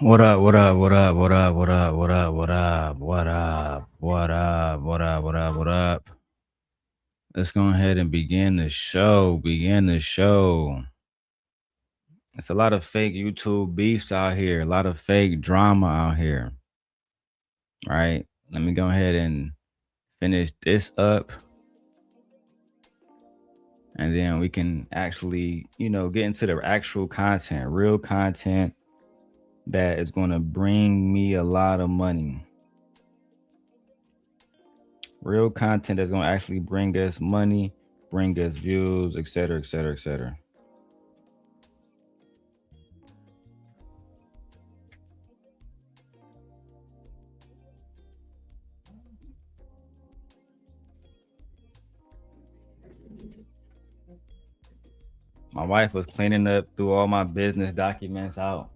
What up? What up? What up? What up? What up? What up? What up? What up? What up? What up? What up? What up? Let's go ahead and begin the show. Begin the show. It's a lot of fake YouTube beefs out here. A lot of fake drama out here. Right? Let me go ahead and finish this up, and then we can actually, get into the actual content, real content that is going to bring me a lot of money. Real content that's going to actually bring us money, bring us views, etc., etc., etc. My wife was cleaning up through all my business documents out.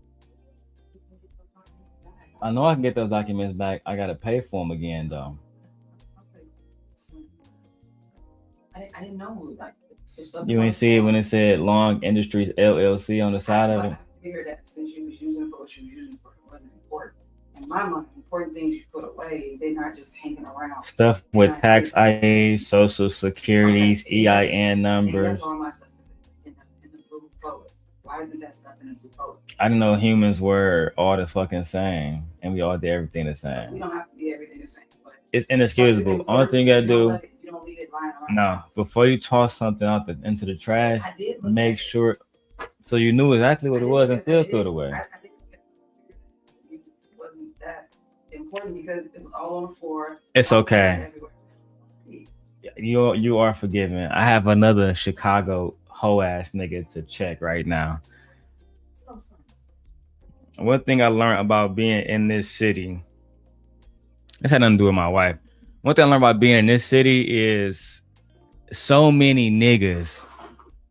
I know I can get those documents back. I gotta pay for them again, though. I didn't know like You ain't see it when it said Long Industries LLC on the side of it. I figured that since you was using for what you was using for, it wasn't important. In my mind, important things you put away, they're not just hanging around. Stuff with tax ID, social securities, EIN numbers. That's all my stuff is in the blue folder. Why isn't that stuff in the blue folder? I didn't know humans were all the fucking same, and we all did everything the same. We don't have to be everything the same. But it's inexcusable. Only thing you gotta do. You don't leave it lying around. No, before you toss something out into the trash, make sure so you knew exactly what it was and still threw it away. I think it wasn't that important because it was all on the floor. It's okay. You are forgiven. I have another Chicago hoe ass nigga to check right now. One thing I learned about being in this city, this had nothing to do with my wife. One thing I learned about being in this city is so many niggas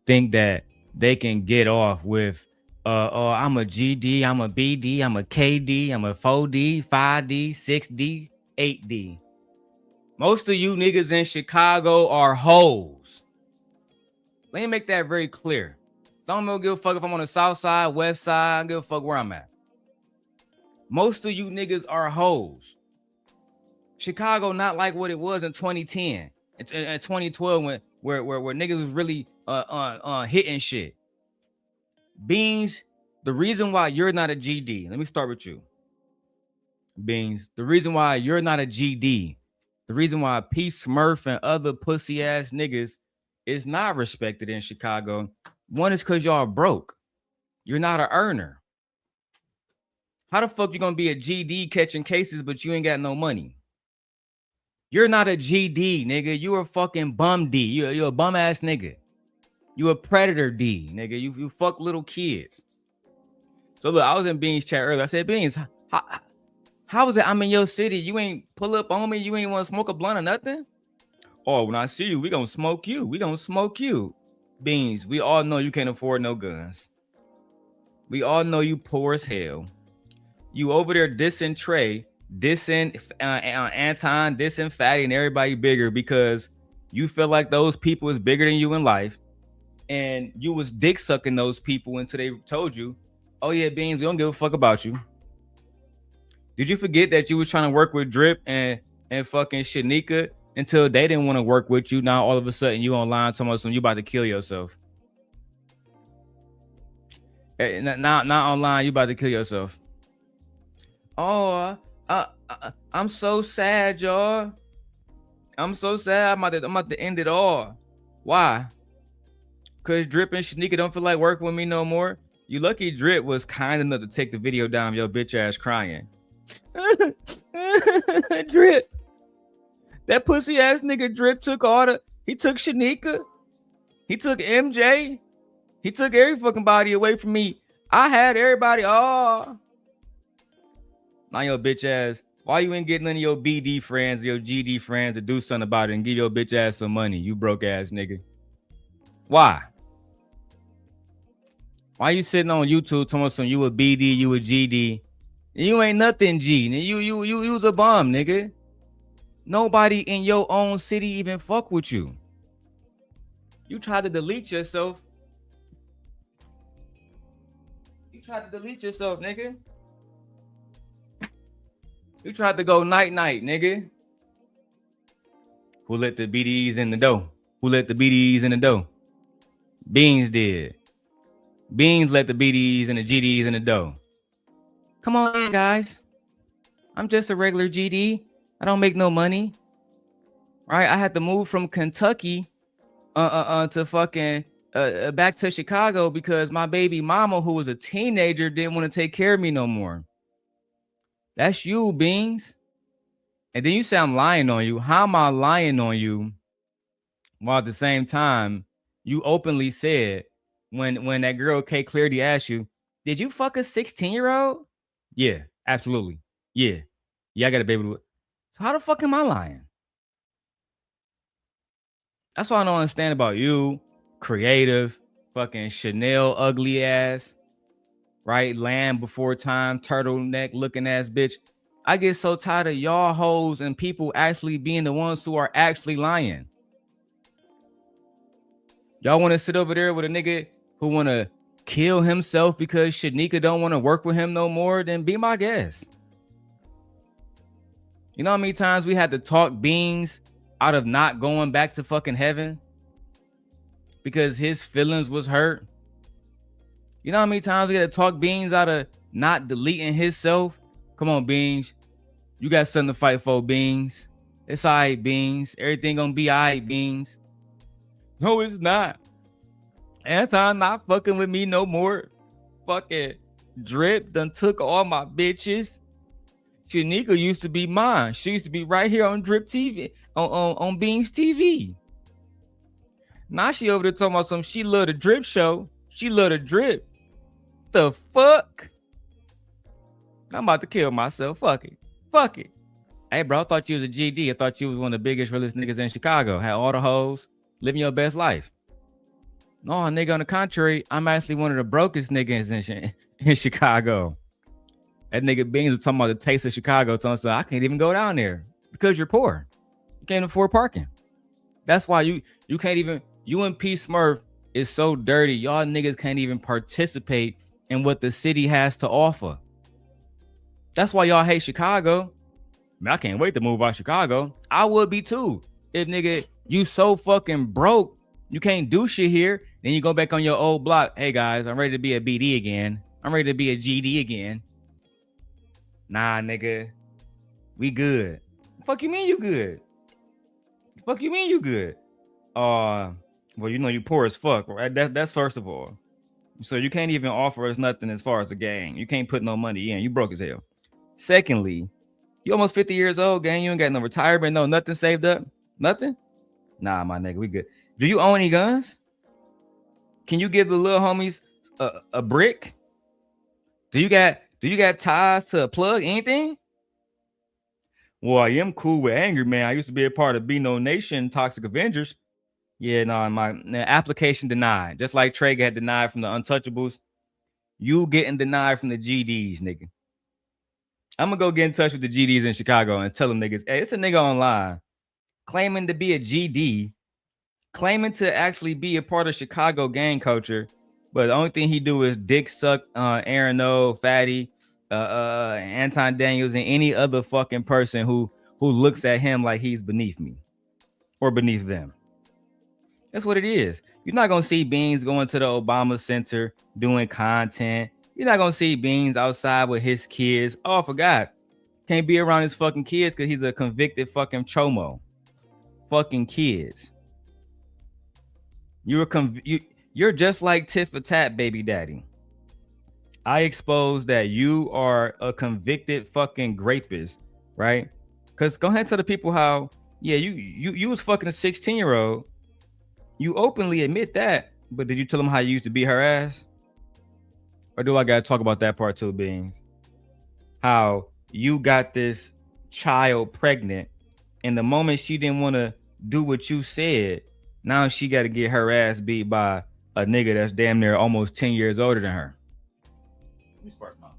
think that they can get off with, oh, I'm a GD, I'm a BD, I'm a KD, I'm a 4D, 5D, 6D, 8D. Most of you niggas in Chicago are hoes. Let me make that very clear. Don't give a fuck if I'm on the south side, west side, I don't give a fuck where I'm at. Most of you niggas are hoes. Chicago not like what it was in 2010 and 2012 where niggas was really hitting shit. Beanz, the reason why you're not a GD, let me start with you. Beanz, the reason why you're not a GD, the reason why P. Smurf and other pussy ass niggas is not respected in Chicago, one is because y'all broke. You're not an earner. How the fuck you gonna be a GD catching cases but you ain't got no money? You're not a GD, nigga. You a fucking bum D. You're a bum ass nigga. You a predator D, nigga. You fuck little kids. So look, I was in Beanz chat earlier. I said, Beanz, how was it? I'm in your city. You ain't pull up on me. You ain't want to smoke a blunt or nothing? Oh, when I see you, we gonna smoke you. We gonna smoke you. Beanz, we all know you can't afford no guns. We all know you poor as hell. You over there dissing Trey, dissing Anton, dissing Fatty, and everybody bigger because you feel like those people is bigger than you in life, and you was dick sucking those people until they told you, "Oh yeah, Beanz, we don't give a fuck about you." Did you forget that you was trying to work with Drip and fucking Shanika until they didn't want to work with you? Now all of a sudden you online talking about something, you about to kill yourself. Not online, you about to kill yourself. Oh, I'm so sad, y'all. I'm so sad. I'm about to end it all. Why? Because Drip and Shanika don't feel like working with me no more. You lucky Drip was kind enough to take the video down of your bitch ass crying. Drip. That pussy ass nigga Drip took he took Shanika. He took MJ. He took every fucking body away from me. I had everybody. Oh. Now your bitch ass, why you ain't getting none of your BD friends, your GD friends to do something about it and give your bitch ass some money, you broke ass nigga? Why? Why you sitting on YouTube talking some you a BD, you a GD? You ain't nothing G. You was a bum, nigga. Nobody in your own city even fuck with you. You tried to delete yourself. You tried to delete yourself, nigga. You tried to go night-night, nigga. Who let the BDs in the dough? Who let the BDs in the dough? Beanz did. Beanz let the BDs and the GDs in the dough. Come on in, guys. I'm just a regular GD. I don't make no money. Right? I had to move from Kentucky to fucking back to Chicago because my baby mama, who was a teenager, didn't want to take care of me no more. That's you, Beanz. And then you say I'm lying on you. How am I lying on you? While at the same time, you openly said when that girl K Clarity asked you, did you fuck a 16-year-old? Yeah, absolutely. Yeah. Yeah, I got a baby. So how the fuck am I lying? That's what I don't understand about you, creative, fucking Chanel ugly ass, right? Land before time, turtleneck looking ass bitch. I get so tired of y'all hoes and people actually being the ones who are actually lying. Y'all want to sit over there with a nigga who want to kill himself because Shanika don't want to work with him no more? Then be my guest. You know how many times we had to talk Beanz out of not going back to fucking heaven because his feelings was hurt? You know how many times we had to talk Beanz out of not deleting himself? Come on, Beanz. You got something to fight for, Beanz. It's all right, Beanz. Everything gonna be all right, Beanz. No, it's not. Anton not fucking with me no more. Fucking Drip done took all my bitches. Shanika used to be mine. She used to be right here on Drip TV, on Beanz TV. Now she over there talking about some she love the Drip show. She love the Drip. The fuck? I'm about to kill myself. Fuck it. Fuck it. Hey, bro, I thought you was a GD. I thought you was one of the biggest, realest niggas in Chicago. Had all the hoes, living your best life. No, nigga, on the contrary, I'm actually one of the brokest niggas in Chicago. That nigga Beanz was talking about the taste of Chicago. Telling us, I can't even go down there because you're poor. You can't afford parking. That's why you can't even, UMP Smurf is so dirty. Y'all niggas can't even participate in what the city has to offer. That's why y'all hate Chicago. Man, I can't wait to move out of Chicago. I would be too. If nigga, you so fucking broke, you can't do shit here. Then you go back on your old block. Hey guys, I'm ready to be a BD again. I'm ready to be a GD again. Nah, nigga, we good. Fuck you mean you good? Fuck you mean you good? Well, you know you poor as fuck, right? That's first of all. So you can't even offer us nothing as far as the gang. You can't put no money in. You broke as hell. Secondly, you almost 50 years old, gang. You ain't got no retirement, no nothing saved up. Nothing? Nah, my nigga, we good. Do you own any guns? Can you give the little homies a brick? Do you got ties to a plug? Anything? Well, I am cool with Angry Man. I used to be a part of Be No Nation, Toxic Avengers. Yeah, no, my application denied. Just like Trey got denied from the Untouchables, you getting denied from the GDs, nigga. I'm gonna go get in touch with the GDs in Chicago and tell them niggas, hey, it's a nigga online claiming to be a GD, claiming to actually be a part of Chicago gang culture, but the only thing he do is dick suck Aaron O, Fatty, Anton Daniels, and any other fucking person who looks at him like he's beneath me or beneath them. That's what it is. You're not gonna see Beanz going to the Obama Center doing content. You're not gonna see Beanz outside with his kids. Oh, I forgot. Can't be around his fucking kids because he's a convicted fucking chomo. Fucking kids. You're just like Tit for Tat, baby daddy. I exposed that you are a convicted fucking rapist, right? Because go ahead and tell the people how, yeah, you was fucking a 16-year-old. You openly admit that, but did you tell them how you used to beat her ass? Or do I gotta talk about that part too, Beanz? How you got this child pregnant, and the moment she didn't want to do what you said, now she got to get her ass beat by a nigga that's damn near almost 10 years older than her. Let me spark mouth.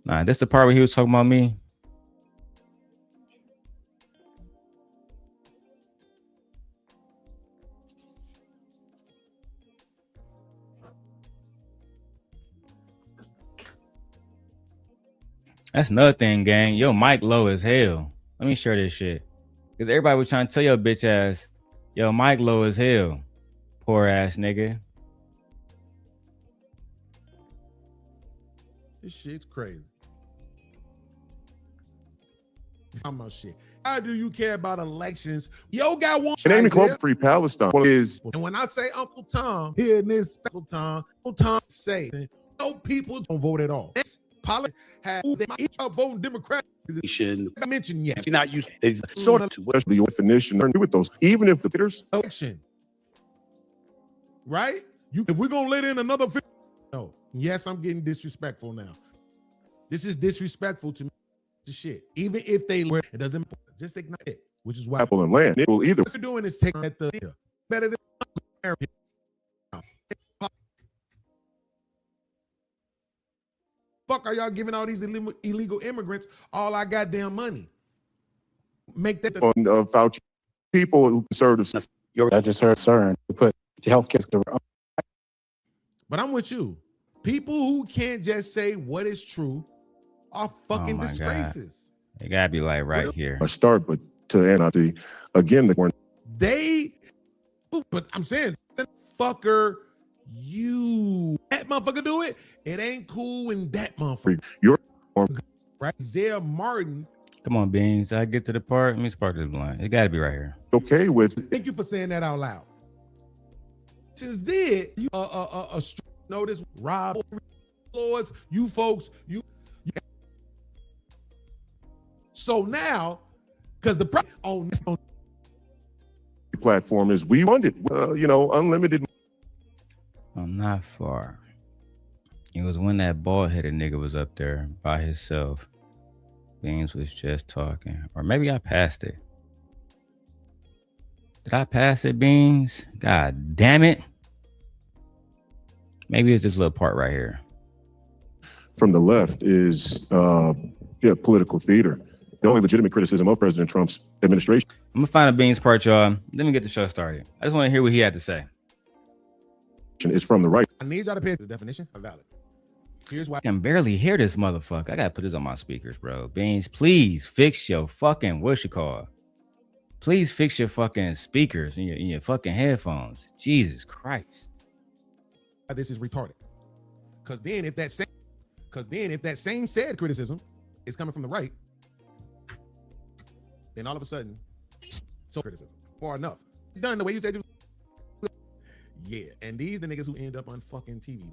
Nah, that's the part where he was talking about me. That's another thing, gang. Yo, mic low as hell. Let me share this shit. Because everybody was trying to tell your bitch ass, yo, mic low as hell. Poor ass nigga. This shit's crazy. Talking about shit. How do you care about elections? Yo, got one. And Amy Clover Free Palestine is. And when I say Uncle Tom, here in this Uncle Tom say, no people don't vote at all. This politics had voting Democrat. I mentioned yet. You're not used to sort of Especially your definition with those, even if the bidders election. Right? If we're gonna let in another no. Yes, I'm getting disrespectful now. This is disrespectful to me. Shit. Even if they were, it doesn't matter. Just ignite it, which is why apple and land. It will either. What they're doing is taking at the better than fuck are y'all giving all these illegal immigrants all our goddamn money? Make that on Fauci people who conservatives. I just heard CERN to put healthcare. But I'm with you. People who can't just say what is true are fucking disgraces. God. It gotta be like right here. I start, but to end, I see again but I'm saying, fucker, you that motherfucker do it. It ain't cool when that motherfucker. You're right, Isaiah Martin. Come on, Beanz. I get to the part. Let me spark this blunt. It gotta be right here. Okay with. Thank you for saying that out loud. Since did you notice Rob Lords, you folks, you. So now, because the on this platform is we funded, unlimited. I'm not far. It was when that bald-headed nigga was up there by himself. Beanz was just talking. Or maybe I passed it. Did I pass it, Beanz? God damn it. Maybe it's this little part right here. From the left is political theater. The only legitimate criticism of President Trump's administration. I'm gonna find a Beanz part, y'all. Let me get the show started. I just want to hear what he had to say. Is from the right. I need y'all to pay the definition of valid. Here's why. I can barely hear this motherfucker. I gotta put this on my speakers, bro. Beanz, please fix your fucking what's it called? Please fix your fucking speakers and your fucking headphones. Jesus Christ. This is retarded. Because then if that same said criticism is coming from the right, then all of a sudden, so criticism far enough done the way you said you. Yeah, and these the niggas who end up on fucking TV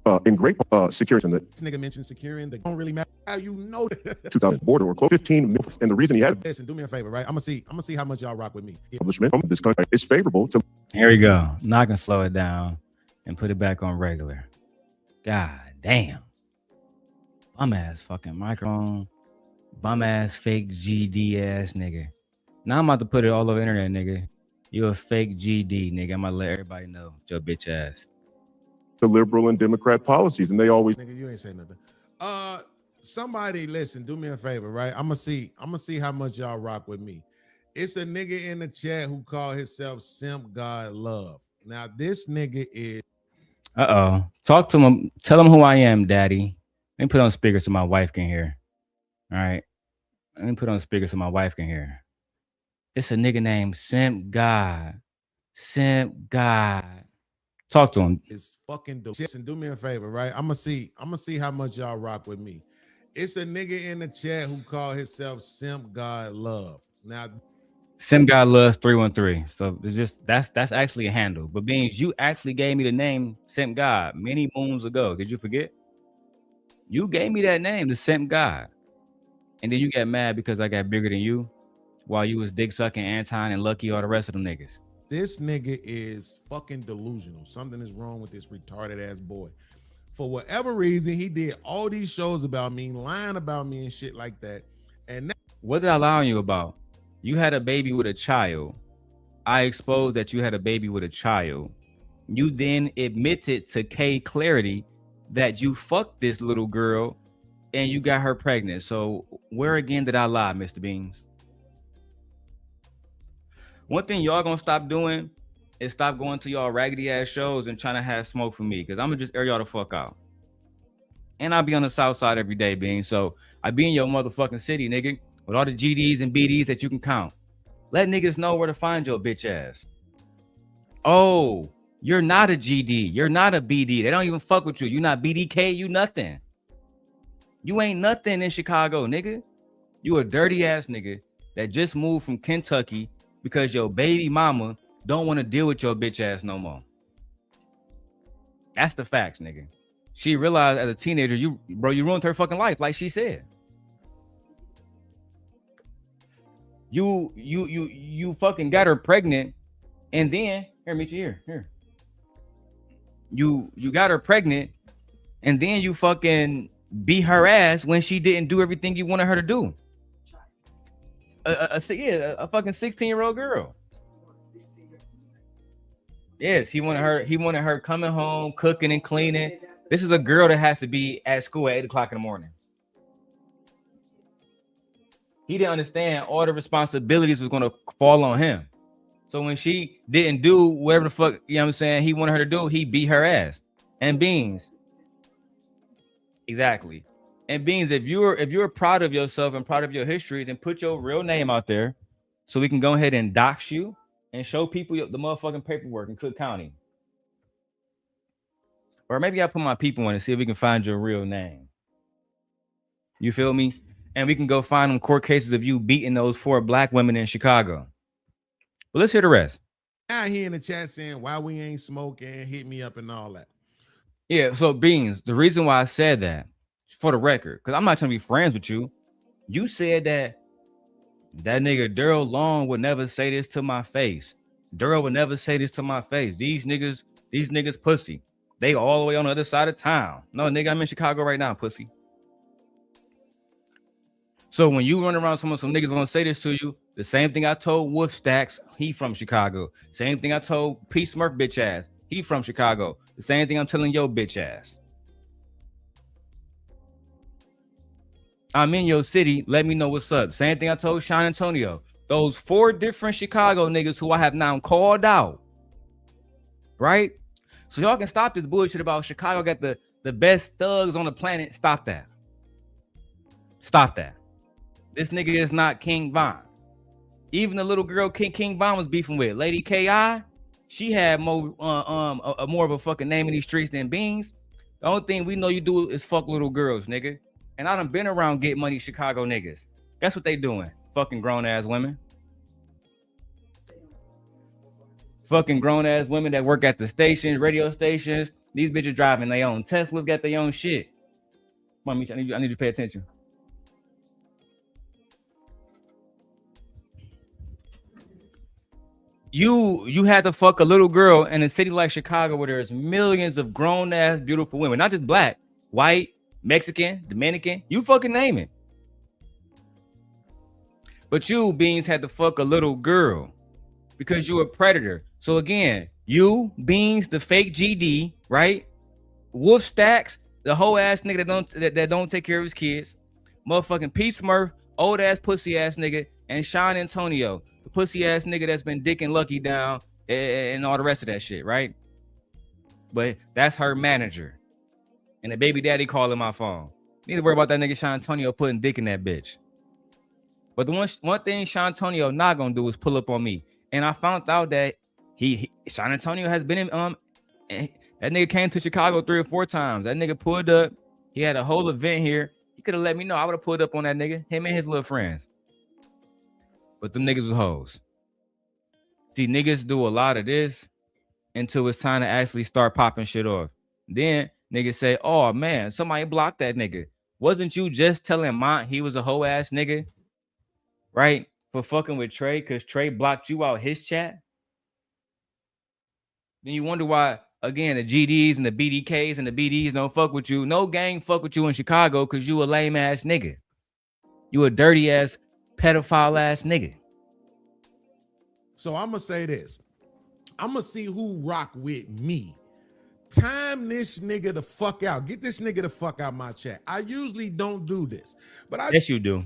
though. In great security, this nigga mentioned securing the don't really matter how you know 2000 border or close 15, and the reason he had. Listen, do me a favor, right? I'm gonna see how much y'all rock with me. Publishment from this country is favorable to. Here we go. Now I can slow it down and put it back on regular. God damn. Bum ass fucking microphone. Bum ass fake GD ass nigga. Now I'm about to put it all over the internet, nigga. You a fake GD, nigga. I'm gonna let everybody know. Your bitch ass. The liberal and Democrat policies, and they always. Nigga, you ain't saying nothing. Somebody listen, do me a favor, right? I'm gonna see how much y'all rock with me. It's a nigga in the chat who called himself Simp God Love. Now this nigga is. Talk to him. Tell him who I am, daddy. Let me put on speakers so my wife can hear. All right. Let me put on speakers so my wife can hear. It's a nigga named Simp God. Simp God. Talk to him. It's fucking delicious. And do me a favor, right? I'm gonna see how much y'all rock with me. It's a nigga in the chat who called himself Simp God Love. Now Simp God Loves 313. So it's just that's actually a handle. But Beanz, you actually gave me the name Simp God many moons ago. Did you forget? You gave me that name, the Simp God. And then you got mad because I got bigger than you while you was dick sucking Anton and Lucky, all the rest of them niggas. This nigga is fucking delusional. Something is wrong with this retarded ass boy. For whatever reason, he did all these shows about me, lying about me and shit like that. And now, what did I lie on you about? You had a baby with a child. I exposed that you had a baby with a child. You then admitted to K Clarity that you fucked this little girl and you got her pregnant. So where again did I lie, Mr. Beanz? One thing y'all gonna stop doing is stop going to y'all raggedy ass shows and trying to have smoke for me, because I'm gonna just air y'all the fuck out. And I be on the south side every day, Bean. So I be in your motherfucking city, nigga, with all the GDs and BDs that you can count. Let niggas know where to find your bitch ass. Oh, you're not a GD. You're not a BD. They don't even fuck with you. You not BDK. You nothing. You ain't nothing in Chicago, nigga. You a dirty ass nigga that just moved from Kentucky because your baby mama don't want to deal with your bitch ass no more. That's the facts, nigga. She realized as a teenager, you ruined her fucking life, like she said. You fucking got her pregnant, and then here, meet you here. You got her pregnant, and then you fucking beat her ass when she didn't do everything you wanted her to do. A fucking 16-year-old girl. Yes, he wanted her coming home, cooking and cleaning. This is a girl that has to be at school at 8 o'clock in the morning. He didn't understand all the responsibilities was going to fall on him. So when she didn't do whatever the fuck, you know what I'm saying, he wanted her to do, he beat her ass. And Beanz. Exactly. And Beanz, if you're proud of yourself and proud of your history, then put your real name out there so we can go ahead and dox you and show people the motherfucking paperwork in Cook County. Or maybe I'll put my people on and see if we can find your real name. You feel me? And we can go find them court cases of you beating those 4 black women in Chicago. But let's hear the rest. Now he in the chat saying why we ain't smoking, hit me up and all that. Yeah, so Beanz, the reason why I said that, for the record, because I'm not trying to be friends with you. You said that nigga Darrel Long would never say this to my face. Darrel would never say this to my face. These niggas pussy. They all the way on the other side of town. No, nigga, I'm in Chicago right now, pussy. So when you run around some niggas gonna say this to you, the same thing I told Wolf Stacks, he from Chicago. Same thing I told P Smurf bitch ass, he from Chicago. The same thing I'm telling your bitch ass. I'm in your city, let me know what's up. Same thing I told Sean Antonio. Those 4 different Chicago niggas who I have now called out. Right? So y'all can stop this bullshit about Chicago got the best thugs on the planet. Stop that. Stop that. This nigga is not King Von. Even the little girl King Von was beefing with, Lady K.I., she had more of a fucking name in these streets than Beanz. The only thing we know you do is fuck little girls, nigga. And I done been around Get Money Chicago niggas. Guess what they doing? Fucking grown ass women. Fucking grown ass women that work at the stations, radio stations. These bitches driving their own Teslas, got their own shit. Come on, I need you to pay attention. You had to fuck a little girl in a city like Chicago where there's millions of grown ass beautiful women, not just black, white, Mexican, Dominican, you fucking name it. But you, Beanz, had to fuck a little girl because you a predator. So again, you, Beanz, the fake GD, right? Wolf Stacks, the whole ass nigga that don't take care of his kids. Motherfucking P Smurf, old ass pussy ass nigga, and Sean Antonio, the pussy ass nigga that's been dicking Lucky down and all the rest of that shit, right? But that's her manager. And the baby daddy calling my phone. Need to worry about that nigga Sean Antonio putting dick in that bitch. But the one thing Sean Antonio not gonna do is pull up on me. And I found out that Sean Antonio has been in that nigga came to Chicago 3 or 4 times. That nigga pulled up. He had a whole event here. He could have let me know. I would have pulled up on that nigga, him and his little friends. But them niggas was hoes. See, niggas do a lot of this until it's time to actually start popping shit off. Then niggas say, oh man, somebody blocked that nigga. Wasn't you just telling Mont he was a hoe ass nigga? Right? For fucking with Trey, because Trey blocked you out his chat. Then you wonder why, again, the GDs and the BDKs and the BDs don't fuck with you. No gang fuck with you in Chicago because you a lame ass nigga. You a dirty ass, pedophile ass nigga. So I'm going to say this. I'm going to see who rock with me. Time this nigga the fuck out. Get this nigga the fuck out my chat. I usually don't do this. But Yes, you do.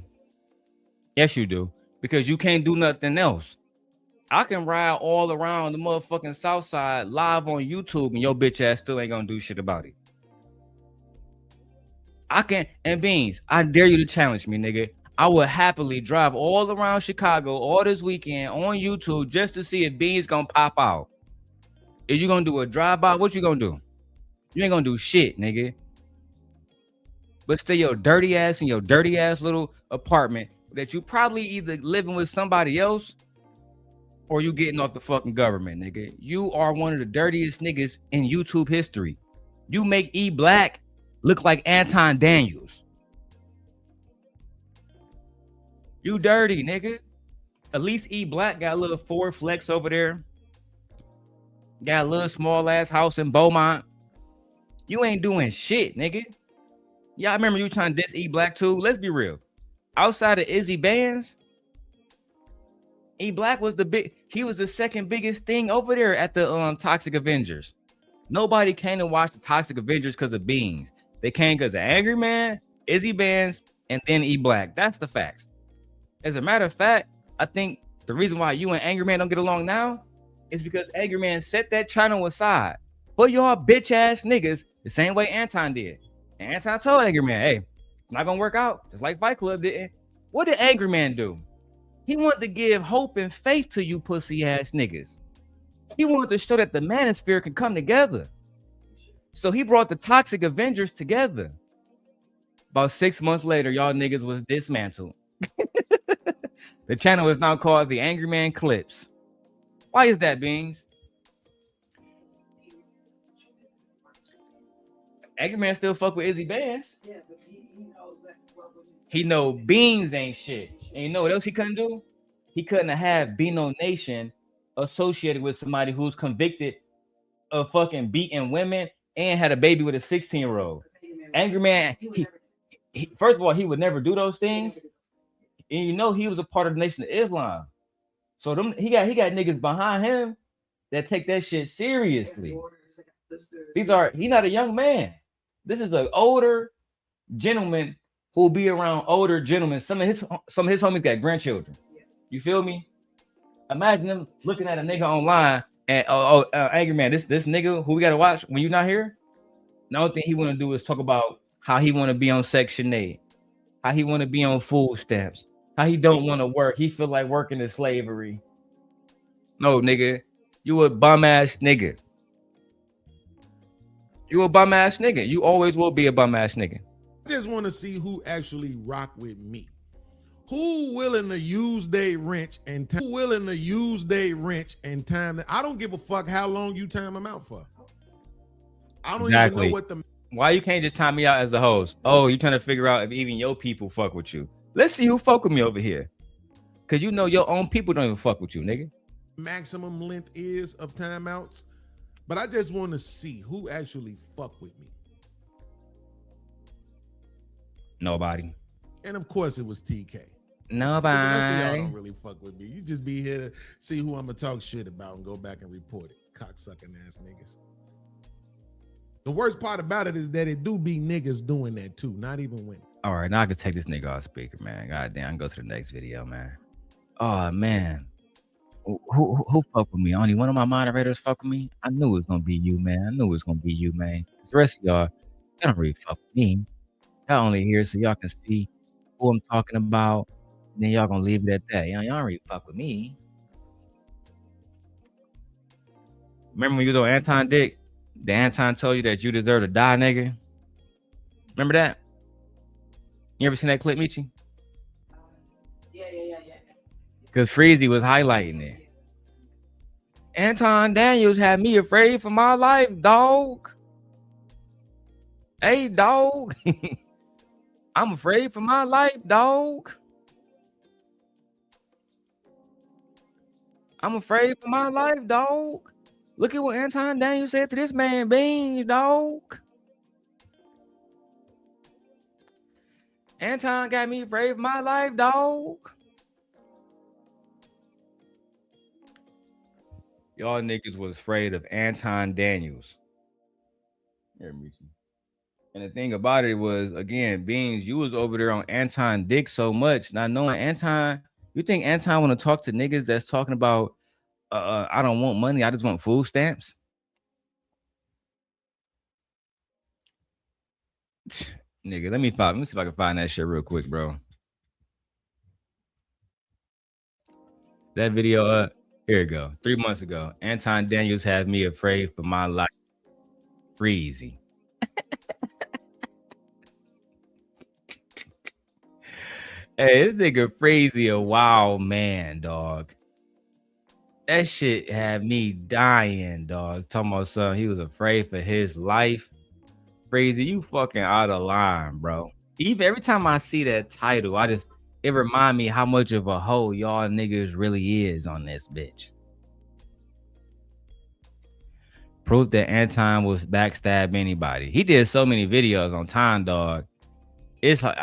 Yes, you do. Because you can't do nothing else. I can ride all around the motherfucking South Side live on YouTube and your bitch ass still ain't gonna do shit about it. I can, and Beanz, I dare you to challenge me, nigga. I would happily drive all around Chicago all this weekend on YouTube just to see if Beanz gonna pop out. Is you gonna do a drive-by? What you gonna do? You ain't gonna do shit, nigga. But stay your dirty ass in your dirty ass little apartment that you probably either living with somebody else or you getting off the fucking government, nigga. You are one of the dirtiest niggas in YouTube history. You make E Black look like Anton Daniels. You dirty, nigga. At least E Black got a little Ford Flex over there. Got a little small ass house in Beaumont. You ain't doing shit, nigga. Yeah, I remember you trying to diss E Black too. Let's be real. Outside of Izzy Beanz, E Black was he was the second biggest thing over there at the Toxic Avengers. Nobody came to watch the Toxic Avengers because of Beanz. They came because of Angry Man, Izzy Beanz, and then E Black. That's the facts. As a matter of fact, I think the reason why you and Angry Man don't get along now is because Angry Man set that channel aside for y'all bitch ass niggas the same way Anton did. And Anton told Angry Man, hey, it's not gonna work out, just like Fight Club didn't. What did Angry Man do? He wanted to give hope and faith to you pussy ass niggas. He wanted to show that the manosphere can come together. So he brought the Toxic Avengers together. About 6 months later, y'all niggas was dismantled. The channel is now called the Angry Man Clips. Why is that, Beanz? Angry Man still fuck with Izzy Beanz. Yeah, but he knows that. He know Beanz ain't shit. And you know what else he couldn't do? He couldn't have Bino Nation associated with somebody who's convicted of fucking beating women and had a baby with a 16-year-old. Angry Man, he, first of all, he would never do those things. And you know he was a part of the Nation of Islam. So he got niggas behind him that take that shit seriously. He's not a young man. This is an older gentleman who'll be around older gentlemen. Some of his homies got grandchildren. You feel me? Imagine them looking at a nigga online and Angry Man, this nigga who we gotta watch when you're not here. The only thing he want to do is talk about how he want to be on Section 8, how he want to be on food stamps, how he don't want to work. He feel like working in slavery. No, nigga, you a bum ass nigga. You a bum ass nigga. You always will be a bum ass nigga. I just want to see who actually rock with me. Who willing to use their wrench and time? Who willing to use their wrench and time? I don't give a fuck how long you time them out for. I don't even know what the. Why you can't just time me out as the host? Oh, you trying to figure out if even your people fuck with you? Let's see who fuck with me over here. Cause you know your own people don't even fuck with you, nigga. Maximum length is of timeouts, but I just want to see who actually fuck with me. Nobody. And of course it was TK. Nobody. The rest of y'all don't really fuck with me. You just be here to see who I'm gonna talk shit about and go back and report it. Cocksucking ass niggas. The worst part about it is that it do be niggas doing that too, not even women. All right, now I can take this nigga off speaker, man. God damn, I can go to the next video, man. Oh man. Who fuck with me? Only one of my moderators fuck with me. I knew it was gonna be you, man. I knew it was gonna be you, man. The rest of y'all don't really fuck with me. Y'all only here so y'all can see who I'm talking about. And then y'all gonna leave it at that. Y'all don't really fuck with me. Remember when you was on Anton Dick? The Anton told you that you deserve to die, nigga. Remember that? You ever seen that clip, Michi? Yeah. Because Freezy was highlighting it. Anton Daniels had me afraid for my life, dog. Hey, dog. I'm afraid for my life, dog. I'm afraid for my life, dog. Look at what Anton Daniels said to this man, Beanz, dog. Anton got me afraid for my life, dog. Y'all niggas was afraid of Anton Daniels. Here, Michi. And the thing about it was, again, Beanz, you was over there on Anton Dick so much, not knowing Anton. You think Anton want to talk to niggas that's talking about, I don't want money, I just want food stamps? Nigga, let me see if I can find that shit real quick, bro. That video, here we go. 3 months ago, Anton Daniels had me afraid for my life. Freezy. Hey, this nigga Freezy a wild man, dog. That shit had me dying, dog. Talking about something, he was afraid for his life. Freezy, you fucking out of line, bro. Even every time I see that title, it remind me how much of a hoe y'all niggas really is on this bitch. Proof that Anton was backstab anybody. He did so many videos on Time Dog. It's like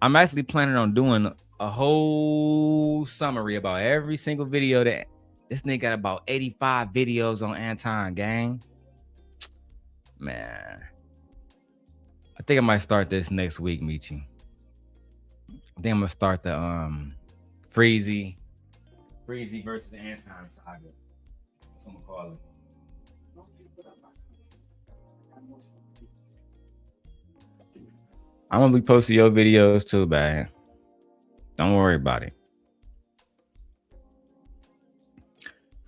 I'm actually planning on doing a whole summary about every single video that this nigga got about 85 videos on Anton, gang. Man. I think I might start this next week, Michi. I think I'm gonna start the Freezy versus Anton saga. That's what I'm gonna call it. I'm gonna be posting your videos too, man. Don't worry about it.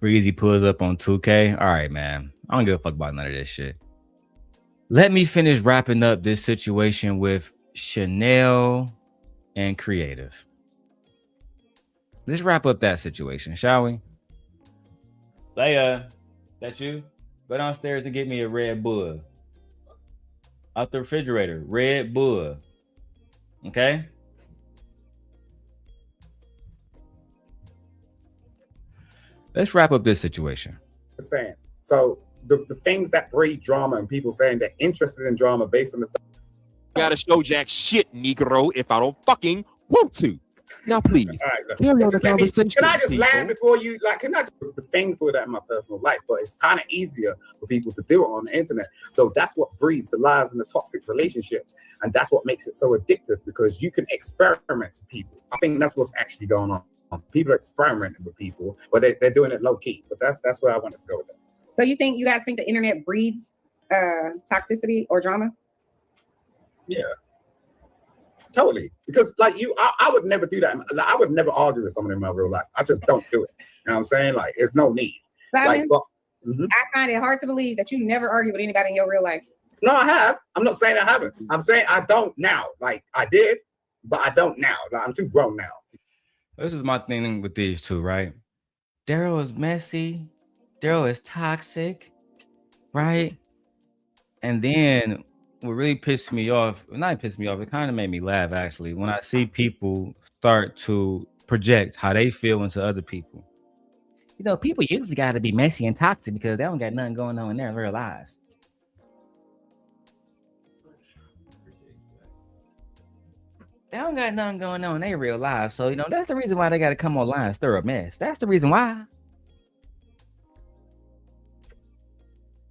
Freezy pulls up on 2K. All right, man. I don't give a fuck about none of this shit. Let me finish wrapping up this situation with Chanel and Creative. Let's wrap up that situation, shall we? Leia, that you? Go downstairs and get me a Red Bull. Out the refrigerator, Red Bull. Okay? Let's wrap up this situation. Saying so the things that breed drama and people saying they're interested in drama based on the fact gotta show jack shit, Negro, if I don't fucking want to. Now, please, carry on the conversation. Can I just land before you, like, can I just, the things for that in my personal life, but it's kind of easier for people to do it on the internet. So that's what breeds the lies and the toxic relationships. And that's what makes it so addictive, because you can experiment with people. I think that's what's actually going on. People are experimenting with people, but they're doing it low key. But that's where I wanted to go with that. So you guys think the internet breeds toxicity or drama? Yeah. Totally, because like I would never do that. Like, I would never argue with someone in my real life. I just don't do it. You know what I'm saying? Like, there's no need. Simon, I find it hard to believe that you never argue with anybody in your real life. No, I have. I'm not saying I haven't. I'm saying I don't now. Like, I did, but I don't now. Like, I'm too grown now. This is my thing with these two, right? Darrel is messy. Darrel is toxic, right? And then what really pissed me off, not pissed me off, it kind of made me laugh actually, when I see people start to project how they feel into other people. You know, people usually got to be messy and toxic because they don't got nothing going on in their real lives. They don't got nothing going on in their real lives. So, you know, that's the reason why they got to come online and stir a mess. That's the reason why.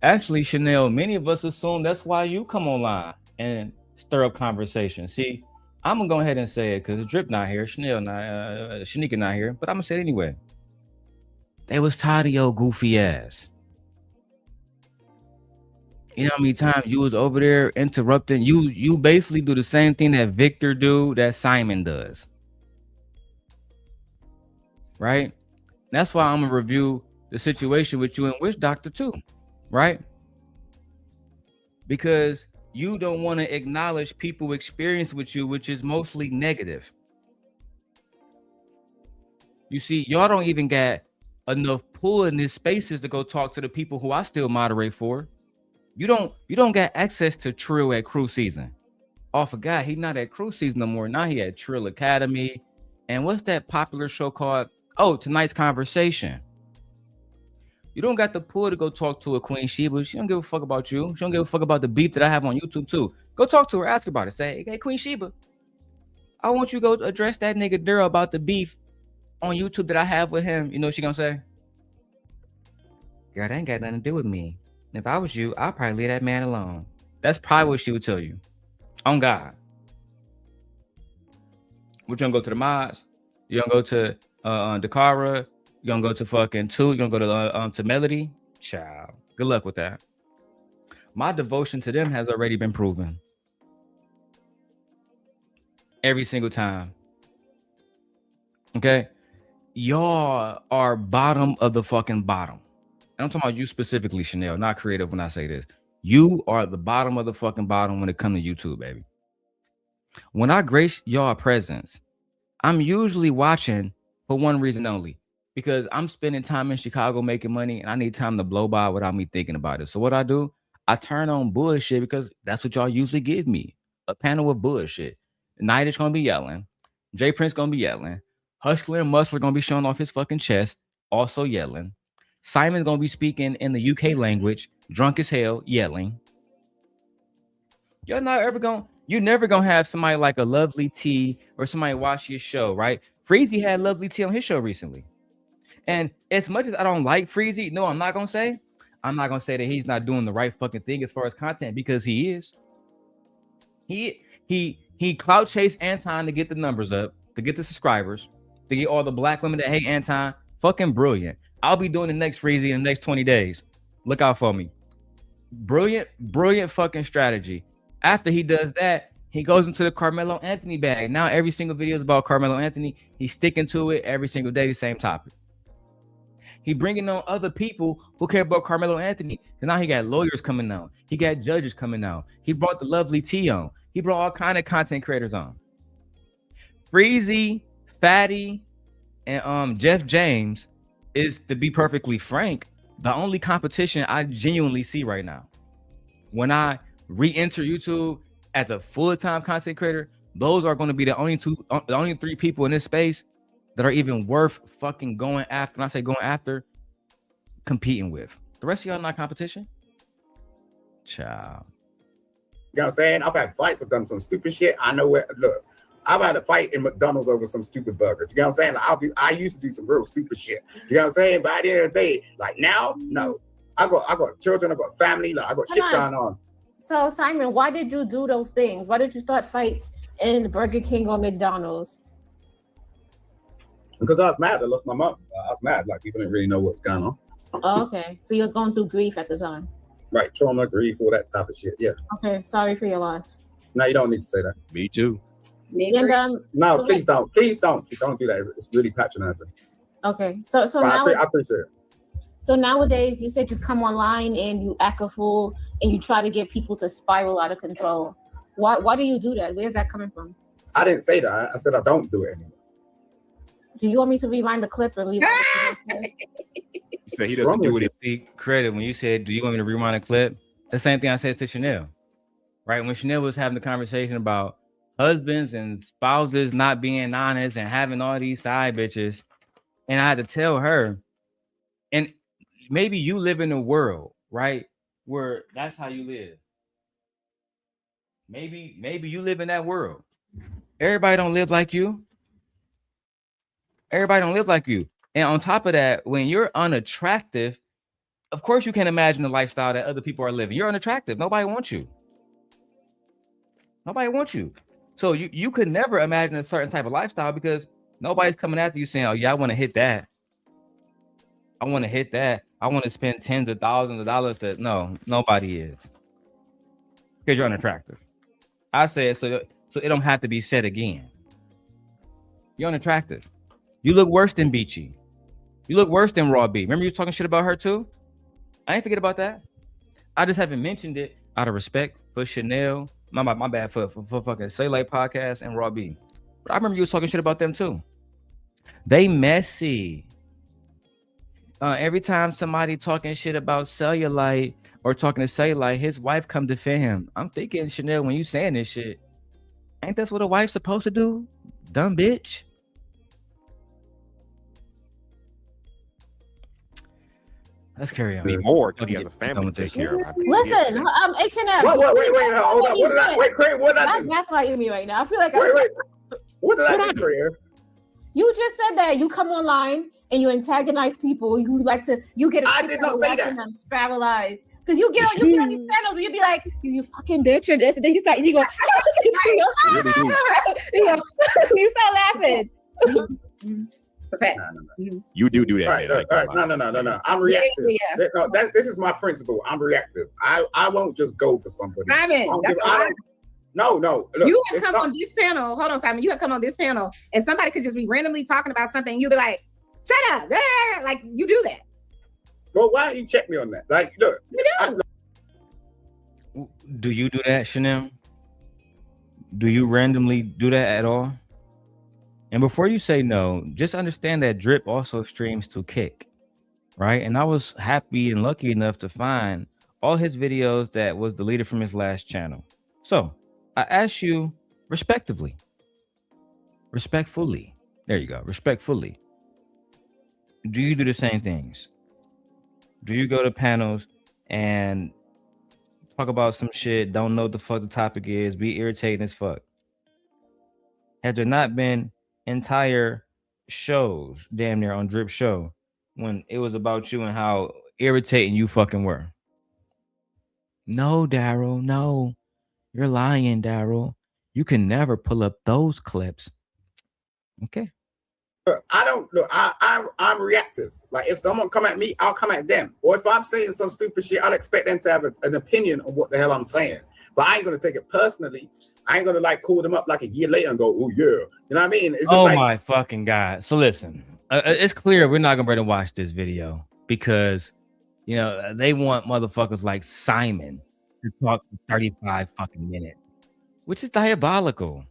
Actually, Chanel, many of us assume that's why you come online and stir up conversation. See, I'm gonna go ahead and say it because Drip not here, Chanel not, Shanika not here, but I'm gonna say it anyway. They was tired of your goofy ass. You know how many times you was over there interrupting? You basically do the same thing that Victor do, that Simon does. Right? That's why I'm gonna review the situation with you and Witch Doctor too. Right? Because you don't want to acknowledge people's experience with you, which is mostly negative. You see, y'all don't even get enough pull in these spaces to go talk to the people who I still moderate for. You don't get access to Trill at Crew Season. Oh, I forgot, he not at Crew Season no more. Now he at Trill Academy. And what's that popular show called? Oh, Tonight's Conversation. You don't got the pull to go talk to a Queen Sheba. She don't give a fuck about you. She don't give a fuck about the beef that I have on YouTube too. Go talk to her, ask her about it. Say, hey, Queen Sheba, I want you to go address that nigga Darrel about the beef on YouTube that I have with him. You know what she gonna say? Girl, that ain't got nothing to do with me. If I was you, I'd probably leave that man alone. That's probably what she would tell you. On God. We're gonna go to the mods. You're gonna go to Dakara. You're gonna go to fucking 2. You're gonna go to Melody. Child. Good luck with that. My devotion to them has already been proven. every single time. Okay, y'all are bottom of the fucking bottom. And I'm talking about you specifically, Chanel, not creative when I say this. You are the bottom of the fucking bottom when it comes to YouTube, baby. When I grace y'all presence, I'm usually watching for one reason only, because I'm spending time in Chicago making money and I need time to blow by without me thinking about it. So what I do, I turn on bullshit because that's what y'all usually give me. A panel of bullshit. Night is gonna be yelling. Jay Prince gonna be yelling. Hustler and Muscler gonna be showing off his fucking chest, also yelling. Simon's gonna be speaking in the UK language, drunk as hell, yelling. You're never gonna have somebody like a Lovely T or somebody watch your show, right? Freezy had Lovely T on his show recently. And as much as I don't like Freezy, no, I'm not gonna say that he's not doing the right fucking thing as far as content, because he is. He clout chased Anton to get the numbers up, to get the subscribers, to get all the black women that hate Anton. Fucking brilliant. I'll be doing the next Freezy in the next 20 days. Look out for me. Brilliant fucking strategy. After he does that, he goes into the Karmelo Anthony bag. Now every single video is about Karmelo Anthony. He's sticking to it every single day, the same topic. He bringing on other people who care about Karmelo Anthony. And now he got lawyers coming out. He got judges coming out. He brought the Lovely T on. He brought all kind of content creators on. Freezy, Fatty, and Jeff James is, to be perfectly frank, the only competition I genuinely see right now. When I re-enter YouTube as a full-time content creator, those are going to be the only three people in this space that are even worth fucking going after. And I say going after, competing with. The rest of y'all not competition. Ciao. You know what I'm saying? I've had fights. I've done some stupid shit. I know where. Look, I've had a fight in McDonald's over some stupid burgers. You know what I'm saying? Like, I used to do some real stupid shit. You know what I'm saying? But at the end of the day, like now, no. I got children. I got family. Like I got shit going on. So Simon, why did you do those things? Why did you start fights in Burger King or McDonald's? Because I was mad. I lost my mom. I was mad. Like people didn't really know what's going on. Oh, okay. So you was going through grief at the time. Right. Trauma, grief, all that type of shit. Yeah. Okay. Sorry for your loss. No, you don't need to say that. Me too. And, no, so please don't. Please don't. Don't do that. It's really patronizing. Okay. So now I appreciate it. So nowadays, you said you come online and you act a fool and you try to get people to spiral out of control. Why do you do that? Where's that coming from? I didn't say that. I said I don't do it anymore. Do you want me to rewind the clip and leave? So he doesn't do it. See, credit when you said, "Do you want me to rewind the clip?" The same thing I said to Chanel, right? When Chanel was having the conversation about husbands and spouses not being honest and having all these side bitches, and I had to tell her, and maybe you live in a world, right, where that's how you live. Maybe you live in that world. Everybody don't live like you. Everybody don't live like you. And on top of that, when you're unattractive, of course you can't imagine the lifestyle that other people are living. You're unattractive. Nobody wants you. Nobody wants you. So you could never imagine a certain type of lifestyle because nobody's coming after you saying, "Oh yeah, I want to hit that. I want to hit that. I want to spend tens of thousands of dollars." To no, nobody is, because you're unattractive. I said so it don't have to be said again. You're unattractive. You look worse than Beachy. You look worse than Raw B. Remember you was talking shit about her too? I ain't forget about that. I just haven't mentioned it out of respect for Chanel. My bad for fucking Say Like Podcast and Raw B. But I remember you was talking shit about them too. They messy. Every time somebody talking shit about Cellulite or talking to Cellulite, his wife come defend him. I'm thinking, Chanel, when you saying this shit, ain't that's what a wife's supposed to do? Dumb bitch. Let's carry on. Need more because he has a family to take care of. Listen, H&M. Wait, hold on. What did I? Wait, Craig, what did I do? That's gaslighting me right now. I feel like wait. What did I do, Craig? You just said that you come online and you antagonize people. You get a I did not say that. Them spiralize. Because you get on these panels and you be like, you fucking bitch or this, and then you go, you start laughing. You do that. Right. No. I'm reactive. Yeah. No, this is my principle. I'm reactive. I won't just go for somebody. No. Look, you have come on this panel. Hold on, Simon. You have come on this panel, and somebody could just be randomly talking about something. And you'll be like, "Shut up!" Like you do that. Well, why don't you check me on that? Like, look, Do you do that, Chanel? Do you randomly do that at all? And before you say no, just understand that Drip also streams to Kick, right? And I was happy and lucky enough to find all his videos that was deleted from his last channel. So I ask you respectively, respectfully, there you go, respectfully, do you do the same things? Do you go to panels and talk about some shit, don't know what the fuck the topic is, be irritating as fuck? Has there not been entire shows damn near on Drip Show when it was about you and how irritating you fucking were? No, Darrel, no. You're lying, Darrel. You can never pull up those clips. Okay. I don't look. I'm reactive. Like if someone come at me, I'll come at them. Or if I'm saying some stupid shit, I'll expect them to have an opinion on what the hell I'm saying. But I ain't gonna take it personally. I ain't gonna like call them up like a year later and go, "Oh yeah," you know what I mean? It's just like, my fucking God! So listen, it's clear we're not gonna be able to watch this video because you know they want motherfuckers like Simon to talk for 35 fucking minutes, which is diabolical.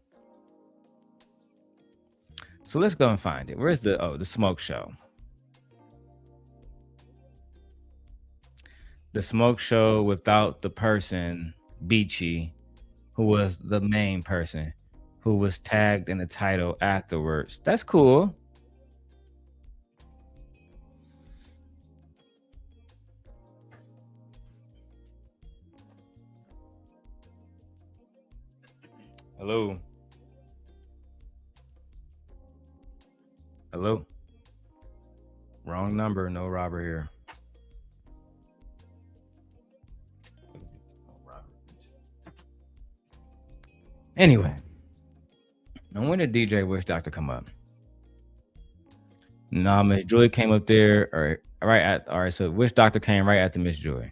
So let's go and find it. Where's the smoke show? The smoke show without the person, Beachy, who was the main person, who was tagged in the title afterwards. That's cool. Hello. Hello. Wrong number. No Robert here. Anyway, now when did DJ Wish Doctor come up? No, Miss Joy came up there, or right at. All right, so Wish Doctor came right after Miss Joy.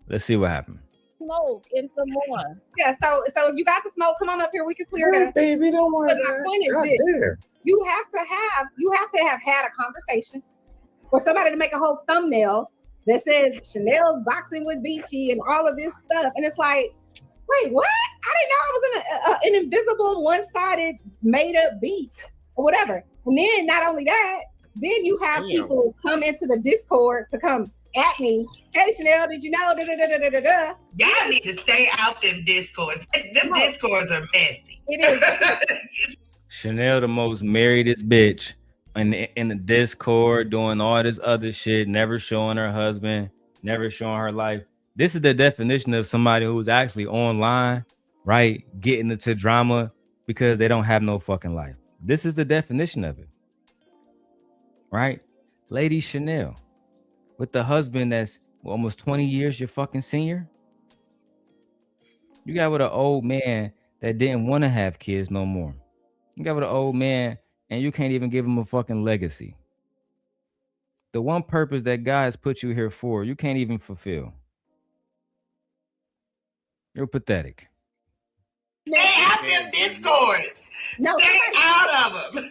Let's see what happened. Smoke and some more. Yeah, so if you got the smoke, come on up here. We can clear it up. Baby, don't worry. But my point is this: you have to have had a conversation for somebody to make a whole thumbnail that says Chanel's boxing with Beachy and all of this stuff, and it's like, wait, what? I didn't know I was in an invisible, one-sided, made-up beef or whatever. And then not only that, then you have people come into the Discord to come at me. Hey, Chanel, did you know? Y'all need to stay out them Discords. Them Discords are messy. It is. Chanel, the most marriedest bitch in the Discord, doing all this other shit, never showing her husband, never showing her life. This is the definition of somebody who's actually online, right? Getting into drama because they don't have no fucking life. This is the definition of it, right? Lady Chanel, with the husband that's almost 20 years your fucking senior. You got with an old man that didn't want to have kids no more. You got with an old man and you can't even give him a fucking legacy. The one purpose that God has put you here for, you can't even fulfill. You're pathetic. Stay out them Discords. No, stay out of them.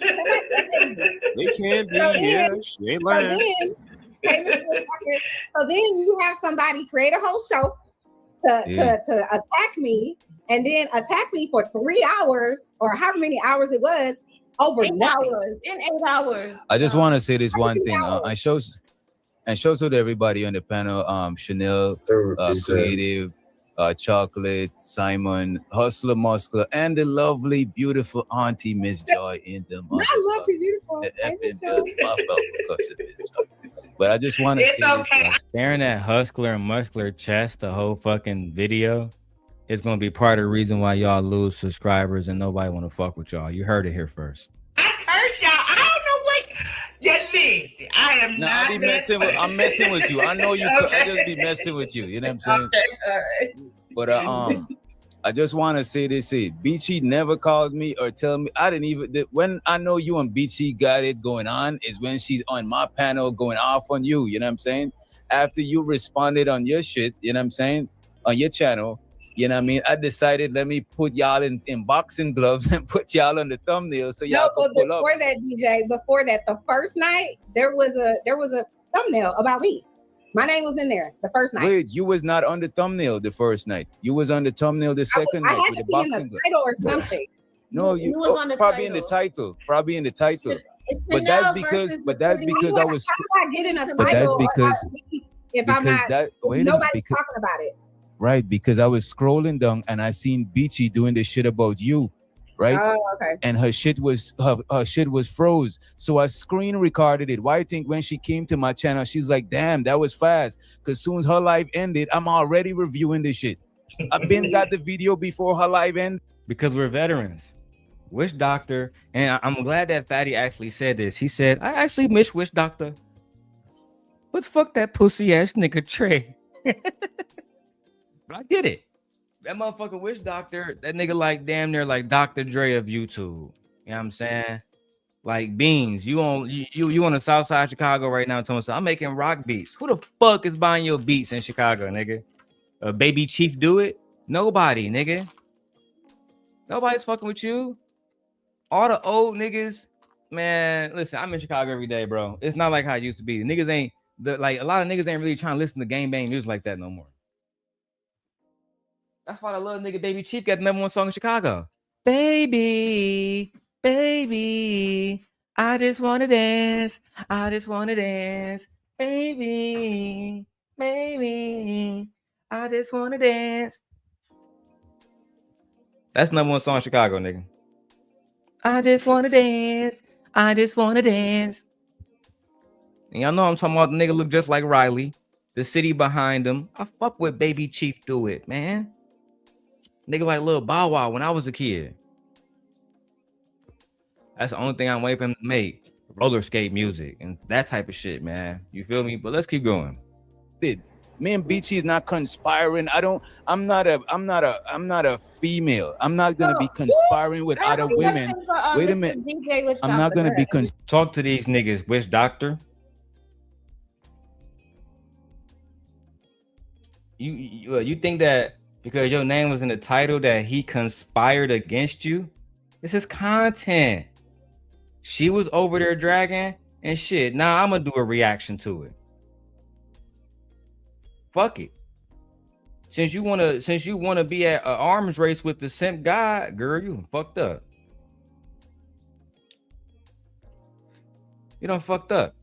They can be, yeah. She ain't lying. So then you have somebody create a whole show to attack me, and then attack me for 3 hours or however many hours it was over 8 hours. In 8 hours. I just want to say this one thing. I shows to everybody on the panel. Chanel, Creative, Chocolate, Simon, Hustler, Muscular, and the lovely, beautiful Auntie Miss Joy in the Not lovely, beautiful. But I just want to say this. Staring at Hustler and Muscular chest the whole fucking video is going to be part of the reason why y'all lose subscribers and nobody want to fuck with y'all. You heard it here first. I curse y'all. I don't know what. Yeah, listen. I am not. I'm messing with you. I know you. Okay. I just be messing with you. You know what I'm saying? Okay, all right. But I just want to say this. Beachy never called me or tell me. I didn't even. When I know you and Beachy got it going on is when she's on my panel going off on you. You know what I'm saying? After you responded on your shit, you know what I'm saying? On your channel, You know what I mean? I decided, let me put y'all in boxing gloves and put y'all on the thumbnail so y'all No, can but pull up. before that, DJ, before that, the first night there was a thumbnail about me. My name was in there the first night. Wait, you was not on the thumbnail the first night. You was on the thumbnail the second night I with had the to be in boxing the glove. title or something. No, you was on the probably in the title. Probably in the title. But that's because I was. How do I get in a title? But that's because if I'm not, that wait a minute, nobody's talking about it. Right, because I was scrolling down and I seen Beachy doing this shit about you, right? Oh, okay. And her shit was froze. So I screen recorded it. Why you think when she came to my channel, she's like, damn, that was fast. Because soon as her live ended, I'm already reviewing this shit. I've been got the video before her live ended. Because we're veterans. Wish Doctor, and I'm glad that Fatty actually said this. He said, I actually miss Wish Doctor. But fuck that pussy ass nigga Trey. But I get it. That motherfucker Wish Doctor, that nigga like damn near like Dr. Dre of YouTube. You know what I'm saying? Like Beanz, you on the south side of Chicago right now telling us I'm making rock beats. Who the fuck is buying your beats in Chicago, nigga? Baby Chief do it? Nobody, nigga. Nobody's fucking with you. All the old niggas, man, listen, I'm in Chicago every day, bro. It's not like how it used to be. The niggas ain't like a lot of niggas ain't really trying to listen to gang bang music like that no more. That's why the little nigga Baby Chief got the #1 song in Chicago. Baby, baby, I just wanna dance. I just wanna dance. Baby, baby, I just wanna dance. That's #1 song in Chicago, nigga. I just wanna dance. I just wanna dance. And y'all know I'm talking about the nigga look just like Riley. The city behind him. I fuck with Baby Chief do it, man. Nigga like Lil Bow Wow when I was a kid. That's the only thing I'm waiting for him to make. Roller skate music and that type of shit, man. You feel me? But let's keep going. Me and Beachy is not conspiring. I'm not a female. I'm not gonna be conspiring with other women. Wait a minute. I'm not gonna be talk to these niggas, Wish Doctor. You think that because your name was in the title that he conspired against you? This is content. She was over there dragging and shit. Now I'm gonna do a reaction to it. Fuck it. Since you wanna be at an arms race with the simp God, girl, you fucked up. You done fucked up.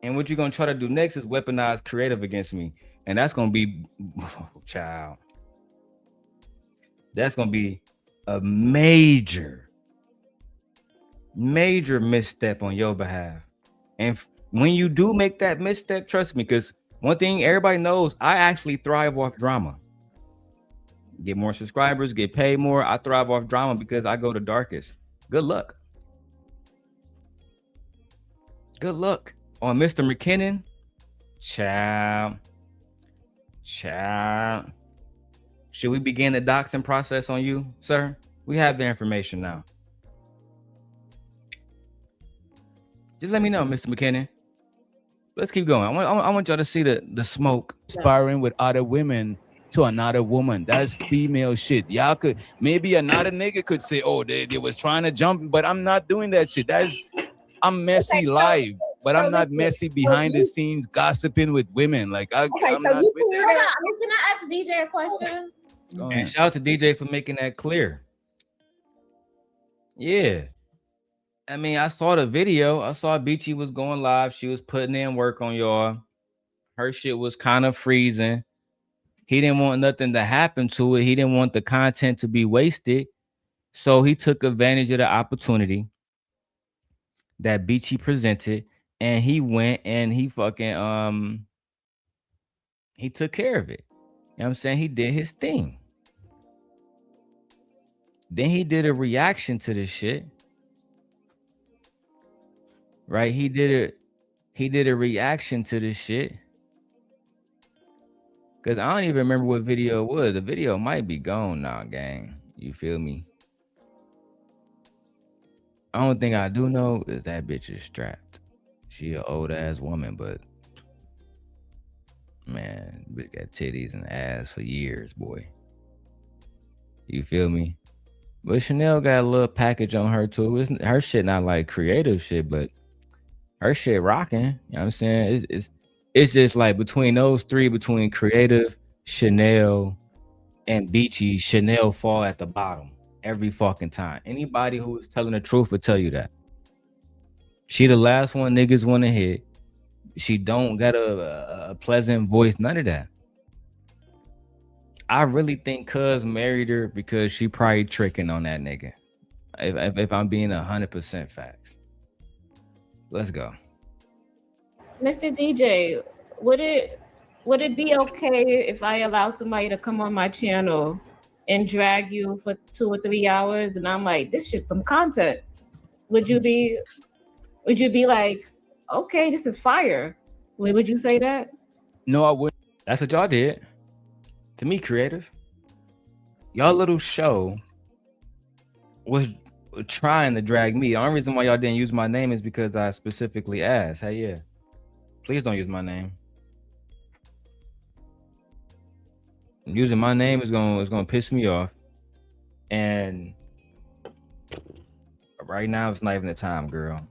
And what you're gonna try to do next is weaponize creative against me. And that's gonna be child. That's gonna be a major misstep on your behalf. And when you do make that misstep, trust me, because one thing everybody knows, I actually thrive off drama. Get more subscribers, get paid more. I thrive off drama because I go the darkest. Good luck. Good luck. On Mr. McKinnon, child. Should we begin the doxing process on you, sir? We have the information now. Just let me know, Mr. McKinnon. Let's keep going. I want y'all to see the smoke. Sparring with other women to another woman. That's female shit. Y'all could, maybe another nigga could say, oh, they was trying to jump, but I'm not doing that shit. I'm messy live. But I'm not messy behind the scenes gossiping with women. Like I'm not Can I ask DJ a question? And shout out to DJ for making that clear. Yeah. I mean, I saw the video. I saw Beachy was going live. She was putting in work on y'all. Her shit was kind of freezing. He didn't want nothing to happen to it. He didn't want the content to be wasted. So he took advantage of the opportunity that Beachy presented. And he went and he fucking he took care of it. You know what I'm saying? He did his thing. Then he did a reaction to this shit. Right? He did a reaction to this shit. Cause I don't even remember what video it was. The video might be gone now, gang. You feel me? I don't think I do know is that bitch is strapped. She an old ass woman, but man, bitch got titties and ass for years, boy. You feel me? But Chanel got a little package on her too. Her shit not like creative shit, but her shit rocking. You know what I'm saying? It's just like between those three, between creative, Chanel, and Beachy, Chanel fall at the bottom every fucking time. Anybody who is telling the truth will tell you that. She the last one niggas want to hit. She don't got a pleasant voice, none of that. I really think Cuz married her because she probably tricking on that nigga. If I'm being 100% facts. Let's go. Mr. DJ, would it be okay if I allowed somebody to come on my channel and drag you for 2 or 3 hours and I'm like, this shit's some content? Would you be like, okay, this is fire? Would you say that? No, I wouldn't. That's what y'all did. To me, creative. Y'all little show was trying to drag me. The only reason why y'all didn't use my name is because I specifically asked, hey, yeah, please don't use my name. Using my name is gonna piss me off. And right now it's not even the time, girl.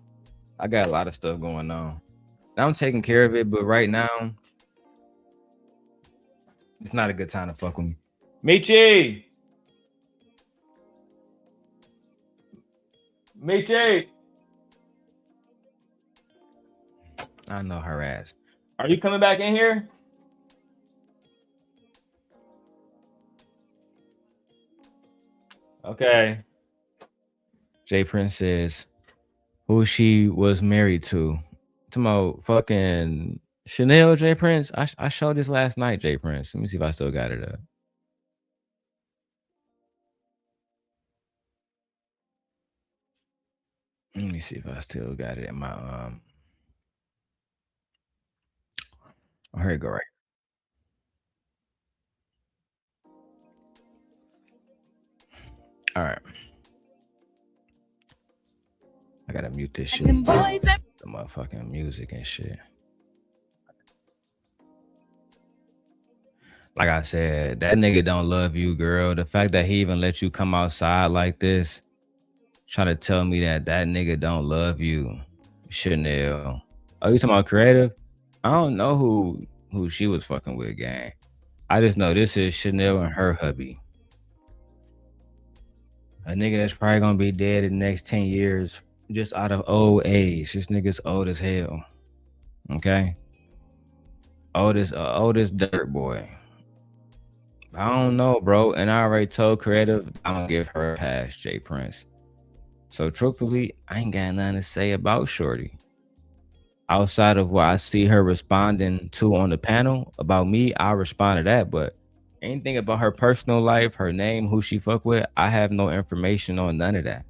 I got a lot of stuff going on. I'm taking care of it, but right now it's not a good time to fuck with me. Michi! I know her ass. Are you coming back in here? Okay. J Prince says who she was married to. Tomorrow, fucking Chanel, J Prince. I showed this last night, J Prince. Let me see if I still got it up. Let me see if I still got it in my Oh, here you go, right. All right. I gotta mute this shit. The motherfucking music and shit. Like I said, that nigga don't love you, girl. The fact that he even let you come outside like this, trying to tell me that nigga don't love you, Chanel. Oh, you talking about creative? I don't know who she was fucking with, gang. I just know this is Chanel and her hubby. A nigga that's probably gonna be dead in the next 10 years, just out of old age. This nigga's old as hell. Okay? Oldest dirt boy. I don't know, bro. And I already told creative I'm gonna give her a pass, J Prince. So truthfully, I ain't got nothing to say about Shorty. Outside of what I see her responding to on the panel about me, I'll respond to that. But anything about her personal life, her name, who she fuck with, I have no information on none of that.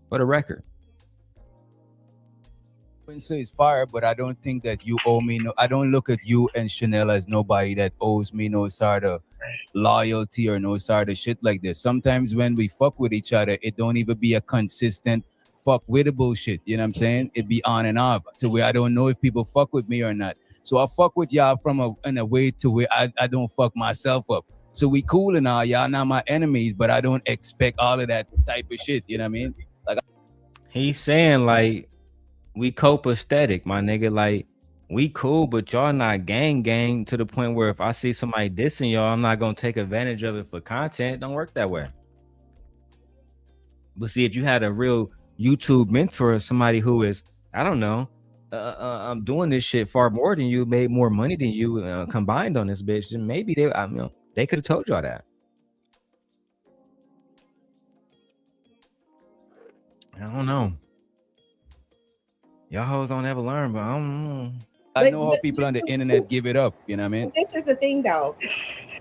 For the record. I wouldn't say it's fire, but I don't think that you owe me no. I don't look at you and Chanel as nobody that owes me no sort of loyalty or no sort of shit like this. Sometimes when we fuck with each other, it don't even be a consistent fuck with the bullshit. You know what I'm saying? It be on and off to where I don't know if people fuck with me or not. So I fuck with y'all in a way to where I don't fuck myself up. So we cool and all, y'all not my enemies, but I don't expect all of that type of shit. You know what I mean? Like he's saying like we copacetic, my nigga. Like we cool, but y'all not gang to the point where if I see somebody dissing y'all, I'm not gonna take advantage of it for content. Don't work that way. But see, if you had a real YouTube mentor, somebody who is, I don't know, I'm doing this shit far more than you, made more money than you combined on this bitch, then maybe they could have told y'all that. I don't know. Y'all hoes don't ever learn, but I don't know. I know how people on the internet give it up. You know what I mean? This is the thing, though.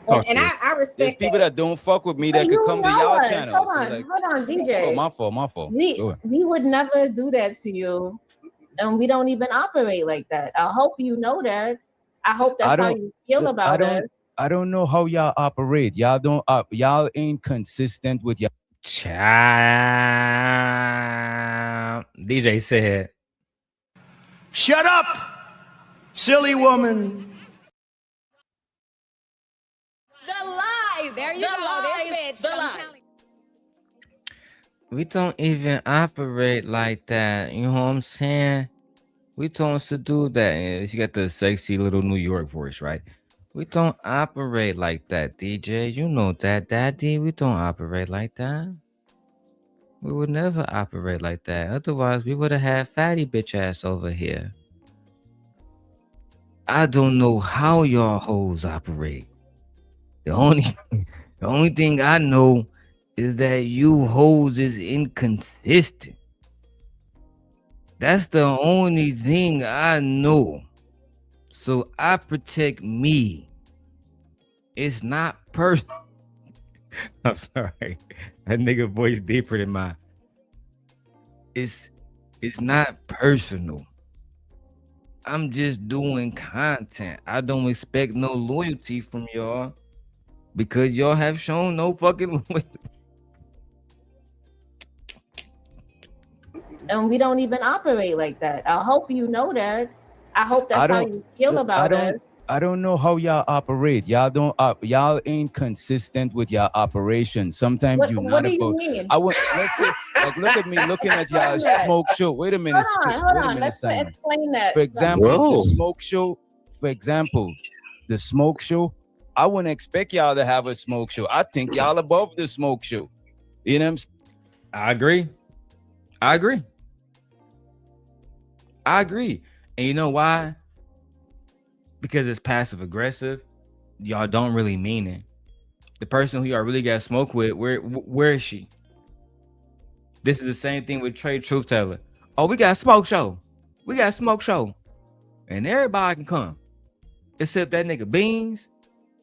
And I respect. There's people that don't fuck with me that could come to y'all channel. Hold on, DJ. Oh, my fault. We would never do that to you, and we don't even operate like that. I hope you know that. I hope that's how you feel about it. I don't know how y'all operate. Y'all ain't consistent with y'all. Child. DJ said, "Shut up, silly woman." There you go. This bitch. The lie. We don't even operate like that. You know what I'm saying? We don't used to do that. And you got the sexy little New York voice, right? We don't operate like that, DJ. You know that, Daddy. We don't operate like that. We would never operate like that. Otherwise, we would have had fatty bitch ass over here. I don't know how y'all hoes operate. The only thing I know is that you hoes is inconsistent. That's the only thing I know. So I protect me. It's not personal. I'm sorry. That nigga voice deeper than mine. It's not personal. I'm just doing content. I don't expect no loyalty from y'all because y'all have shown no fucking loyalty. And we don't even operate like that. I hope you know that. I hope that's how you feel about it. I don't know how y'all operate. Y'all ain't consistent with your operation. Sometimes you're not. What do you mean? Let's say, like, look at me looking at y'all smoke show. Wait a minute. Hold on. Let's explain that. For example, the smoke show. The smoke show. I wouldn't expect y'all to have a smoke show. I think y'all above the smoke show. You know what I'm saying? I agree. And you know why? Because it's passive aggressive. Y'all don't really mean it. The person who y'all really got smoke with, where is she? This is the same thing with TrayTheTruthTeller. Oh, we got a smoke show. And everybody can come. Except that nigga Beanz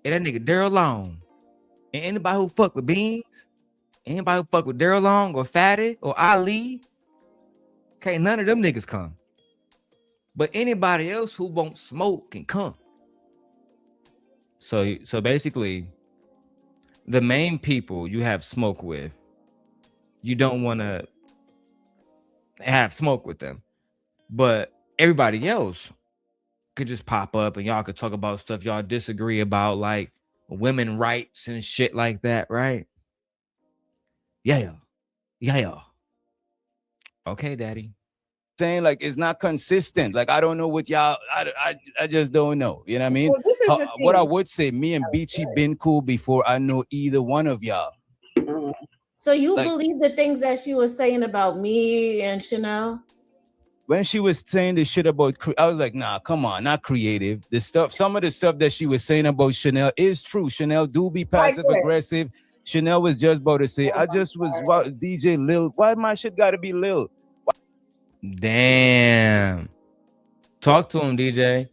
and that nigga Darrel Long. And anybody who fuck with Beanz, anybody who fuck with Darrel Long or Fatty or Ali, okay, none of them niggas come. But anybody else who won't smoke can come. So basically, the main people you have smoke with, you don't want to have smoke with them. But everybody else could just pop up and y'all could talk about stuff y'all disagree about, like women rights and shit like that, right? Yeah. Okay, Daddy. Saying like it's not consistent. Like I don't know what y'all. I just don't know. You know what I mean? Well, what I would say, me and Beachy been cool before I know either one of y'all. So you believe the things that she was saying about me and Chanel? When she was saying the shit about, I was like, nah, come on, not creative. Some of the stuff that she was saying about Chanel is true. Chanel do be passive aggressive. Chanel was just about to say, I just was DJ Lil. Why my shit gotta be Lil? Damn. Talk to him, DJ.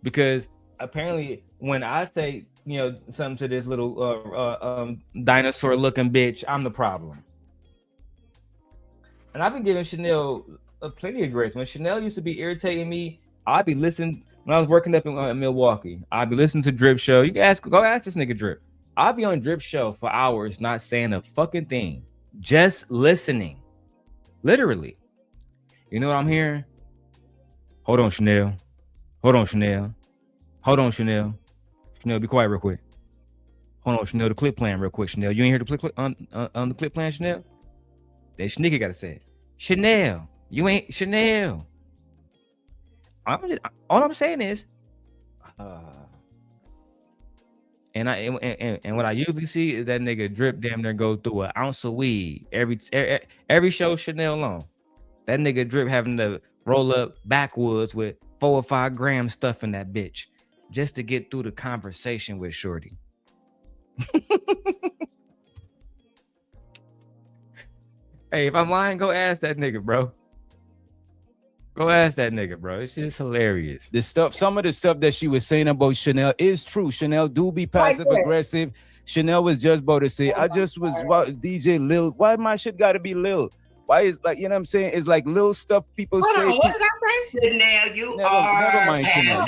Because apparently when I say, something to this little dinosaur looking bitch, I'm the problem. And I've been giving Chanel plenty of grace. When Chanel used to be irritating me, I'd be listening when I was working up in Milwaukee. I'd be listening to Drip Show. You can go ask this nigga Drip. I'd be on Drip Show for hours, not saying a fucking thing, just listening. Literally. You know what I'm hearing? Hold on, Chanel. Chanel, be quiet real quick. Hold on, Chanel. The clip playing real quick, Chanel. You ain't hear the clip on the clip playing, Chanel? That Sneaker gotta say it. Chanel, you ain't Chanel. All I'm saying is, and what I usually see is that nigga Drip damn near go through an ounce of weed every show Chanel on. That nigga Drip having to roll up backwoods with 4 or 5 grams stuff in that bitch just to get through the conversation with Shorty. Hey, if I'm lying, go ask that nigga, bro. It's just hilarious. Some of the stuff that she was saying about Chanel is true. Chanel do be passive aggressive. Chanel was just about to say, I just was DJ Lil. Why my shit gotta be Lil? Why is like, you know what I'm saying? It's like little stuff people say. What did I say? Chanel, never mind, Chanel.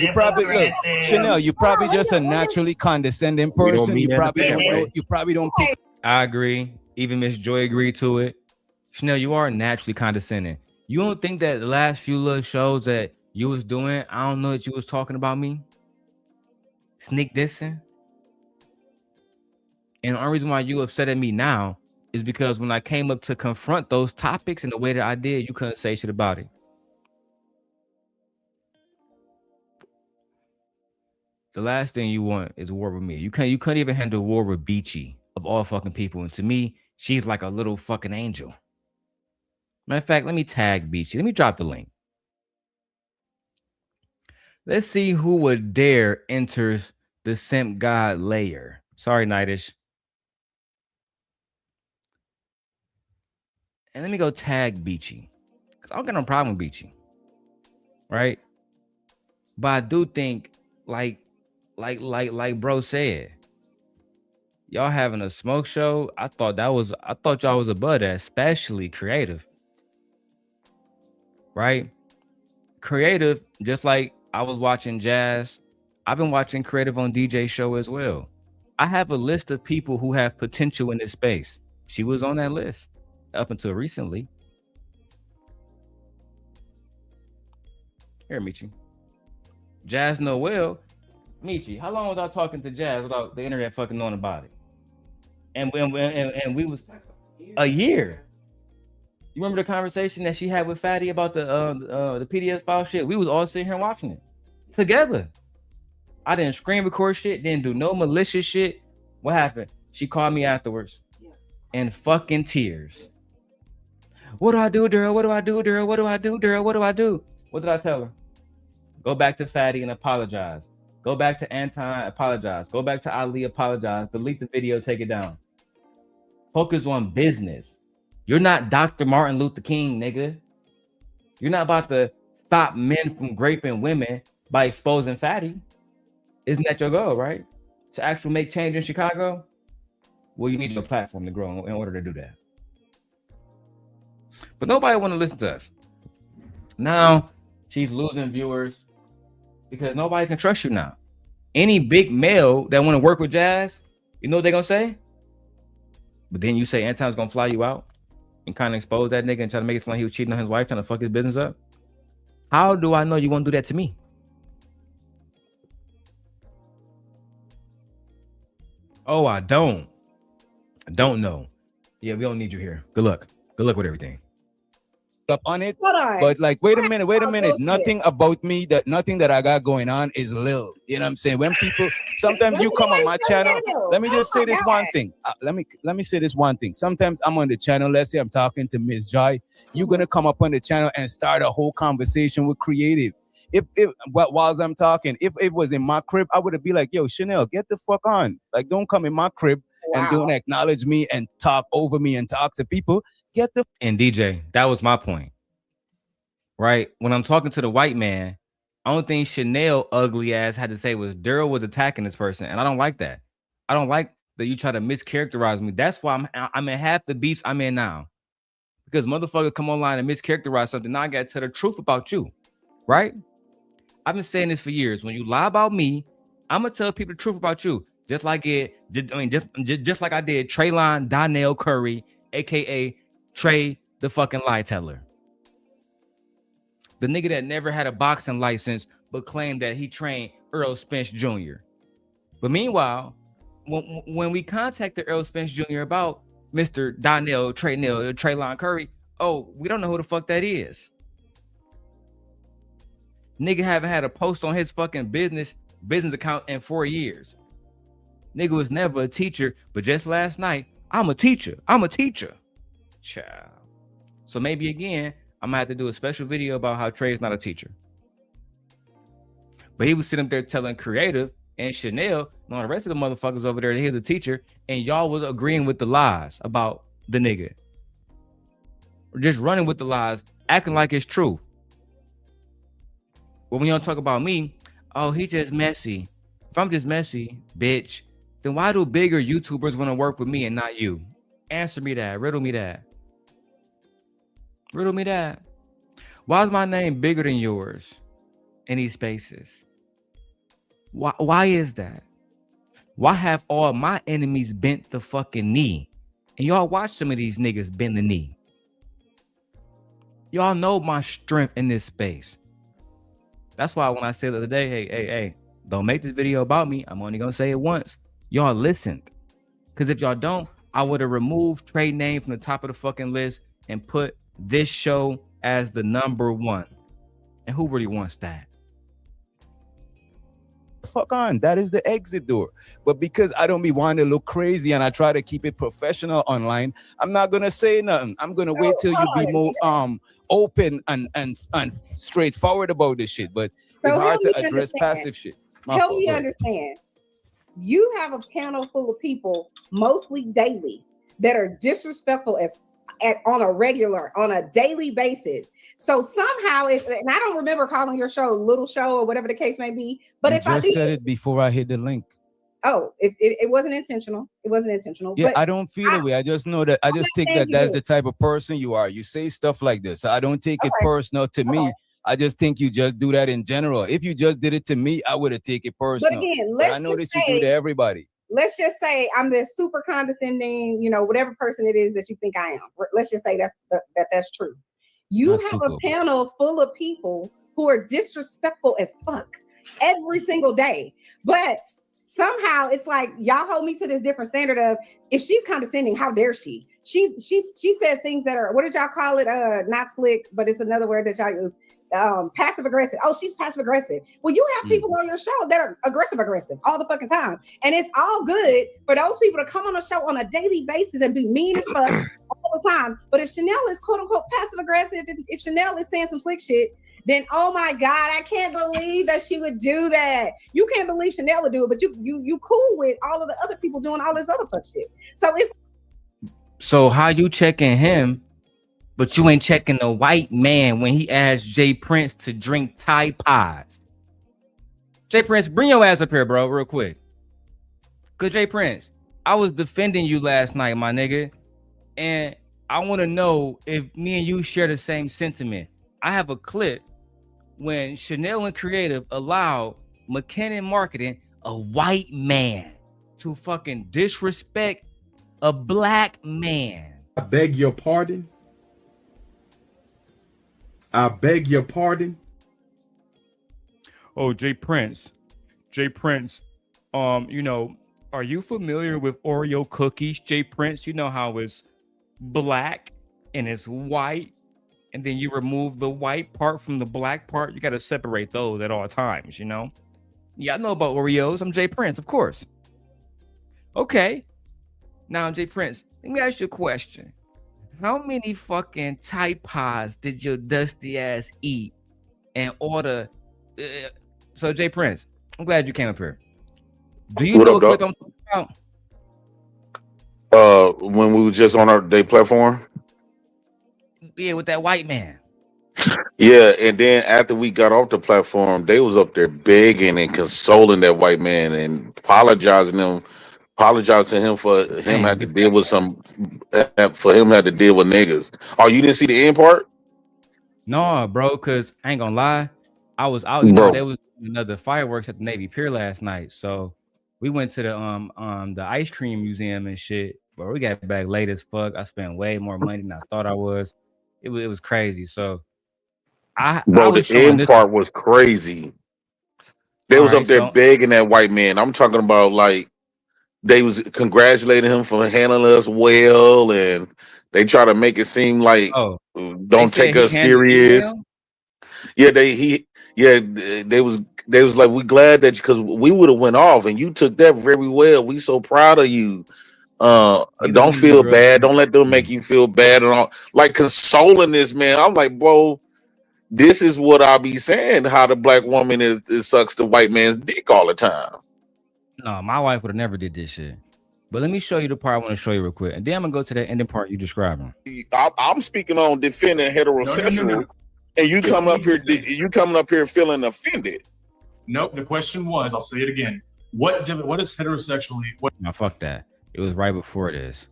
Chanel, you probably just a naturally condescending person. You probably don't pick. I agree. Even Miss Joy agreed to it. Chanel, you are naturally condescending. You don't think that the last few little shows that you was doing, I don't know that you was talking about me? Sneak dissing? And the only reason why you upset at me now is because when I came up to confront those topics in the way that I did, you couldn't say shit about it. The last thing you want is war with me. You couldn't even handle war with Beachy of all fucking people. And to me, she's like a little fucking angel. Matter of fact, let me tag Beachy. Let me drop the link. Let's see who would dare enters the Simp God layer. Sorry, Nightish. And let me go tag Beachy. Because I don't got no problem with Beachy. Right? But I do think, like bro said, y'all having a smoke show. I thought y'all was above that, especially creative. Right? Creative, just like I was watching Jazz. I've been watching creative on DJ show as well. I have a list of people who have potential in this space. She was on that list up until recently. Here, Michi. Jazz Noel. Michi, how long was I talking to Jazz without the internet fucking knowing about it? And we was a year. You remember the conversation that she had with Fatty about the PDS file shit? We was all sitting here watching it together. I didn't screen record shit, didn't do no malicious shit. What happened? She called me afterwards in fucking tears. What do I do, Darrel? What do I do, Darrel? What do I do, Darrel? What do I do? What did I tell her? Go back to Fatty and apologize. Go back to Anton, apologize. Go back to Ali, apologize. Delete the video, take it down. Focus on business. You're not Dr. Martin Luther King, nigga. You're not about to stop men from raping women by exposing Fatty. Isn't that your goal, right? To actually make change in Chicago? Well, you need your platform to grow in order to do that. But nobody want to listen to us. Now, she's losing viewers because nobody can trust you now. Any big male that want to work with Jazz, you know what they're going to say? But then you say Anton's going to fly you out and kind of expose that nigga and try to make it sound like he was cheating on his wife, trying to fuck his business up. How do I know you won't do that to me? Oh, I don't know. Yeah, we don't need you here. Good luck. Good luck with everything. Up on it, but like, wait a minute. Nothing about me, nothing that I got going on is lil. You know what I'm saying? When people, sometimes you come on my channel. Let me just say this one thing. Let me say this one thing. Sometimes I'm on the channel. Let's say I'm talking to Miss Joy. You're gonna come up on the channel and start a whole conversation with creative. Whilst I'm talking, if it was in my crib, I would be like, yo, Chanel, get the fuck on. Like, don't come in my crib and don't acknowledge me and talk over me and talk to people. Get the and DJ, that was my point. Right? When I'm talking to the white man, only thing Chanel ugly ass had to say was Darrel was attacking this person. And I don't like that. I don't like that you try to mischaracterize me. That's why I'm in half the beefs I'm in now. Because motherfuckers come online and mischaracterize something. Now I gotta tell the truth about you. Right? I've been saying this for years. When you lie about me, I'm gonna tell people the truth about you. Just like I did Traylon Donnell Curry, aka Trey the fucking lie teller. The nigga that never had a boxing license but claimed that he trained Earl Spence Jr. But meanwhile, when we contacted Earl Spence Jr. about Mr. Donnell Traylon Curry, oh, we don't know who the fuck that is. Nigga haven't had a post on his fucking business account in 4 years. Nigga was never a teacher, but just last night, I'm a teacher. Child. So maybe again, I'm gonna have to do a special video about how Trey is not a teacher. But he was sitting up there telling creative and Chanel and all the rest of the motherfuckers over there that he's a teacher, and y'all was agreeing with the lies about the nigga. Or just running with the lies, acting like it's true. But when y'all talk about me, oh, he's just messy. If I'm just messy, bitch, then why do bigger YouTubers want to work with me and not you? Answer me that. Riddle me that. Why is my name bigger than yours in these spaces? Why is that? Why have all my enemies bent the fucking knee? And y'all watch some of these niggas bend the knee. Y'all know my strength in this space. That's why when I said the other day, hey, don't make this video about me. I'm only gonna say it once. Y'all listened. Because if y'all don't, I would have removed Trey name from the top of the fucking list and put this show as the number 1. And who really wants that? Fuck on, that is the exit door. But because I don't be wanting to look crazy and I try to keep it professional online, I'm not gonna say nothing. I'm gonna wait till you be more open and straightforward about this shit. But it's hard to address passive shit. Help me understand. You have a panel full of people, mostly daily, that are disrespectful on a daily basis. So somehow, and I don't remember calling your show Little Show or whatever the case may be, but if I said it before I hit the link. Oh, it wasn't intentional. It wasn't intentional. Yeah, but I don't feel the way. I just know that I just think that that's the type of person you are. You say stuff like this. So I don't take it personal to me. I just think you just do that in general. If you just did it to me, I would have taken it personal. But again, I know that you do to everybody. Let's just say I'm this super condescending, whatever person it is that you think I am. Let's just say that's true. You have a panel full of people who are disrespectful as fuck every single day. But somehow it's like y'all hold me to this different standard of if she's condescending, how dare she? She says things that are, what did y'all call it? Not slick, but it's another word that y'all use. Passive aggressive. Oh, she's passive aggressive. Well, you have people on your show that are aggressive all the fucking time, and it's all good for those people to come on the show on a daily basis and be mean as fuck all the time. But if Chanel is quote unquote passive aggressive, if Chanel is saying some slick shit, then oh my god, I can't believe that she would do that. You can't believe Chanel would do it, but you cool with all of the other people doing all this other fuck shit. So how you checking him? But you ain't checking the white man when he asked Jay Prince to drink Tide Pods. Jay Prince, bring your ass up here, bro, real quick. Cause Jay Prince, I was defending you last night, my nigga. And I want to know if me and you share the same sentiment. I have a clip when Chanel and Creative allowed McKinnon Marketing, a white man, to fucking disrespect a black man. I beg your pardon. I beg your pardon. Oh, Jay Prince, are you familiar with Oreo cookies, Jay Prince? You know how it's black and it's white, and then you remove the white part from the black part. You got to separate those at all times, Yeah, I know about Oreos. I'm Jay Prince, of course. Okay. Now, Jay Prince, let me ask you a question. How many fucking Tide Pods did your dusty ass eat in order? So, Jay Prince, I'm glad you came up here. Do you know what clip I'm talking about? When we were just on our day platform? Yeah, with that white man. Yeah, and then after we got off the platform, they was up there begging and consoling that white man and apologizing to him for him had to deal with niggas. Oh, you didn't see the end part? No, bro, because I ain't gonna lie. I was out, there was another fireworks at the Navy Pier last night. So we went to the ice cream museum and shit. But we got back late as fuck. I spent way more money than I thought I was. It was crazy. So the end part was crazy. They was up there begging that white man. I'm talking about like they was congratulating him for handling us well, and they try to make it seem like don't take us serious. Yeah, they was like, we glad that because we would have went off and you took that very well. We so proud of you. Don't feel bad. Don't let them make you feel bad and all. Like consoling this man. I'm like, bro, this is what I be saying. How the black woman is sucks the white man's dick all the time. No, my wife would have never did this shit. But let me show you the part I want to show you real quick. And then I'm going to go to that ending part you describing. I'm speaking on defending heterosexual. No. And you coming up here feeling offended. Nope. The question was, I'll say it again. What is heterosexually? No, fuck that. It was right before this.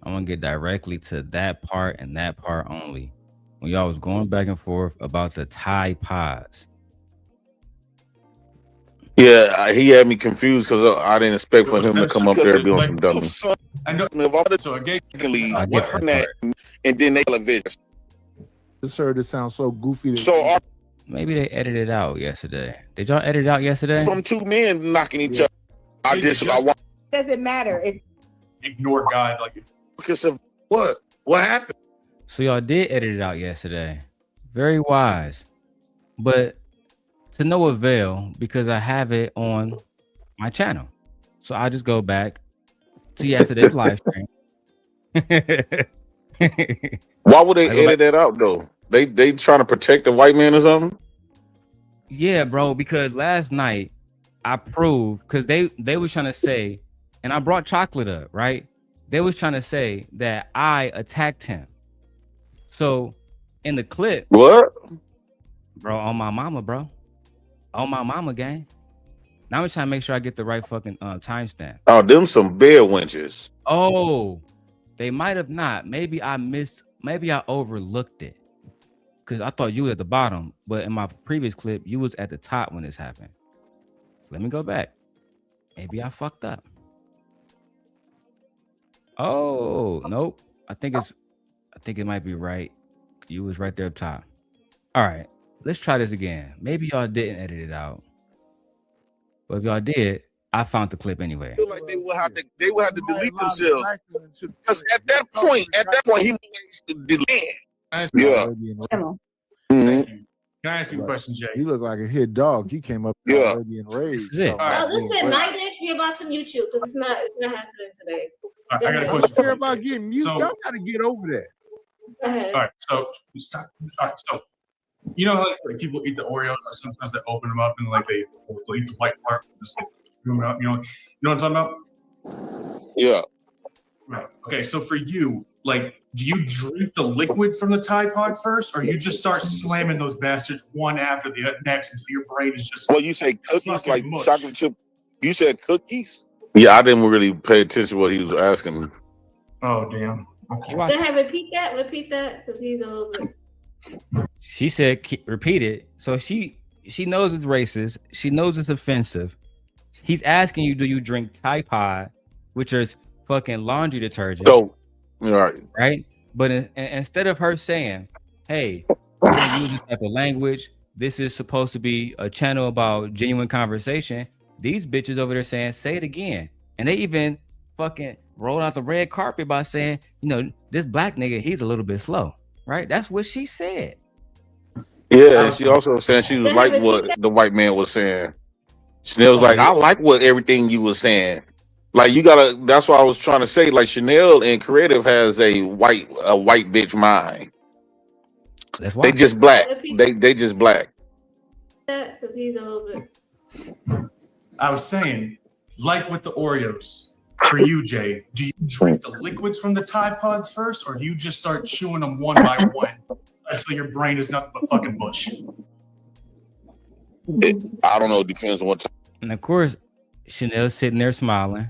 I'm going to get directly to that part and that part only. When y'all was going back and forth about the Tide Pods. Yeah, he had me confused because I didn't expect for him to come up there doing some dummy. I know. So again, and then they television. Just heard it sound so goofy. Maybe they edited it out yesterday. Did y'all edit it out yesterday? From two men knocking each other. Doesn't matter if ignore God like because of what happened. So y'all did edit it out yesterday. Very wise, but to no avail because I have it on my channel. So I just go back to yesterday's live stream. Why would they edit that out though? They trying to protect the white man or something? Yeah, bro, because last night I proved because they was trying to say, and I brought chocolate up, right? They was trying to say that I attacked him. So in the clip, what? Bro, on my mama, bro. On my mama, gang. Now I'm trying to make sure I get the right fucking timestamp. Oh, them some bear wenches. Oh, they might have not. Maybe I overlooked it. Because I thought you were at the bottom, but in my previous clip, you was at the top when this happened. Let me go back. Maybe I fucked up. Oh, nope. I think it might be right. You was right there up top. All right, let's try this again. Maybe y'all didn't edit it out. But if y'all did, I found the clip anyway. I feel like they will have to delete themselves. Because at that point, he was delete. Yeah. Can I ask you a question, Jay? He looked like a hit dog. He came up already enraged. This is night ish. We about to mute you because it's not happening today. I got a question. Care about getting mute. Y'all got to get over that. Go ahead. All right, so stop. All right, so you know how like people eat the Oreos, or sometimes they open them up and like they eat the white part, just like zoom it up. You know what I'm talking about? Yeah. Right. Okay, so for you, like, do you drink the liquid from the Tide Pod first, or you just start slamming those bastards one after the next until your brain is just? Well, you say cookies like mush. chocolate chip. You said cookies? Yeah, I didn't really pay attention to what he was asking me. Oh damn. Okay. Go ahead, repeat that, because he's a little bit. She said, repeat it. So she knows it's racist. She knows it's offensive. He's asking you, do you drink Tide Pod, which is fucking laundry detergent? So, right? But instead of her saying, hey, we're gonna use this type of language, this is supposed to be a channel about genuine conversation, these bitches over there saying, say it again. And they even fucking rolled out the red carpet by saying, this black nigga, he's a little bit slow, right? That's what she said. Yeah, and she also said she was like what the white man was saying. Chanel was like, I like what everything you was saying. Like that's what I was trying to say. Like Chanel and Creative has a white bitch mind. That's why they just black. They just black. Because he's a little bit. I was saying, like with the Oreos, for you, Jay, do you drink the liquids from the Tide Pods first, or do you just start chewing them one by one until your brain is nothing but fucking mush? I don't know. It depends on what time. And of course, Chanel's sitting there smiling.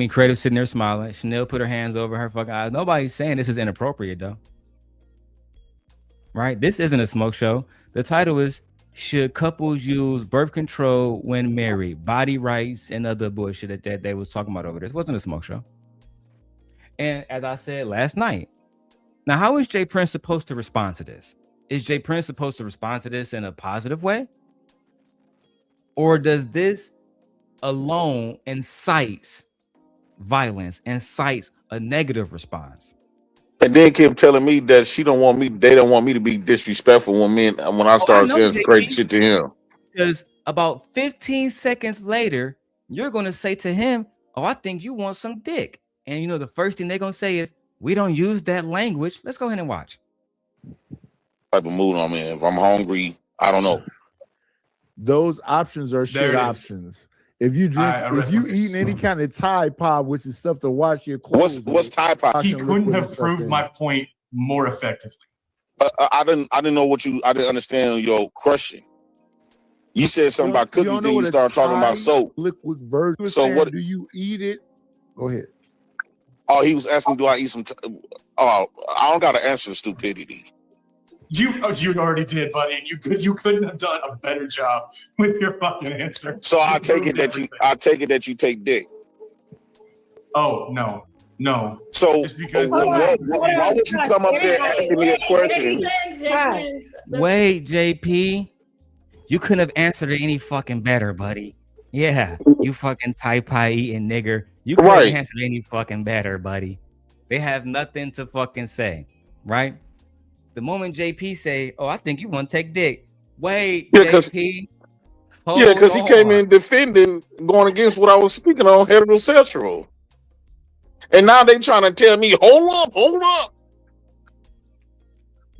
Creative sitting there smiling. Chanel put her hands over her fucking eyes. Nobody's saying this is inappropriate, though. Right? This isn't a smoke show. The title is, should couples use birth control when married? Body rights and other bullshit that they was talking about over there. This wasn't a smoke show. And as I said last night, now how is Jay Prince supposed to respond to this? Is Jay Prince supposed to respond to this in a positive way? Or does this alone incite violence, incites a negative response? And then kept telling me that they don't want me to be disrespectful when I start saying crazy shit to him. Because about 15 seconds later, you're going to say to him, oh, I think you want some dick. And the first thing they're going to say is, we don't use that language. Let's go ahead and watch. Type of mood I'm in. If I'm hungry, I don't know. Those options are shit options. If you drink, if you eating any kind of Tide Pod, which is stuff to wash your clothes. What's Tide Pod? He couldn't have proved my point more effectively. I didn't know I didn't understand your question. You said something about cookies, then you started talking about soap. Liquid version. So what? Do you eat it? Go ahead. Oh, he was asking, do I eat some? I don't got to answer stupidity. You already did, buddy. And you couldn't have done a better job with your fucking answer. So I take it that you take dick. Oh no. So why would you come up there asking me a question? Wait, JP, you couldn't have answered it any fucking better, buddy. Yeah, you fucking Thai pie eating nigger. You couldn't Right. answer any fucking better, buddy. They have nothing to fucking say, right? The moment JP say, "Oh, I think you want to take dick," wait, Yeah, because JP, he came in defending, going against what I was speaking on, heterosexual. And now they trying to tell me, hold up.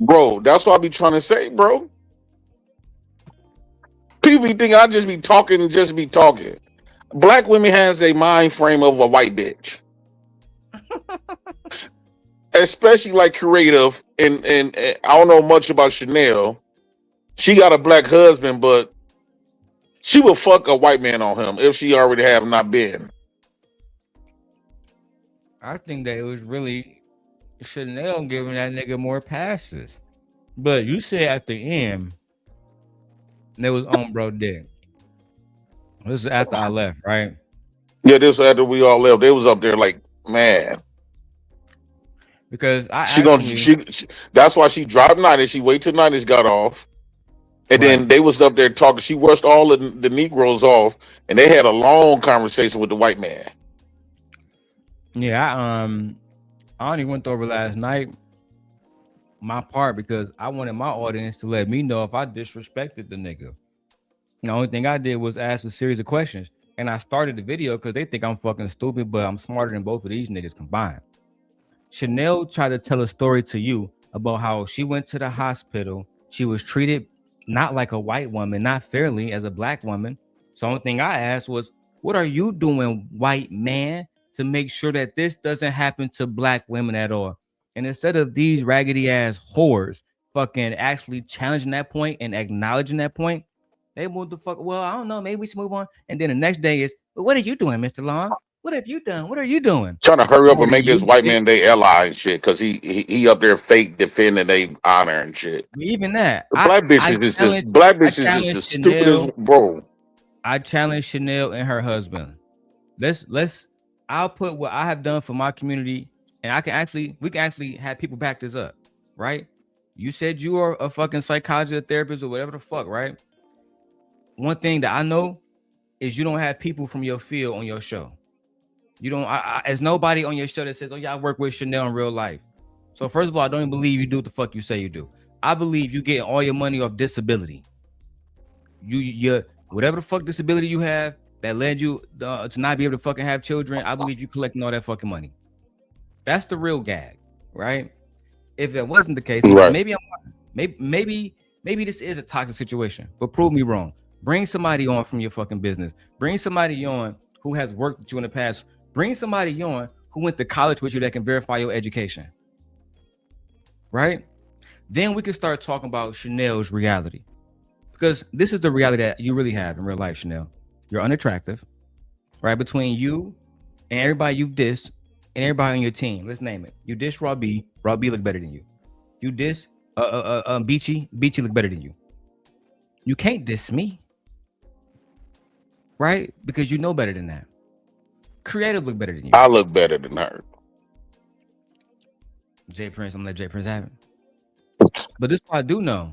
Bro, that's what I be trying to say, bro. People be thinking I just be talking. Black women has a mind frame of a white bitch. Especially like creative, and I don't know much about Chanel. She got a black husband, but she will fuck a white man on him if she already have not been. I think that it was really Chanel giving that nigga more passes. But you said at the end, they was on bro dick. This is after I left, right? Yeah, this was after we all left. They was up there like, man. Because that's why she dropped Nine. She waited till Nine got off. And then they was up there talking. She rushed all the Negroes off, and they had a long conversation with the white man. Yeah, I only went over last night my part because I wanted my audience to let me know if I disrespected the nigga. The only thing I did was ask a series of questions, and I started the video because they think I'm fucking stupid, but I'm smarter than both of these niggas combined. Chanel tried to tell a story to you about how she went to the hospital. She was treated not like a white woman, not fairly as a black woman. So the only thing I asked was, what are you doing, white man, to make sure that this doesn't happen to black women at all? And instead of these raggedy ass whores fucking actually challenging that point and acknowledging that point, they moved the fuck. Well, I don't know. Maybe we should move on. And then the next day is, well, what are you doing, Mr. Long? What have you done? What are you doing? Trying to hurry up and make this white man they ally and shit, because he up there fake defending they honor and shit. Even that, black bitches is the stupidest, bro. I challenge Chanel and her husband. Let's. I'll put what I have done for my community, and we can actually have people back this up, right? You said you are a fucking psychologist, therapist, or whatever the fuck, right? One thing that I know is you don't have people from your field on your show. You don't. There's nobody on your show that says, "Oh yeah, I work with Chanel in real life." So first of all, I don't even believe you do what the fuck you say you do. I believe you getting all your money off disability. You whatever the fuck disability you have that led you to not be able to fucking have children. I believe you collecting all that fucking money. That's the real gag, right? If that wasn't the case, right. maybe this is a toxic situation, but prove me wrong. Bring somebody on from your fucking business. Bring somebody on who has worked with you in the past. Bring somebody on who went to college with you that can verify your education. Right? Then we can start talking about Chanel's reality. Because this is the reality that you really have in real life, Chanel. You're unattractive. Right? Between you and everybody you've dissed and everybody on your team. Let's name it. You diss Raw B. Raw B look better than you. You diss Beachy. Beachy look better than you. You can't diss me. Right? Because you know better than that. Creative look better than you. I look better than her. Jay Prince, I'm gonna let Jay Prince have it. But this part I do know.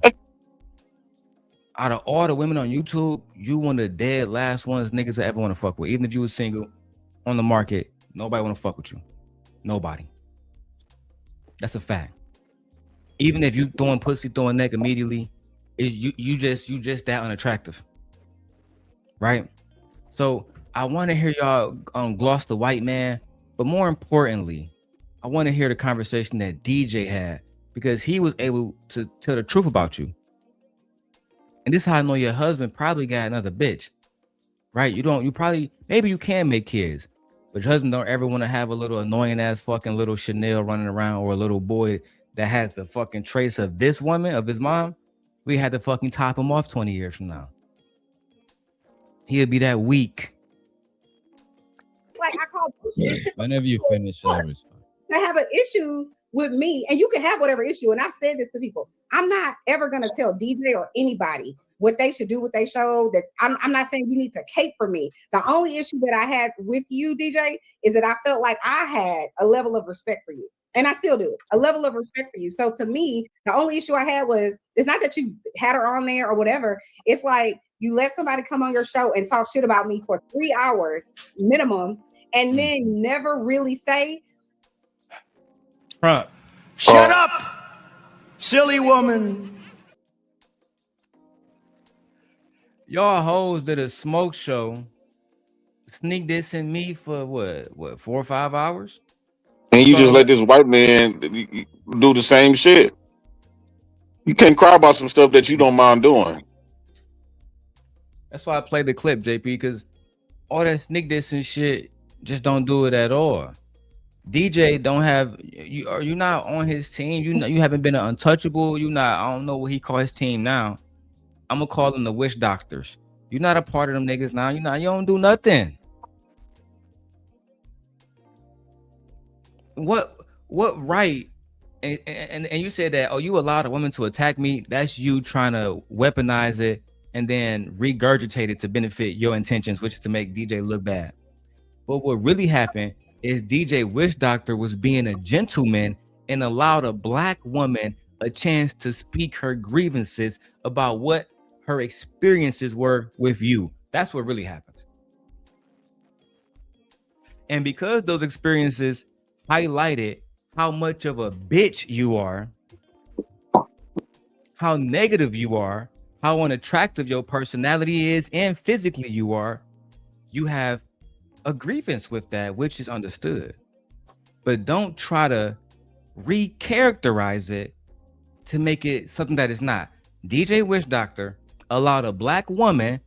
Out of all the women on YouTube, you one of the dead last ones niggas that ever want to fuck with. Even if you were single on the market, nobody want to fuck with you. Nobody. That's a fact. Even if you throwing pussy, throwing neck immediately, is you just that unattractive. Right? So I want to hear y'all gloss the white man, but more importantly, I want to hear the conversation that DJ had because he was able to tell the truth about you. And this is how I know your husband probably got another bitch, right? Maybe you can make kids, but your husband don't ever want to have a little annoying ass fucking little Chanel running around or a little boy that has the fucking trace of this woman, of his mom. We had to fucking top him off 20 years from now. He'll be that weak. Like I call whenever you finish, I respond. To have an issue with me, and you can have whatever issue. And I've said this to people. I'm not ever gonna tell DJ or anybody what they should do with their show. That I'm not saying you need to cape for me. The only issue that I had with you, DJ, is that I felt like I had a level of respect for you. And I still do, a level of respect for you. So to me, the only issue I had was, it's not that you had her on there or whatever. It's like, You let somebody come on your show and talk shit about me for 3 hours minimum, and then never really say, Trump. Shut up, silly woman. Y'all hoes did a smoke show, sneak this in me for what 4 or 5 hours? And you just let this white man do the same shit. You can't cry about some stuff that you don't mind doing. That's why I played the clip, JP, because all that sneak this and shit, just don't do it at all. DJ don't have you. Are you not on his team? You haven't been an untouchable. You not. I don't know what he call his team now. I'm gonna call them the witch doctors. You're not a part of them niggas now. You don't do nothing. What right? And you said that, oh, you allowed a woman to attack me. That's you trying to weaponize it and then regurgitate it to benefit your intentions, which is to make DJ look bad. But what really happened is DJ Witch Doctor was being a gentleman and allowed a black woman a chance to speak her grievances about what her experiences were with you. That's what really happened. And because those experiences highlighted how much of a bitch you are, how negative you are, how unattractive your personality is, and physically you are, you have a grievance with that, which is understood. But don't try to recharacterize it to make it something that is not. DJ Witch Doctor allowed a black woman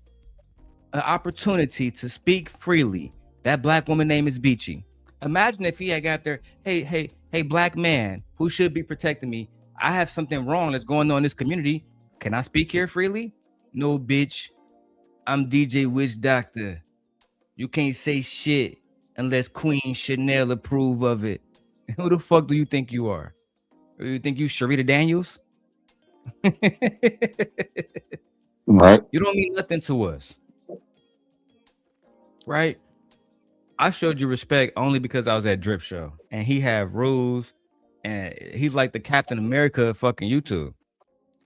an opportunity to speak freely. That black woman name is Beachy. Imagine if he had got there, hey, black man who should be protecting me. I have something wrong that's going on in this community. Can I speak here freely? No, bitch. I'm DJ Witch Doctor. You can't say shit unless Queen Chanel approve of it. Who the fuck do you think you are? Or you think you Sharita Daniels? Right. You don't mean nothing to us. Right? I showed you respect only because I was at Drip Show and he had rules and he's like the Captain America of fucking YouTube.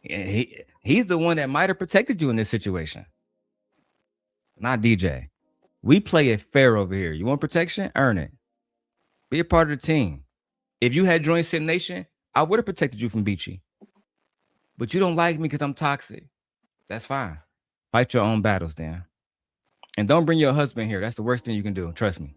And he's the one that might have protected you in this situation. Not DJ. We play it fair over here. You want protection? Earn it. Be a part of the team. If you had joined Sim Nation, I would have protected you from Beachy. But you don't like me because I'm toxic. That's fine. Fight your own battles then. And don't bring your husband here. That's the worst thing you can do. Trust me.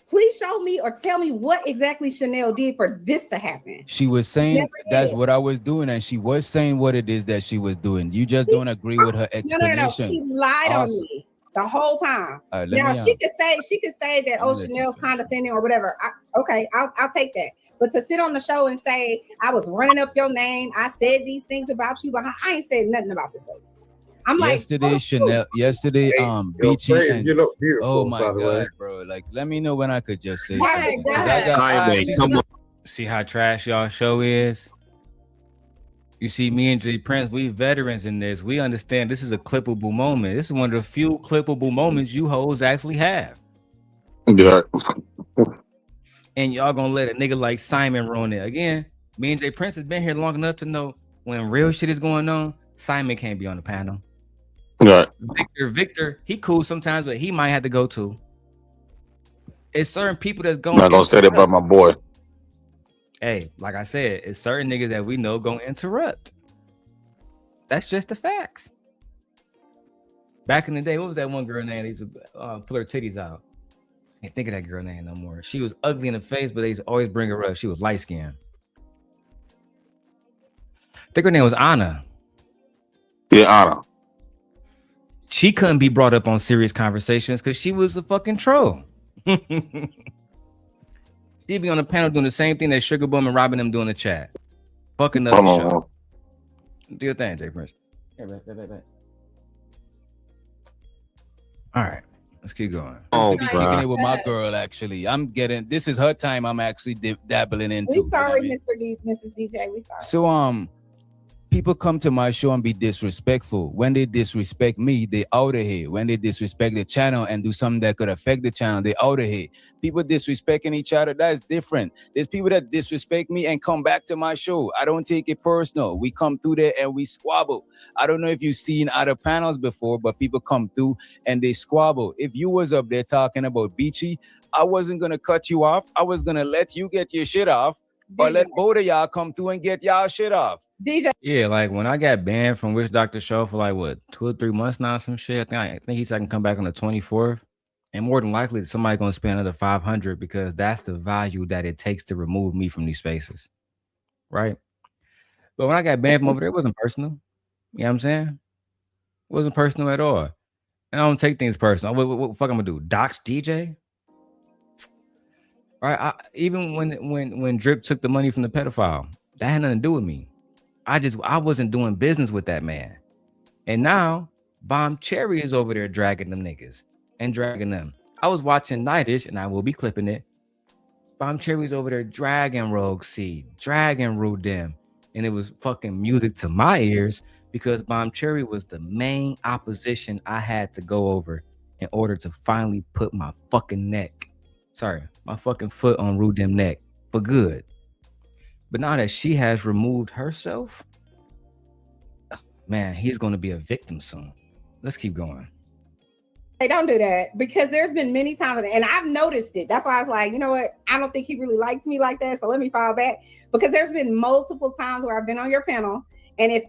Please show me or tell me what exactly Chanel did for this to happen. She was saying that's what I was doing, and she was saying what it is that she was doing. You just don't agree with her explanation. No. She lied on me the whole time. Now she could say that, oh, Chanel's condescending or whatever. I'll take that. But to sit on the show and say I was running up your name, I said these things about you, but I ain't said nothing about this lady. I'm yesterday, like, Chanel. Yesterday, Beachy. You look beautiful. Oh my god, bro! Like, let me know when I could just say something. See how trash y'all show is. You see, me and J Prince, we veterans in this. We understand this is a clippable moment. This is one of the few clippable moments you hoes actually have. Yeah. And y'all gonna let a nigga like Simon ruin it again. Me and J Prince has been here long enough to know when real shit is going on, Simon can't be on the panel. Right. Victor, he cool sometimes, but he might have to go too. It's certain people that's going. I'm not gonna say that about my boy. Hey, like I said, it's certain niggas that we know gonna interrupt. That's just the facts. Back in the day, what was that one girl name? They used to pull her titties out. I can't think of that girl name no more. She was ugly in the face, but they used to always bring her up. She was light skinned. I think her name was Anna. Yeah, Anna. She couldn't be brought up on serious conversations because she was a fucking troll. She'd be on the panel doing the same thing that Sugar Bum and Robin them doing the chat. Fucking up the show. Do your thing, J Prince. Hey, all right, let's keep going. I'm kicking it with my girl. Actually, this is her time. I'm actually dabbling into. We sorry, Mrs. DJ. We sorry. So people come to my show and be disrespectful. When they disrespect me, they out of here. When they disrespect the channel and do something that could affect the channel, they out of here. People disrespecting each other, that's different. There's people that disrespect me and come back to my show. I don't take it personal. We come through there and we squabble. I don't know if you've seen other panels before, but people come through and they squabble. If you was up there talking about Beachy, I wasn't going to cut you off. I was going to let you get your shit off, or let both of y'all come through and get y'all shit off. DJ. Yeah, like when I got banned from Witch Doctor Show for like what 2 or 3 months now, some shit. I think he said I can come back on the 24th, and more than likely somebody gonna spend another 500 because that's the value that it takes to remove me from these spaces, right? But when I got banned from over there, it wasn't personal. You know what I'm saying? It wasn't personal at all, and I don't take things personal. What the fuck I'm gonna do? Dox DJ? Right? Even when Drip took the money from the pedophile, that had nothing to do with me. I wasn't doing business with that man. And now Bomb Cherry is over there dragging them niggas and dragging them. I was watching Nightish, and I will be clipping it. Bomb Cherry's over there dragging Rogue Seed, dragging Rudem. And it was fucking music to my ears because Bomb Cherry was the main opposition I had to go over in order to finally put my fucking my fucking foot on Rudem neck for good. But now that she has removed herself, man, he's going to be a victim soon. Let's keep going. Hey, don't do that, because there's been many times, and I've noticed it. That's why I was like, you know what? I don't think he really likes me like that, so let me fall back. Because there's been multiple times where I've been on your panel, and if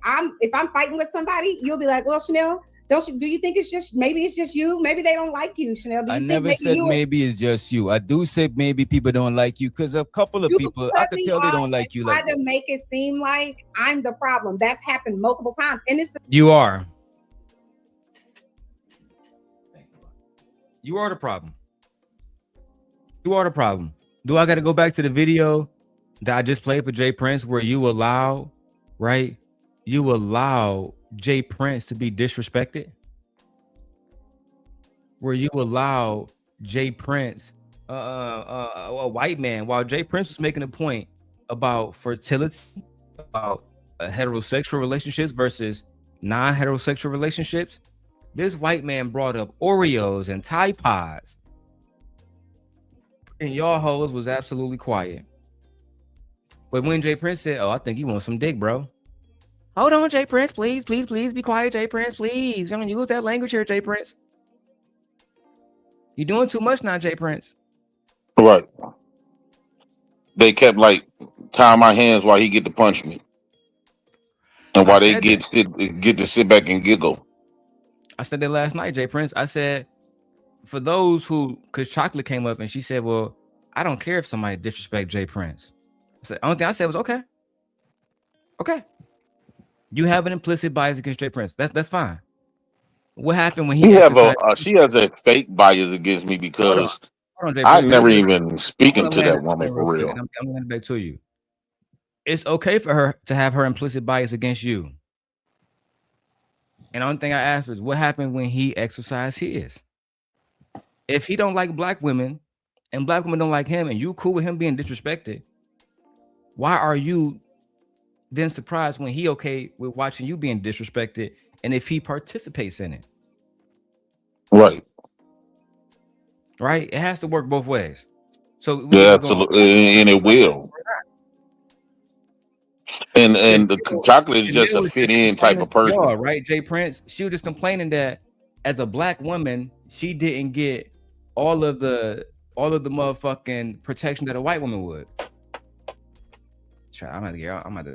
I'm fighting with somebody, you'll be like, well, Chanel, do you think it's just you? Maybe they don't like you, Chanel. Do you I think never said maybe it's just you. I do say maybe people don't like you because a couple of people, I could tell they don't like you. Try to make it seem like I'm the problem. That's happened multiple times, and it's you are the problem. You are the problem. Do I got to go back to the video that I just played for Jay Prince where you allow Jay Prince to be disrespected? Where you allow Jay Prince, a white man, while Jay Prince was making a point about fertility, about heterosexual relationships versus non-heterosexual relationships, this white man brought up Oreos and Tide Pods, and y'all hoes was absolutely quiet. But when Jay Prince said, "Oh, I think you want some dick, bro," hold on, Jay Prince, please be quiet, Jay Prince, please. Don't use that language here, Jay Prince. You're doing too much now, Jay Prince. Right. They kept like tying my hands while he get to punch me, and while they get to sit back and giggle. I said that last night, Jay Prince. I said, for those who, because Chocolate came up and she said, well, I don't care if somebody disrespect Jay Prince. I said, the only thing I said was, okay. You have an implicit bias against Jay Prince. That's fine. What happened when he she has a fake bias against me because hold on, I never even speaking to that woman for real. I'm going back to you. It's okay for her to have her implicit bias against you. And the only thing I asked was, what happened when he exercised his? If he don't like black women and black women don't like him and you cool with him being disrespected, why are you then surprised when he okay with watching you being disrespected and if he participates in it? Right. It has to work both ways. So yeah, absolutely, and it will. And the Chocolate is just a fit in type of person, right? Jay Prince, she was just complaining that as a black woman, she didn't get all of the motherfucking protection that a white woman would. I'm gonna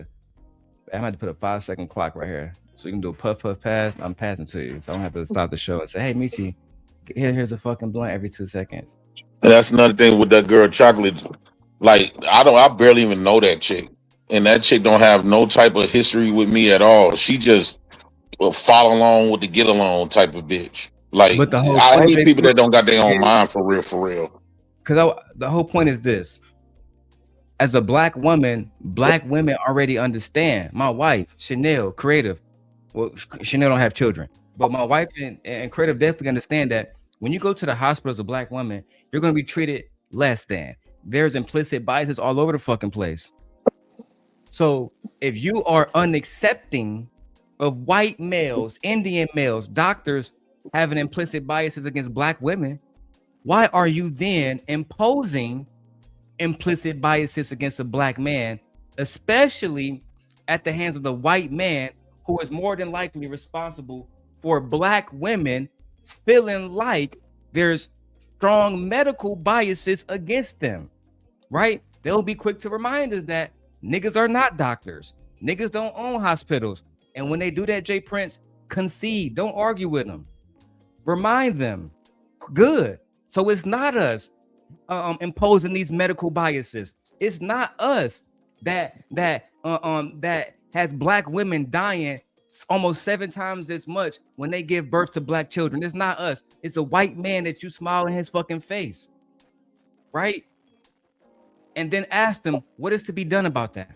put a 5-second clock right here, so you can do a puff pass. I'm passing to you, so I don't have to stop the show and say, "Hey, Michi, here's a fucking blunt every 2 seconds." And that's another thing with that girl Chocolate. Like I barely even know that chick. And that chick don't have no type of history with me at all. She just will follow along with the get along type of bitch. Like, I hate people that don't got their own mind for real. Because the whole point is this. As a black woman, black women already understand. My wife, Chanel, creative. Well, Chanel don't have children. But my wife and creative definitely understand that when you go to the hospital as a black woman, you're going to be treated less than. There's implicit biases all over the fucking place. So if you are unaccepting of white males, Indian males, doctors having implicit biases against black women, why are you then imposing implicit biases against a black man, especially at the hands of the white man who is more than likely responsible for black women feeling like there's strong medical biases against them, right? They'll be quick to remind us that niggas are not doctors. Niggas don't own hospitals. And when they do that, Jay Prince, concede. Don't argue with them. Remind them. Good. So it's not us imposing these medical biases. It's not us that has black women dying almost 7 times as much when they give birth to black children. It's not us. It's a white man that you smile in his fucking face, right? And then ask them what is to be done about that.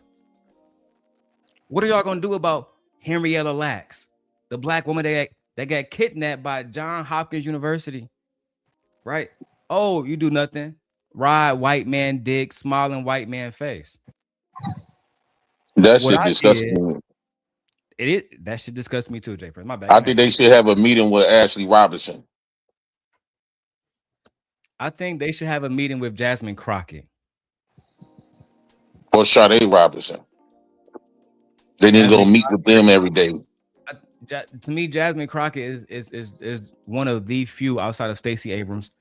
What are y'all gonna do about Henrietta Lacks, the black woman that got kidnapped by Johns Hopkins University, right? Oh, you do nothing. Ride white man dick, smiling white man face. That shit disgusts me. That should disgust me too, Jay Prince. My bad. I think they should have a meeting with Ashley Robinson. I think they should have a meeting with Jasmine Crockett. Or Sade Robinson. They need to go meet with them every day. To me, Jasmine Crockett is one of the few outside of Stacey Abrams,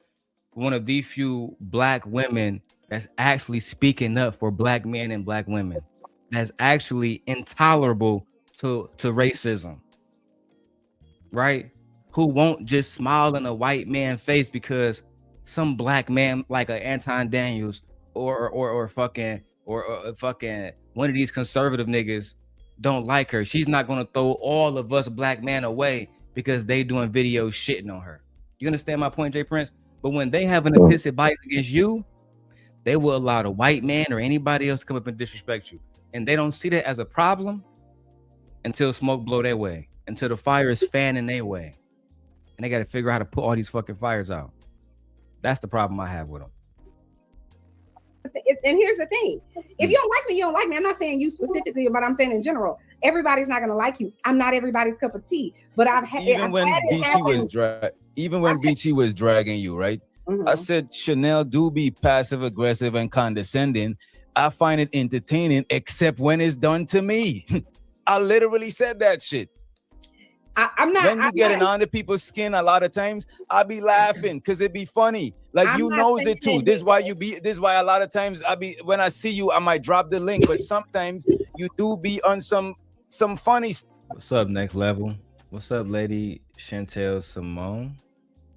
one of the few black women that's actually speaking up for black men and black women. That's actually intolerable to racism, right? Who won't just smile in a white man's face because some black man like a Anton Daniels or fucking one of these conservative niggas don't like her. She's not gonna throw all of us black men away because they doing videos shitting on her. You understand my point, Jay Prince? But when they have an implicit bias against you, they will allow the white man or anybody else to come up and disrespect you. And they don't see that as a problem until smoke blow their way, until the fire is fanning their way. And they got to figure out how to put all these fucking fires out. That's the problem I have with them. And here's the thing. If you don't like me, you don't like me. I'm not saying you specifically, but I'm saying in general. Everybody's not going to like you. I'm not everybody's cup of tea. But I've had even when Beachy was dragging you, right? I said Chanel do be passive aggressive and condescending. I find it entertaining, except when it's done to me. I literally said that shit. I'm not. When you getting under people's skin, a lot of times I be laughing because it be funny. Like you knows it too. This is why a lot of times when I see you, I might drop the link, but sometimes you do be on some funny stuff. What's up, Next Level? What's up, Lady Chantel Simone?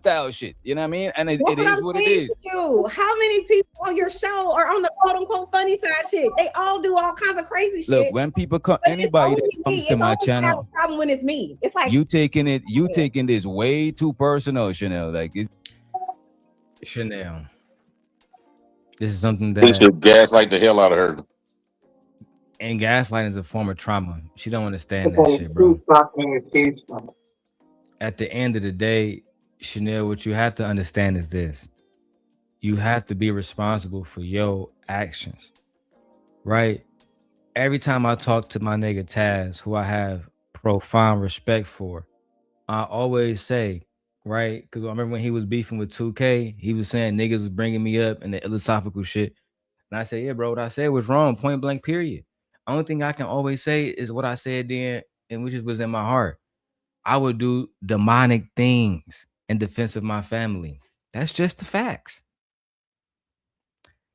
Style shit, you know what I mean? And it is what it is. How many people on your show are on the quote unquote funny side shit? They all do all kinds of crazy shit. Look, when people come, anybody that comes to my channel, problem when it's me. It's like you taking this way too personal, Chanel. Like Chanel. This is something They should gaslight the hell out of her. And gaslighting is a form of trauma. She don't understand that shit, bro. At the end of the day, Chanel, what you have to understand is this. You have to be responsible for your actions, right? Every time I talk to my nigga Taz, who I have profound respect for, I always say, right? Because I remember when he was beefing with 2K, he was saying niggas was bringing me up and the philosophical shit. And I said, yeah, bro, what I said was wrong, point blank, period. Only thing I can always say is what I said then, and which was in my heart. I would do demonic things in defense of my family. That's just the facts.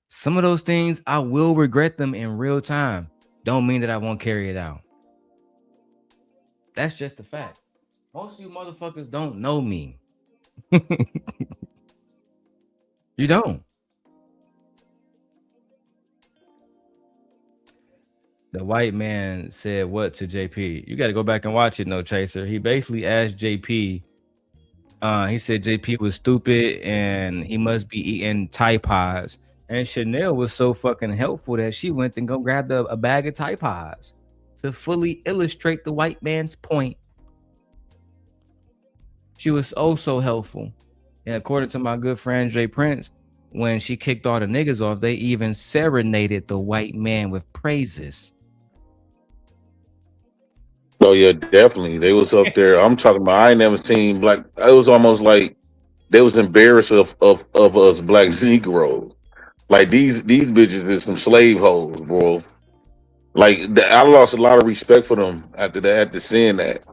Some of those things, I will regret them in real time. Don't mean that I won't carry it out. That's just the fact. Most of you motherfuckers don't know me. You don't. The white man said what to JP? You got to go back and watch it, No Chaser. He basically asked JP, he said JP was stupid and he must be eating Tide Pods. And Chanel was so fucking helpful that she went and go grab a bag of Tide Pods to fully illustrate the white man's point. She was so helpful. And according to my good friend Jay Prince, when she kicked all the niggas off, they even serenaded the white man with praises. Oh yeah, definitely. They was up there. I'm talking about. I ain't never seen black. It was almost like they was embarrassed of us black Negroes. Like these bitches is some slave hoes, bro. Like I lost a lot of respect for them after that. After seeing that,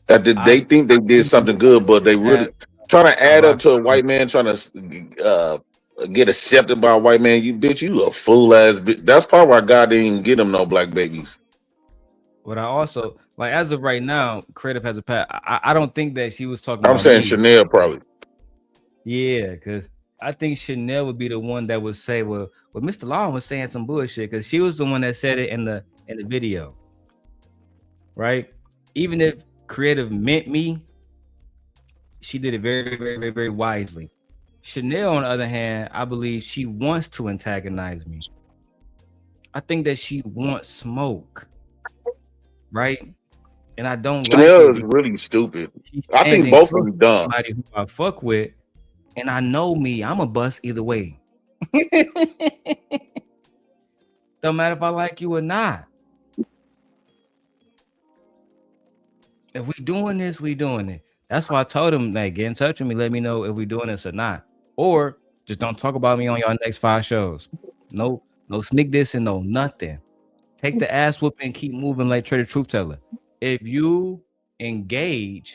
they think they did something good, but they really trying to add up to a white man, trying to get accepted by a white man. You bitch, you a fool ass bitch. That's probably why God didn't even get them no black babies. But I also like as of right now, Creative has a pat. I don't think that she was talking. I'm saying me. Chanel probably. Yeah, because I think Chanel would be the one that would say, well, Mr. Long was saying some bullshit because she was the one that said it in the video, right? Even if Creative meant me, she did it very, very, very, very wisely. Chanel, on the other hand, I believe she wants to antagonize me. I think that she wants smoke, right? And I don't Chanel like is really stupid. I think both of them dumb. Somebody who I fuck with, and I know me, I'm a bust either way. Don't matter if I like you or not. If we doing this, we doing it. That's why I told him, like, get in touch with me, let me know if we doing this or not. Or just don't talk about me on your next 5 shows. No sneak this and no nothing. Take the ass whooping and keep moving like TrayTheTruthTeller. If you engage,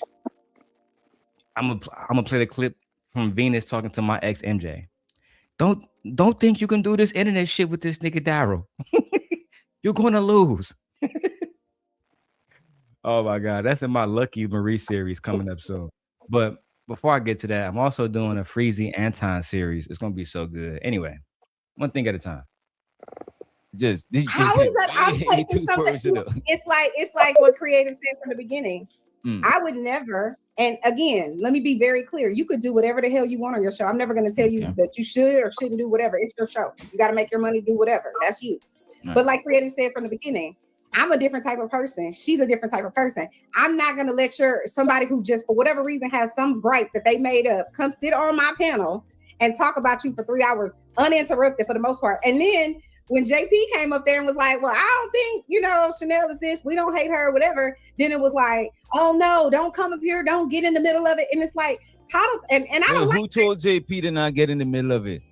I'm gonna play the clip from Venus talking to my ex MJ. Don't think you can do this internet shit with this nigga Darrel. You're gonna lose. Oh my god, that's in my Lucky Marie series coming up soon. But before I get to that, I'm also doing a Freezy Anton series. It's gonna be so good. Anyway, one thing at a time. Just how is that? I'm like, it's like what Creative said from the beginning. I would never. And again, let me be very clear. You could do whatever the hell you want on your show. I'm never going to tell you that you should or shouldn't do whatever. It's your show. You got to make your money, do whatever. That's you. Right. But like Creative said from the beginning, I'm a different type of person. She's a different type of person. I'm not going to let somebody who just for whatever reason has some gripe that they made up come sit on my panel and talk about you for 3 hours uninterrupted for the most part. And then when JP came up there and was like, well, I don't think, Chanel is this, we don't hate her, whatever. Then it was like, oh no, don't come up here, don't get in the middle of it. And it's like, I don't who told JP to not get in the middle of it?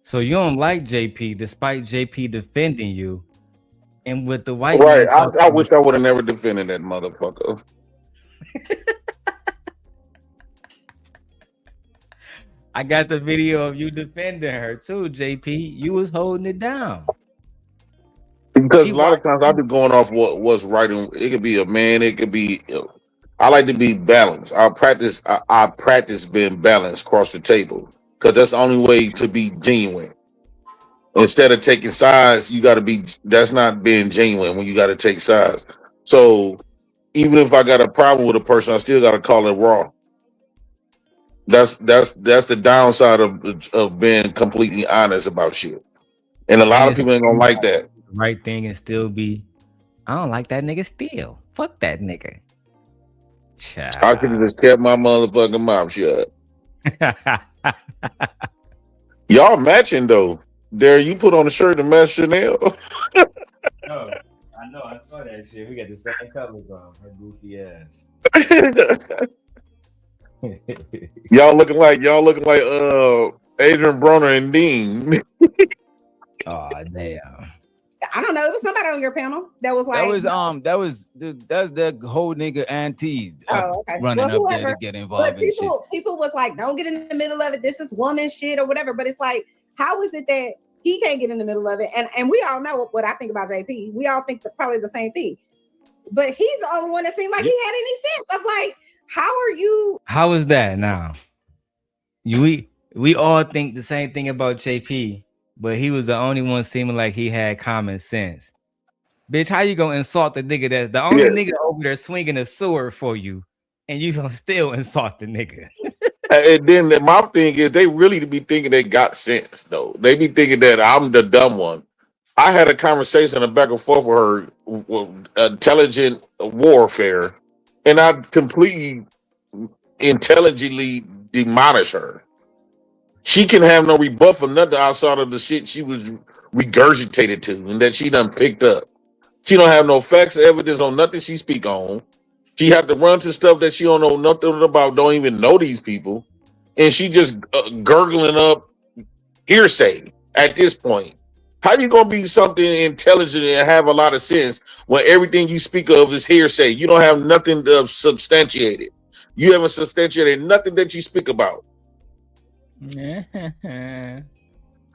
So you don't like JP despite JP defending you. And with the white right, I wish I would have never defended that motherfucker. I got the video of you defending her too, JP. You was holding it down. Because a lot of times I've been going off what's right. It could be a man. It could be. I like to be balanced. I practice being balanced across the table because that's the only way to be genuine. Instead of taking sides, you got to be. That's not being genuine when you got to take sides. So even if I got a problem with a person, I still got to call it raw. That's the downside of being completely honest about shit. And a lot of people ain't gonna like that. Right thing and still be, I don't like that nigga still. Fuck that nigga. Child. I could have just kept my motherfucking mouth shut. Y'all matching though. Darrel, you put on a shirt to match Chanel. Oh, I know, I saw that shit. We got the same colors on. Her goofy ass. Y'all looking like Adrian Broner and Dean. Oh damn. I don't know. It was somebody on your panel that was like that's that whole nigga auntie running up there to get involved in shit. People was like, don't get in the middle of it. This is woman shit or whatever. But it's like, how is it that he can't get in the middle of it? And we all know what I think about JP. We all think probably the same thing. But he's the only one that seemed like he had any sense of like, how is that now? We all think the same thing about JP, but he was the only one seeming like he had common sense. Bitch, how you gonna insult the nigga that's the only nigga over there swinging a sword for you, and you gonna still insult the nigga? And then my thing is, they really be thinking they got sense, though. They be thinking that I'm the dumb one. I had a conversation, a back and forth with her, with intelligent warfare, and I completely intelligently demolish her. She can have no rebuff or nothing outside of the shit she was regurgitated to and that she done picked up. She don't have no facts or evidence on nothing she speak on. She had to run to stuff that she don't know nothing about, don't even know these people. And she just gurgling up hearsay at this point. How you going to be something intelligent and have a lot of sense when everything you speak of is hearsay? You don't have nothing to substantiate it. You haven't substantiated nothing that you speak about.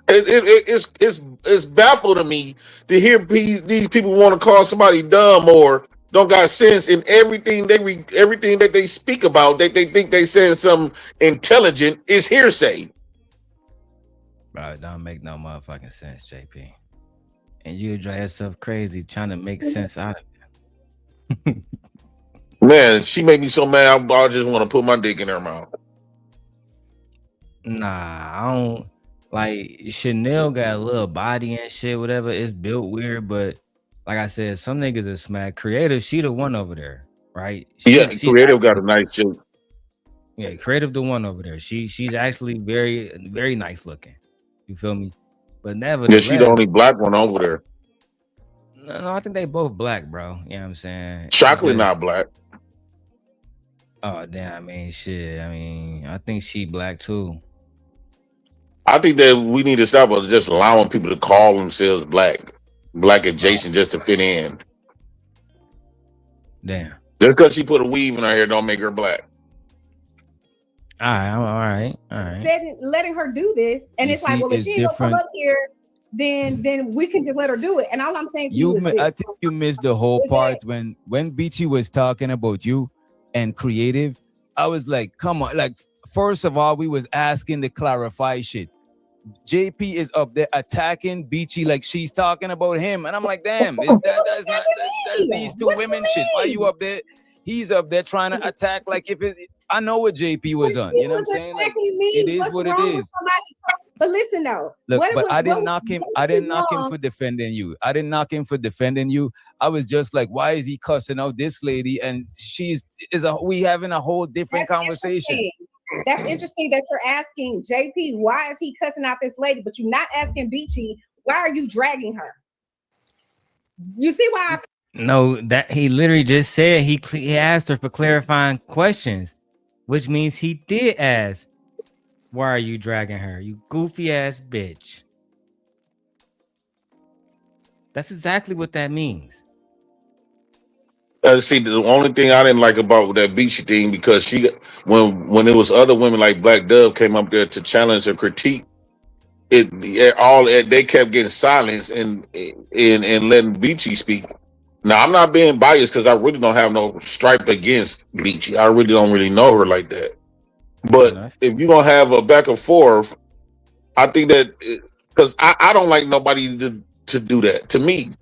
It's baffled to me to hear these people want to call somebody dumb or don't got sense in everything that they speak about that they think they saying something intelligent is hearsay. Bro, it don't make no motherfucking sense, JP. And you drive yourself crazy trying to make sense out of it. Man, she made me so mad. I just want to put my dick in her mouth. Nah, I don't. Like, Chanel got a little body and shit, whatever. It's built weird, but like I said, some niggas are smack. Creative, she the one over there, right? Creative got a nice shit. Yeah, Creative the one over there. She's actually very, very nice looking. You feel me? But never. Yeah, she the only black one over there. No, I think they both black, bro. You know what I'm saying? Chocolate not black. Oh, damn. I mean, shit. I mean, I think she black too. I think that we need to stop us just allowing people to call themselves black adjacent just to fit in. Damn. Just because she put a weave in her hair don't make her black. All right. Letting her do this, and it's like, well, if she ain't gonna come up here, then we can just let her do it. And all I'm saying to you is this. I think you missed the whole part when Beachy was talking about you and Creative. I was like, come on, like, first of all, we was asking to clarify shit. JP is up there attacking Beachy like she's talking about him, and I'm like, damn, that's these two women shit. Why you up there? He's up there trying to attack like if it. I know what JP was on. You know what I'm saying? Like, it is what it is. But listen though, look, I didn't knock him. I didn't knock him for defending you. I didn't knock him for defending you. I was just like, why is he cussing out this lady? And we having a whole different conversation. That's interesting that you're asking JP, why is he cussing out this lady? But you're not asking Beachy, why are you dragging her? You see why? No, that he literally just said he asked her for clarifying questions, which means he did ask, why are you dragging her? You goofy ass bitch. That's exactly what that means. See, the only thing I didn't like about that Beachy thing, because when it was other women like Black Dove came up there to challenge her critique, they kept getting silenced and letting Beachy speak. Now, I'm not being biased because I really don't have no stripe against Beachy. I really don't really know her like that. But if you're gonna have a back and forth, I think that because I don't like nobody to do that to me.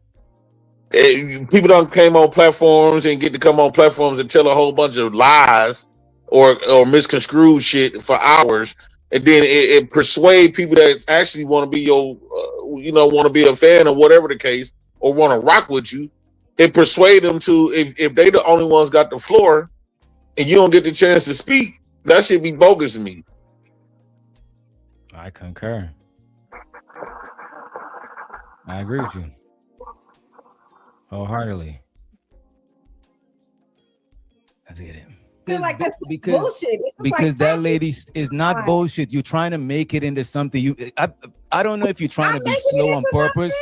People don't came on platforms and get to come on platforms and tell a whole bunch of lies or misconstrued shit for hours, and then it persuade people that actually want to be want to be a fan or whatever the case, or want to rock with you. It persuade them to, if they the only ones got the floor and you don't get the chance to speak, that should be bogus to me. I concur. I agree with you wholeheartedly. Let's get it. Feel like that's bullshit. Because that lady is not bullshit. You're trying to make it into something. I don't know if you're trying to be slow on purpose.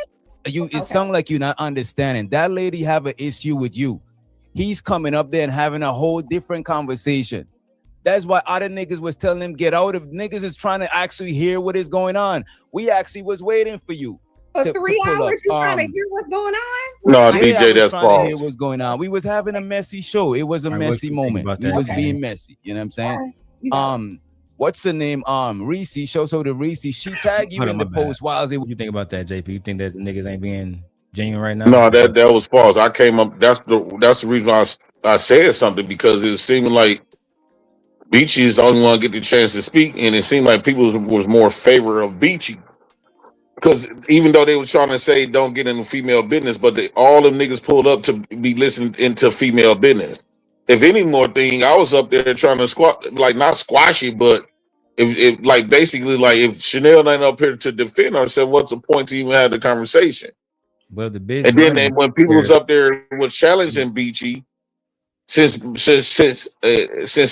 It sounds like you're not understanding. That lady have an issue with you. He's coming up there and having a whole different conversation. That's why other niggas was telling him get out. If niggas is trying to actually hear what is going on, we actually was waiting for you. For 3 hours, you trying to hear what's going on? No, DJ, that's false. Hear what's going on. We was having a messy show. It was a messy moment. We was being messy. You know what I'm saying? What's the name? Reese. So the Reese, she tagged you in the post. What you think about that, JP? You think that the niggas ain't being genuine right now? No, that was false. I came up. That's the reason why I said something, because it seemed like Beachy is the only one to get the chance to speak, and it seemed like people was more favor of Beachy. Because even though they were trying to say don't get into female business, but all them niggas pulled up to be listening into female business. If any more thing, I was up there trying to not squash it, but if like basically like if Chanel ain't up here to defend herself, what's the point to even have the conversation? But the bitch, and then when people was up there was challenging Beachy, since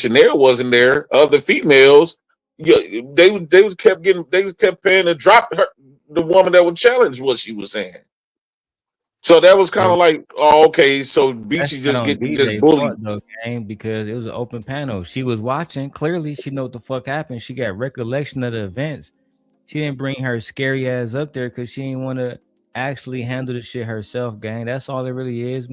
Chanel wasn't there, other females, they kept paying to drop her, the woman that would challenge what she was saying. So that was kind of like, oh, okay, so Beachy just getting just bullied though, gang, because it was an open panel. She was watching. Clearly, she know what the fuck happened. She got recollection of the events. She didn't bring her scary ass up there because she didn't want to actually handle the shit herself, gang. That's all it really is.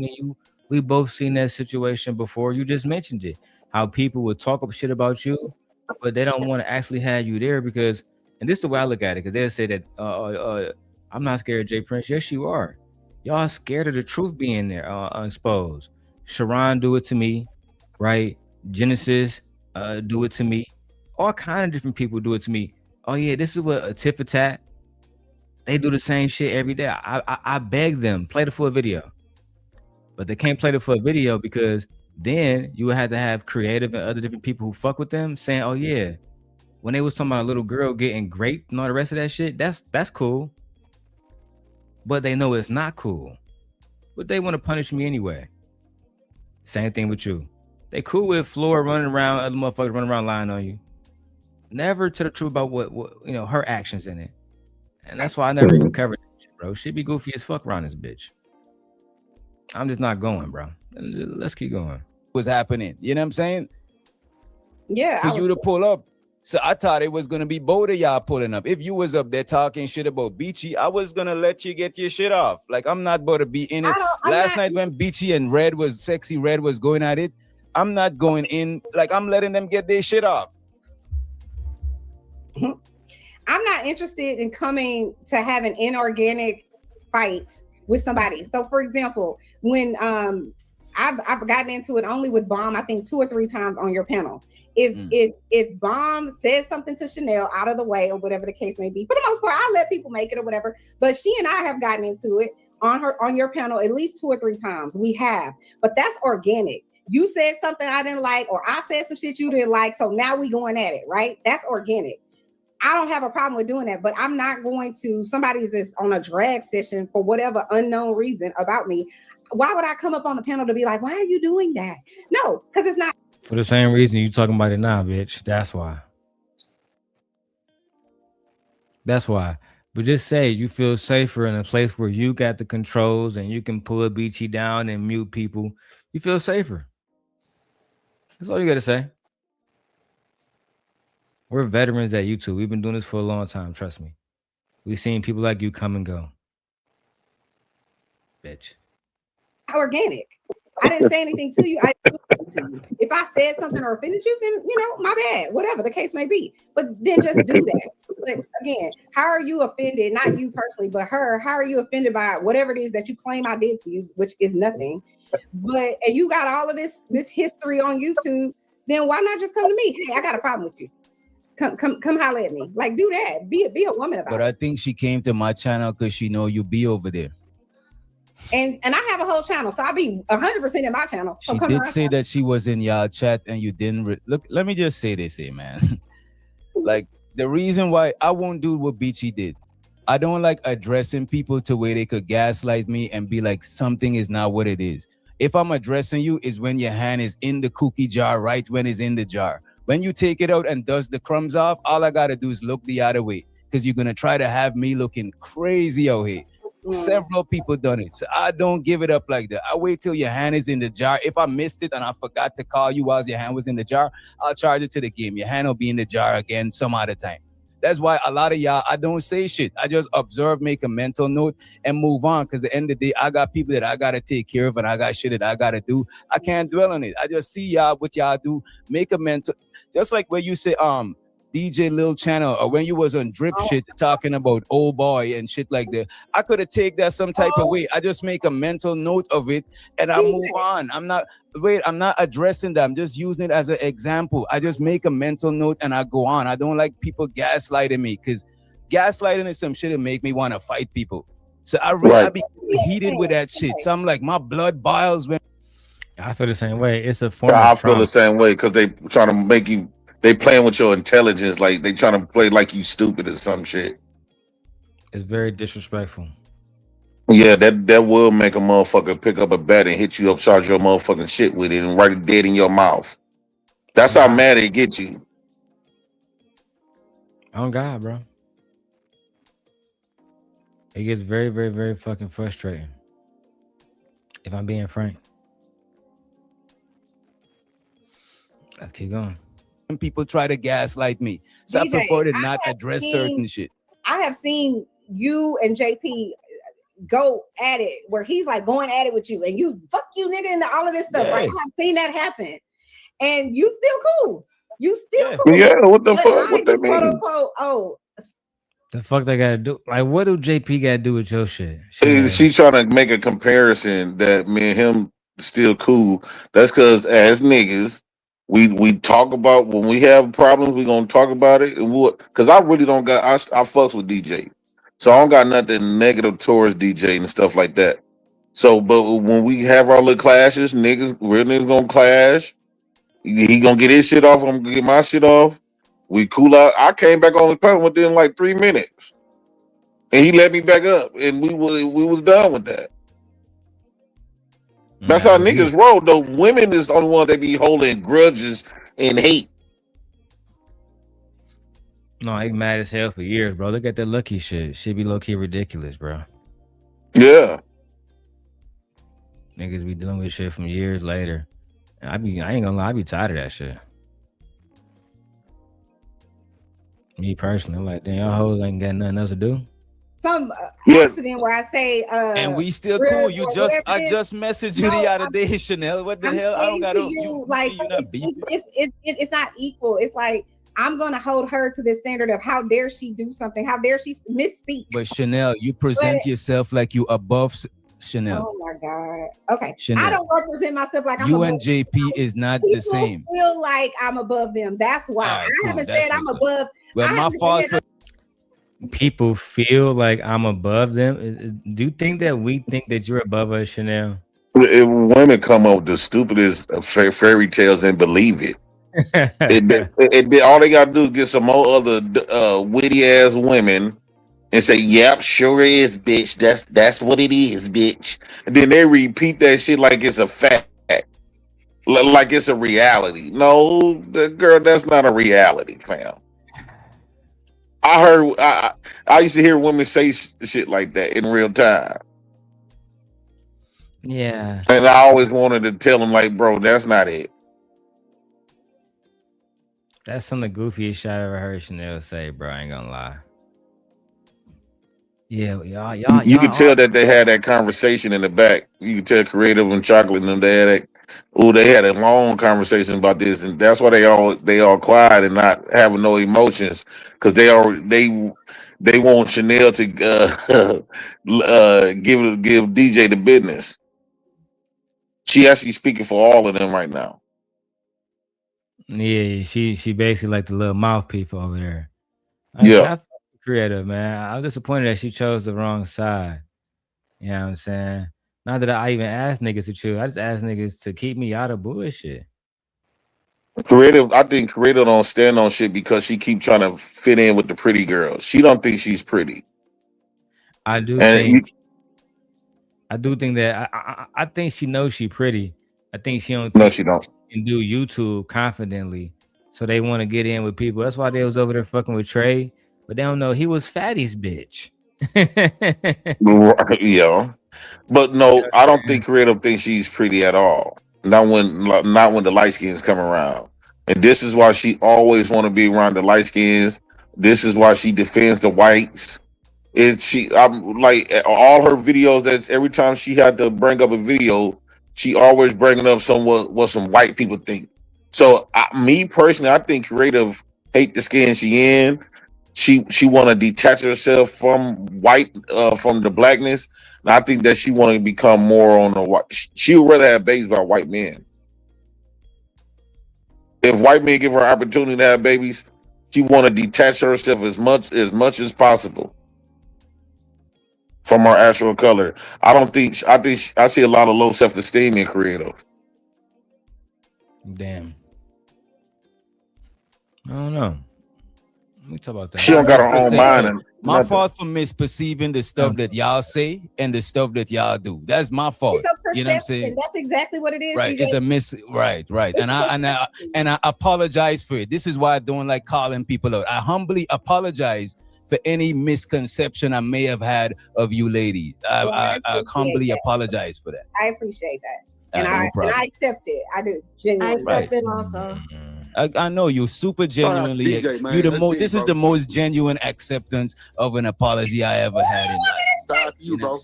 We both seen that situation before. You just mentioned it. How people would talk up shit about you, but they don't want to actually have you there because, and this is the way I look at it, because they'll say that I'm not scared of Jay Prince. Yes, you are. Y'all scared of the truth being there, exposed. Sharon do it to me, right? Genesis do it to me. All kind of different people do it to me. Oh yeah, this is what a tit for tat. They do the same shit every day. I beg them, play the full video. But they can't play the full video because then you would have to have creative and other different people who fuck with them saying, oh yeah, when they was talking about a little girl getting raped and all the rest of that shit, that's cool. But they know it's not cool. But they want to punish me anyway. Same thing with you. They cool with Flora running around, other motherfuckers running around lying on you. Never to the truth about what her actions in it. And that's why I never even covered that shit, bro. Shit be goofy as fuck around this bitch. I'm just not going, bro. Let's keep going. What's happening? You know what I'm saying? Yeah. For you to pull up. So I thought it was gonna be both of y'all pulling up. If you was up there talking shit about Beachy, I was gonna let you get your shit off. Like I'm not about to be in it. Last night when Beachy and Sexy Red was going at it, I'm not going in. Like I'm letting them get their shit off. I'm not interested in coming to have an inorganic fight with somebody. So for example, when I've gotten into it only with Bomb, I think 2 or 3 times on your panel. If Bomb says something to Chanel out of the way or whatever the case may be, for the most part, I let people make it or whatever. But she and I have gotten into it on your panel at least 2 or 3 times. We have, but that's organic. You said something I didn't like, or I said some shit you didn't like, so now we going at it, right? That's organic. I don't have a problem with doing that, but I'm not going to, somebody's just on a drag session for whatever unknown reason about me. Why would I come up on the panel to be like, why are you doing that? No, because it's not. For the same reason you talking about it now, bitch. That's why. That's why. But just say you feel safer in a place where you got the controls and you can pull a Beachy down and mute people. You feel safer. That's all you got to say. We're veterans at YouTube. We've been doing this for a long time. Trust me. We've seen people like you come and go. Bitch. Organic. I didn't say anything to you. I didn't do anything to you. If I said something or offended you, then my bad. Whatever the case may be. But then just do that. But again, how are you offended? Not you personally, but her. How are you offended by whatever it is that you claim I did to you, which is nothing? And you got all of this history on YouTube. Then why not just come to me? Hey, I got a problem with you. Come holler at me. Like, do that. Be a woman about it. But I think she came to my channel because she know you be over there. And I have a whole channel, so I'll be 100% in my channel. So she did say that she was in y'all chat and you didn't look. Let me just say this here, man. Like the reason why I won't do what Beachy did. I don't like addressing people to where they could gaslight me and be like something is not what it is. If I'm addressing you, is when your hand is in the cookie jar, right when it's in the jar. When you take it out and dust the crumbs off, all I gotta do is look the other way because you're gonna try to have me looking crazy out here. Several people done it, so I don't give it up like that. I wait till your hand is in the jar. If I missed it and I forgot to call you while your hand was in the jar, I'll charge it to the game. Your hand will be in the jar again some other time. That's why a lot of y'all, I don't say shit. I just observe, make a mental note, and move on. Because at the end of the day, I got people that I got to take care of, and I got shit that I got to do. I can't dwell on it. I just see y'all, what y'all do, make a mental, just like when you say, DJ Lil Channel, or when you was on drip shit talking about old boy and shit like that, I could have taken that some type of way. I just make a mental note of it and I move on. I'm not addressing that. I'm just using it as an example. I just make a mental note and I go on. I don't like people gaslighting me because gaslighting is some shit that make me want to fight people. So I be heated with that shit. So I'm like, my blood boils when I feel the same way. It's a form I of feel trauma. the same way because they trying to make you. They playing with your intelligence, like they trying to play like you stupid or some shit. It's very disrespectful. Yeah, that will make a motherfucker pick up a bat and hit you upside your motherfucking shit with it and write it dead in your mouth. That's how mad it gets you. Oh God, bro. It gets very, very, very fucking frustrating. If I'm being frank. Let's keep going. Some people try to gaslight me. So I DJ, prefer to not address certain shit. I have seen you and JP go at it where he's like going at it with you and you fuck you nigga and all of this stuff, right? I've seen that happen. And you still cool. You still cool. Yeah, what the But fuck? What that quote mean? unquote, oh. The fuck they gotta do? Like, what do JP gotta do with your shit? She trying to make a comparison that me and him still cool. That's because as niggas, we talk about when we have problems, we gonna talk about it. And what? Because I really don't got I fucks with DJ, so I don't got nothing negative towards DJ and stuff like that. So, but when we have our little clashes, real niggas gonna clash. He gonna get his shit off. I'm gonna get my shit off. We cool out. I came back on his panel within like 3 minutes. And he let me back up, and we was done with that. That's how niggas roll. Though women is the only one that be holding grudges and hate. No, he mad as hell for years, bro. Look at that Lucky shit. Shit be low key ridiculous, bro. Yeah. Niggas be dealing with shit from years later. And I ain't gonna lie, I be tired of that shit. Me personally, I'm like, damn, y'all hoes ain't got nothing else to do. Some accident where I say and we still cool. I just messaged you the other day, Chanel. What the hell? I don't got you. Like it's not equal. It's like I'm gonna hold her to the standard of how dare she do something? How dare she misspeak? But Chanel, you present yourself like you above Chanel. Oh my God. Okay. Chanel. I don't represent myself like I'm you above and JP is not the same. I feel like I'm above them. That's why. Right, I haven't said I'm above. Well, my fault for people feel like I'm above them. Do you think that we think that you're above us, Chanel? If women come up with the stupidest fairy tales and believe it. All they gotta do is get some more other witty ass women and say, "Yep, sure is, bitch. That's what it is, bitch." And then they repeat that shit like it's a fact, like it's a reality. No, girl, that's not a reality, fam. I used to hear women say shit like that in real time. Yeah. And I always wanted to tell them, like, bro, that's not it. That's some of the goofiest shit I ever heard Chanel say, bro. I ain't gonna lie. Yeah, y'all. You can tell that they had that conversation in the back. You can tell Creative and Chocolate and them, they had a long conversation about this, and that's why they all quiet and not having no emotions, because they want Chanel to give DJ the business. She actually speaking for all of them right now. Yeah, she basically like the little mouthpiece over there. Yeah. Creative, man. I was disappointed that she chose the wrong side. You know what I'm saying? Not that I even asked niggas to choose. I just asked niggas to keep me out of bullshit. I think Creative don't stand on shit because she keep trying to fit in with the pretty girls. She don't think she's pretty. I do think that I think she knows she pretty. I think she don't. No, she don't. Can do YouTube confidently, so they want to get in with people. That's why they was over there fucking with Trey, but they don't know he was Fatty's bitch. Yeah, but no, I don't think Creative thinks she's pretty at all. Not when the light skins come around, and this is why she always want to be around the light skins. This is why she defends the whites. I'm like all her videos. That every time she had to bring up a video, she always bringing up what some white people think. So me personally, I think Creative hate the skin she in. She want to detach herself from from the blackness. And I think that she want to become more on the white. She would rather have babies by white men. If white men give her opportunity to have babies, she want to detach herself as much as possible from her actual color. I see a lot of low self-esteem in Creative. Damn. I don't know. Let me talk about that. She don't got her own mind. And my fault for misperceiving the stuff that y'all say and the stuff that y'all do. That's my fault. It's a perception. You know what I'm saying? That's exactly what it is. Right. It's a right. And I apologize for it. This is why I don't like calling people out. I humbly apologize for any misconception I may have had of you ladies. I humbly apologize for that. I appreciate that. And I accept it. I do. Genuinely. I accept it also. I know you super genuinely. DJ, man. You the most. This is the most genuine acceptance of an apology I ever had in life. Shout out to you, bro. That's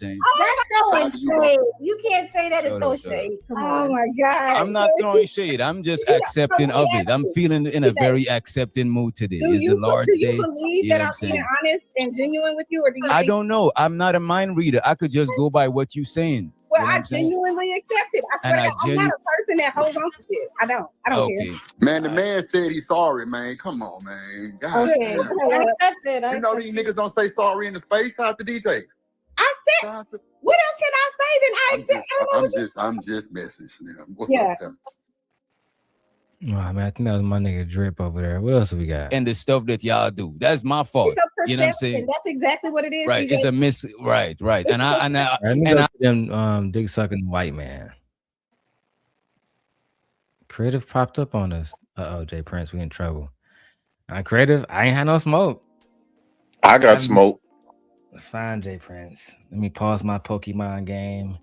throwing shade. You can't say that and throw shade. Come on. Oh my God. I'm not throwing shade. I'm just accepting of it. I'm feeling in a very accepting mood today. It's the Lord's Day. Do you believe that I'm being honest and genuine with you, or do you? I don't know. I'm not a mind reader. I could just go by what you're saying. Well, I genuinely accept it. I swear to God, I'm not a person that holds on to shit. I don't care. Man, the man said he's sorry, man. Come on, man. God okay. damn. I accept it. You know these niggas don't say sorry in the space. Shout out to DJ. I said, what else can I say than I accept? I'm just messing. What's up, Tim? Oh, man, I think that was my nigga Drip over there. What else we got? And the stuff that y'all do. That's my fault. It's a perception. You know what I'm saying? That's exactly what it is. Right. DJ. It's a right. And them dick sucking white man. Creative popped up on us. Jay Prince, we in trouble. Creative, I ain't had no smoke. I got smoke. Fine, Jay Prince. Let me pause my Pokemon game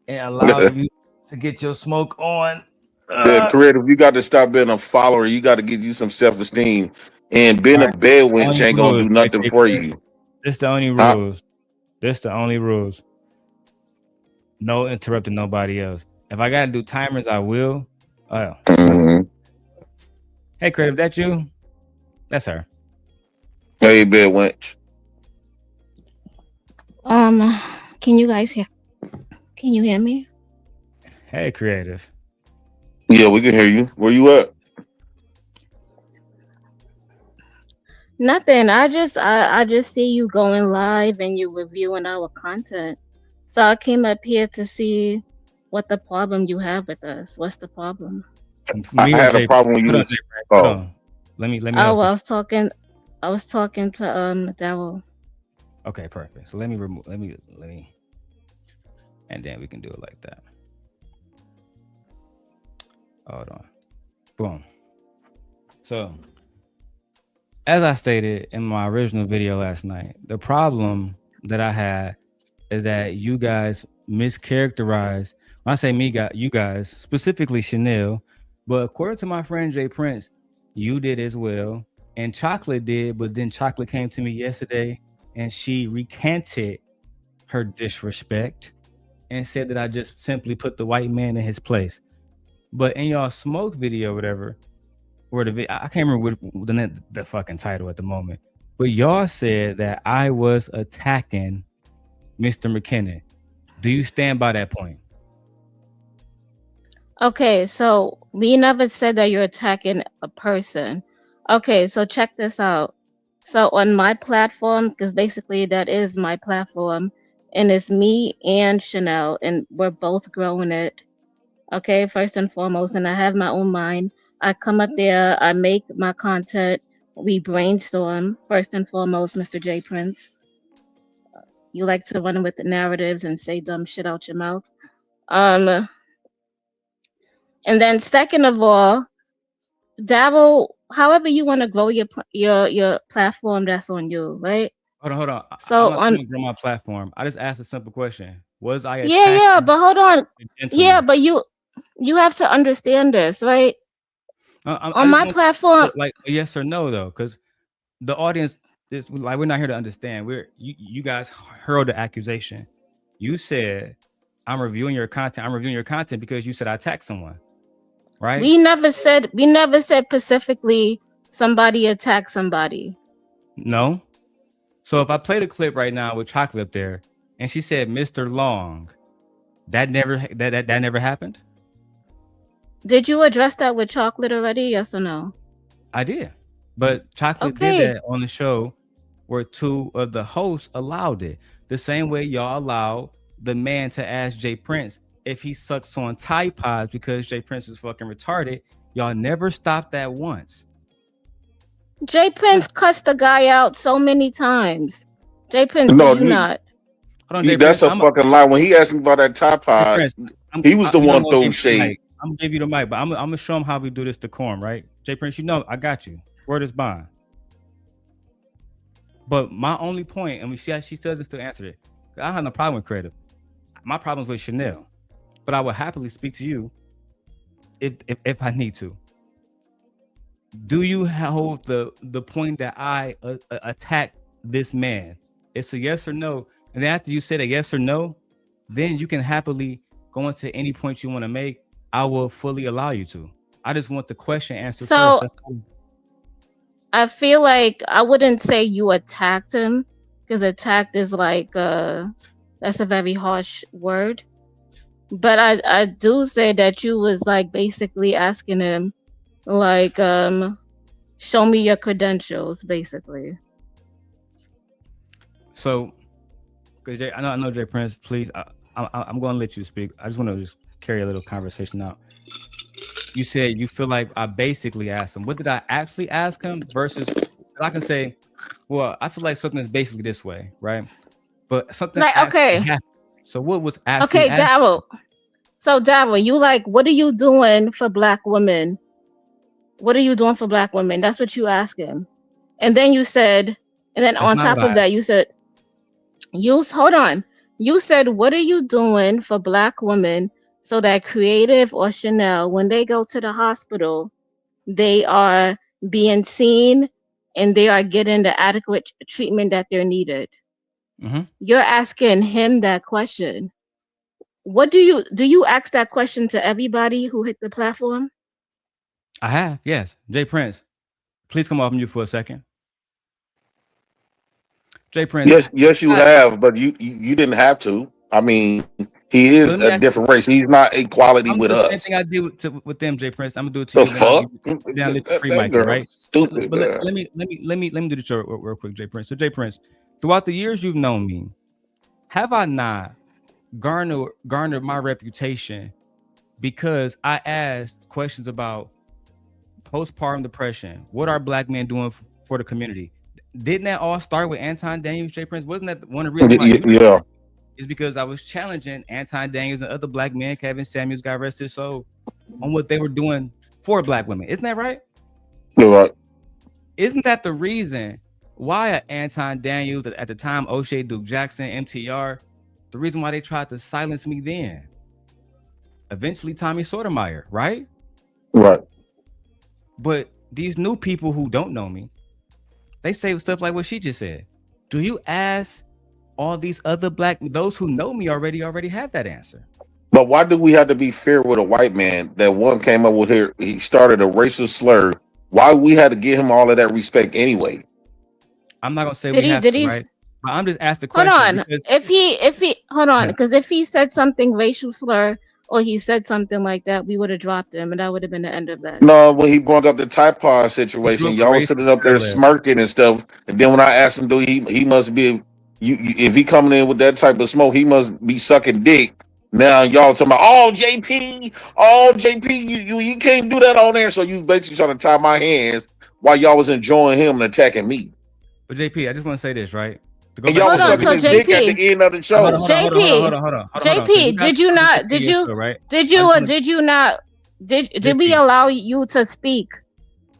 and allow you to get your smoke on. Yeah, Creative, you got to stop being a follower. You got to get you some self-esteem. And being a bed wench ain't gonna do nothing for you. This the only rules. This the only rules. No interrupting nobody else. If I gotta do timers, I will. Hey, Creative, that you? That's her. Hey, bed wench. Can you guys hear? Can you hear me? Hey, Creative. Yeah, we can hear you. Where you at? Nothing. I just see you going live and you reviewing our content. So I came up here to see what the problem you have with us. What's the problem? I had a problem with you. Let me. I was talking to Darrel. Okay, perfect. So let me, and then we can do it like that. Hold on. Boom. So, as I stated in my original video last night, the problem that I had is that you guys mischaracterized. When I say you guys, specifically Chanel, but according to my friend Jay Prince, you did as well, and Chocolate did, but then Chocolate came to me yesterday and she recanted her disrespect and said that I just simply put the white man in his place. But in y'all smoke video, whatever, or I can't remember what the fucking title at the moment, but y'all said that I was attacking Mr. McKinnon. Do you stand by that point? Okay, so we never said that you're attacking a person. Okay, so check this out. So on my platform, because basically that is my platform, and it's me and Chanel, and we're both growing it. Okay, first and foremost, and I have my own mind. I come up there, I make my content, we brainstorm. First and foremost, Mr. J Prince, you like to run with the narratives and say dumb shit out your mouth. And then second of all, Darrel, however you want to grow your platform, that's on you, right? Hold on. So I'm not grow my platform. I just asked a simple question. Was I attacking? Yeah, but hold on. Yeah, but you have to understand this, right? On my platform, like yes or no though, because the audience is like, we're not here to understand. You guys hurled the accusation. You said I'm reviewing your content. I'm reviewing your content because you said I attacked someone, right? we never said specifically somebody attacked somebody. No. So if I play the clip right now with Chocolate up there, and she said Mr. Long, that never happened. Did you address that with Chocolate already? Yes or no? I did, but Chocolate did that on the show where two of the hosts allowed it. The same way y'all allow the man to ask Jay Prince if he sucks on Tide Pods because Jay Prince is fucking retarded. Y'all never stopped that once. J Prince cussed the guy out so many times. J Prince, No, did you not? Hold on, Jay that's Prince. a fucking lie. When he asked me about that top pod, he was the You know, one throwing shade. I'm gonna give you the mic, but I'm gonna show him how we do this decorum, right? Jay Prince, you know, I got you. Word is bond. But my only point, and she doesn't still answer it. I don't have no problem with creative. My problem's with Chanel, but I would happily speak to you if I need to. Do you hold the point that I attack this man? It's a yes or no, and then after you say a yes or no, then you can happily go into any point you want to make. I will fully allow you to. I just want the question answered So first. I feel like I wouldn't say you attacked him, because attacked is like that's a very harsh word. But I do say that you was like basically asking him like show me your credentials, basically. So, because I know Jay Prince, please, I'm going to let you speak. I just want to just carry a little conversation out. You said you feel like I basically asked him. What did I actually ask him? Versus, I can say, well, I feel like something is basically this way, right? But something like okay. Happened. So what was actually okay, Darrel? So Darrel, you like, what are you doing for Black women? What are you doing for Black women? That's what you asked him. And then you said, and then on top of that, you said, hold on. You said, what are you doing for Black women so that Creative or Chanel, when they go to the hospital, they are being seen and they are getting the adequate treatment that they're needed? Mm-hmm. You're asking him that question. What do you ask that question to everybody who hit the platform? I have, yes. Jay Prince, please come off mute for a second. Jay Prince. Yes, you have, but you didn't have to. I mean, he is a different race. He's not equality with us. Same thing I did with them, Jay Prince. I'm gonna do it to the you. Fuck? Then I'll let you free mic, right? Stupid. But let me do this real quick, Jay Prince. So Jay Prince, throughout the years you've known me, have I not garnered my reputation because I asked questions about postpartum depression? What are Black men doing for the community? Didn't that all start with Anton Daniels, Jay Prince? Wasn't that one of the reasons why? Yeah. Is because I was challenging Anton Daniels and other Black men, Kevin Samuels, God rest his soul, on what they were doing for Black women. Isn't that right? You're right. Isn't that the reason why Anton Daniels, at the time, O'Shea Duke Jackson, MTR, the reason why they tried to silence me then? Eventually, Tommy Sotomayor, right? Right. But these new people who don't know me, they say stuff like what she just said. Do you ask all these other those who know me already have that answer? But why do we have to be fair with a white man that one came up with here? He started a racial slur. Why we had to give him all of that respect anyway? I'm not gonna say right? But I'm just asking the question. Hold on. If he hold on, because if he said something racial slur or he said something like that, we would have dropped him, and that would have been the end of that. No, when he brought up the Tide Pod situation, y'all was sitting up there smirking and stuff. And then when I asked him, he must be if he coming in with that type of smoke, he must be sucking dick. Now y'all talking about JP, you can't do that on there. So you basically trying to tie my hands while y'all was enjoying him and attacking me. But JP, I just want to say this, right? And y'all was sucking his dick at the end of the show. Hold on. JP, did we allow you to speak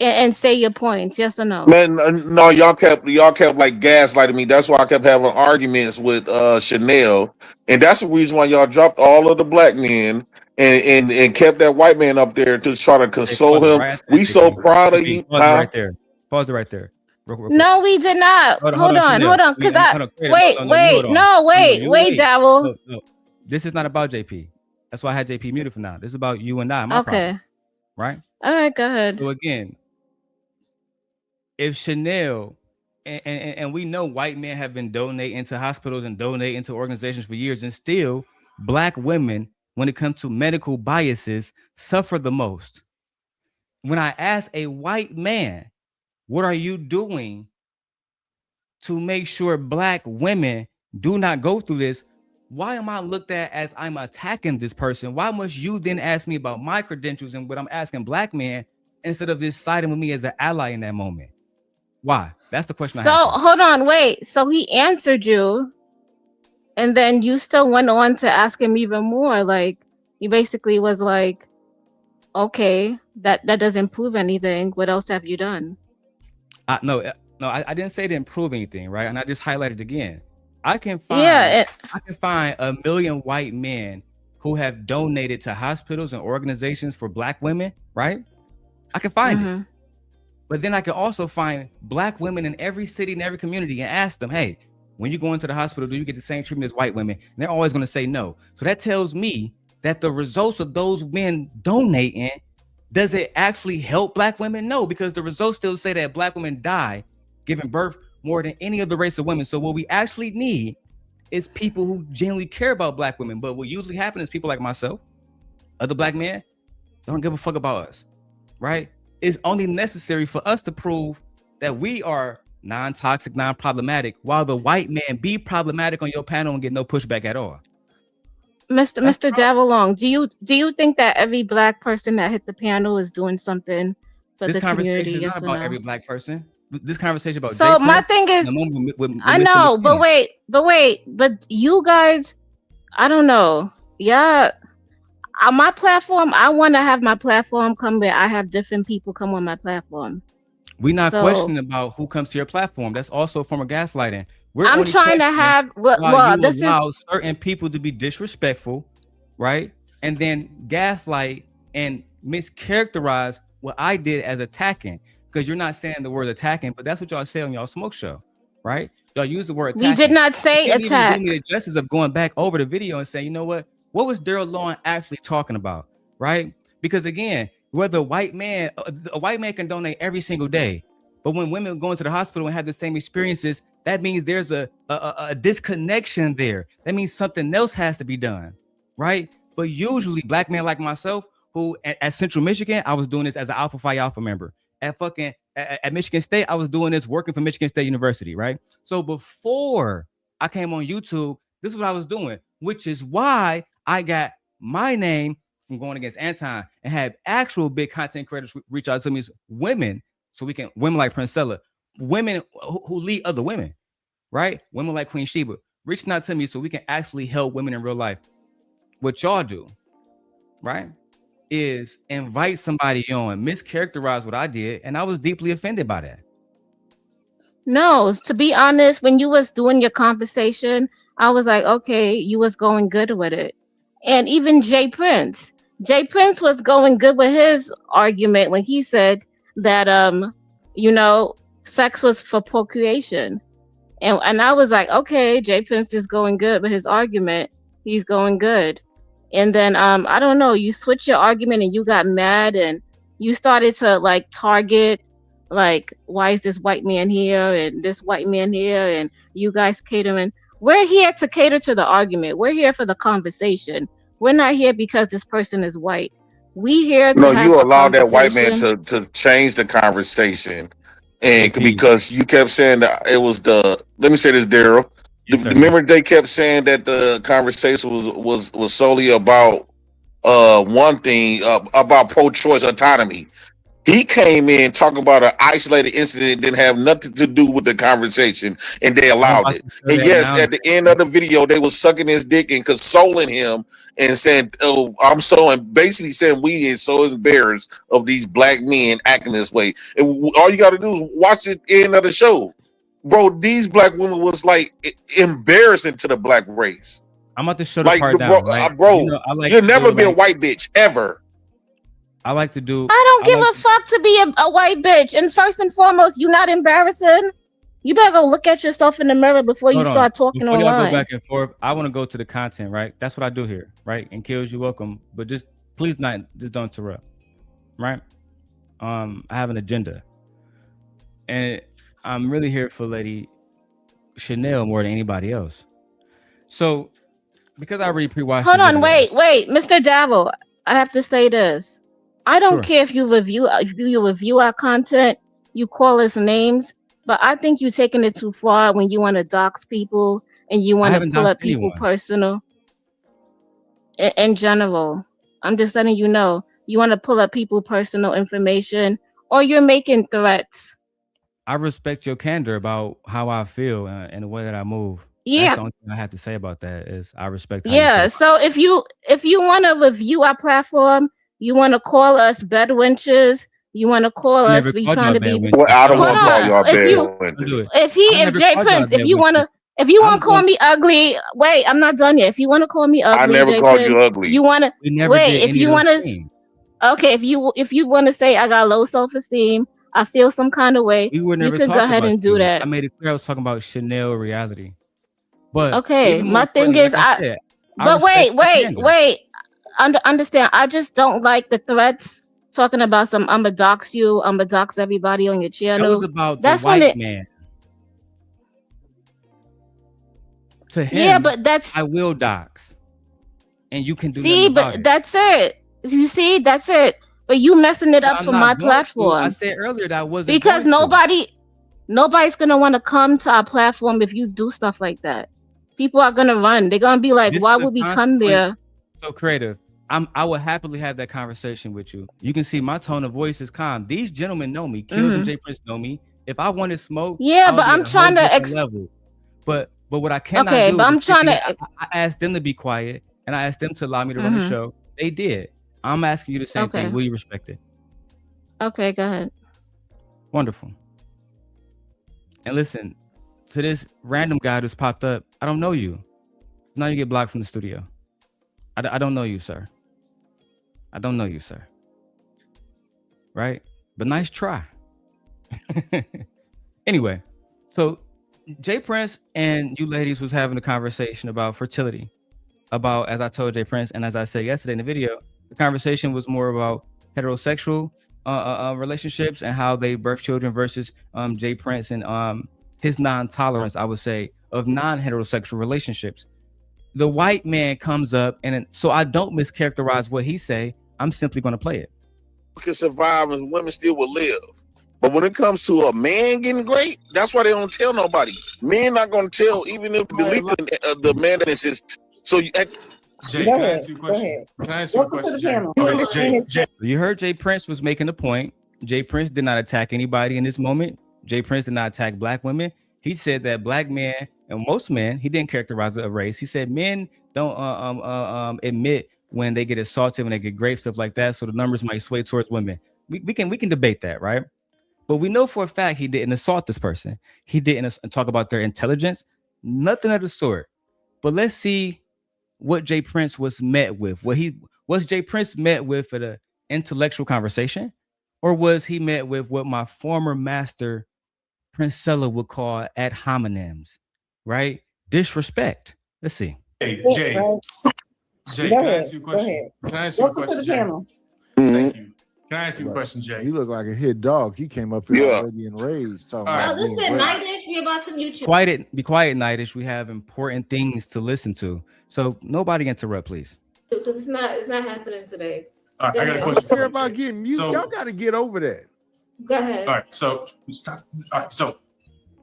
and say your points? Yes or no? Man, no, y'all kept like gaslighting me. That's why I kept having arguments with Chanel, and that's the reason why y'all dropped all of the Black men and kept that white man up there to try to console him. We so proud of you. Pause it right there. Real no, we did not. Hold on, because wait, Darrel. No. This is not about JP. That's why I had JP muted for now. This is about you and I. Problem, right? All right, go ahead. So again, if Chanel and we know white men have been donating to hospitals and donating to organizations for years, and still Black women, when it comes to medical biases, suffer the most. When I ask a white man, what are you doing to make sure Black women do not go through this? Why am I looked at as I'm attacking this person? Why must you then ask me about my credentials and what I'm asking Black men instead of just siding with me as an ally in that moment? Why? That's the question. So hold on, wait. So he answered you, and then you still went on to ask him even more. Like you basically was like, okay, that doesn't prove anything. What else have you done? No, I didn't say to improve anything, right? And I just highlighted again. I can find a million white men who have donated to hospitals and organizations for Black women, right? I can find it. But then I can also find Black women in every city and every community and ask them, hey, when you go into the hospital, do you get the same treatment as white women? And they're always going to say no. So that tells me that the results of those men donating, does it actually help Black women? No, because the results still say that Black women die giving birth more than any other race of women. So what we actually need is people who genuinely care about Black women. But what usually happens is people like myself, other Black men, don't give a fuck about us, right? It's only necessary for us to prove that we are non-toxic, non-problematic, while the white man be problematic on your panel and get no pushback at all. Mr. Javelong, do you think that every Black person that hit the panel is doing something for the community? This conversation is not about every Black person. This conversation about so my thing is, I know, but you guys, I don't know. Yeah, on my platform, I want to have my platform come where I have different people come on my platform. We're not questioning about who comes to your platform. That's also a form of gaslighting. I'm trying to have allow certain people to be disrespectful, right? And then gaslight and mischaracterize what I did as attacking, because you're not saying the word attacking, but that's what y'all say on y'all smoke show, right? Y'all use the word attacking. We did not say attack. Even do me the justice of going back over the video and saying, you know what was Darrel Lawn actually talking about, right? Because again, whether a white man can donate every single day, but when women go into the hospital and have the same experiences, that means there's a disconnection there. That means something else has to be done, right? But usually Black men like myself, who at Central Michigan, I was doing this as an Alpha Phi Alpha member. At Michigan State, I was doing this working for Michigan State University, right? So before I came on YouTube, this is what I was doing, which is why I got my name from going against Anton and had actual big content creators reach out to me as women, so we can, women like Princella, women who lead other women, right? Women like Queen Sheba reaching out to me so we can actually help women in real life. What y'all do, right, is invite somebody on, mischaracterize what I did, and I was deeply offended by that. No, to be honest, when you was doing your conversation, I was like, okay, you was going good with it. And even Jay Prince was going good with his argument when he said that sex was for procreation. And I was like, okay, Jay Prince is going good with his argument. He's going good. And then I don't know, you switched your argument and you got mad and you started to like target, like, why is this white man here and this white man here and you guys catering. We're here to cater to the argument. We're here for the conversation. We're not here because this person is white. We here to have you allowed that white man to change the conversation. And because you kept saying that it was let me say this, Darrel. Yes, remember they kept saying that the conversation was solely about one thing, about pro-choice autonomy. He came in talking about an isolated incident that didn't have nothing to do with the conversation, and they allowed it. And yes, at the end of the video, they was sucking his dick and consoling him and saying, "Oh, I'm so," and basically saying we are so embarrassed of these Black men acting this way. And all you got to do is watch the end of the show, bro. These Black women was like embarrassing to the Black race. I'm about to show the part down, bro. You'll never be a white bitch ever. I like to do. I don't give a fuck to be a white bitch. And first and foremost, you're not embarrassing. You better go look at yourself in the mirror before you start talking online. Before y'all go back and forth, I want to go to the content, right? That's what I do here, right? And Kills, you're welcome, but just don't interrupt, right? I have an agenda, and I'm really here for Lady Chanel more than anybody else. So, because I already pre-watched. Hold on, wait, Mr. Darrel, I have to say this. I don't care if you review our content, you call us names, but I think you're taking it too far when you want to dox people and you want to pull up people personal. In general, I'm just letting you know, you want to pull up people personal information or you're making threats. I respect your candor about how I feel and the way that I move. Yeah. That's the only thing I have to say about that is I respect how Yeah. you feel. So if you want to review our platform, you want to call us bed wenches. You want to call I us? never We called trying y'all to be. bad wenches. Well, I don't Hold want to call on. y'all If bad you, wenches. if Jay Prince, if you want to call me ugly, I'm not done yet. If you want to call me ugly, I never Jay called Prince, you ugly. you want to We never wait. did If any you of want those to, things. okay. If you want to say I got low self-esteem, I feel some kind of way, We were you never could go talking ahead about and do you. that. I made it clear I was talking about Chanel reality. But Okay. even more My thing importantly, is, like I said, I but respect your candor. Understand. I just don't like the threats talking about some. I'ma dox you. I'ma dox everybody on your That was channel. about the That's when white it. man. To Yeah, him, but that's I will dox, and you can do nothing see, about but it. that's it. You see, that's it. But you messing it But up I'm for my not going to. I platform said earlier that I wasn't because going to. nobody's gonna want to come to our platform if you do stuff like that. People are gonna run. They're gonna be like, This why is a would we come consequence. there? So creative. I would happily have that conversation with you. You can see my tone of voice is calm. These gentlemen know me. Kills and Jay Prince know me. If I wanted smoke, Yeah, I would but be I'm at a whole trying to different level. But what I cannot okay, do but is I'm trying to I asked them to be quiet and I asked them to allow me to run the show. They did. I'm asking you the same thing. Will you respect it? Okay, go ahead. Wonderful. And listen, to this random guy who's popped up, I don't know you. Now you get blocked from the studio. I don't know you, sir. I don't know you, sir. Right? But nice try. Anyway, so Jay Prince and you ladies was having a conversation about fertility. About, as I told Jay Prince, and as I said yesterday in the video, the conversation was more about heterosexual relationships and how they birth children versus Jay Prince and his non-tolerance, I would say, of non-heterosexual relationships. The white man comes up, and so I don't mischaracterize what he say. I'm simply going to play it. Can survive and women still will live. But when it comes to a man getting great, that's why they don't tell nobody. Men not going to tell, even if delete the man that is. So you. Jay, can I ask you a question? Can I ask you a question, Jay? Okay, Jay. You heard Jay Prince was making a point. Jay Prince did not attack anybody in this moment. Jay Prince did not attack black women. He said that black men and most men, he didn't characterize it a race. He said men don't admit when they get assaulted, when they get raped, stuff like that. So the numbers might sway towards women. We can debate that, right? But we know for a fact he didn't assault this person. He didn't talk about their intelligence, nothing of the sort. But let's see what Jay Prince was met with. Was Jay Prince met with at an intellectual conversation, or was he met with what my former master Princella would call ad hominems, right? Disrespect. Let's see. Hey, Jay, can I ask you a question? Can I ask you a question, Jay? Thank you. Can I ask you a question, Jay? He looked like a hit dog. He came up here already enraged. Oh, listen, Nightish, we about to mute you. Be quiet, Nightish. We have important things to listen to. So nobody interrupt, please. Because it's not happening today. All right, I got a question. I don't care about getting mute. Y'all got to get over that. Go ahead. All right, so stop. All right, so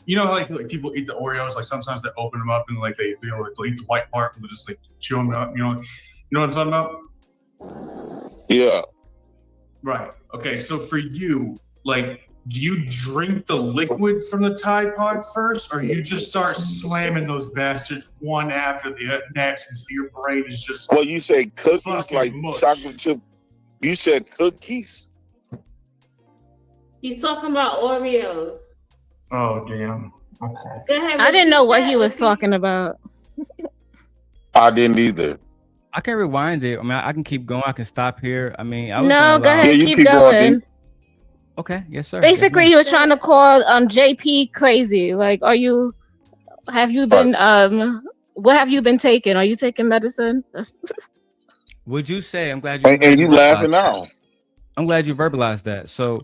you know how like people eat the Oreos, like sometimes they open them up and like they they'll eat the white part and just like chew them up. You know what I'm talking about? Yeah. Right. Okay. So for you, like, do you drink the liquid from the Tide Pod first, or you just start slamming those bastards one after the next until your brain is just? Well, you said cookies, like mush. chocolate chip. You said cookies. He's talking about Oreos. Oh damn. Okay. Go ahead. I didn't know what he was talking about. I didn't either. I can rewind it. I mean, I can keep going. I can stop here. I mean, no, go ahead. Yeah, keep going. Okay, yes, sir. Basically, you were trying to call JP crazy. Like, have you been what have you been taking? Are you taking medicine? Would you say? I'm glad you. And you laughing now. I'm glad you verbalized that. So,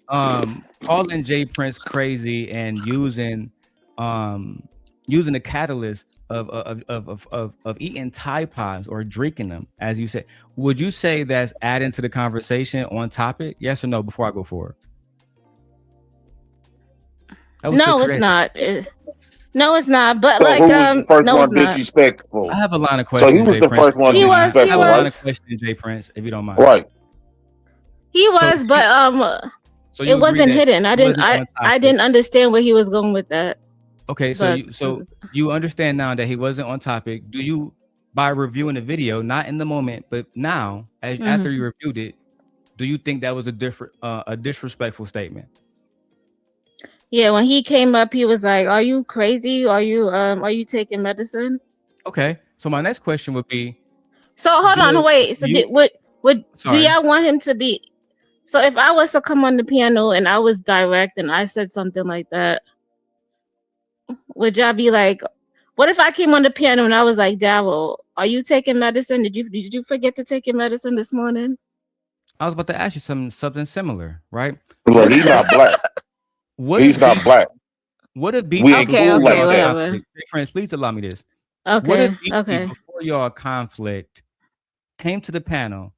calling Jay Prince crazy and using the catalyst of eating Tide Pods or drinking them, as you said, would you say that's adding to the conversation on topic? Yes or no? Before I go forward. No, it's not. No, it's not. But so like, who was the first no, one disrespectful? I have a line of questions. So he was the first one disrespectful. I have a line of questions, Jay Prince, if you don't mind. Right. He was, but So you it wasn't agree that hidden. I it didn't. wasn't on I topic. didn't understand where he was going with that. Okay, so you understand now that he wasn't on topic. Do you, by reviewing the video, not in the moment, but now, after you reviewed it, do you think that was a disrespectful statement? Yeah, when he came up, he was like, "Are you crazy? Are you taking medicine?" Okay, so my next question would be. So hold on, wait. So do y'all want him to be? So if I was to come on the piano and I was direct and I said something like that, would y'all be like, what if I came on the piano and I was like, Darrel, are you taking medicine? Did you forget to take your medicine this morning? I was about to ask you something similar, right? Look, he's not black. He's not black. What if BT? Okay, whatever. Friends, please allow me this. Okay, what if BT, okay. before your conflict, came to the panel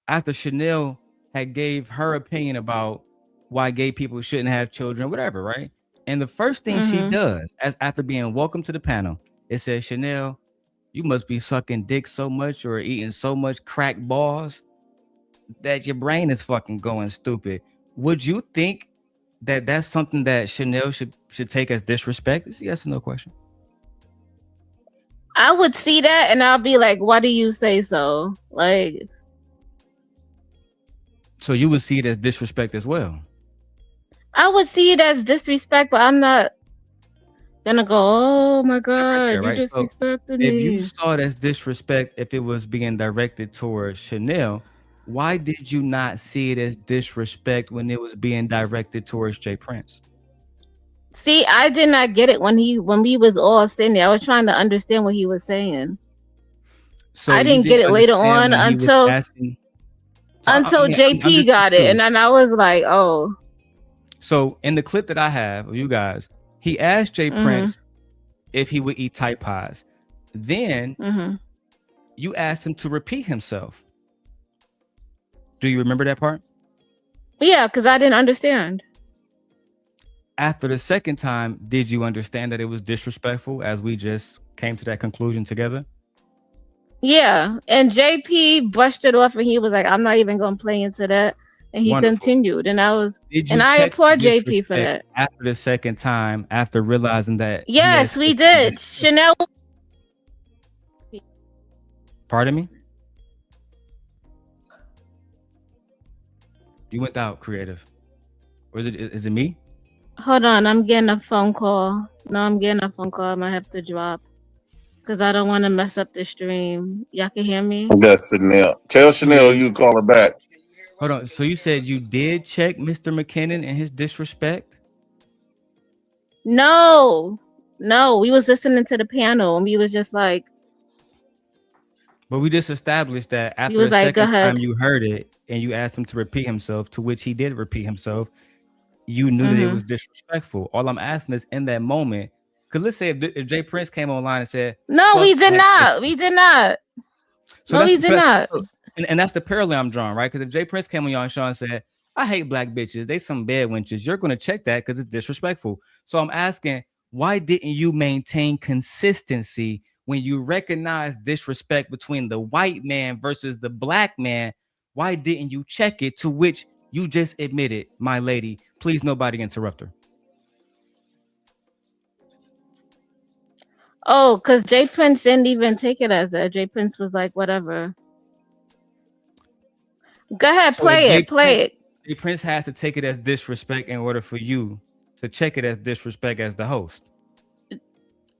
after Chanel had gave her opinion about why gay people shouldn't have children, whatever, right? And the first thing she does, after being welcomed to the panel, it says, Chanel, you must be sucking dick so much or eating so much crack balls that your brain is fucking going stupid. Would you think that that's something that Chanel should take as disrespect? It's a yes or no question. I would see that and I'll be like, why do you say so? Like, so you would see it as disrespect as well? I would see it as disrespect, but I'm not gonna go, oh my God, you disrespected me. If you saw it as disrespect, if it was being directed towards Chanel, why did you not see it as disrespect when it was being directed towards Jay Prince? See, I did not get it when we was all sitting there. I was trying to understand what he was saying. So I didn't get it later on until JP got it, and then I was like, oh. So in the clip that I have of you guys, he asked Jay Prince if he would eat Tide Pods. Then you asked him to repeat himself. Do you remember that part? Yeah, because I didn't understand. After the second time, did you understand that it was disrespectful as we just came to that conclusion together? Yeah, and JP brushed it off and he was like, I'm not even going to play into that. And he continued, and I applaud JP for that. After the second time, after realizing that. Yes, we did. Chanel. Pardon me? You went out, creative. Or is it me? Hold on, I'm getting a phone call. No, I'm getting a phone call. I might have to drop because I don't want to mess up the stream. Y'all can hear me? That's Chanel. Tell Chanel you call her back. Hold on. So you said you did check Mr. McKinnon and his disrespect? No, we was listening to the panel and we was just like. But we just established that after the second time you heard it and you asked him to repeat himself, to which he did repeat himself, you knew that it was disrespectful. All I'm asking is in that moment, because let's say if Jay Prince came online and said, no, we did not. We did not. So no, we did not. And that's the parallel I'm drawing, right? Because if Jay Prince came on y'all show and said, I hate black bitches, they some bad wenches, you're going to check that because it's disrespectful. So I'm asking, why didn't you maintain consistency when you recognize disrespect between the white man versus the black man? Why didn't you check it? To which you just admitted, my lady, please nobody interrupt her. Oh, because Jay Prince didn't even take it as that. Jay Prince was like, whatever. Go ahead, play it. Jay Prince has to take it as disrespect in order for you to check it as disrespect as the host.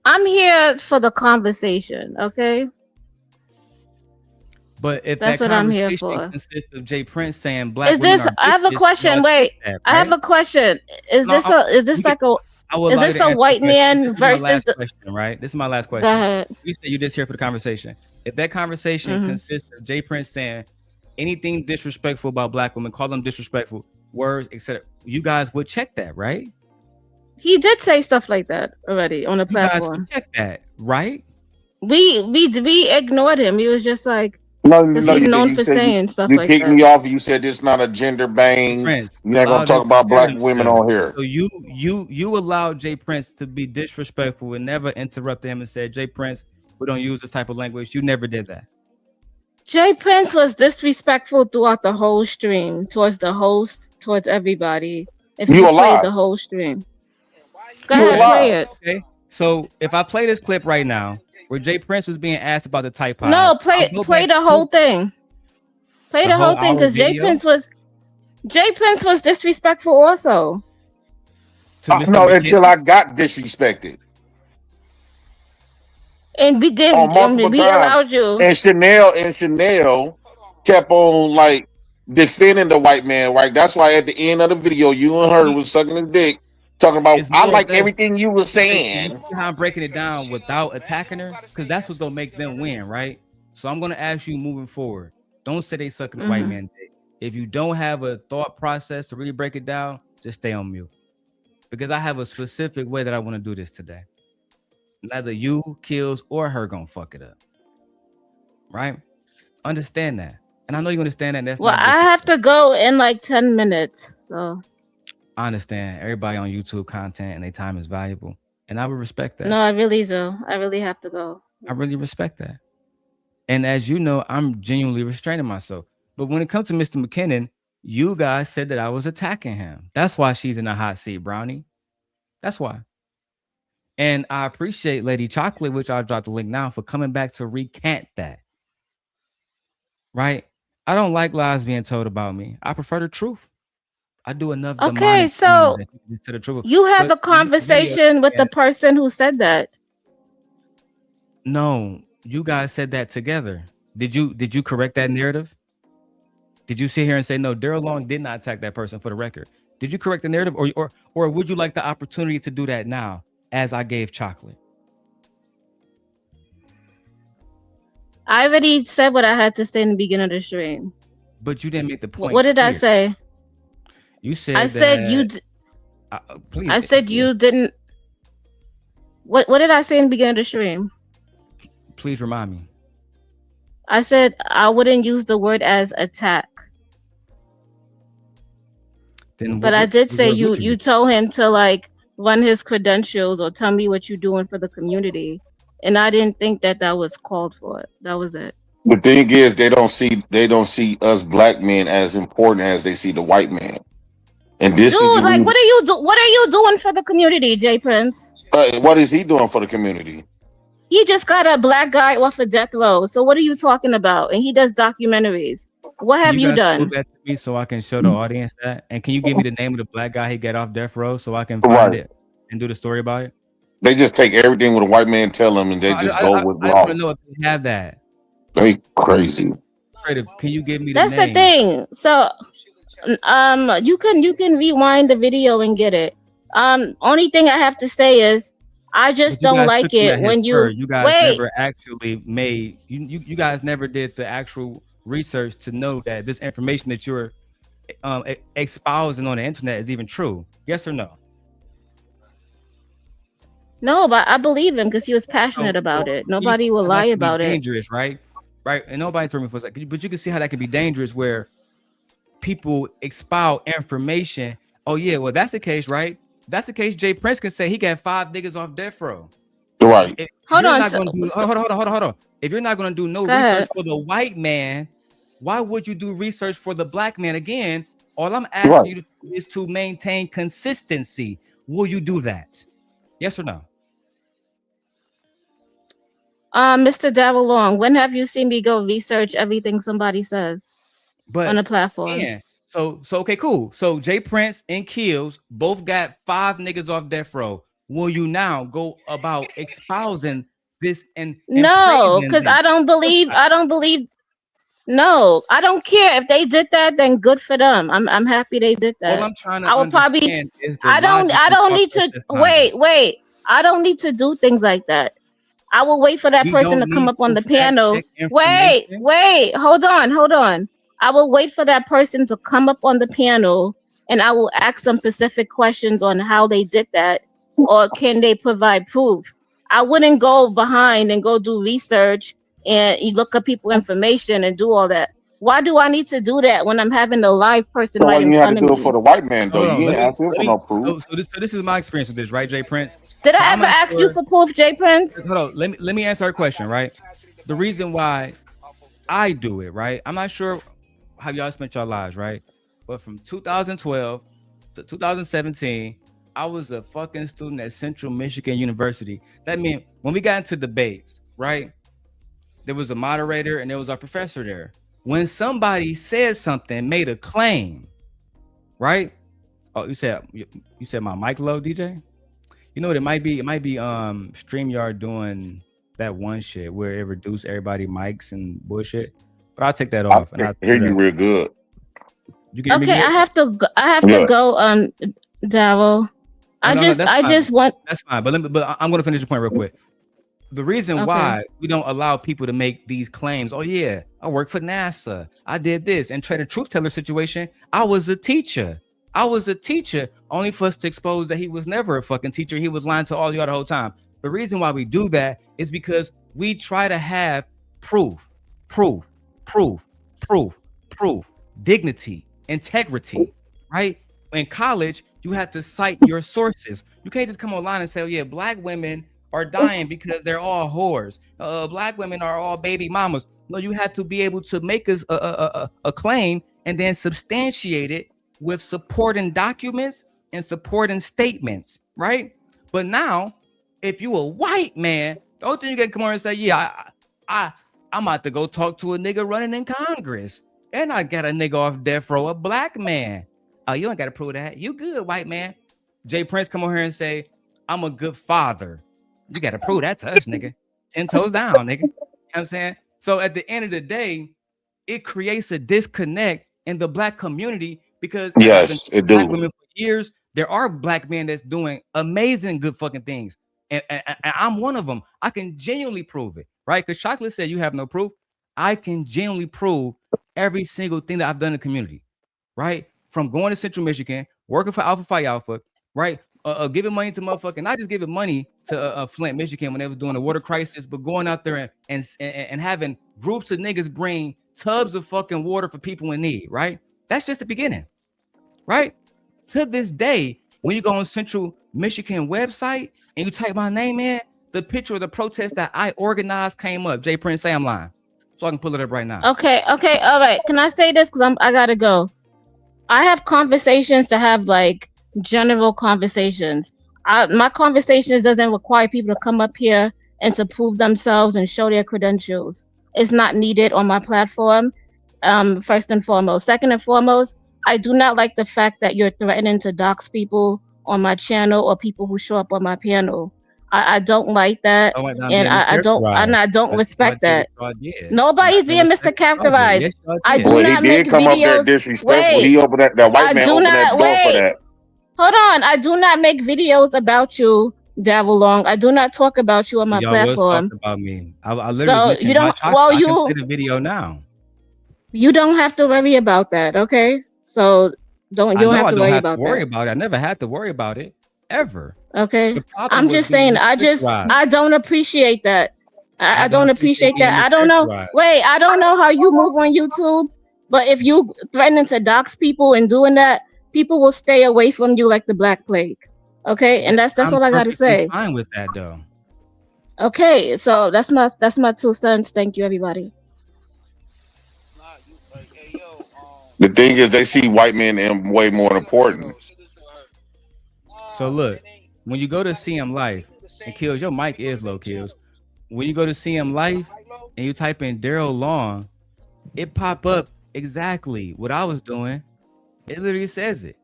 I'm here for the conversation, okay? But if that's that what I'm here for, consists of Jay Prince saying black is this? I have a question. Wait, right? I have a question. Is this a white man versus the question? Right. This is my last question. Go ahead. You said you're just here for the conversation. If that conversation consists of Jay Prince saying anything disrespectful about black women, call them disrespectful words, etc., you guys would check that, right? He did say stuff like that already on the platform. You guys would check that, right? We ignored him. He was just like. No, he's known for saying stuff like that. You kicked me off and you said this is not a gender bang. You're not gonna talk about black women on here. So you allowed Jay Prince to be disrespectful and never interrupted him and said, Jay Prince, we don't use this type of language. You never did that. Jay Prince was disrespectful throughout the whole stream, towards the host, towards everybody. If you played the whole stream. Go ahead, play it. Okay. So if I play this clip right now, where Jay Prince was being asked about the type pods, no, play the whole thing. Play the whole thing, because Jay Prince was disrespectful also. No, until I got disrespected. And we did multiple we times. allowed you. And Chanel kept on like defending the white man, right? That's why at the end of the video, you and her was sucking his dick, talking about I like everything you were saying. You see how I'm breaking it down without attacking her? Because that's what's gonna make them win, right? So I'm gonna ask you moving forward. Don't say they sucking the white man dick. If you don't have a thought process to really break it down, just stay on mute. Because I have a specific way that I want to do this today. Neither you, Kills, or her gonna fuck it up. Right? Understand that. And I know you understand that. That's well, I have to go in like 10 minutes. So I understand. Everybody on YouTube content and their time is valuable. And I would respect that. No, I really do. I really have to go. I really respect that. And as you know, I'm genuinely restraining myself. But when it comes to Mr. McKinnon, you guys said that I was attacking him. That's why she's in the hot seat, Brownie. That's why. And I appreciate Lady Chocolate, which I'll drop the link now, for coming back to recant that. Right? I don't like lies being told about me. I prefer the truth. I do enough. Okay, so to the truth. You had the conversation with the person who said that. No, you guys said that together. Did you correct that narrative? Did you sit here and say no? Darrel Long did not attack that person, for the record. Did you correct the narrative, or would you like the opportunity to do that now, as I gave Chocolate? I already said what I had to say in the beginning of the stream. But you didn't make the point. What did I say? You said I said you. Please. I said you didn't. What did I say in the beginning of the stream? Please remind me. I said I wouldn't use the word as attack. But I did say you told him to like run his credentials or tell me what you're doing for the community, and I didn't think that was called for. That was it. The thing is, they don't see us black men as important as they see the white man. And this is like, what are you doing for the community, Jay Prince? What is he doing for the community? He just got a black guy off of death row. So what are you talking about? And he does documentaries. What have you done? That to me so I can show the audience that. And can you give me the name of the black guy he got off death row so I can find it and do the story about it? They just take everything what a white man tell them and they just go with I want to know if they have that. They crazy. Can you give me the name? That's the thing. So you can rewind the video and get it. Only thing I have to say is I just don't like it when you guys never actually made you guys never did the actual research to know that this information that you're espousing on the internet is even true. Yes or no? No, but I believe him because he was passionate about it. Nobody will lie about it. Dangerous, right? Right. And nobody told me for a second, but you can see how that can be dangerous where people expound information. Oh yeah, well that's the case, right? That's the case. Jay Prince can say he got 5 niggas off death row. Right. Hold on. If you're not going to do no research for the white man, why would you do research for the black man? Again, all I'm asking you is to maintain consistency. Will you do that? Yes or no? Mr. Darrel Long, when have you seen me go research everything somebody says on a platform? Yeah. So okay, cool. So Jay Prince and Kills both got 5 niggas off death row. Will you now go about espousing this and no, because I don't believe. No, I don't care if they did that. Then good for them. I'm happy they did that. All I'm trying to I will probably. I don't need to wait. I don't need to do things like that. I will wait for that person to come up on the panel. Wait. Hold on. I will wait for that person to come up on the panel and I will ask some specific questions on how they did that or can they provide proof. I wouldn't go behind and go do research and you look up people information and do all that. Why do I need to do that when I'm having a live person right in front of me? You have to do it for the white man though. You didn't ask him for no proof. So this is my experience with this, right, Jay Prince? Did I ever ask you for proof, Jay Prince? Hold on. Let me answer her question, right? The reason why I do it, right? I'm not sure how y'all spent your lives, right? But from 2012 to 2017, I was a fucking student at Central Michigan University. That meant when we got into debates, right? There was a moderator and there was our professor there. When somebody said something, made a claim, right? Oh, you said my mic low, DJ? You know what it might be? It might be StreamYard doing that one shit where it reduced everybody mics and bullshit. But I'll take that off. I hear you real good. You can Okay, I have to go, Darrel. I just want. That's fine. But I'm gonna finish the point real quick. The reason why we don't allow people to make these claims, oh yeah, I work for NASA, I did this, and TrayTheTruthTeller situation, I was a teacher. Only for us to expose that he was never a fucking teacher. He was lying to all y'all the whole time. The reason why we do that is because we try to have proof, dignity, integrity, right? In college, you have to cite your sources. You can't just come online and say, oh yeah, black women are dying because they're all whores. Black women are all baby mamas. No, you have to be able to make a claim and then substantiate it with supporting documents and supporting statements, right? But now, if you a white man, the only thing you can come on and say, yeah, I'm about to go talk to a nigga running in Congress, and I got a nigga off death row, a black man. Oh, you ain't got to prove that. You good, white man. Jay Prince come on here and say, I'm a good father. You got to prove that to us, nigga. 10 toes down, nigga. You know what I'm saying? So at the end of the day, it creates a disconnect in the black community because yes, it black do. Women for years, there are black men that's doing amazing good fucking things. And I'm one of them. I can genuinely prove it, right? Because Chocolate said you have no proof. I can genuinely prove every single thing that I've done in the community, right? From going to Central Michigan, working for Alpha Phi Alpha, right? Giving money to motherfucking, not just giving money to Flint, Michigan when they was doing the water crisis, but going out there and having groups of niggas bring tubs of fucking water for people in need, right? That's just the beginning, right? To this day, when you go on Central Michigan website and you type my name in, the picture of the protest that I organized came up. Jay Prince, say I'm lying. So I can pull it up right now. Okay, all right. Can I say this? Because I gotta go. I have conversations to have, like general conversations. My conversations doesn't require people to come up here and to prove themselves and show their credentials. It's not needed on my platform. First and foremost. Second and foremost, I do not like the fact that you're threatening to dox people on my channel or people who show up on my panel. I don't like that, and I don't respect that. Nobody's being mischaracterized. I do not make come videos. Up that disrespectful. He opened that white man opened that door for that. Hold on, I do not make videos about you, Darrel Long. I do not talk about you on my platform. About me. I literally so you don't. Well, I can play the video now. You don't have to worry about that, okay? So you don't have to worry about that. I never had to worry about it ever. Okay, I'm just saying. I don't appreciate that. I don't appreciate that. I don't know. Wait, I don't know how you move on YouTube, but if you threatening to dox people and doing that, people will stay away from you like the Black Plague. Okay, and that's all I gotta say. Fine with that though. Okay, so that's my 2 cents. Thank you, everybody. The thing is, they see white men as way more important. So look, when you go to CM Life, and Kills, your mic is low, Kills. When you go to CM Life and you type in Darrel Long, it pop up exactly what I was doing. It literally says it.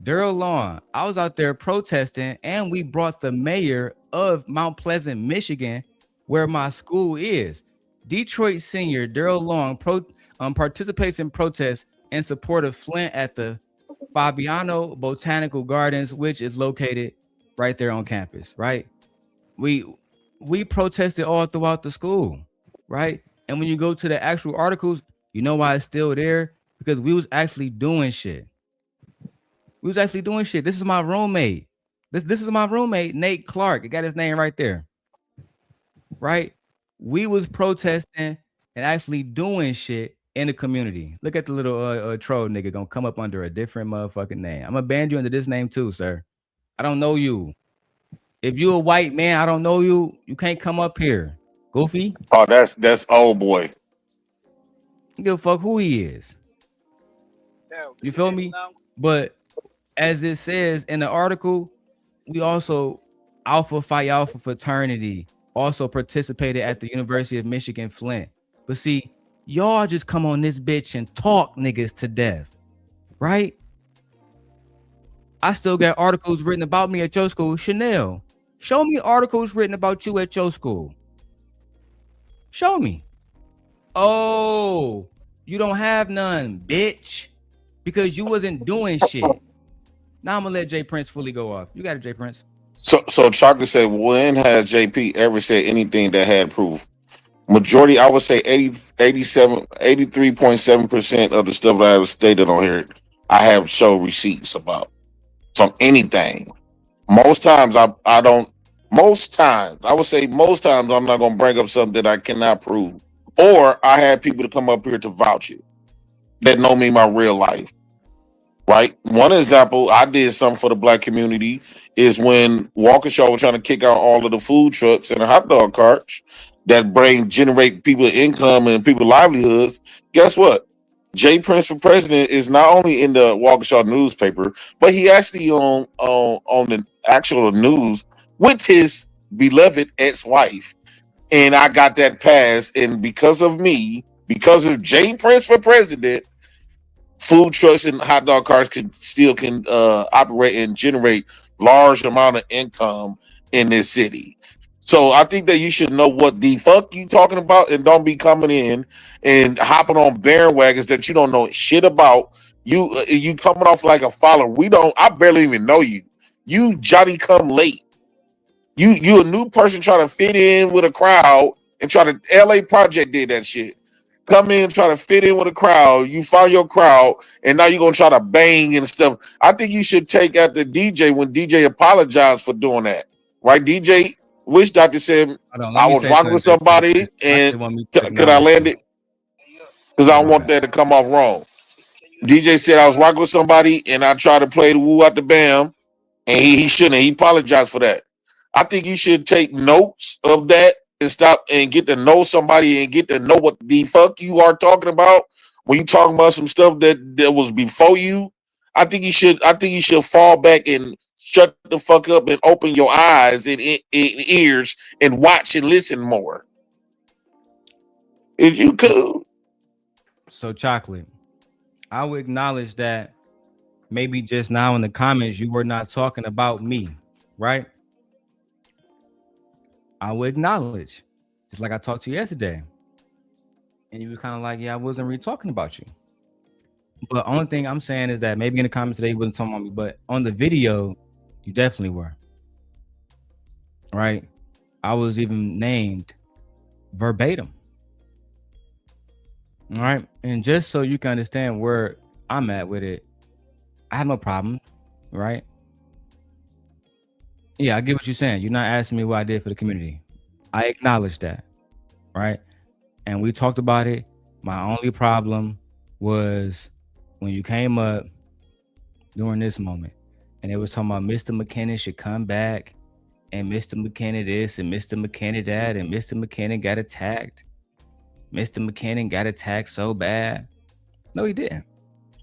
Darrel Long, I was out there protesting, and we brought the mayor of Mount Pleasant, Michigan, where my school is. Detroit senior Darrel Long participates in protests in support of Flint at the Fabiano Botanical Gardens, which is located right there on campus, right? We protested all throughout the school, right? And when you go to the actual articles, you know why it's still there? Because we was actually doing shit. This is my roommate. This is my roommate, Nate Clark. I got his name right there, right? We was protesting and actually doing shit in the community. Look at the little troll nigga gonna come up under a different motherfucking name. I'm gonna ban you under this name too, sir. I don't know you. If you a white man, I don't know you. You can't come up here, Goofy. Oh, that's old boy. Give a fuck who he is. You feel me? But as it says in the article, we also Alpha Phi Alpha fraternity also participated at the University of Michigan Flint. But see, y'all just come on this bitch and talk niggas to death, right? I still got articles written about me at your school. Chanel, show me articles written about you at your school. Show me. Oh, you don't have none, bitch, because you wasn't doing shit. Now I'm gonna let Jay Prince fully go off. You got it, Jay Prince. So Chocolate said, when has JP ever said anything that had proof? Majority, I would say 83.7% of the stuff that I have stated on here, I have show receipts about from anything. Most times I don't. Most times I would say most times I'm not gonna bring up something that I cannot prove, or I had people to come up here to vouch it that know me in my real life. Right. One example, I did something for the black community is when Waukesha was trying to kick out all of the food trucks and the hot dog carts that generate people income and people livelihoods. Guess what? Jay Prince for president is not only in the Waukesha newspaper, but he actually on the actual news with his beloved ex-wife. And I got that passed. And because of me, because of Jay Prince for president, food trucks and hot dog carts can operate and generate large amount of income in this city. So I think that you should know what the fuck you talking about and don't be coming in and hopping on bandwagons that you don't know shit about. You coming off like a follower. I barely even know you. You Johnny come late. You a new person trying to fit in with a crowd and LA Project did that shit. Come in, try to fit in with a crowd. You found your crowd, and now you're gonna try to bang and stuff. I think you should take out the DJ when DJ apologized for doing that. Right, DJ? Which doctor said I was rocking with somebody, and could I land it? Because I don't want that to come off wrong. DJ said I was rocking with somebody, and I tried to play the woo out the bam, and he shouldn't. He apologized for that. I think you should take notes of that and stop and get to know somebody and get to know what the fuck you are talking about when you talking about some stuff that was before you. I think you should fall back and shut the fuck up and open your eyes and ears and watch and listen more. If you could. So Chocolate, I would acknowledge that maybe just now in the comments you were not talking about me, right? I would acknowledge, just like I talked to you yesterday, and you were kind of like, yeah, I wasn't really talking about you. But only thing I'm saying is that maybe in the comments today you wasn't talking about me, but on the video, you definitely were. Right? I was even named verbatim. All right. And just so you can understand where I'm at with it, I have no problem, right? Yeah, I get what you're saying. You're not asking me what I did for the community. I acknowledge that, right? And we talked about it. My only problem was when you came up during this moment, and it was talking about Mr. McKinnon should come back, and Mr. McKinnon this, and Mr. McKinnon that, and Mr. McKinnon got attacked. Mr. McKinnon got attacked so bad. No, he didn't.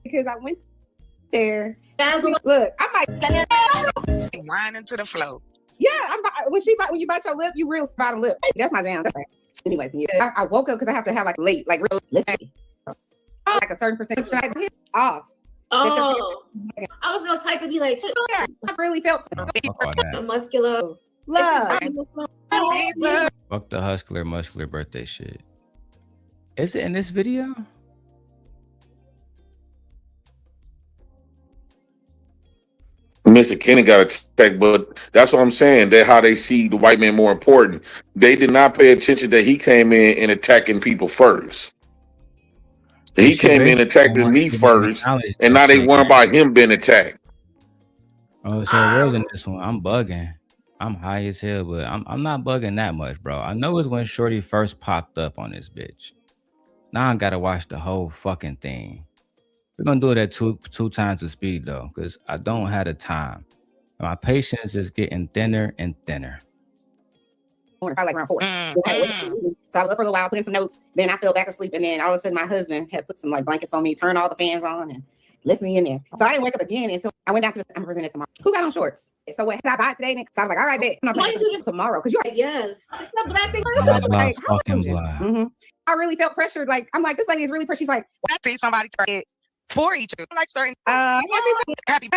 Because I went there. Look, I might whine into the flow. Yeah, when you bite your lip, you real spot a lip. That's my down. Anyways, yeah, I woke up because I have to have like real late, like a certain percentage off. Oh, I was gonna type and be like, I really felt muscular love. Fuck the muscular birthday shit. Is it in this video? Mr. Kenny got attacked, but that's what I'm saying. That how they see the white man more important. They did not pay attention that he came in and attacking people first. He came in attacking me first, and now they worry about him being attacked. Oh, so it wasn't this one. I'm bugging. I'm high as hell, but I'm not bugging that much, bro. I know it's when Shorty first popped up on this bitch. Now I gotta watch the whole fucking thing. We're gonna do it at two times the speed though, because I don't have the time. My patience is getting thinner and thinner. morning, probably like around 4. So I was up for a little while, put in some notes. Then I fell back asleep, and then all of a sudden my husband had put some like blankets on me, turned all the fans on, and left me in there. So I didn't wake up again until I went down to I'm presented tomorrow. Who got on shorts? So what? Did I buy it today? So I was like, all right, bet. Why didn't you just tomorrow? Because you're like, yes, it's the black thing. Like, I really felt pressured. Like I'm like, this lady is really pressured. She's like, I see somebody for each other, like certain. Happy.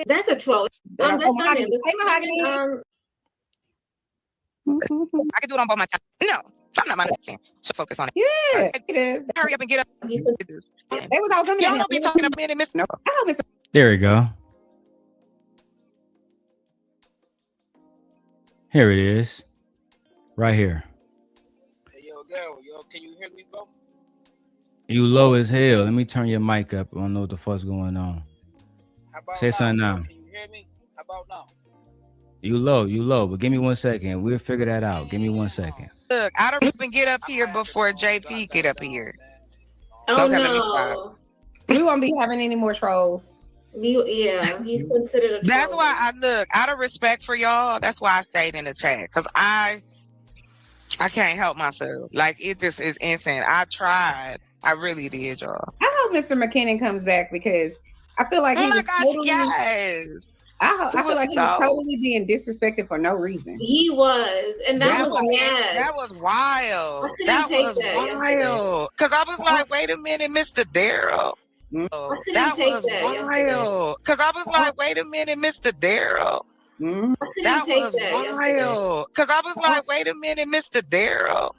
That's a troll. That's Sunday. I can do it on both my time. No, I'm not my team. Just focus on it. Yeah. Hurry up and get up. They was all coming. Y'all don't be talking a minute, Mr. There we go. Here it is. Right here. Hey, yo, Darrel, can you hear me, bro? You low as hell. Let me turn your mic up. I don't know what the fuck's going on. Say something now. Can you hear me? How about now? You low, but give me 1 second. We'll figure that out. Give me 1 second. Look, I don't even get up here before JP get up here. Oh, okay, no. We won't be having any more trolls. Yeah, he's considered a troll. That's why I look, out of respect for y'all, that's why I stayed in the chat. Because I can't help myself. Like, it just is insane. I tried. I really did, y'all. I hope Mr. McKinnon comes back because I feel like yes. I feel like he was totally being disrespected for no reason. He was, and that was mad. That was wild. That was wild. Because I was like, wait a minute, Mr. Darrel. That was wild. Because I was like, wait a minute, Mr. Darrel. That was wild. Because I was like, wait a minute, Mr. Darrel.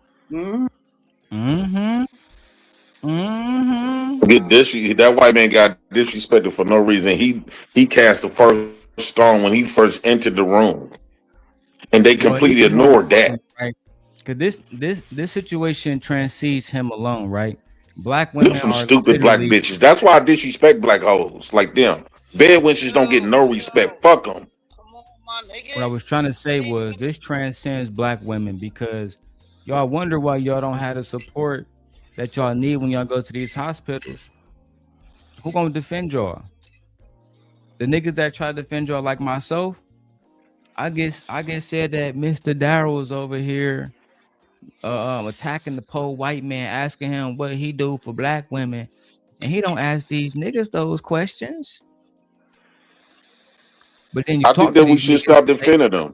That white man got disrespected for no reason. He cast the first stone when he first entered the room, and they completely ignored that. Right? Because this situation transcends him alone, right? Black women some stupid black bitches. That's why I disrespect black hoes like them. Bed wenches don't get no respect. Fuck them. What I was trying to say was this transcends black women because y'all wonder why y'all don't have the support that y'all need when y'all go to these hospitals. Who gonna defend y'all? The niggas that try to defend y'all like myself, I guess said that Mr. Darrel was over here attacking the poor white man, asking him what he do for black women, and he don't ask these niggas those questions. But then I think that we should stop defending them.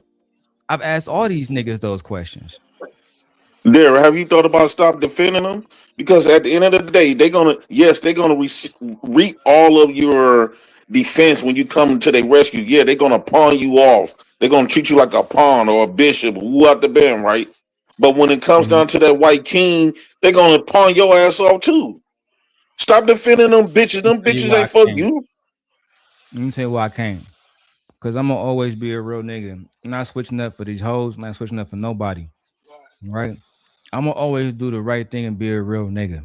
I've asked all these niggas those questions. Darrel, have you thought about stop defending them? Because at the end of the day, they're gonna reap all of your defense when you come to their rescue. Yeah, they're gonna pawn you off. They're gonna treat you like a pawn or a bishop, who out the band, right? But when it comes down to that white king, they're gonna pawn your ass off too. Stop defending them bitches. Them bitches ain't fuck you. Let me tell you why I can't. Because I'm gonna always be a real nigga. I'm not switching up for these hoes. I'm not switching up for nobody. Right? I'm gonna always do the right thing and be a real nigga.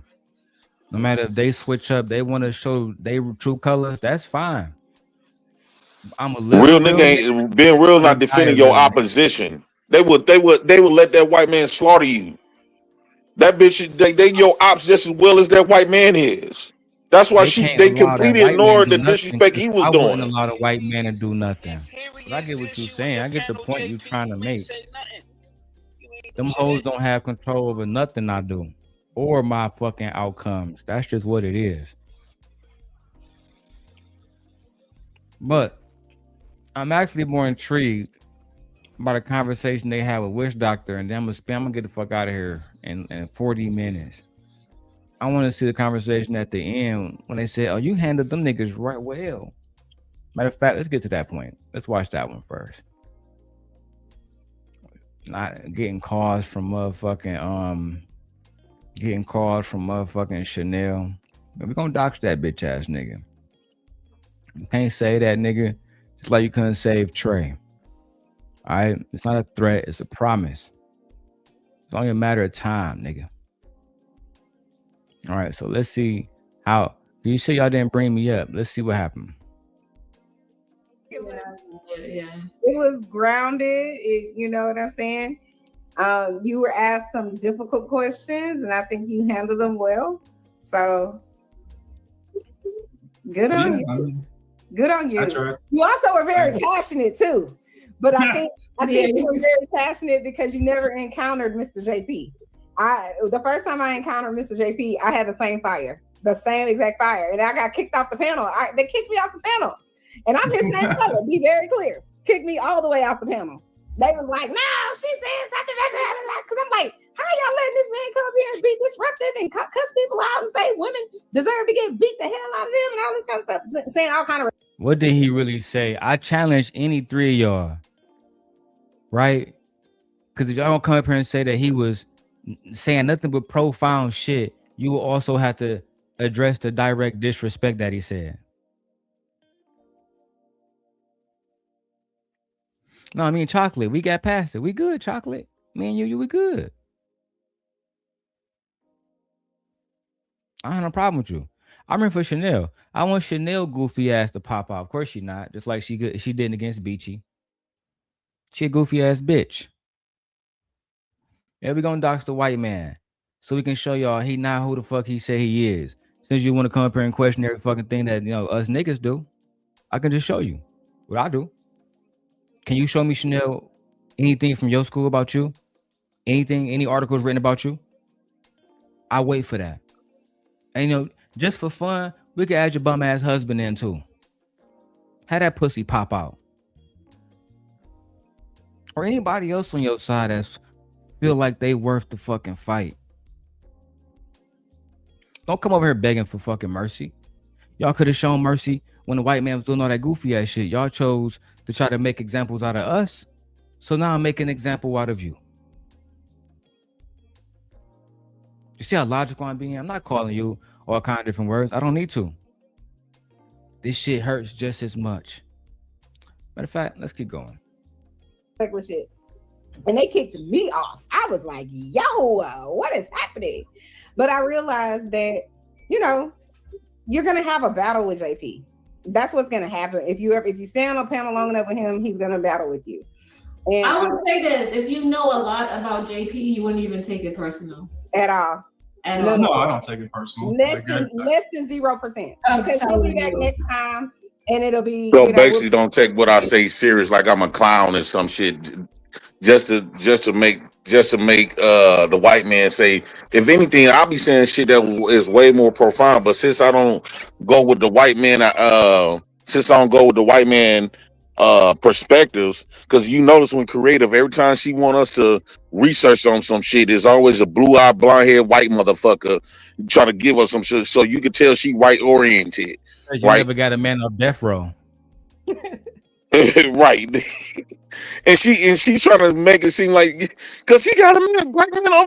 No matter if they switch up, they want to show their true colors, that's fine. I'm a real nigga ain't being real, not defending your opposition. They would let that white man slaughter you. That bitch, they your ops just as well as that white man is. That's why they completely ignored the disrespect he was doing. I wouldn't allow the white man to do nothing. But I get what you're saying. I get the point you're trying to make. Them hoes don't have control over nothing I do or my fucking outcomes. That's just what it is. But I'm actually more intrigued by the conversation they had with Witch Doctor, and then I'm gonna get the fuck out of here in 40 minutes. I want to see the conversation at the end when they said, "Oh, you handled them niggas right well." Matter of fact, let's get to that point. Let's watch that one first. Not getting calls from motherfucking Chanel. But we're gonna dox that bitch ass nigga. You can't say that nigga just like you couldn't save Trey. All right, it's not a threat, it's a promise. It's only a matter of time, nigga. All right, so let's see how you say y'all didn't bring me up. Let's see what happened. It was grounded. You know what I'm saying? You were asked some difficult questions, and I think you handled them well. So good on you. Good on you. You also were very passionate too. But I think you were very passionate because you never encountered Mr. JP. The first time I encountered Mr. JP, I had the same fire, the same exact fire, and I got kicked off the panel. They kicked me off the panel, and I'm his same color. Be very clear, kicked me all the way off the panel. They was like, "No, she said something," because I'm like, "How y'all letting this man come up here and be disruptive and cuss people out and say women deserve to get beat the hell out of them and all this kind of stuff?" Saying all kind of. What did he really say? I challenge any three of y'all, right? Because if y'all don't come up here and say that he was saying nothing but profound shit, you will also have to address the direct disrespect that he said. No, I mean, Chocolate, we got past it. We good, Chocolate. Me and you, we good. I don't have no problem with you. I'm in for Chanel. I want Chanel goofy ass to pop out. Of course she not. Just like she didn't against Beachy. She a goofy ass bitch. Yeah, we gonna dox the white man so we can show y'all he not who the fuck he say he is. Since you want to come up here and question every fucking thing that us niggas do, I can just show you what I do. Can you show me, Chanel, anything from your school about you? Anything, any articles written about you? I wait for that. And just for fun, we can add your bum ass husband in too. Have that pussy pop out. Or anybody else on your side that's feel like they worth the fucking fight. Don't come over here begging for fucking mercy. Y'all could have shown mercy when the white man was doing all that goofy ass shit. Y'all chose to try to make examples out of us. So now I'm making an example out of you. You see how logical I'm being? I'm not calling you all kind of different words. I don't need to. This shit hurts just as much. Matter of fact, let's keep going. Regular shit. And they kicked me off. I was like, yo, what is happening? But I realized that, you're gonna have a battle with JP. That's what's gonna happen. If you stay on a panel long enough with him, he's gonna battle with you. And I would say this: if you know a lot about JP, you wouldn't even take it personal at all. No, I don't take it personal. Less than 0%. Because he'll be back next time, and it'll be. So basically, don't take what I say serious, like I'm a clown or some shit, just to make the white man say. If anything, I'll be saying shit that is way more profound. But since I don't go with the white man, perspectives, because you notice when creative, every time she want us to research on some shit, there's always a blue-eyed, blonde-haired white motherfucker trying to give us some shit, so you can tell she white oriented. You never got a man on death row. Right. and she's trying to make it seem like, because she got a black man on,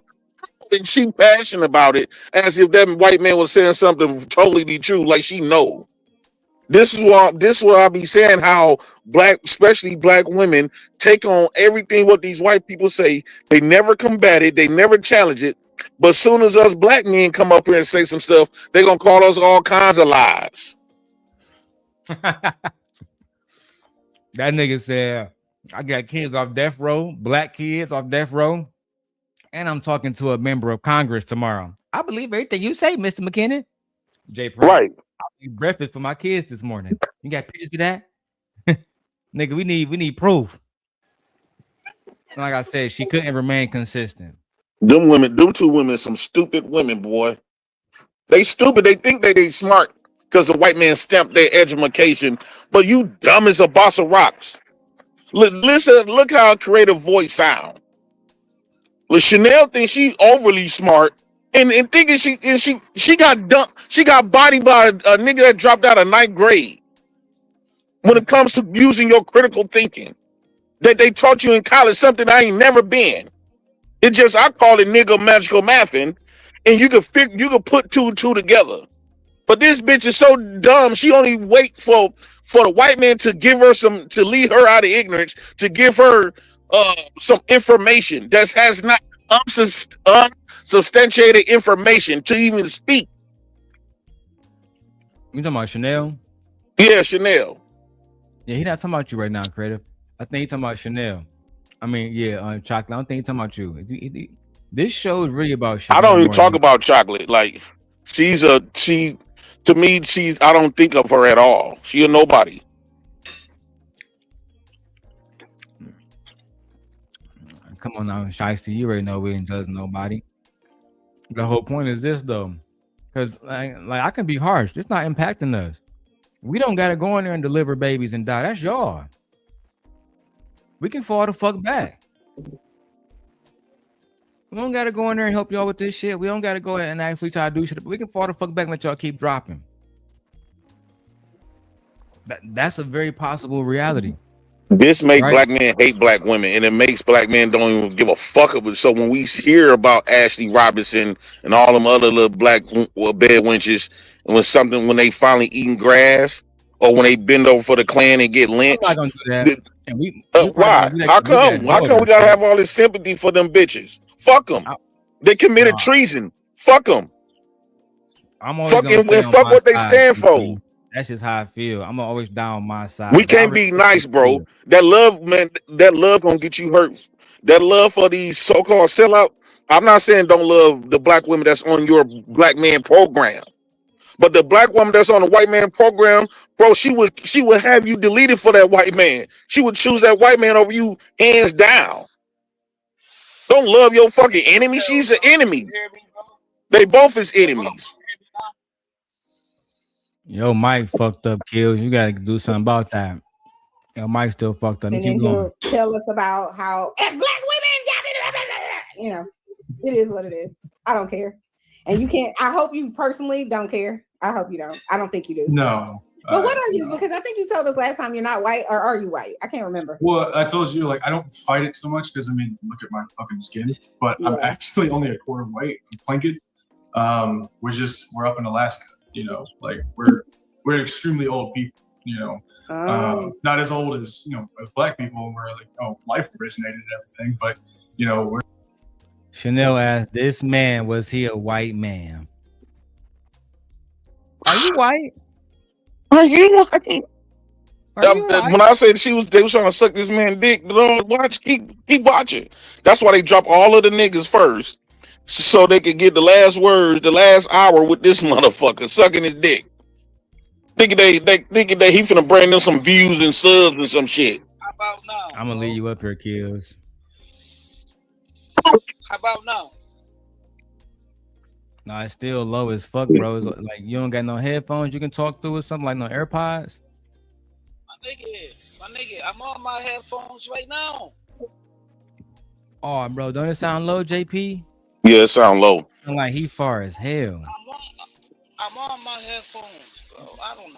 and she passionate about it as if that white man was saying something totally true, like she know. This is what I be saying, how especially black women take on everything what these white people say. They never combat it, they never challenge it. But as soon as us black men come up here and say some stuff, they gonna call us all kinds of lies. That nigga said, I got kids off death row, black kids off death row, and I'm talking to a member of Congress tomorrow. I believe everything you say, Mr. McKinnon. J. Pratt. Right. I eat breakfast for my kids this morning. You got pictures of that? Nigga, we need proof. Like I said, she couldn't remain consistent. Them two women, some stupid women, boy. They stupid. They think they smart because the white man stamped their education, but you dumb as a boss of rocks. Listen, look how a creative voice sound. Chanel thinks she overly smart and thinking she got dumped. She got bodied by a nigga that dropped out of 9th grade. When it comes to using your critical thinking, that they taught you in college, something I ain't never been. I call it nigga magical mathing, and you could put two and two together. But this bitch is so dumb. She only wait for the white man to give her to lead her out of ignorance, to give her some information that has not unsubstantiated information to even speak. You talking about Chanel? Yeah, Chanel. Yeah, he not talking about you right now, creative. I think he talking about Chanel. I mean, yeah, Chocolate. I don't think he talking about you. This show is really about Chanel. I don't even talk about Chocolate. Like, to me, I don't think of her at all. She a nobody. come on now, Shiesty, you already know we ain't judging nobody. The whole point is this though, because like I can be harsh. It's not impacting us. We don't gotta go in there and deliver babies and die. That's y'all. We can fall the fuck back. We don't gotta go in there and help y'all with this shit. We don't gotta go and actually try to do shit. But we can fall the fuck back and let y'all keep dropping. That's a very possible reality. This makes black men hate black women, and it makes black men don't even give a fuck of it. So when we hear about Ashley Robinson and all them other little black bed wenches, and when they finally eating grass, or when they bend over for the Klan and get lynched, I'm not gonna do that. And why? How come? How come we gotta have all this sympathy for them bitches? Fuck them. They committed treason. Fuck them. I'm always fuck what they stand for. That's just how I feel. I'm always down on my side. We can't be nice, bro. That love, man, that love gonna get you hurt. That love for these so-called sellout. I'm not saying don't love the black women that's on your black man program. But the black woman that's on the white man program, bro, she would have you deleted for that white man. She would choose that white man over you hands down. Don't love your fucking enemy. She's an enemy. They both is enemies. Yo, Mike fucked up, Kills. You gotta do something about that. Yo, Mike still fucked up. And then he'll tell us about how black women, it is what it is. I don't care. And you can't, I hope you personally don't care. I hope you don't. I don't think you do. No. But what are you? Because I think you told us last time you're not white, or are you white? I can't remember. Well, I told you, like, I don't fight it so much because, I mean, look at my fucking skin. But I'm actually only a quarter white. I'm Plinkett. We're up in Alaska. Like we're extremely old people, not as old as, as black people where like, life originated and everything, but we're. Chanel asked, this man, was he a white man? Are you white? Are you white? When I said they was trying to suck this man dick, watch, keep watching. That's why they drop all of the niggas first. So they could get the last words, the last hour with this motherfucker sucking his dick. Thinking they he finna bring them some views and subs and some shit. How about now? I'm gonna leave you up here, Kills. How about now? Nah, it's still low as fuck, bro. It's like you don't got no headphones you can talk through or something, like no AirPods. My nigga, I'm on my headphones right now. Oh, bro, don't it sound low, JP? Yeah, it sound low. Sound like he far as hell. I'm on my headphones, bro. I don't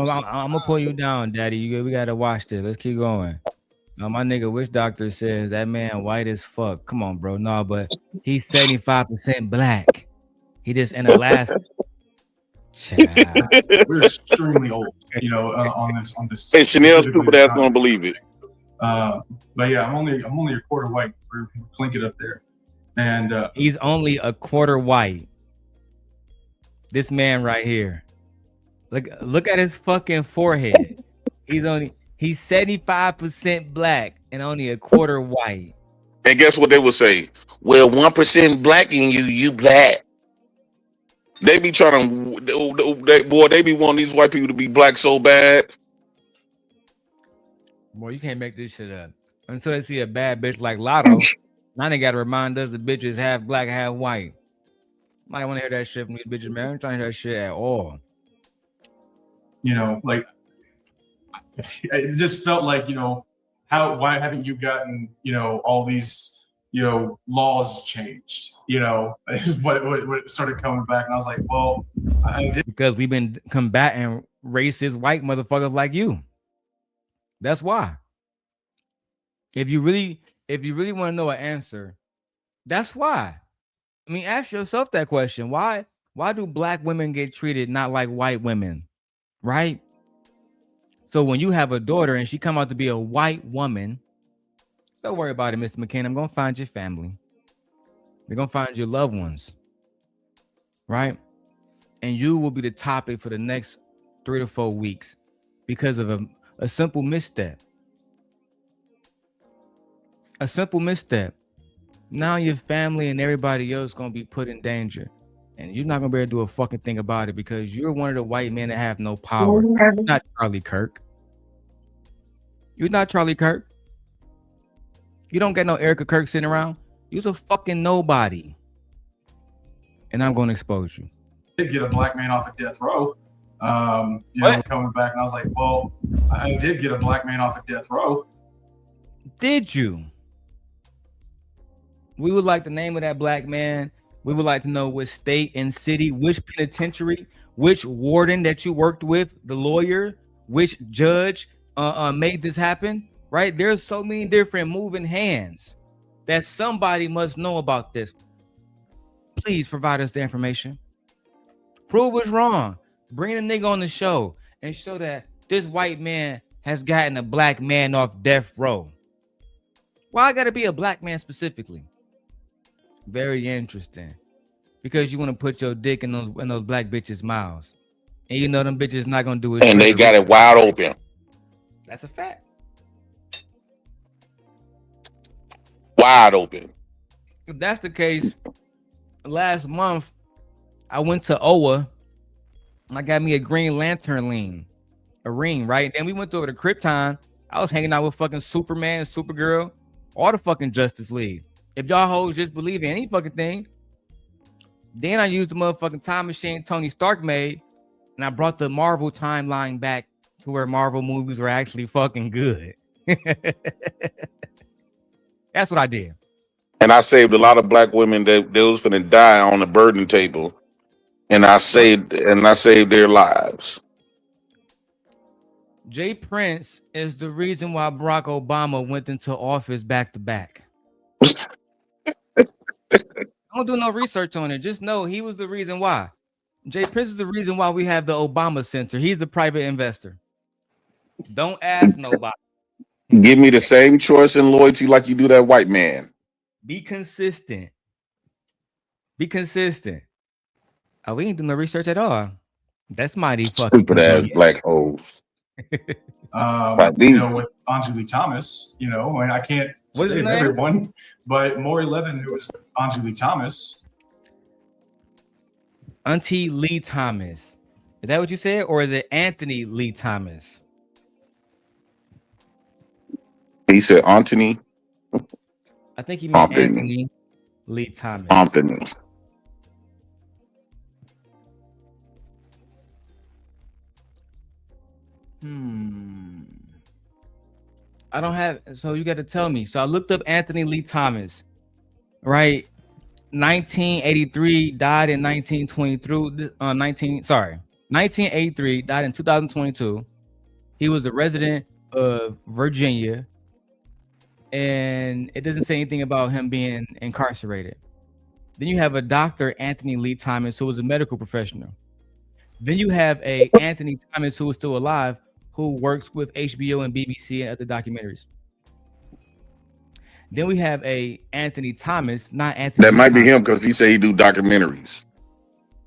know. I'm gonna pull you down, Daddy. We gotta watch this. Let's keep going. Now, my nigga witch doctor says that man white as fuck. Come on, bro. No, but he's 75% black. He just in Alaska. We're extremely old, on this. Hey, Chanel stupid ass gonna believe it. But yeah, I'm only a quarter white. We're Plinkett up there. And he's only a quarter white. This man right here. Look at his fucking forehead. He's 75% black and only a quarter white. And guess what they will say? Well, 1% black in you black. They be trying to, they be wanting these white people to be black so bad. Boy, you can't make this shit up. Until they see a bad bitch like Lotto, now they gotta remind us the bitches half black, half white. I don't want to hear that shit from these bitches, man. I'm trying to hear that shit at all. Like it just felt like, why haven't you gotten, all these, laws changed? Is what started coming back, and I was like, well, because we've been combating racist white motherfuckers like you. That's why. If you really want to know an answer, that's why. I mean, ask yourself that question. Why do black women get treated not like white women? Right? So when you have a daughter and she come out to be a white woman, don't worry about it, Mr. McCain. I'm gonna find your family. We're gonna find your loved ones. Right? And you will be the topic for the next 3 to 4 weeks because of a simple misstep. A simple misstep. Now your family and everybody else gonna be put in danger. And you're not gonna be able to do a fucking thing about it because you're one of the white men that have no power. You're not Charlie Kirk. You're not Charlie Kirk. You don't get no Erica Kirk sitting around. You's a fucking nobody. And I'm going to expose you. Did get a black man off of death row. You know, coming back, and I was like, well, I did get a black man off of death row. Did you? We would like the name of that black man. We would like to know which state and city, which penitentiary, which warden that you worked with, the lawyer, which judge made this happen, right? There's so many different moving hands that somebody must know about this. Please provide us the information. Prove us wrong. Bring the nigga on the show and show that this white man has gotten a black man off death row. Why I gotta be a black man specifically? Very interesting. Because you want to put your dick in those black bitches' mouths. And you know them bitches not gonna do it. And they got it wide open. That's a fact. Wide open. If that's the case, last month I went to OWA and I got me a Green Lantern ring, right? Then we went over to Krypton. I was hanging out with fucking Superman, Supergirl, all the fucking Justice League. If y'all hoes just believe in any fucking thing, then I used the motherfucking time machine Tony Stark made, and I brought the Marvel timeline back to where Marvel movies were actually fucking good. That's what I did. And I saved a lot of black women that they was finna die on the burden table. And I saved their lives. Jay Prince is the reason why Barack Obama went into office back to back. Don't do no research on it. Just know he was the reason why. Jay Prince is the reason why we have the Obama Center. He's a private investor. Don't ask nobody. Give me the same choice and loyalty like you do that white man. Be consistent. Be consistent. Oh, we ain't doing no research at all. That's mighty fucking stupid ass black hoes. You know, with Anjali Thomas, you know, I mean, I can't save everyone, but Maury Levin, who was Anjali Thomas. Auntie Lee Thomas. Is that what you said? Or is it Anthony Lee Thomas? He said Anthony. I think he meant Anthony Lee Thomas. Anthony. I don't have, so you got to tell me. So I looked up Anthony Lee Thomas, right? 1983, died in 1923. 1983, died in 2022. He was a resident of Virginia, and it doesn't say anything about him being incarcerated. Then you have a Dr. Anthony Lee Thomas, who was a medical professional. Then you have a Anthony Thomas who is still alive, who works with HBO and BBC and other documentaries. Then we have a Anthony Thomas, not Anthony. That might be him because he said he do documentaries.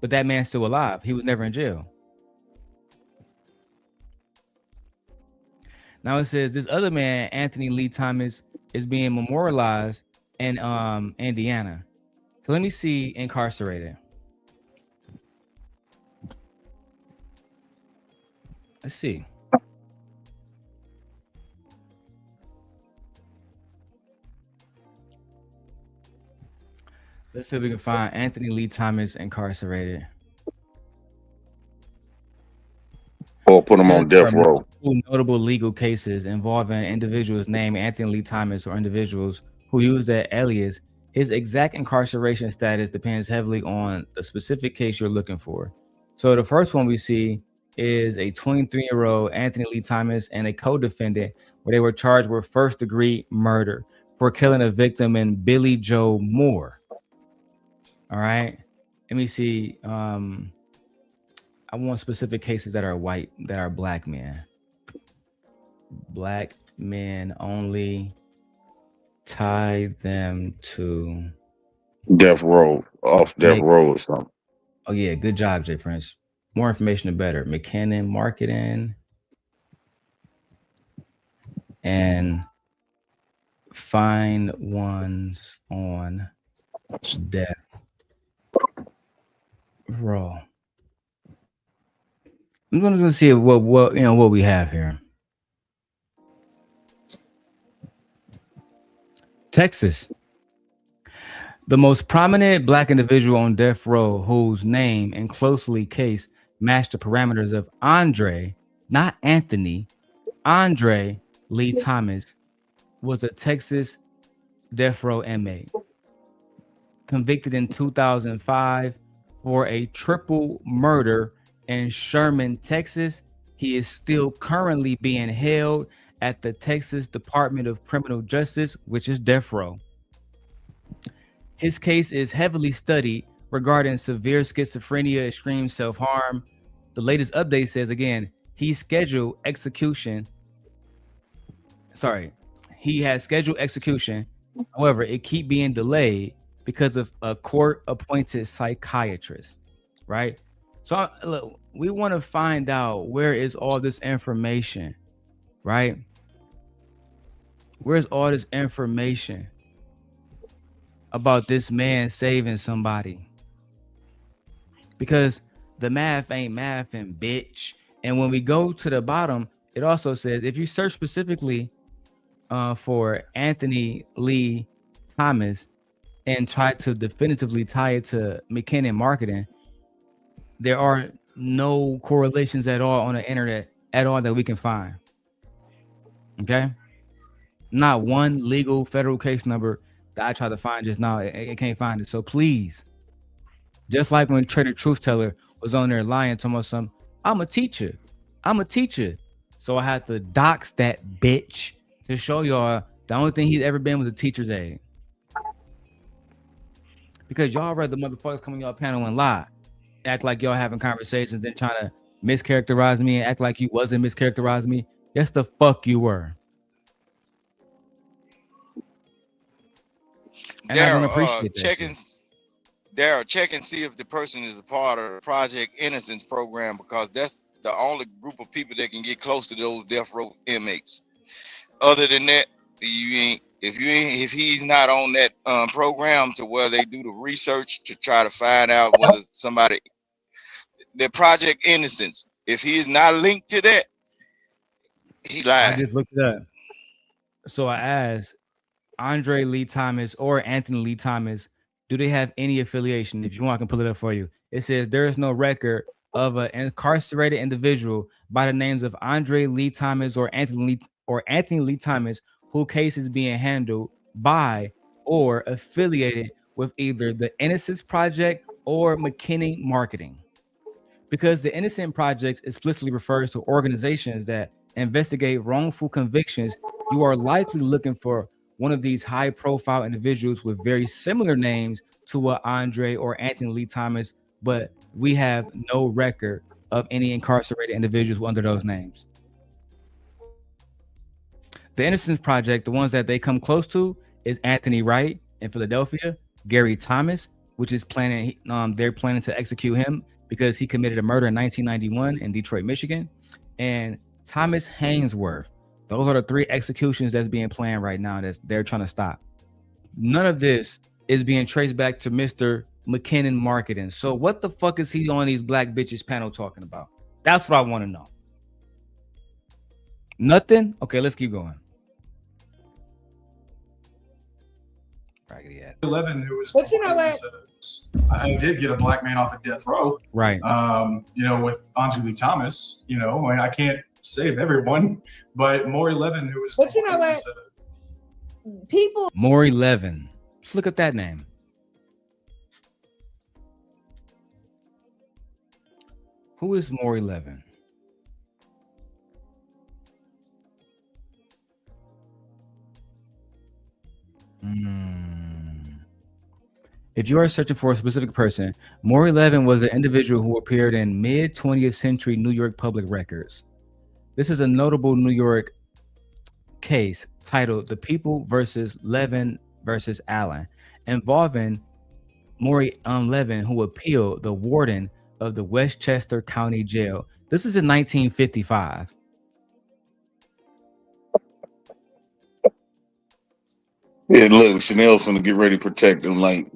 But that man's still alive. He was never in jail. Now it says this other man, Anthony Lee Thomas, is being memorialized in Indiana. So let me see incarcerated. Let's see. Let's see if we can find Anthony Lee Thomas incarcerated. Or put him on death row. Notable legal cases involving individuals named Anthony Lee Thomas or individuals who use that alias. His exact incarceration status depends heavily on the specific case you're looking for. So the first one we see is a 23-year-old Anthony Lee Thomas and a co-defendant where they were charged with first-degree murder for killing a victim in Billy Joe Moore. All right, let me see. I want specific cases that are white, that are black men. Black men only. Tie them to death row, off death row or something. Oh yeah, good job, Jay Prince. More information the better. McKinnon Marketing and find ones on death row. I'm gonna see what what we have here. Texas. The most prominent black individual on death row whose name and closely case matched the parameters of Andre, not Anthony, Andre Lee Thomas, was a Texas death row inmate. Convicted in 2005 for a triple murder in Sherman, Texas, he is still currently being held at the Texas Department of Criminal Justice, which is death row. His case is heavily studied regarding severe schizophrenia, extreme self-harm. The latest update says, again, he has scheduled execution. However, it keep being delayed because of a court-appointed psychiatrist, right? So look, we want to find out, where is all this information, right? Where's all this information about this man saving somebody? Because the math ain't mathing, bitch. And when we go to the bottom, it also says, if you search specifically for Anthony Lee Thomas and try to definitively tie it to McKinnon marketing, there are no correlations at all on the internet at all that we can find. Okay? Not one legal federal case number that I tried to find just now. It can't find it. So please, just like when TrayTheTruthTeller was on there lying to me, I'm a teacher. So I had to dox that bitch to show y'all the only thing he's ever been was a teacher's aide. Because y'all rather motherfuckers come on y'all panel and lie, act like y'all having conversations, then trying to mischaracterize me and act like you wasn't mischaracterizing me. Yes, the fuck you were. And I don't appreciate that. Darrel, check and see if the person is a part of the Project Innocence program, because that's the only group of people that can get close to those death row inmates. Other than that, if he's not on that program to where they do the research to try to find out whether somebody, the Project Innocence, if he is not linked to that, he lied. I just looked it up. So I asked Andre Lee Thomas or Anthony Lee Thomas, do they have any affiliation? If you want, I can pull it up for you. It says there is no record of an incarcerated individual by the names of Andre Lee Thomas or Anthony Lee Thomas whose case is being handled by or affiliated with either the Innocence Project or McKinney Marketing. Because the Innocent Project explicitly refers to organizations that investigate wrongful convictions, you are likely looking for one of these high-profile individuals with very similar names to what Andre or Anthony Lee Thomas, but we have no record of any incarcerated individuals under those names. The Innocence Project, the ones that they come close to, is Anthony Wright in Philadelphia, Gary Thomas, which is planning, they're planning to execute him because he committed a murder in 1991 in Detroit, Michigan, and Thomas Hainsworth. Those are the three executions that's being planned right now that they're trying to stop. None of this is being traced back to Mr. McKinnon Marketing. So what the fuck is he on these black bitches panel talking about? That's what I want to know. Nothing? Okay, let's keep going. Raggedy ass. 11, who was, but you know what? I did get a black man off of death row. Right. With Andre Lee Thomas, I can't save everyone, but Maury Levin, who was. But you know what? People. Maury Levin. Let's look at that name. Who is Maury Levin? If you are searching for a specific person, Maury Levin was an individual who appeared in mid-20th century New York public records. This is a notable New York case titled The People versus Levin versus Allen, involving Maury Levin, who appealed the warden of the Westchester County Jail. This is in 1955. Yeah, look, Chanel's gonna get ready to protect him. Like,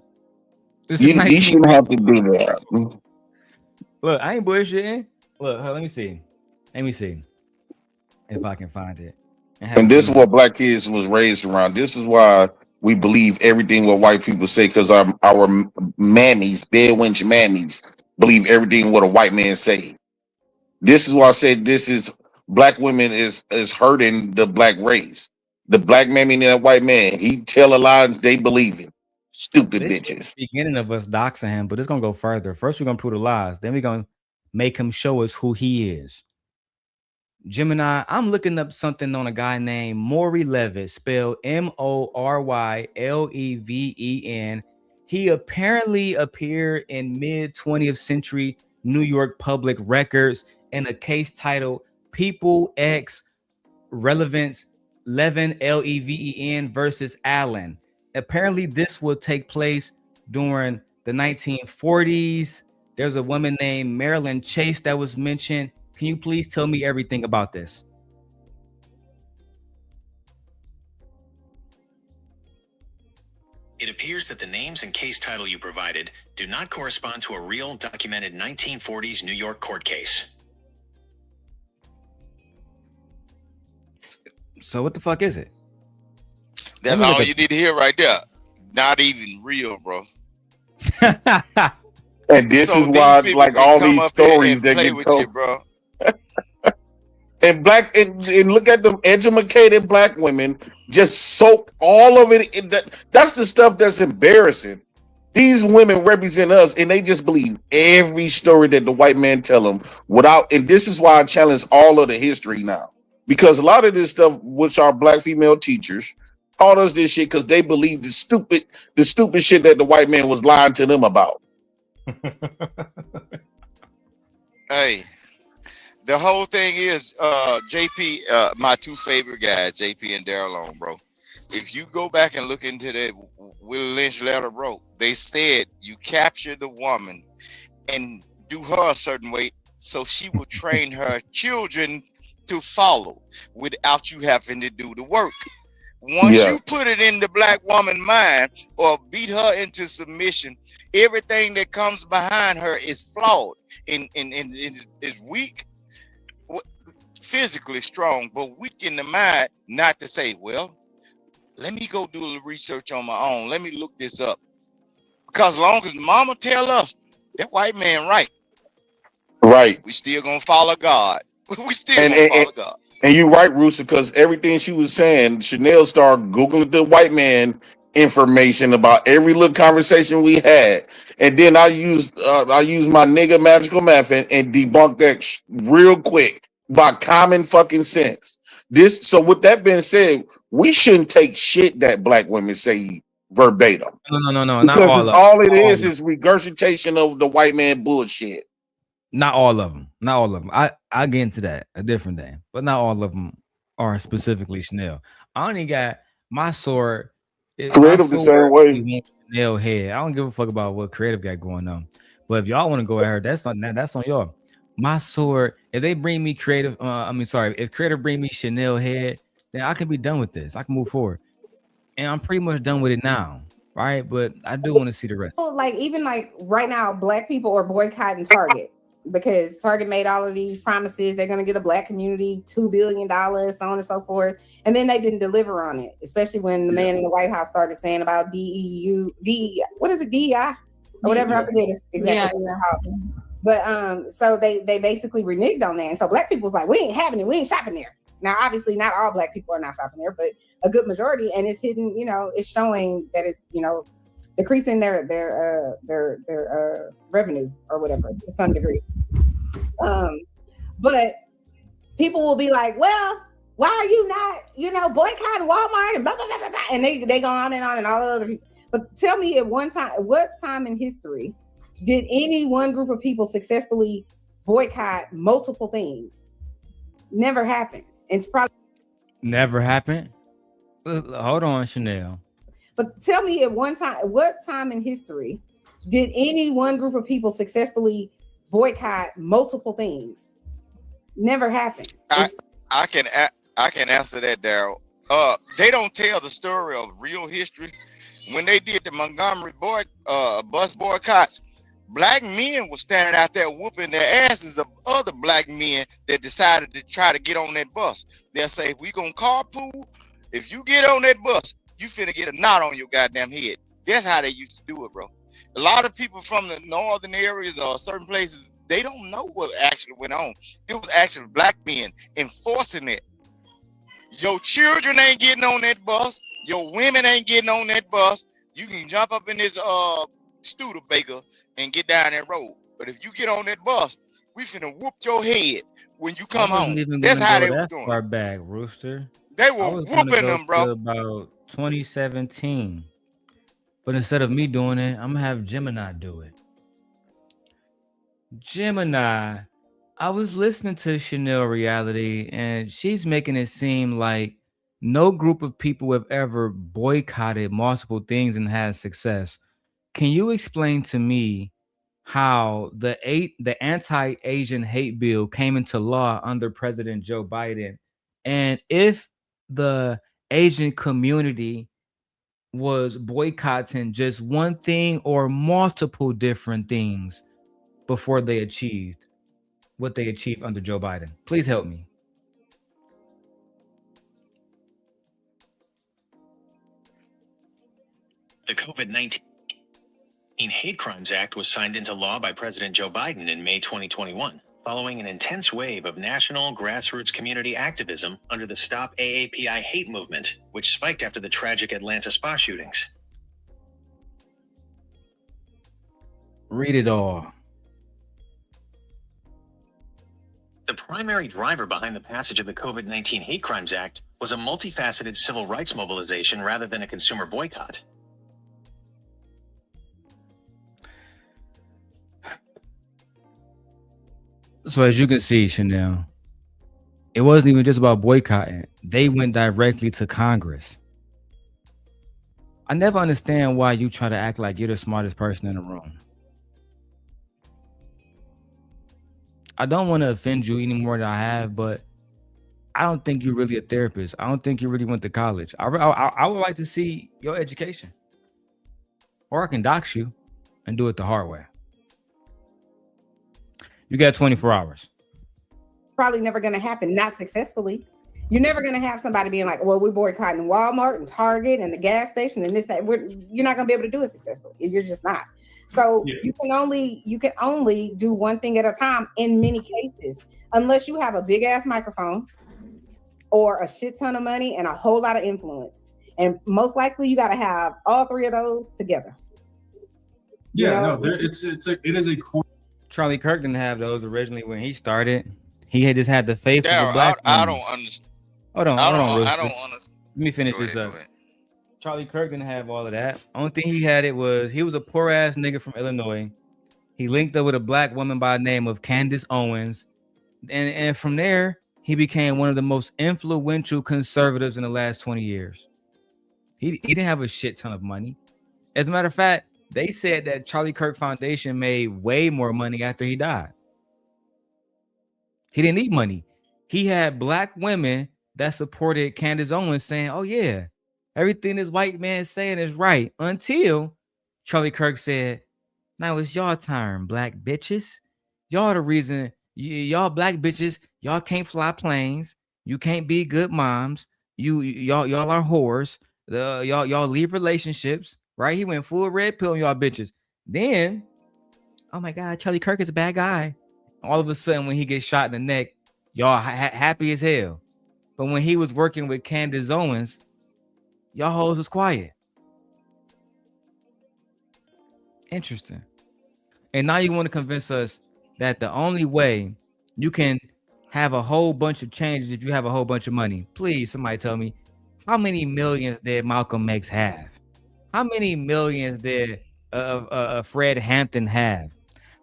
you shouldn't have to do that. Look, I ain't bullshitting. Look, let me see if I can find it. And this is what black kids was raised around. This is why we believe everything what white people say because our mammies, bedwench mammies, believe everything what a white man say. This is why I said this is black women is hurting the black race. The black mammy and that white man, he tell a lie, they believe him. Stupid This is bitches. the beginning of us doxing him, but it's gonna go further. First, we're gonna prove the lies, then we're gonna make him show us who he is. Gemini, I'm looking up something on a guy named Maury Levitt, spelled Morylevin. He apparently appeared in mid-20th century New York public records in a case titled People X Relevance Levin Leven versus Allen. Apparently, this will take place during the 1940s. There's a woman named Marilyn Chase that was mentioned. Can you please tell me everything about this? It appears that the names and case title you provided do not correspond to a real documented 1940s New York court case. So what the fuck is it? That's all you need to hear right there. Not even real, bro. And this is why, like all these stories that get told, you, bro. and look at them educated black women just soak all of it in that. That's the stuff that's embarrassing. These women represent us, and they just believe every story that the white man tell them without. And this is why I challenge all of the history now, because a lot of this stuff, which our black female teachers taught us this shit, because they believe the stupid shit that the white man was lying to them about. Hey, the whole thing is, JP, my two favorite guys, JP and Darrel, bro. If you go back and look into that Willie Lynch letter, bro, they said you capture the woman and do her a certain way so she will train her children to follow without you having to do the work. Once you put it in the black woman's mind or beat her into submission, everything that comes behind her is flawed and is weak, physically strong, but weak in the mind, not to say, well, let me go do a little research on my own. Let me look this up. Because as long as mama tell us, that white man right. Right. We still gonna follow God. We still gonna follow God. And you're right, Rooster, because everything she was saying, Chanel started Googling the white man information about every little conversation we had. And then I used my nigga magical method and debunked that real quick by common fucking sense. So with that being said, we shouldn't take shit that black women say verbatim. No. Because all it is regurgitation of the white man bullshit. Not all of them. Not all of them. I'll get into that a different day. But not all of them are specifically Chanel. I only got my sword. Creative the same way. Chanel head. I don't give a fuck about what creative got going on. But if y'all want to go at her, that's on y'all. My sword. If they bring me creative, if creative bring me Chanel head, then I can be done with this. I can move forward. And I'm pretty much done with it now. Right. But I do want to see the rest. Like even like right now, black people are boycotting Target. Because Target made all of these promises, they're going to get a black community $2 billion, so on and so forth. And then they didn't deliver on it, especially when the man in the White House started saying about DEI? Or whatever, I forget exactly. Yeah. But so they basically reneged on that. And so black people was like, we ain't having it, we ain't shopping there. Now, obviously, not all black people are not shopping there, but a good majority. And it's hidden, it's showing that it's, decreasing their revenue or whatever to some degree. But people will be like, well, why are you not, boycotting Walmart and blah, blah, blah, blah, blah. And they go on and all the other people. But tell me what time in history did any one group of people successfully boycott multiple things? Never happened. It's probably never happened. Hold on, Chanel. But tell me what time in history did any one group of people successfully boycott multiple things? Never happened. I can answer that, Darrel. They don't tell the story of real history. When they did the Montgomery bus boycotts, black men were standing out there whooping their asses of other black men that decided to try to get on that bus. They'll say, we gonna carpool. If you get on that bus, you finna get a knot on your goddamn head. That's how they used to do it, bro. A lot of people from the northern areas or certain places, they don't know what actually went on. It was actually black men enforcing it. Your children ain't getting on that bus. Your women ain't getting on that bus. You can jump up in this Studebaker and get down that road. But if you get on that bus, we finna whoop your head when you come home. That's how they were doing. Far back, Rooster. They were whooping them, bro. About 2017. But instead of me doing it, I'm gonna have Gemini do it. Gemini, I was listening to Chanel Reality, and she's making it seem like no group of people have ever boycotted multiple things and had success. Can you explain to me how the anti-Asian hate bill came into law under President Joe Biden, and if the Asian community was boycotting just one thing or multiple different things before they achieved what they achieved under Joe Biden? Please help me. The COVID-19 Hate Crimes Act was signed into law by President Joe Biden in May 2021, following an intense wave of national grassroots community activism under the Stop AAPI hate movement, which spiked after the tragic Atlanta spa shootings. Read it all. The primary driver behind the passage of the COVID-19 Hate Crimes Act was a multifaceted civil rights mobilization rather than a consumer boycott. So as you can see, Chanel, it wasn't even just about boycotting. They went directly to Congress. I never understand why you try to act like you're the smartest person in the room. I don't want to offend you any more than I have, but I don't think you're really a therapist. I don't think you really went to college. I would like to see your education. Or I can dox you and do it the hard way. You got 24 hours. Probably never going to happen, not successfully. You're never going to have somebody being like, well, we're boycotting Walmart and Target and the gas station and this, that. You're not going to be able to do it successfully. You're just not. So you can only do one thing at a time in many cases, unless you have a big ass microphone or a shit ton of money and a whole lot of influence. And most likely you got to have all three of those together. Yeah, no, it is a core. Charlie Kirk didn't have those originally when he started. He had just had the faith of the black I woman. don't understand. Hold on. I don't understand. Let me finish this up. Charlie Kirk didn't have all of that. Only thing he had he was a poor ass nigga from Illinois. He linked up with a black woman by the name of Candace Owens. And from there, he became one of the most influential conservatives in the last 20 years. He didn't have a shit ton of money. As a matter of fact, they said that Charlie Kirk Foundation made way more money after he died. He didn't need money. He had black women that supported Candace Owens saying, oh yeah, everything this white man saying is right, until Charlie Kirk said, now it's your turn, black bitches. Y'all the reason, y'all black bitches, y'all can't fly planes. You can't be good moms. Y'all are whores. Y'all leave relationships, right? He went full red pill on y'all bitches. Then, oh my God, Charlie Kirk is a bad guy. All of a sudden, when he gets shot in the neck, y'all happy as hell. But when he was working with Candace Owens, y'all hoes was quiet. Interesting. And now you want to convince us that the only way you can have a whole bunch of changes if you have a whole bunch of money. Please, somebody tell me, how many millions did Malcolm X have? How many millions did Fred Hampton have?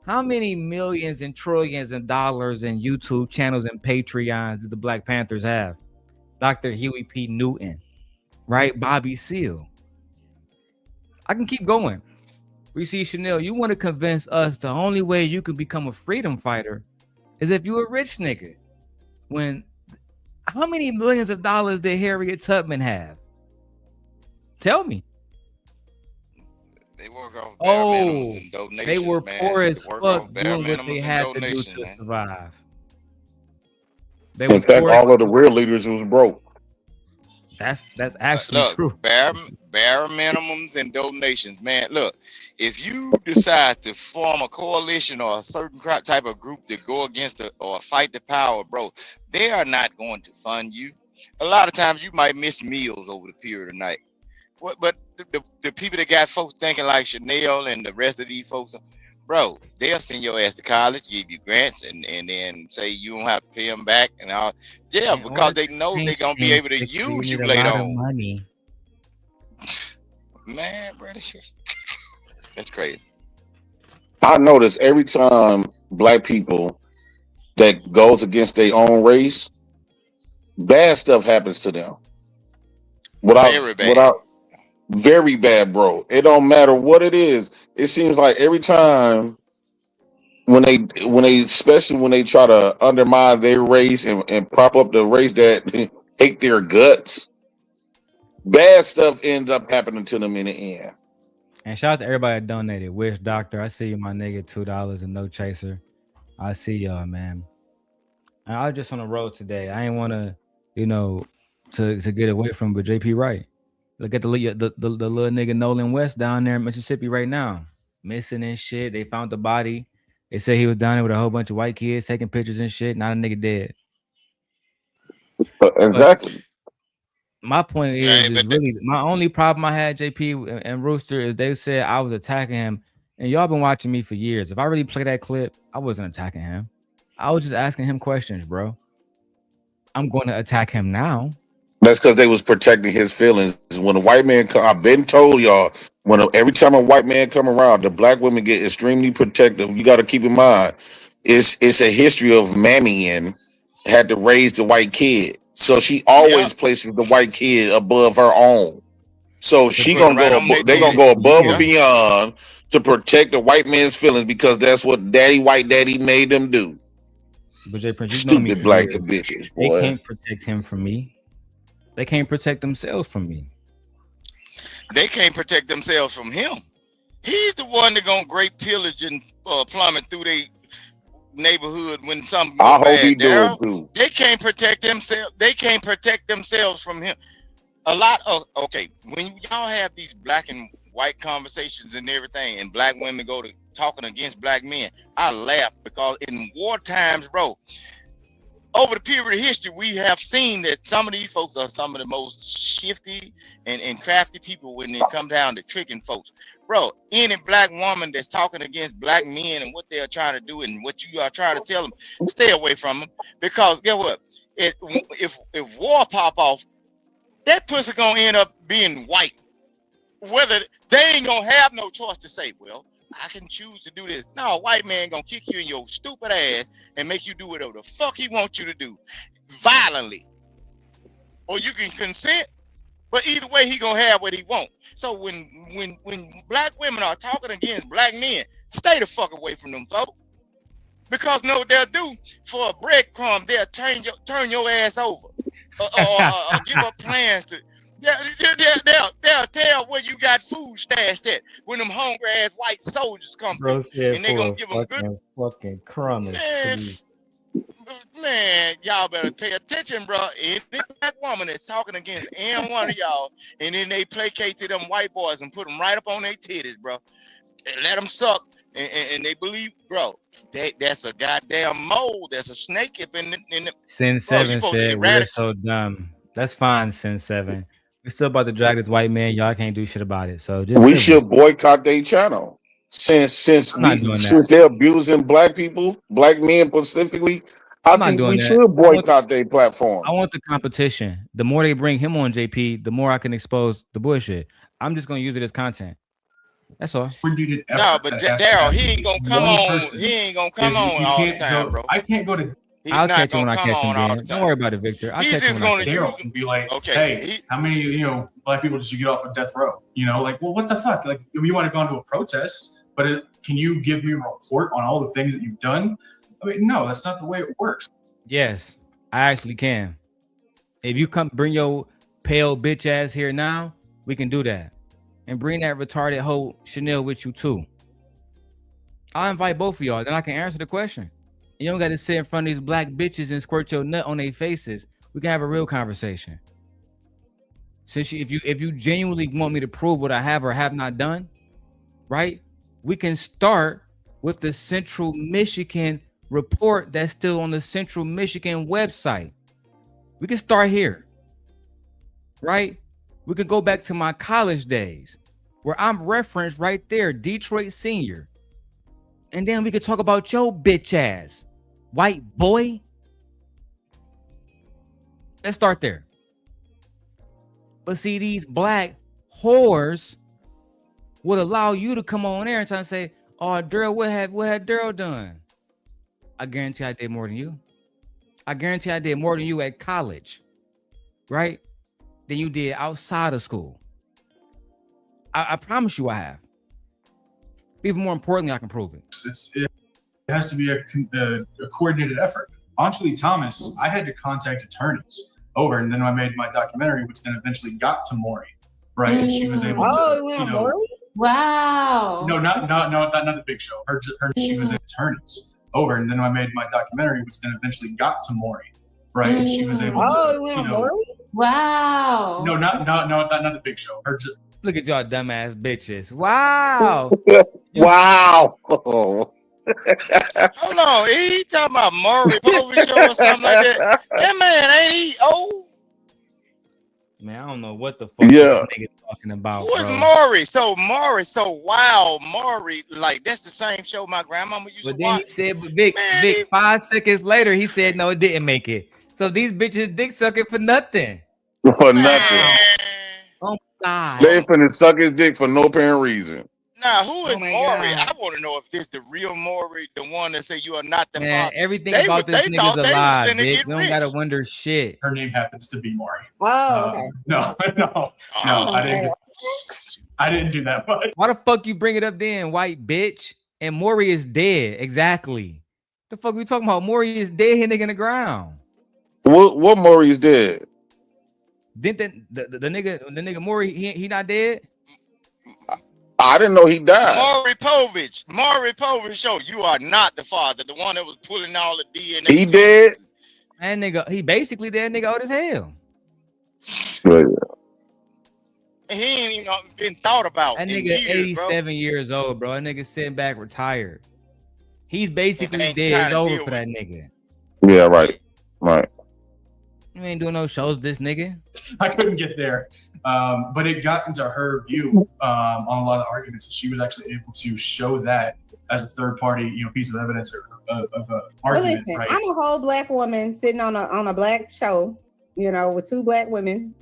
How many millions and trillions of dollars in YouTube channels and Patreons did the Black Panthers have? Dr. Huey P. Newton, right? Bobby Seale. I can keep going. We see Chanel, you want to convince us the only way you can become a freedom fighter is if you're a rich nigga. When, how many millions of dollars did Harriet Tubman have? Tell me. They work off bare minimums and donations, they were poor as fuck doing what they had to do to man. survive. In fact, all of the real leaders was broke. That's actually true. Bare minimums and donations, man. Look, if you decide to form a coalition or a certain type of group to go against or fight the power, bro, they are not going to fund you. A lot of times you might miss meals over the period of night. But the people that got folks thinking like Chanel and the rest of these folks, bro, they'll send your ass to college, give you grants, and then say you don't have to pay them back and all. Yeah, because they know they're gonna be able to use you later on. Money. Man, brother, that's crazy. I notice every time black people that goes against their own race, bad stuff happens to them. Very bad, bro. It don't matter what it is. It seems like every time when they especially when they try to undermine their race and prop up the race that hate their guts, bad stuff ends up happening to them in the end. And shout out to everybody that donated. Wish Doctor, I see you, my nigga. $2 and no chaser. I see y'all, man. And I was just on the road today. I ain't want to, to get away from, but JP right. Look at the little nigga Nolan West down there in Mississippi right now, missing and shit. They found the body. They said he was down there with a whole bunch of white kids taking pictures and shit. Not a nigga dead. Exactly. But my point is really my only problem I had, JP and Rooster, is they said I was attacking him, and y'all been watching me for years. If I really play that clip, I wasn't attacking him. I was just asking him questions, bro. I'm going to attack him now. That's because they was protecting his feelings. When a white man I've been told y'all, every time a white man come around, the black women get extremely protective. You got to keep in mind, it's a history of mammying had to raise the white kid. So she always places the white kid above her own. So they're gonna go above and beyond to protect the white man's feelings because that's what white daddy made them do. But Jay Prince, stupid black bitches, boy. They can't protect him from me. They can't protect themselves from me. They can't protect themselves from him. He's the one that gonna great pillage and plummet through their neighborhood when something goes bad. Darrel, they can't protect themselves. They can't protect themselves from him. A lot of when y'all have these black and white conversations and everything, and black women go to talking against black men, I laugh because in war times, bro, over the period of history, we have seen that some of these folks are some of the most shifty and crafty people when it comes down to tricking folks. Bro, any black woman that's talking against black men and what they are trying to do and what you are trying to tell them, stay away from them. Because guess what? If war pop off, that pussy gonna end up being white. Whether they ain't gonna have no choice to say, well, I can choose to do this. No, a white man gonna kick you in your stupid ass and make you do whatever the fuck he wants you to do, violently. Or you can consent, but either way, he gonna have what he want. So when black women are talking against black men, stay the fuck away from them folks. Because know what they'll do for a breadcrumb, they'll turn your ass over, or give up plans to. They'll tell where you got food stashed at when them hungry ass white soldiers come through, and they gonna give them good fucking crumbs. Man, y'all better pay attention, bro. Any black woman that's talking against any one of y'all, and then they placate to them white boys and put them right up on their titties, bro, and let them suck, and they believe, bro, that's a goddamn mole. That's a snake up in the Sin 7 said we're so dumb. That's fine, Sin 7. We're still about to drag this white man. Y'all can't do shit about it. So we should boycott their channel since they're abusing black people, black men specifically. I think we should boycott their platform. I want the competition. The more they bring him on, JP, the more I can expose the bullshit. I'm just gonna use it as content. That's all. No, but Darrel, he ain't gonna come on. He ain't gonna come on all the time, bro. I can't go to. I'll catch him when I catch him. Don't worry about it, Victor. He's just going to Darrel and be like, hey, how many black people did you get off of death row? Like, well, what the fuck? Like, you want to go into a protest, but can you give me a report on all the things that you've done? I mean, no, that's not the way it works. Yes, I actually can. If you come, bring your pale bitch ass here now, we can do that, and bring that retarded hoe Chanel with you too. I'll invite both of y'all, then I can answer the question. You don't got to sit in front of these black bitches and squirt your nut on their faces. We can have a real conversation. Since if you genuinely want me to prove what I have or have not done, right? We can start with the Central Michigan report that's still on the Central Michigan website. We can start here, right? We can go back to my college days where I'm referenced right there, Detroit Senior. And then we could talk about your bitch ass, white boy. Let's start there. But see, these black whores would allow you to come on there and try to say, "Oh, Darrel, what had Darrel done?" I guarantee I did more than you. I guarantee I did more than you at college, right? Than you did outside of school. I promise you I have. Even more importantly, I can prove it. It has to be a coordinated effort. Anjali Thomas, I had to contact attorneys over, and then I made my documentary, which then eventually got to Maury, right? And she was able to, Maury? Wow. No, not the big show. She was attorneys over, and then I made my documentary, which then eventually got to Maury, right? And she was able to, Maury? Wow. No, not the big show. Look at y'all dumbass bitches. Wow. Wow. Hold on, he talking about Maury Povich show or something like that. That man, ain't he old? Man, I don't know what the fuck this nigga talking about. Who is Maury? So Maury, like that's the same show my grandmama used to watch. He said, but Vic, 5 seconds later, he said no, it didn't make it. So these bitches dick sucking for nothing. For nothing. Oh God. They finna suck his dick for no apparent reason. Now, who is Maury? I want to know if this the real Maury, the one that say you are not the father. Everything about this nigga's a lie, bitch. We don't gotta wonder shit. Her name happens to be Maury. Oh, okay. No, I didn't do that much. Why the fuck you bring it up then, white bitch? And Maury is dead. Exactly. The fuck we talking about? Maury is dead, hit nigga in the ground. What Maury is dead? Didn't the nigga Maury he not dead? I didn't know he died. Maury Povich show you are not the father, the one that was pulling all the DNA. He dead. That nigga, he basically dead. Nigga old as hell. He ain't even been thought about. That nigga years, 87 years old, bro. That nigga sitting back retired. He's basically dead. It's over for that nigga. Yeah, right. You ain't doing no shows, this nigga. I couldn't get there. But it got into her view on a lot of the arguments. She was actually able to show that as a third party, piece of evidence or of an argument. Listen, right? I'm a whole black woman sitting on a black show, with two black women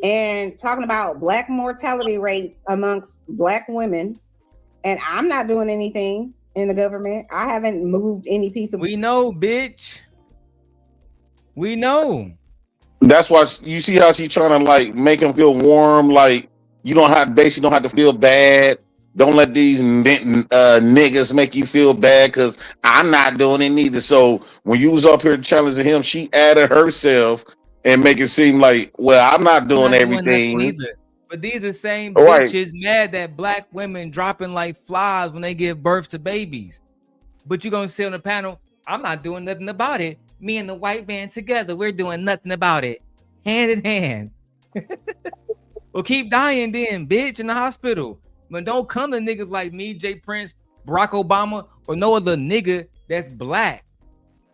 and talking about black mortality rates amongst black women. And I'm not doing anything in the government. I haven't moved any piece of. We know, bitch. We know. That's why you see how she's trying to make him feel warm. Like you don't have to feel bad. Don't let these niggas make you feel bad because I'm not doing it neither. So when you was up here challenging him, she added herself and make it seem like, well, I'm not doing everything. But these are the same bitches mad that black women dropping like flies when they give birth to babies. But you gonna sit on the panel, I'm not doing nothing about it. Me and the white man together, we're doing nothing about it. Hand in hand. Well, keep dying then, bitch, in the hospital. But don't come to niggas like me, Jay Prince, Barack Obama, or no other nigga that's black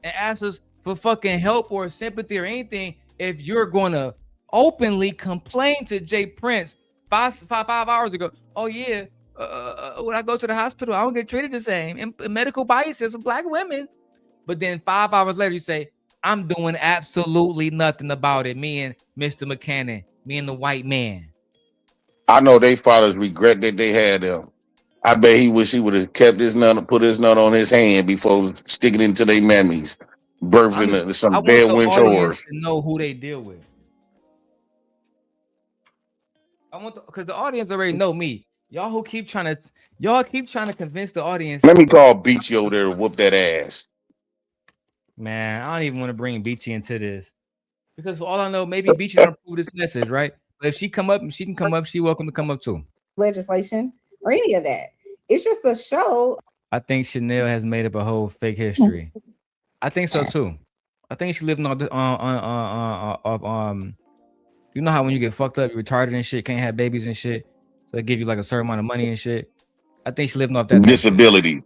and ask us for fucking help or sympathy or anything if you're gonna openly complain to Jay Prince five hours ago. Oh yeah, when I go to the hospital, I don't get treated the same. And medical biases of black women. But then 5 hours later, you say, I'm doing absolutely nothing about it. Me and Mr. McCannon, me and the white man. I know they fathers regret that they had him. I bet he wish he would have kept his nut, put his nut on his hand before sticking it into their mammies, birthing some bad wind chores. To know who they deal with. Because the audience already know me. Y'all keep trying to convince the audience. Let me call Beachy over there and whoop that ass. Man, I don't even want to bring Beachy into this because for all I know, maybe Beachy's gonna prove this message, right? But if she come up, she can come up. She's welcome to come up too. Legislation or any of that. It's just a show. I think Chanel has made up a whole fake history. I think so too. I think she living on You know how when you get fucked up, you're retarded and shit, can't have babies and shit. So they give you like a certain amount of money and shit. I think she living off that disability.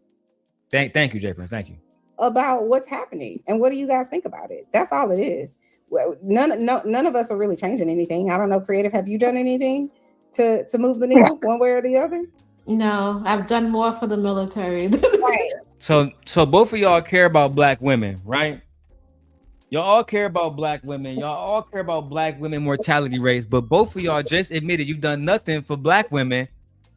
Thank you, J Prince. Thank you. About what's happening and what do you guys think about it? That's all it is. Well, none of us are really changing anything. I don't know, Creative. Have you done anything to move the needle one way or the other? No, I've done more for the military. Right. So both of y'all care about black women, right? Y'all all care about black women. Y'all all care about black women mortality rates, but both of y'all just admitted you've done nothing for black women.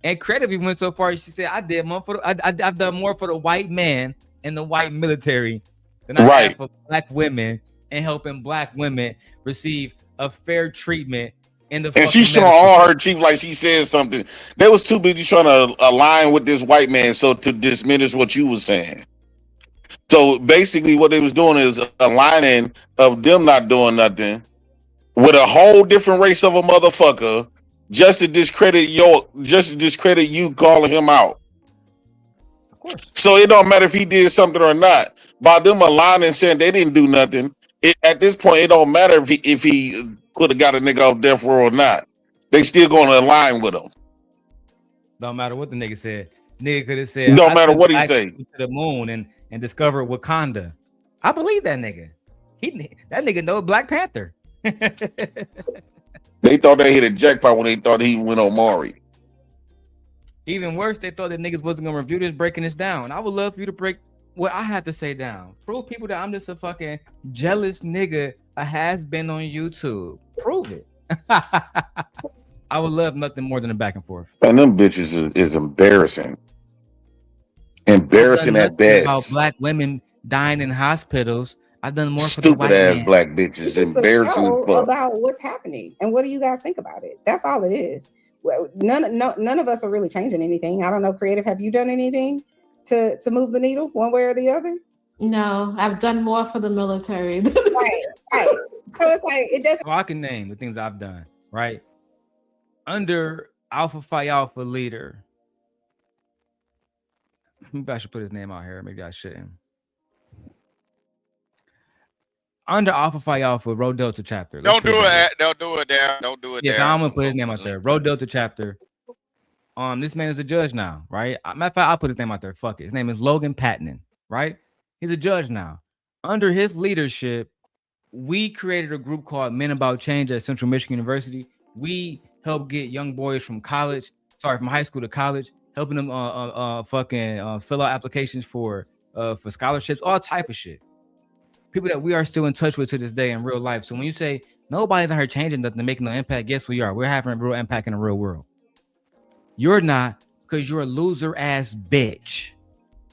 And Creative went so far, she said, "I did more for I've done more for the white man and the white military than I have for black women and helping black women receive a fair treatment." And she's showing all her teeth like she said something. They was too busy trying to align with this white man, so to diminish what you was saying. So basically, what they was doing is aligning of them not doing nothing with a whole different race of a motherfucker, just to discredit you calling him out. Of course. So it don't matter if he did something or not. By them aligning saying they didn't do nothing, at this point it don't matter if he could have got a nigga off death row or not. They still going to align with him. Don't matter what the nigga said. Nigga could have said. Don't matter what he say. To the moon and discover Wakanda. I believe that nigga. That nigga know Black Panther. They thought they hit a jackpot when they thought he went on Maury. Even worse, they thought that niggas wasn't gonna review this, breaking this down. I would love for you to break what I have to say down. Prove people that I'm just a fucking jealous nigga, a has been on YouTube. Prove it. I would love nothing more than a back and forth. And them bitches is embarrassing. Embarrassing at best. About black women dying in hospitals. I've done more for stupid the white ass man. Black bitches. Embarrassing as fuck. About what's happening and what do you guys think about it? That's all it is. Well, none of us are really changing anything. I don't know, Creative. Have you done anything to move the needle one way or the other? No, I've done more for the military. Right. So it's like it doesn't. Well, I can name the things I've done. Right under Alpha Phi Alpha leader. Maybe I should put his name out here. Maybe I shouldn't. Under Alpha Phi Alpha, Road Delta chapter. Don't do it. Don't do it there. Don't do it there. Yeah, I'm gonna put his name out there. Road Delta chapter. This man is a judge now, right? Matter of fact, I'll put his name out there. Fuck it. His name is Logan Patton, right? He's a judge now. Under his leadership, we created a group called Men About Change at Central Michigan University. We help get young boys from high school to college, helping them fill out applications for scholarships, all type of shit. People that we are still in touch with to this day in real life. So when you say nobody's out here changing nothing, making no impact, guess we are. We're having a real impact in the real world. You're not, because you're a loser ass bitch.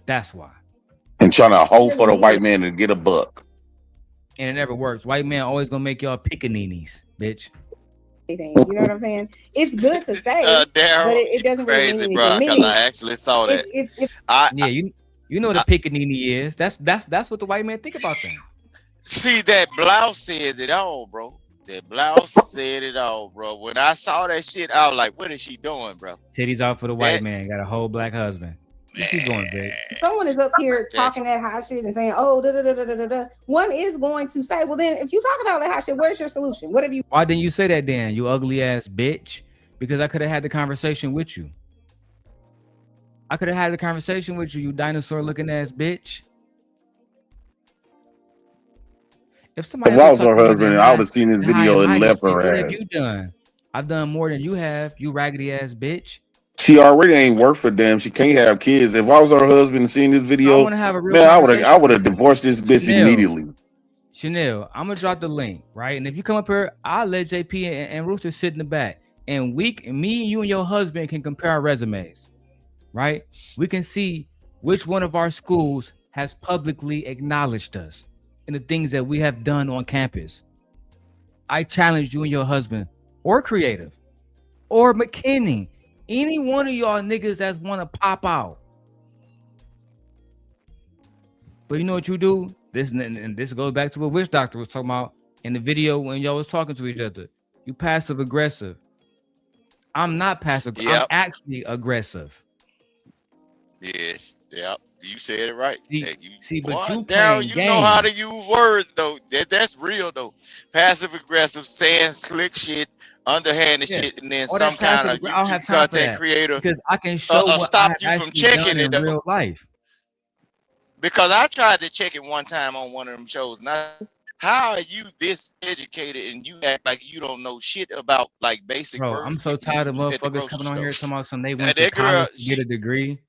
That's why. And trying to hold for the white man to get a buck. And it never works. White man always gonna make y'all pickaninnies, bitch. You know what I'm saying? It's good to say, but it doesn't really mean anything. Bro, because I actually saw that. You know what a pickaninny is. That's what the white man think about them. See, that blouse said it all, bro. That blouse said it all, bro. When I saw that shit, I was like, what is she doing, bro? Titties out for the white man. Got a whole black husband. Just keep going, babe. Someone is up here talking that hot shit and saying, oh, da. One is going to say, well, then if you talk about that hot shit, where's your solution? What have you? Why didn't you say that, Dan? You ugly ass bitch. Because I could have had the conversation with you. I could have had a conversation with you, you dinosaur looking ass bitch. If somebody was her husband, I would have seen this video and left her ass. What have you done? I've done more than you have, you raggedy ass bitch. She already ain't work for them. She can't have kids. If I was her husband and seen this video, I would have divorced this bitch immediately. Chanel, I'm gonna drop the link, right? And if you come up here, I'll let JP and Rooster sit in the back, and me, you, and your husband can compare our resumes, right? We can see which one of our schools has publicly acknowledged us and the things that we have done on campus. I challenge you and your husband, or Creative, or McKinney. Any one of y'all niggas that want to pop out. But you know what you do? This goes back to what Witch Doctor was talking about in the video when y'all was talking to each other. You passive aggressive. I'm not passive. Yep. I'm actually aggressive. Yes, yep. You said it right. But you now playing you know how to games. use words though. That's real though. Passive aggressive, saying slick shit, underhanded shit, and then All some that kind passive, of I don't have YouTube time for content that creator because I can show what I stopped have you from actually done checking it in though. real life. Because I tried to check it one time on one of them shows. Now, how are you this educated and you act like you don't know shit about like basic Bro, verbs I'm so tired of at the motherfuckers grocery coming on here store? talking about something they went to That girl, college to get a degree.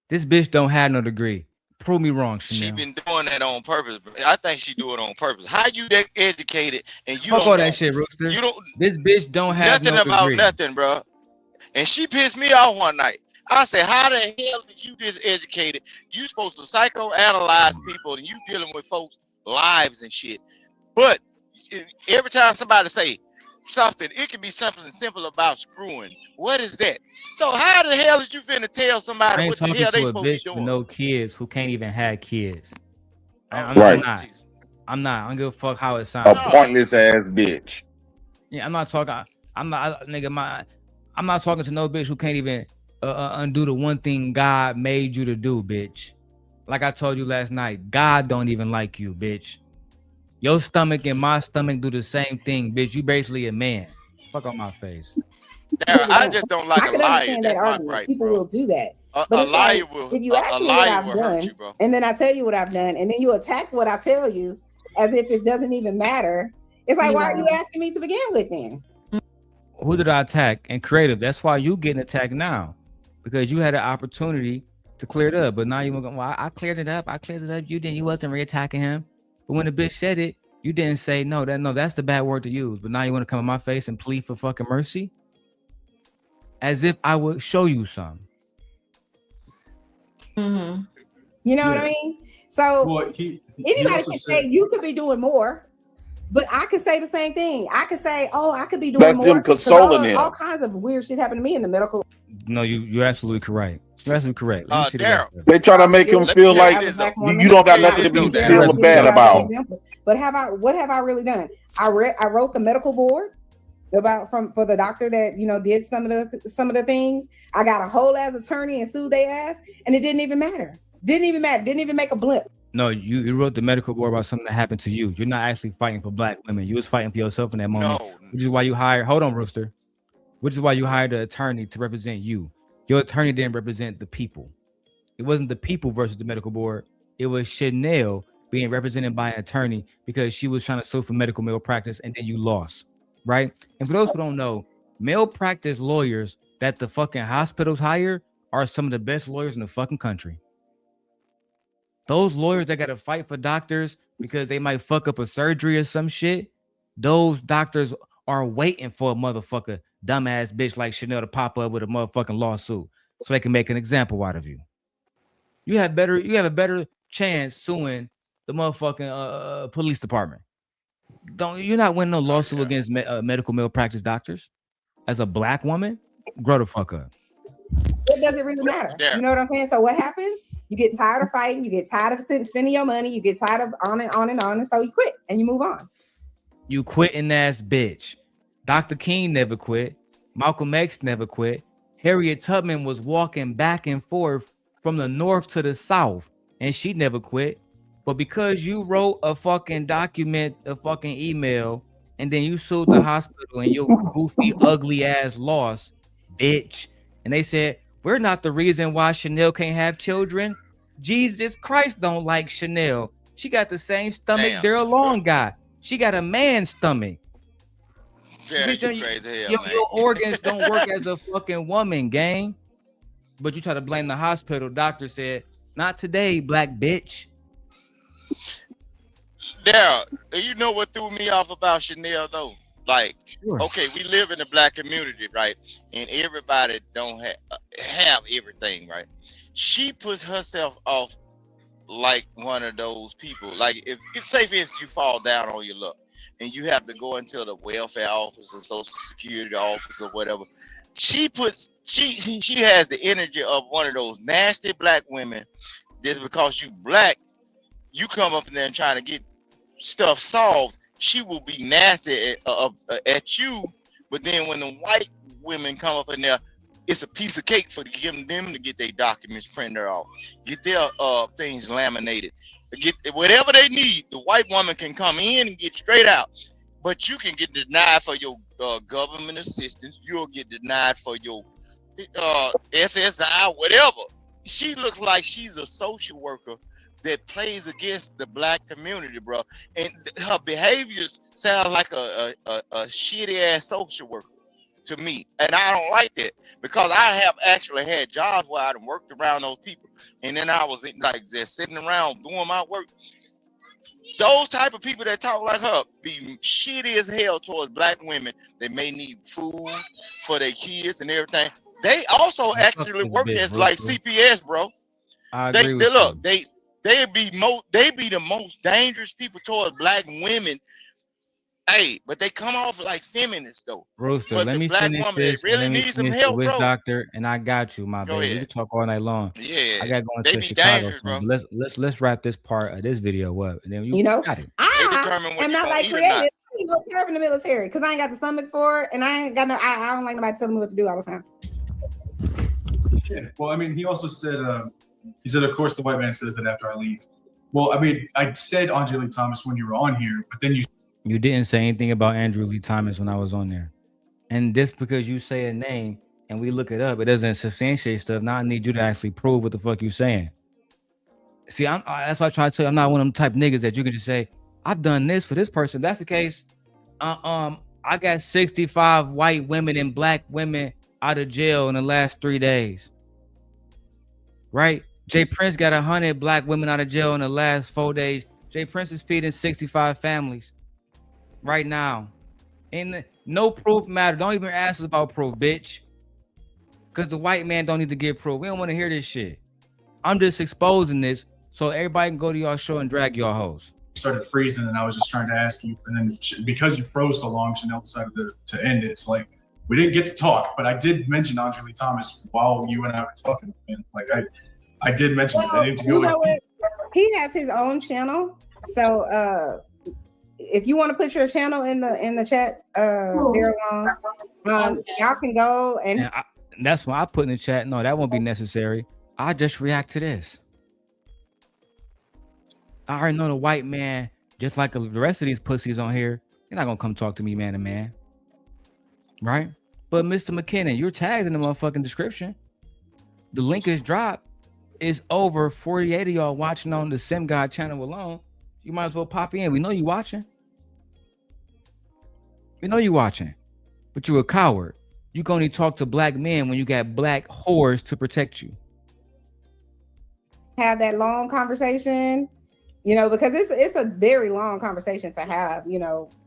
This bitch don't have no degree. Prove me wrong, Chanel. she been doing that on purpose. I think she do it on purpose. How you that educated and you Fuck don't all that know, shit, Rooster. you don't This bitch don't have nothing no about degree. nothing, bro. And she pissed me off one night. I said, how the hell did you this educated? You supposed to psychoanalyze people and you dealing with folks' lives and shit. But every time somebody say something, it can be something simple about screwing. What is that? So how the hell is you finna tell I somebody ain't what the talking hell they to a supposed to be bitch with doing? no kids who can't even have kids. I'm Right. not. I'm not. I don't give a fuck how it A sounds. pointless ass bitch. Yeah, I'm not talking. I'm not, nigga. I'm not talking to no bitch who can't even undo the one thing God made you to do, bitch. Like I told you last night, God don't even like you, bitch. Your stomach and my stomach do the same thing, bitch. You basically a man. Fuck on my face. I just don't like I a can liar. understand that That's my argument. gripe, People bro. will do that. A But it's liar like, will. if you ask me what liar I've will done, hurt you, bro. and then I tell you what I've done, and then you attack what I tell you as if it doesn't even matter, it's like, why are you asking me to begin with then? Who did I attack? And creative. That's why you getting attacked now, because you had an opportunity to clear it up. But now you want to go, well, I cleared it up. I cleared it up. You didn't. You wasn't re-attacking him. But when the bitch said it, you didn't say no. That's the bad word to use. But now you want to come in my face and plead for fucking mercy, as if I would show you some. Mm-hmm. You know what I mean? So anybody can say you could be doing more, but I could say the same thing. I could say, oh, I could be doing That's more. them consoling him. All kinds of weird shit happened to me in the medical. No, you're absolutely correct. You're absolutely correct. They try to make him feel like you don't got nothing to be feeling bad about. But what have I really done? I wrote the medical board for the doctor that did some of the things. I got a whole ass attorney and sued their ass, and it didn't even matter. Didn't even make a blip. No, you wrote the medical board about something that happened to you. You're not actually fighting for black women. You was fighting for yourself in that moment. Which is why you hired. Hold on, Rooster. Which is why you hired an attorney to represent you. Your attorney didn't represent the people. It wasn't the people versus the medical board. It was Chanel being represented by an attorney because she was trying to sue for medical malpractice, and then you lost, right? And for those who don't know, malpractice lawyers that the fucking hospitals hire are some of the best lawyers in the fucking country. Those lawyers that got to fight for doctors because they might fuck up a surgery or some shit, those doctors are waiting for a motherfucker, dumbass bitch like Chanel to pop up with a motherfucking lawsuit so they can make an example out of you. You have a better chance suing the motherfucking police department. You're not winning no lawsuit against medical malpractice doctors as a black woman. Grow the fuck up. It doesn't really matter. You know what I'm saying? So what happens? You get tired of fighting. You get tired of spending your money. You get tired of on and on and on. And so you quit and you move on. You quitting ass bitch. Dr. King never quit. Malcolm X never quit. Harriet Tubman was walking back and forth from the north to the south, and she never quit. But because you wrote a fucking document, a fucking email, and then you sued the hospital and your goofy, ugly ass lost, bitch. And they said, we're not the reason why Chanel can't have children. Jesus Christ don't like Chanel. She got the same stomach Darrel Long got. She got a man's stomach. Yeah, Bitch, you crazy hell, your organs don't work as a fucking woman, gang. But you try to blame the hospital. Doctor said, not today, black bitch. Darrel, you know what threw me off about Chanel though? Like, okay, we live in a black community, right? And everybody don't have everything, right? She puts herself off like one of those people. Like, if say for instance you fall down on your luck and you have to go into the welfare office or social security office or whatever, she has the energy of one of those nasty black women. Just because you black, you come up in there and trying to get stuff solved. She will be nasty at you, but then when the white women come up in there, it's a piece of cake for them to get their documents printed off, get their things laminated, get whatever they need. The white woman can come in and get straight out, but you can get denied for your government assistance. You'll get denied for your SSI, whatever. She looks like she's a social worker that plays against the black community, bro. And her behaviors sound like a shitty ass social worker to me. And I don't like that, because I have actually had jobs where I worked around those people, and then I was like just sitting around doing my work. Those type of people that talk like her be shitty as hell towards black women. They may need food for their kids and everything. They also actually work as like CPS, bro. They be the most dangerous people towards black women. Hey, but they come off like feminists though. Rooster, but let me black finish woman this. really needs some help, bro. Doctor, and I got you, my baby. We can talk all night long. Yeah, I got going they to be Chicago dangerous, bro. Let's wrap this part of this video up, and then You know, got it. I am not like creative. I go serve in the military because I ain't got the stomach for it, and I ain't got no. I don't like nobody telling me what to do all the time. Yeah. Well, I mean, he also said, he said, of course, the white man says that after I leave. Well, I mean, I said Andre Lee Thomas when you were on here, but then You didn't say anything about Andrew Lee Thomas when I was on there, and just because you say a name and we look it up, it doesn't substantiate stuff. Now I need you to actually prove what the fuck you saying. See, that's why I try to tell you, I'm not one of them type niggas that you can just say, I've done this for this person. If that's the case, I got 65 white women and black women out of jail in the last 3 days. Right? Jay Prince got 100 black women out of jail in the last 4 days. Jay Prince is feeding 65 families right now. And no proof matter. Don't even ask us about proof, bitch. Because the white man don't need to get proof. We don't want to hear this shit. I'm just exposing this so everybody can go to y'all show and drag y'all hoes. started freezing, and I was just trying to ask you. And then because you froze so long, Chanel decided to end it. It's like, we didn't get to talk, but I did mention Andre Lee Thomas while you and I were talking. And like I did mention it. I need to go. He has his own channel, so if you want to put your channel in the chat, Darrel, y'all can go and. That's why I put in the chat. No, that won't be necessary. I just react to this. I already know the white man, just like the rest of these pussies on here, you're not gonna come talk to me man to man, right? But Mr. McKinnon, you're tagged in the motherfucking description. The link is dropped. It's over 48 of y'all watching on the Simp God channel alone. You might as well pop in. We know you watching. We know you watching, but you're a coward. You can only talk to black men when you got black whores to protect you. Have that long conversation, because it's a very long conversation to have,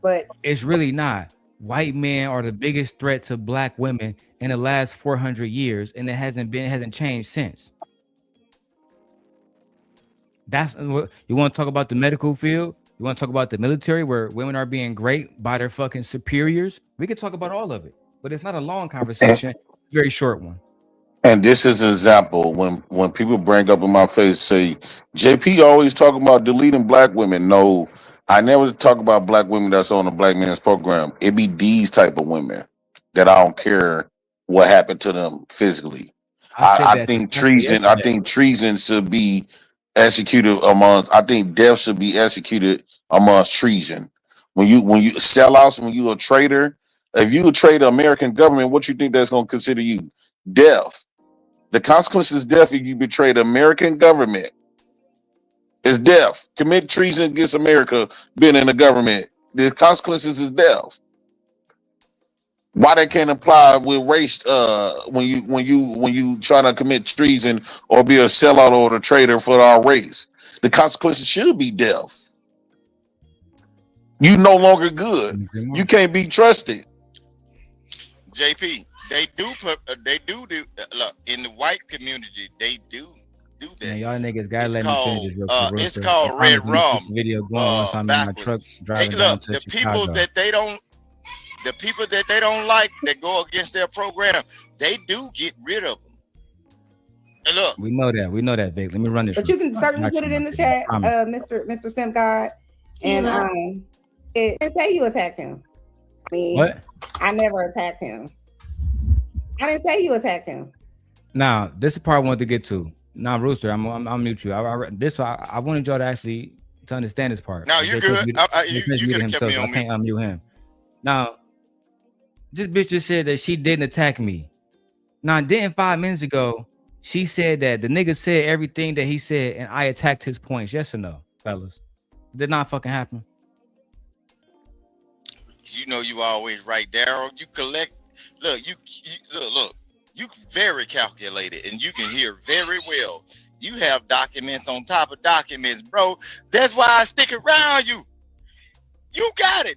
but it's really not. White men are the biggest threat to black women in the last 400 years, and it hasn't changed since. That's what you want to talk about. The medical field, you want to talk about the military, where women are being raped by their fucking superiors. We could talk about all of it, but it's not a long conversation, very short one. And this is an example when people bring up in my face, say, JP always talking about deleting black women. No, I never talk about black women that's on the Black Man's Program. It be these type of women that I don't care what happened to them physically. I think treason. I think treason should be executed amongst. I think death should be executed amongst treason. When you sell out, when you a traitor, if you a traitor, American government, what you think that's gonna consider you? Death. The consequence is death if you betray the American government. It's death. Commit treason against America, being in the government. The consequences is death. Why they can't apply with race when you trying to commit treason or be a sellout or a traitor for our race? The consequences should be death. You no longer good. You can't be trusted. JP, they do look in the white community. They do that. Man, y'all niggas gotta let me finish this real quick. It's called Red Rum. Video going once I'm in my truck driving down to the Chicago. people that they don't like that go against their program, they do get rid of them. And look, we know that, Vic. Let me run this. But you can certainly put it in the chat, Mr. Simp God, and it say you attacked him. I mean, what? I never attacked him. I didn't say you attacked him. Now, this is the part I wanted to get to. Now, Rooster, I'm mute you. I wanted y'all to actually to understand this part. No, you're good. You could have kept me on I can't unmute him. Now, this bitch just said that she didn't attack me. Now, didn't 5 minutes ago, she said that the nigga said everything that he said and I attacked his points. Yes or no, fellas? Did not fucking happen. You know you always right, Darrell. You collect. Look, look. You very calculated and you can hear very well. You have documents on top of documents, bro. That's why I stick around you. You got it.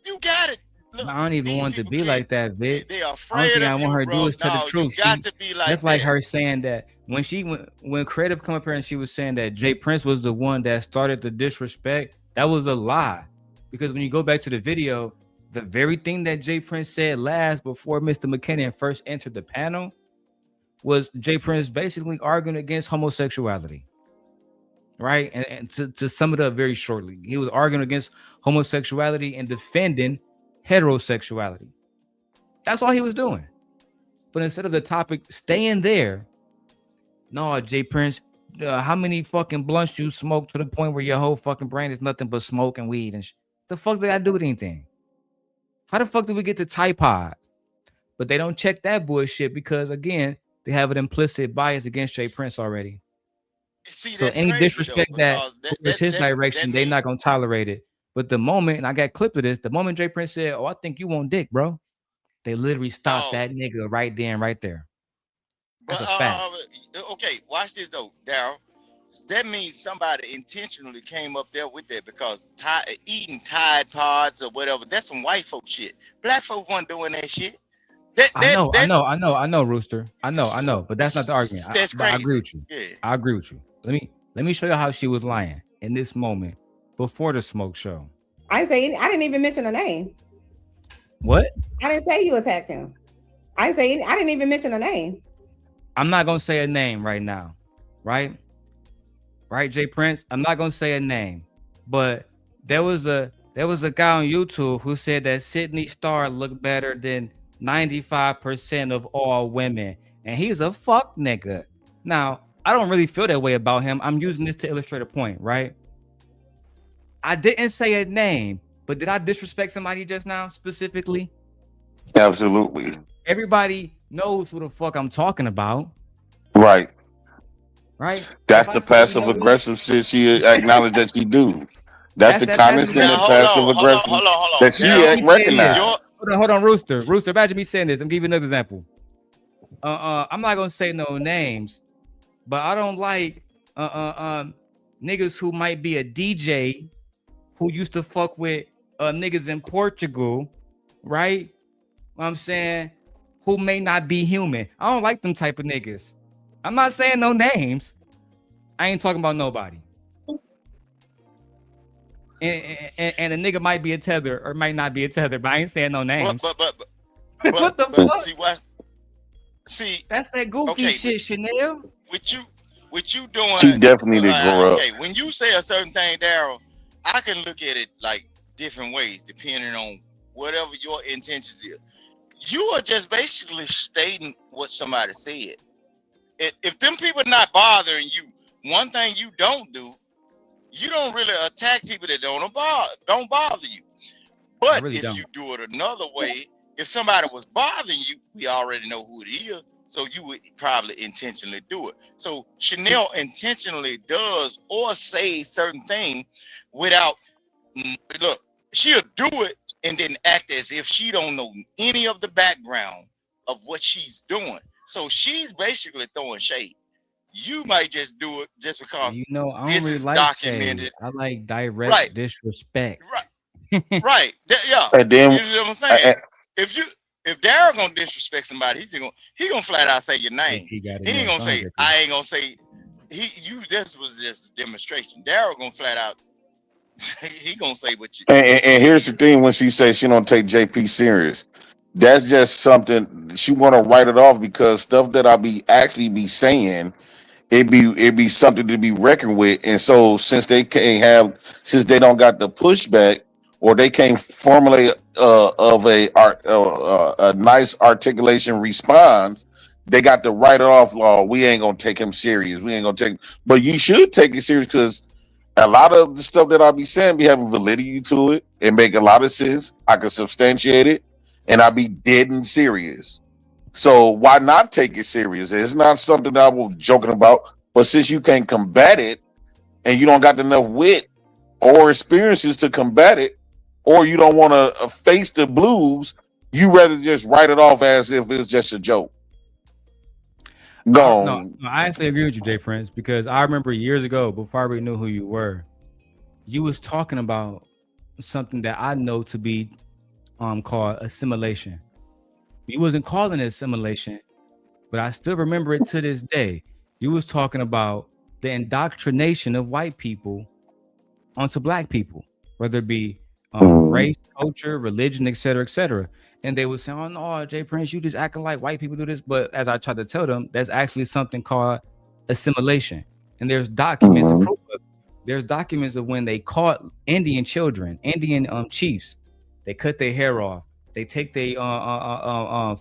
You got it. Look, I don't even want to be like that, Vic. They are afraid Only thing I of want her to do is tell the truth. You got to be like that's like her saying that when Creative come up here and she was saying that Jay Prince was the one that started the disrespect, that was a lie. Because when you go back to the video, the very thing that Jay Prince said last before Mr. McKinnon first entered the panel was Jay Prince basically arguing against homosexuality. Right? And to sum it up very shortly, he was arguing against homosexuality and defending heterosexuality. That's all he was doing. But instead of the topic staying there, no, Jay Prince, how many fucking blunts you smoke to the point where your whole fucking brain is nothing but smoke and weed and the fuck did I do with anything? How the fuck do we get to Tide Pods? But they don't check that bullshit because again, they have an implicit bias against Jay Prince already. See, so any disrespect that is his direction, they're not gonna tolerate it. But the moment, and I got a clip of this, the moment Jay Prince said, "Oh, I think you want dick, bro," they literally stopped that nigga right there and right there. That's a fact. Okay, watch this though, Darrell. That means somebody intentionally came up there with that because eating Tide Pods or whatever, that's some white folk shit. Black folk weren't doing that shit. I know, Rooster. I know, but that's not the argument. That's crazy. I agree with you. Yeah. I agree with you. Let me show you how she was lying in this moment before the smoke show. I didn't even mention a name. What? I didn't say you attacked him. I didn't even mention a name. I'm not gonna say a name right now, right? Right, Jay Prince. I'm not gonna say a name, but there was a guy on YouTube who said that Sydney Starr looked better than 95% of all women, and he's a fuck nigga. Now, I don't really feel that way about him. I'm using this to illustrate a point, right? I didn't say a name, but did I disrespect somebody just now specifically? Absolutely. Everybody knows who the fuck I'm talking about. Right. Right. That's the passive aggressive shit she acknowledged that she do. That's the condescending passive aggressive that she recognized. Hold on, Rooster. Imagine me saying this. I'm giving you another example. I'm not gonna say no names, but I don't like niggas who might be a DJ who used to fuck with niggas in Portugal, right? What I'm saying, who may not be human. I don't like them type of niggas. I'm not saying no names. I ain't talking about nobody. And a nigga might be a tether or might not be a tether, but I ain't saying no names. But what the fuck? See, that's that goofy shit, Chanel. What you doing? She definitely did grow up. Okay, when you say a certain thing, Darrell, I can look at it like different ways depending on whatever your intentions is. You are just basically stating what somebody said. If them people not bothering you, one thing you don't do, you don't really attack people that don't bother you. But really if you do it another way, if somebody was bothering you, we already know who it is, so you would probably intentionally do it. So Chanel intentionally does or say certain things without, look, she'll do it and then act as if she don't know any of the background of what she's doing. So she's basically throwing shade. You might just do it just because I don't this really is like documented. Shade. I like direct disrespect. Right. Yeah. And then, you know what I'm saying? If Darrell gonna disrespect somebody, he gonna flat out say your name. He ain't gonna say I ain't gonna say this was just a demonstration. Darrell gonna flat out he gonna say what you and here's the thing, when she says she don't take JP serious, that's just something she want to write it off because stuff that I be saying, it be something to be reckoned with. And so since they don't got the pushback or they can't formulate a nice articulation response, they got to write it off. We ain't gonna take him serious. We ain't gonna take. But you should take it serious because a lot of the stuff that I be saying be having validity to it. It make a lot of sense. I can substantiate it, and I be dead and serious. So why not take it serious? It's not something that I was joking about. But since you can't combat it, and you don't got enough wit or experiences to combat it, or you don't want to face the blues, you rather just write it off as if it's just a joke. No, I actually agree with you, Jay Prince, because I remember years ago, before I really knew who you were, you was talking about something that I know to be called assimilation. You wasn't calling it assimilation, but I still remember it to this day. You was talking about the indoctrination of white people onto black people, whether it be race, culture, religion, etc. And they would say, "Oh no, Jay Prince, you just acting like white people do this." But as I tried to tell them, that's actually something called assimilation. And there's documents and proof of it. There's documents of when they caught Indian children, Indian chiefs. They cut their hair off. They take their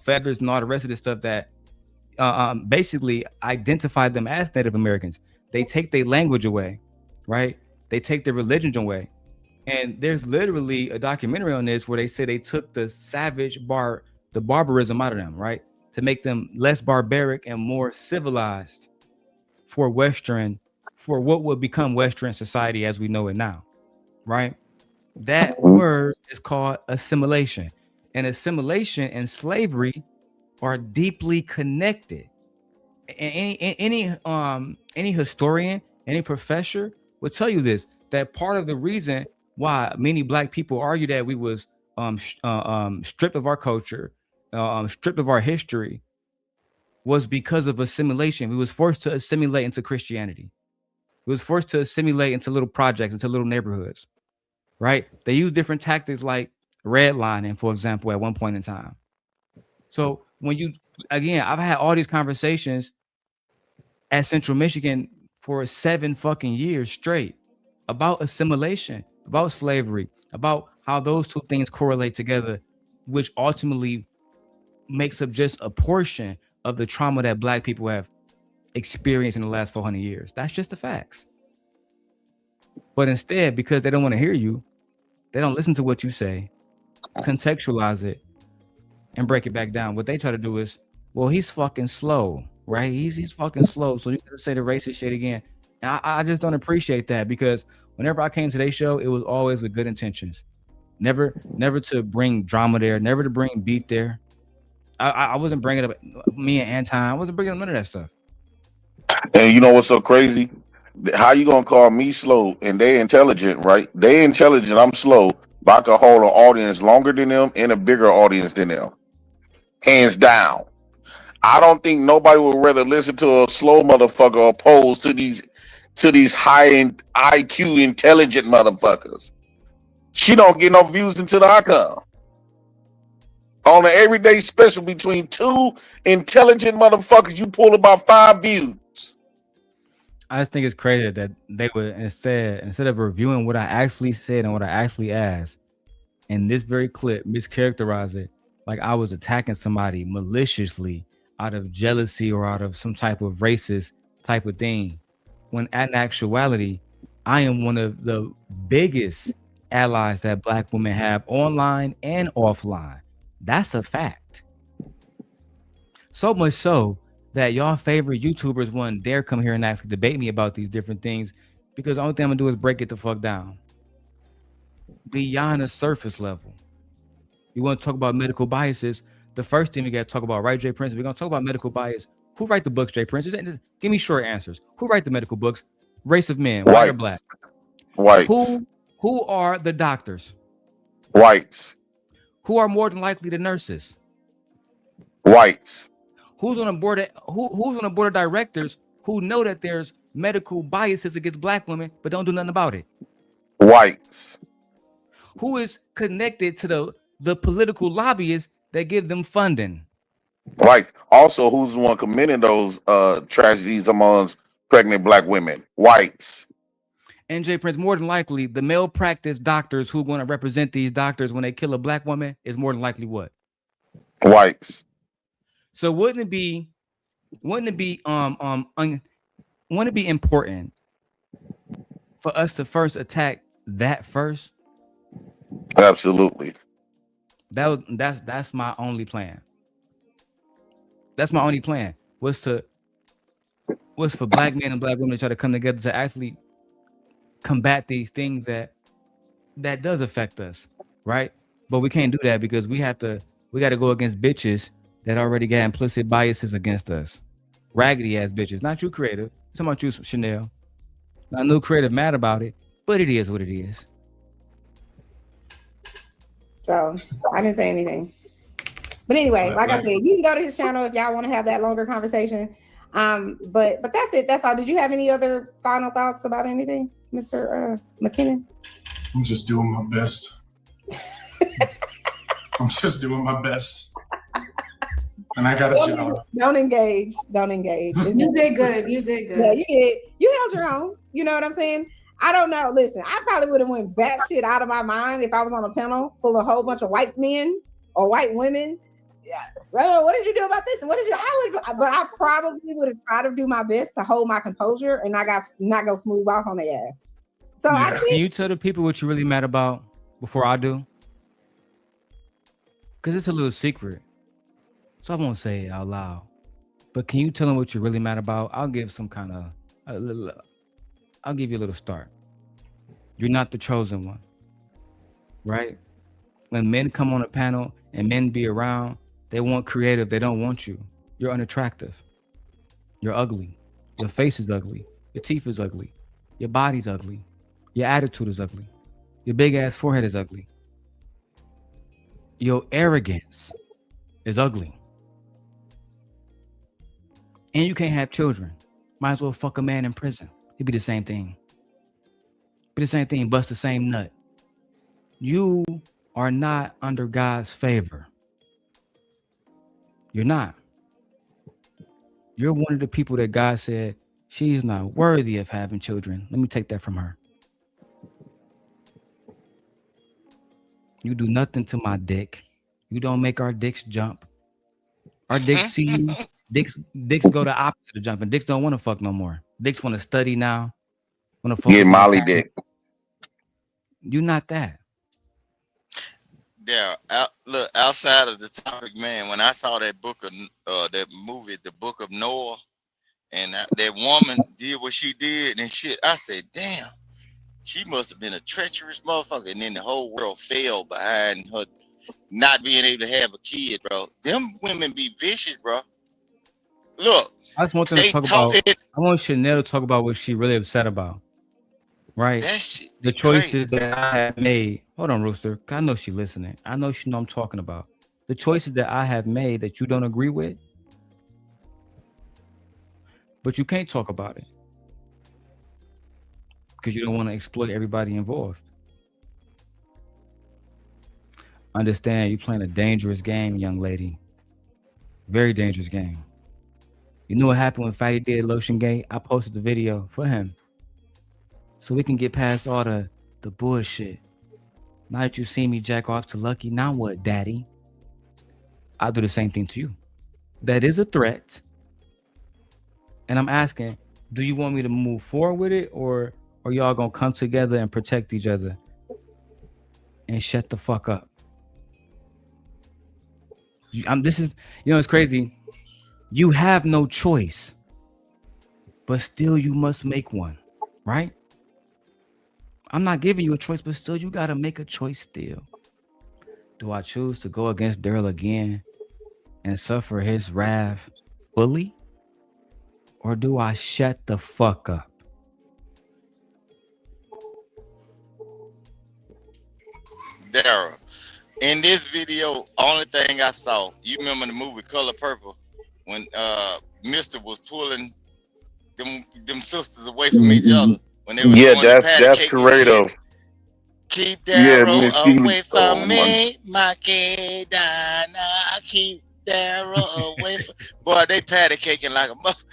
feathers and all the rest of the stuff that basically identified them as Native Americans. They take their language away, right? They take their religion away. And there's literally a documentary on this where they say they took the the barbarism out of them, right? To make them less barbaric and more civilized for what would become Western society as we know it now, right? That word is called assimilation. And assimilation and slavery are deeply connected. Any historian, any professor will tell you this, that part of the reason why many black people argue that we was stripped of our culture, stripped of our history, was because of assimilation. We was forced to assimilate into Christianity. We was forced to assimilate into little projects, into little neighborhoods, right? They use different tactics like redlining, for example, at one point in time. So I've had all these conversations at Central Michigan for 7 fucking years straight about assimilation, about slavery, about how those two things correlate together, which ultimately makes up just a portion of the trauma that black people have experienced in the last 400 years. That's just the facts. But instead, because they don't want to hear you, they don't listen to what you say, contextualize it, and break it back down. What they try to do is, well, he's fucking slow, right? He's fucking slow. So you gotta say the racist shit again. And I just don't appreciate that, because whenever I came to their show, it was always with good intentions. Never to bring drama there, never to bring beef there. I wasn't bringing up me and Anton. I wasn't bringing up none of that stuff. And you know what's so crazy? How you gonna call me slow and they intelligent, right? They intelligent, I'm slow, but I can hold an audience longer than them and a bigger audience than them. Hands down. I don't think nobody would rather listen to a slow motherfucker opposed to these high IQ intelligent motherfuckers. She don't get no views until I come. On an everyday special between two intelligent motherfuckers, you pull about 5 views. I just think it's crazy that they would instead of reviewing what I actually said and what I actually asked, in this very clip, mischaracterize it like I was attacking somebody maliciously out of jealousy or out of some type of racist type of thing. When in actuality, I am one of the biggest allies that black women have online and offline. That's a fact. So much so that y'all favorite YouTubers wouldn't dare come here and actually debate me about these different things, because the only thing I'm gonna do is break it the fuck down beyond the surface level. You want to talk about medical biases? The first thing we got to talk about, right, Jay Prince? We're gonna talk about medical bias. Who write the books, Jay Prince? Just give me short answers. Who write the medical books? Race of men, white or black? White. Who are the doctors? Whites. Who are more than likely the nurses? Whites. Who's on a board? Who's on a board of directors who know that there's medical biases against black women but don't do nothing about it? Whites. Who is connected to the political lobbyists that give them funding? Whites. Also, who's the one committing those tragedies amongst pregnant black women? Whites. NJ Prince, more than likely, the malpractice doctors who are going to represent these doctors when they kill a black woman is more than likely what? Whites. So wouldn't it be important for us to first attack that first? Absolutely. That's my only plan. That's my only plan. Was for black men and black women to try to come together to actually combat these things that does affect us, right? But we can't do that because we got to go against bitches that already got implicit biases against us. Raggedy ass bitches. Not you, creative. I'm talking about you, Chanel. Not new creative mad about it, but it is what it is. So I didn't say anything. But anyway, like I said, you can go to his channel if y'all want to have that longer conversation. But that's it. That's all. Did you have any other final thoughts about anything, Mr. McKinnon? I'm just doing my best. I'm just doing my best. And I got a job. Don't engage. Don't engage. You did good. You did good. Yeah, you did. You held your own. You know what I'm saying? I don't know. Listen, I probably would have went batshit out of my mind if I was on a panel full of a whole bunch of white men or white women. Yeah. Well, what did you do about this? And what did you? But I probably would have tried to do my best to hold my composure and not go smooth off on their ass. So yeah. Can you tell the people what you're really mad about before I do? Because it's a little secret. So I won't say it out loud. But can you tell them what you're really mad about? I'll give some kind of I'll give you a little start. You're not the chosen one. Right? When men come on a panel and men be around, they want creative. They don't want you. You're unattractive. You're ugly. Your face is ugly. Your teeth is ugly. Your body's ugly. Your attitude is ugly. Your big ass forehead is ugly. Your arrogance is ugly. And you can't have children. Might as well fuck a man in prison. It'd be the same thing. Be the same thing, bust the same nut. You are not under God's favor. You're not. You're one of the people that God said, she's not worthy of having children. Let me take that from her. You do nothing to my dick. You don't make our dicks jump. Our dicks see you. Dicks go the opposite of jumping. Dicks don't want to fuck no more. Dicks want to study now. Want to focus. Get Molly dick. You not that. Yeah, look, outside of the topic, man, when I saw that book of that movie, The Book of Noah, and that woman did what she did and shit, I said, damn, she must have been a treacherous motherfucker. And then the whole world fell behind her not being able to have a kid, bro. Them women be vicious, bro. Look, I just want them to talk about. I want Chanel to talk about what she really upset about. Right? That shit the choices that I have made. Hold on, Rooster. I know she listening. I know she know I'm talking about. The choices that I have made that you don't agree with. But you can't talk about it. Because you don't want to exploit everybody involved. Understand you're playing a dangerous game, young lady. Very dangerous game. You know what happened when Fatty did Lotion Gate? I posted the video for him. So we can get past all the bullshit. Now that you see me jack off to Lucky, now what, daddy? I'll do the same thing to you. That is a threat. And I'm asking, do you want me to move forward with it, or are y'all gonna come together and protect each other and shut the fuck up? It's crazy. You have no choice, but still you must make one, right? I'm not giving you a choice, but still you gotta make a choice still. Do I choose to go against Darrel again and suffer his wrath fully? Or do I shut the fuck up? Darrel, in this video, only thing I saw, you remember the movie Color Purple when Mr. was pulling them sisters away from each other when they were that's creative. Keep Darrel away from me, my kid. Keep Darrel away from. Boy, they patty caking like a muff.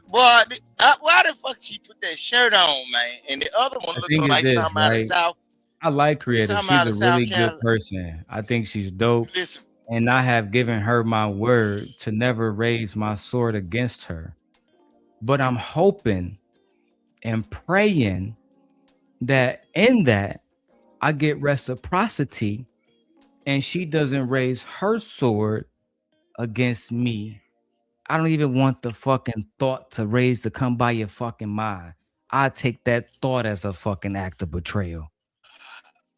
Why the fuck she put that shirt on, man? And the other one looking like somebody out of South. I like Creative. She's a really good person. I think she's dope. Listen. And I have given her my word to never raise my sword against her. But I'm hoping and praying that in that I get reciprocity and she doesn't raise her sword against me. I don't even want the fucking thought to come by your fucking mind. I take that thought as a fucking act of betrayal.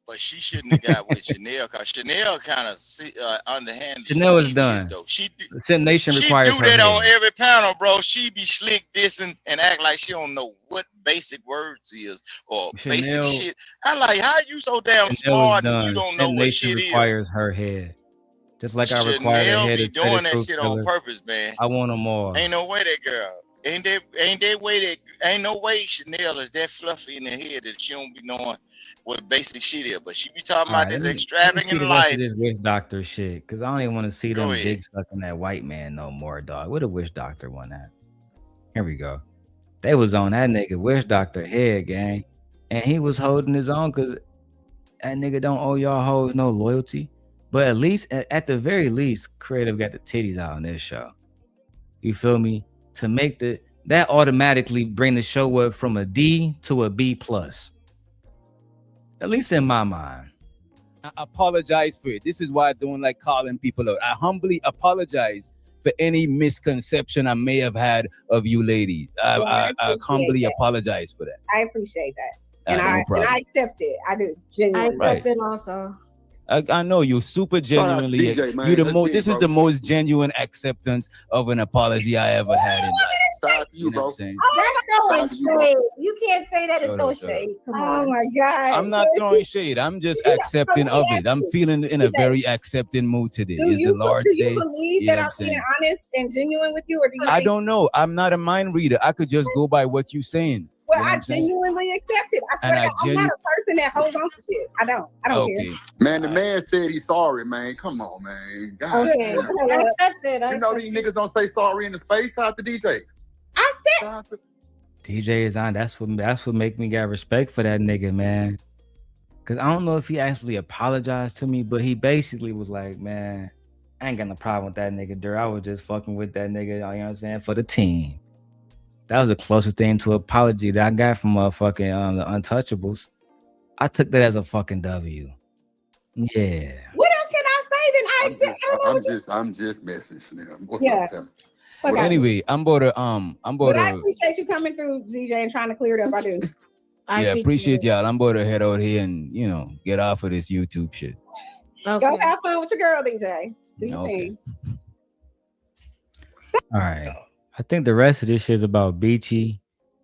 But she shouldn't have got with Chanel because Chanel kind of underhanded. Chanel is done. Though. She Nation requires do that on every panel, bro. She be slick dissing and act like she don't know what basic words is or basic shit. I like how you so damn smart and you don't know what shit requires her head. Just like I require her head. Be doing that shit on purpose, man. I want them all. Ain't no way that girl. Ain't no way Chanel is that fluffy in the head that she don't be knowing what basic shit is. But she be talking about this extravagant life. This witch doctor shit, because I don't even want to see them dick sucking that white man no more, dog. Where the witch doctor one at? Here we go. They was on that nigga witch doctor head, gang, and he was holding his own because that nigga don't owe y'all hoes no loyalty. But at least, at the very least, Creative got the titties out on this show. You feel me? To make that automatically bring the show up from a D to a B plus. At least in my mind. I apologize for it. This is why I don't like calling people out. I humbly apologize for any misconception I may have had of you ladies. I humbly apologize for that. I appreciate that. And I accept it. I do. Genuinely. I accept it also. I know you super genuinely. DJ, man. You the most. This is the most genuine acceptance of an apology I ever had in life. Shout out to you, bro. That's throwing shade. You can't say that and throw shade. Come on. Oh my God. I'm not throwing shade. I'm just accepting of it. I'm feeling in a very accepting mood today. It's the Lord's Day. Do you believe that I'm being honest and genuine with you, or do you? I don't know. I'm not a mind reader. I could just go by what you're saying. Well, I genuinely accept it. I swear I'm not a person that holds on to shit. I don't care. Man, the man said he's sorry, man. Come on, man. God, okay. I accept it. You know these niggas don't say sorry in the space. Shout out to DJ. I said DJ is on. That's what make me got respect for that nigga, man. Cause I don't know if he actually apologized to me, but he basically was like, man, I ain't got no problem with that nigga, Darrel. I was just fucking with that nigga, you know what I'm saying, for the team. That was the closest thing to apology that I got from the Untouchables. I took that as a fucking W. Yeah. What else can I say? Then I accept. I'm just messing now. What's up, Tim? Well, anyway, I'm about to I appreciate you coming through, DJ, and trying to clear it up. I do. I appreciate y'all. I'm about to head out here and get off of this YouTube shit. Okay. Go have fun with your girl, DJ. Do your thing. All right. I think the rest of this shit is about Beachy,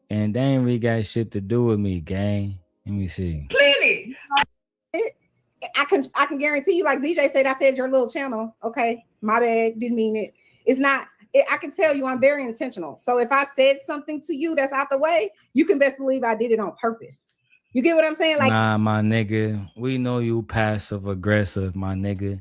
and they ain't really got shit to do with me, gang. Let me see. Clearly, I can guarantee you, like DJ said, I said your little channel. Okay, my bad, didn't mean it. It's not. I can tell you, I'm very intentional. So if I said something to you that's out the way, you can best believe I did it on purpose. You get what I'm saying? Like, nah, my nigga, we know you passive aggressive, my nigga.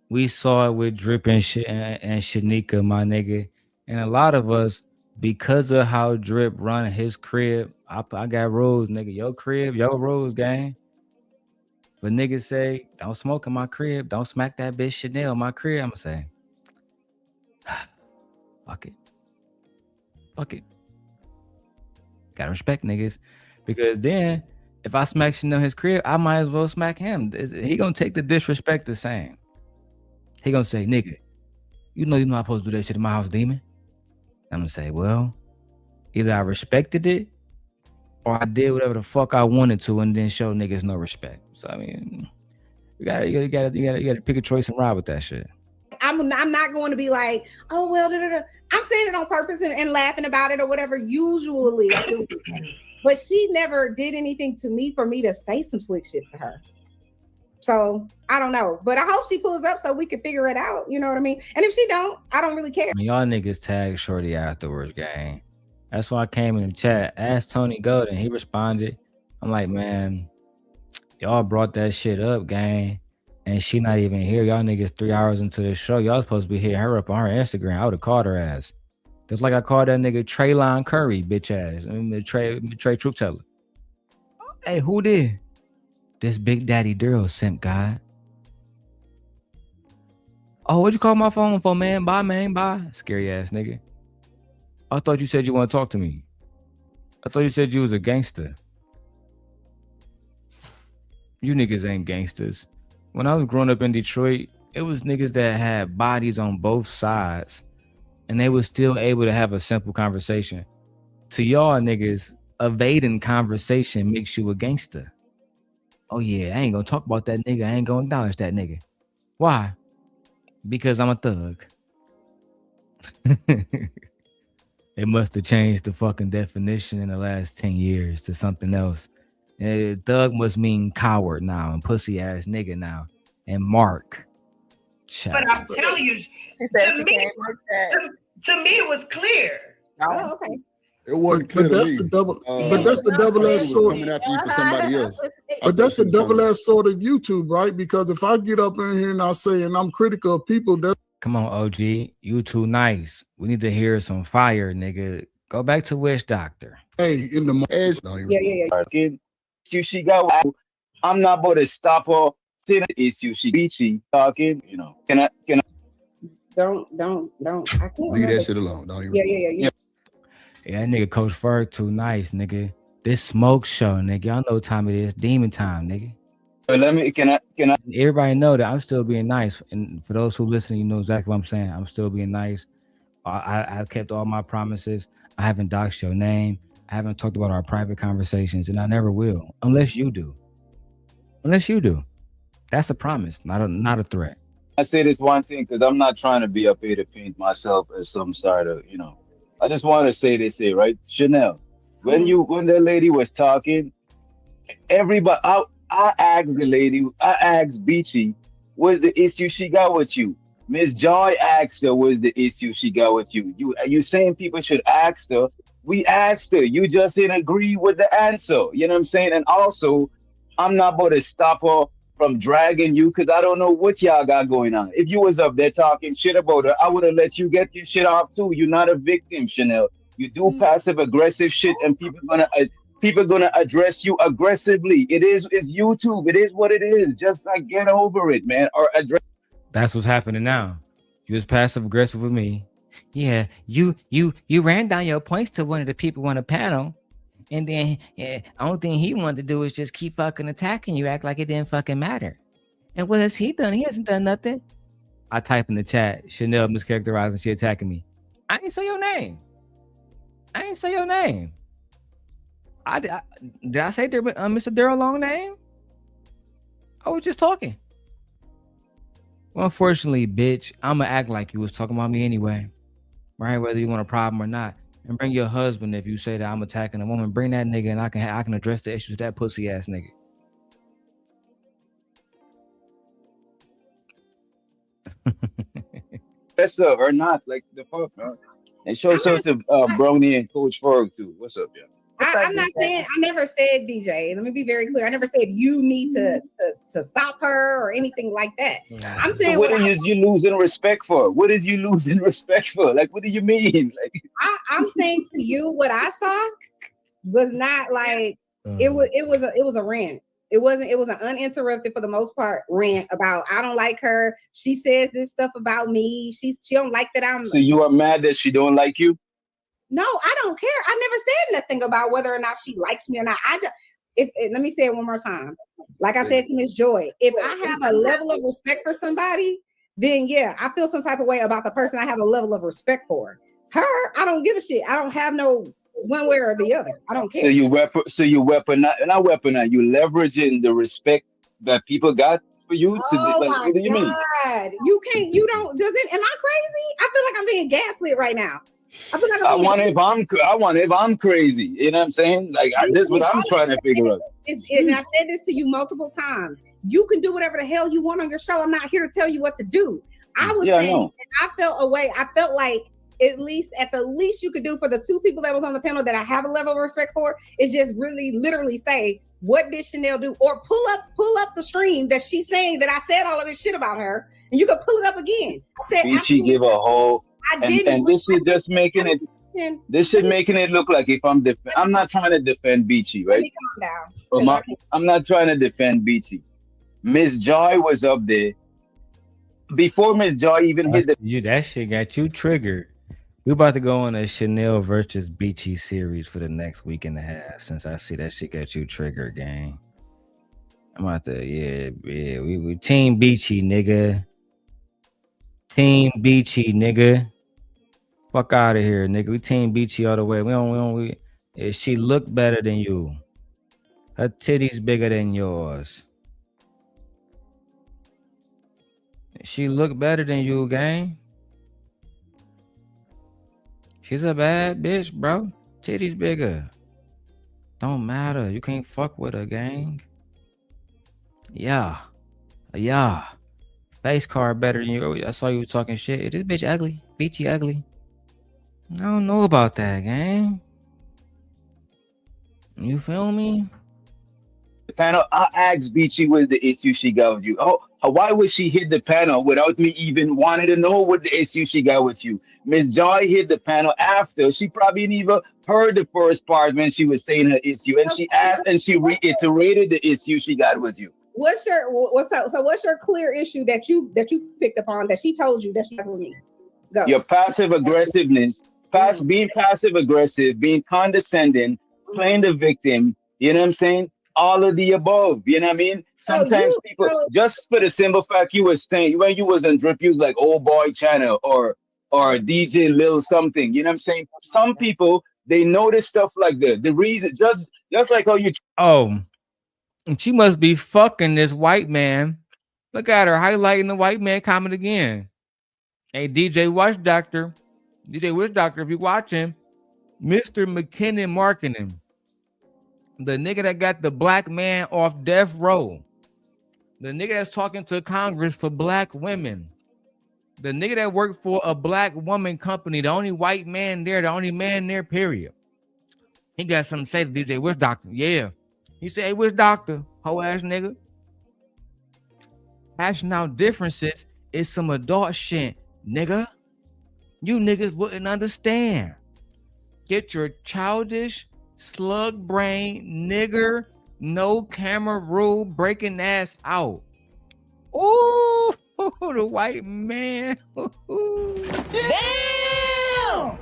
We saw it with Drip and Shanika, my nigga. And a lot of us, because of how Drip run his crib, I got rules, nigga. Your crib, your rules, gang. But niggas say, don't smoke in my crib. Don't smack that bitch Chanel in my crib. I'm going to say, fuck it. Gotta respect niggas. Because then, if I smack Chanel in his crib, I might as well smack him. He going to take the disrespect the same. He going to say, nigga, you know you're not supposed to do that shit in my house, demon. I'm gonna say, well, either I respected it or I did whatever the fuck I wanted to and then show niggas no respect. So I mean, you gotta pick a choice and ride with that shit. I'm not going to be like, oh well, I'm saying it on purpose and laughing about it or whatever. Usually, I do. But she never did anything to me for me to say some slick shit to her. So I don't know, but I hope she pulls up so we can figure it out. You know what I mean? And if she don't, I don't really care. Y'all niggas tagged Shorty afterwards, gang. That's why I came in the chat. Asked Tony Golden. He responded. I'm like, man, y'all brought that shit up, gang. And she not even here. Y'all niggas 3 hours into the show. Y'all supposed to be hitting her up on her Instagram. I would have called her ass. Just like I called that nigga Traylon Curry, bitch ass. I mean, TrayTheTruthTeller. Hey, who did? This Big Daddy Darrel Simp God. Oh, what'd you call my phone for, man? Bye, man. Bye. Scary ass nigga. I thought you said you want to talk to me. I thought you said you was a gangster. You niggas ain't gangsters. When I was growing up in Detroit, it was niggas that had bodies on both sides, and they was still able to have a simple conversation. To y'all niggas, evading conversation makes you a gangster. Oh yeah, I ain't gonna talk about that nigga. I ain't gonna acknowledge that nigga. Why? Because I'm a thug. It must have changed the fucking definition in the last 10 years to something else. And thug must mean coward now and pussy ass nigga now. And Mark. Child. But I'm telling you, to me it was clear. Oh, okay. It wasn't clear to me. But that's the double-edged sword. Coming after you for somebody else. But that's the double-edged sword of YouTube, right? Because if I get up in here and I say, and I'm critical of people, come on, OG. You too nice. We need to hear some fire, nigga. Go back to Witch Doctor. Hey, in the issue she got, I'm not about to stop her. See the issue she beachy talking, you know. Can I don't I can't leave that shit alone. Don't even Yeah, that nigga Coach Ferg too nice, nigga. This smoke show, nigga. Y'all know what time it is. Demon time, nigga. Let me can I everybody know that I'm still being nice. And for those who listen, you know exactly what I'm saying. I'm still being nice. I've kept all my promises. I haven't doxed your name. I haven't talked about our private conversations, and I never will, unless you do. Unless you do. That's a promise, not a threat. I say this one thing because I'm not trying to be up here to paint myself as some sort of, you know. I just want to say this here, right? Chanel, when that lady was talking, everybody, I asked the lady, I asked Beachy, what's the issue she got with you? Miss Joy asked her, what's the issue she got with you? You saying people should ask her? We asked her. You just didn't agree with the answer. You know what I'm saying? And also, I'm not about to stop her from dragging you because I don't know what y'all got going on. If you was up there talking shit about her, I would have let you get your shit off too. You're not a victim, Chanel. You do passive aggressive shit, and people gonna address you aggressively. It's YouTube. It is what it is. Just like get over it, man. Or address. That's what's happening now. You was passive aggressive with me. Yeah, you ran down your points to one of the people on the panel, and then only thing he wanted to do is just keep fucking attacking you, act like it didn't fucking matter. And what has he done? He hasn't done nothing. I type in the chat, Chanel mischaracterizing, she attacking me. I ain't say your name. I ain't say your name. Did I say Mr. Darrel long name? I was just talking. Well, unfortunately, bitch, I'ma act like you was talking about me anyway. Right, whether you want a problem or not, and bring your husband if you say that I'm attacking a woman. Bring that nigga, and I can address the issues with that pussy ass nigga. Yes, sir, or not, like the fuck, man. And show to Brony and Coach Ferg too. What's up, yeah? I'm not saying, I never said, DJ, let me be very clear. I never said you need to stop her or anything like that. I'm saying, so what are you losing respect for? What is you losing respect for? Like, what do you mean? Like, I'm saying to you, what I saw was not like it was a rant. It was an uninterrupted, for the most part, rant about I don't like her. She says this stuff about me. She don't like that I'm. So you are mad that she don't like you? No, I don't care. I never said nothing about whether or not she likes me or not. Let me say it one more time. Like I said to Miss Joy, if I have a level of respect for somebody, then yeah, I feel some type of way about the person I have a level of respect for. Her, I don't give a shit. I don't have no one way or the other. I don't care. So you weaponize. You leveraging the respect that people got for you. Oh my what do you mean? Am I crazy? I feel like I'm being gaslit right now. I feel like I wonder if I'm crazy. You know what I'm saying? Like this is what I'm trying to figure out. And I said this to you multiple times. You can do whatever the hell you want on your show. I'm not here to tell you what to do. I was saying I felt away. I felt like at the least you could do for the two people that was on the panel that I have a level of respect for is just really literally say, what did Chanel do? Or pull up the stream that she's saying that I said all of this shit about her, and you could pull it up again. I said she give a whole And this is just making it. This is making it look like if I'm not trying to defend Beachy, right? Let me calm down. I'm not trying to defend Beachy. Miss Joy was up there before Miss Joy even hit the. That shit got you triggered. We about to go on a Chanel versus Beachy series for the next week and a half. Since I see that shit got you triggered, gang. I'm about to, we Team Beachy, nigga. Team Beachy, nigga. Fuck out of here, nigga. We Team Beachy all the way. She look better than you. Her titties bigger than yours. She look better than you, gang. She's a bad bitch, bro. Titties bigger. Don't matter. You can't fuck with her, gang. Yeah. Face card better than you. I saw you talking shit. This bitch ugly. Beachy ugly. I don't know about that, gang. You feel me? Panel, I asked Beachy what the issue she got with you. Why would she hit the panel without me even wanting to know what the issue she got with you? Miss Joy hit the panel after. She probably never heard the first part when she was saying her issue, and she asked and she reiterated the issue she got with you. What's your clear issue that you picked upon that she told you that she has with me? Go. Your passive aggressiveness, being passive aggressive, being condescending, playing the victim. You know what I'm saying? All of the above, you know what I mean? Sometimes people, just for the simple fact you was saying, when you was on Drip, you was like Old Boy Channel or DJ Lil something, you know what I'm saying? Some people, they notice stuff like that. The reason, just like how you... Oh, she must be fucking this white man. Look at her highlighting the white man comment again. Hey, DJ Witch Doctor, if you watching, Mr. McKinnon Marketing. The nigga that got the black man off death row. The nigga that's talking to Congress for black women. The nigga that worked for a black woman company. The only white man there. The only man there, period. He got something to say to DJ Witch Doctor. Yeah. He said, hey, Witch Doctor, hoe ass nigga. Hashing out differences is some adult shit, nigga. You niggas wouldn't understand. Get your childish slug brain, nigger, no camera rule breaking ass out. Ooh, the white man. Damn!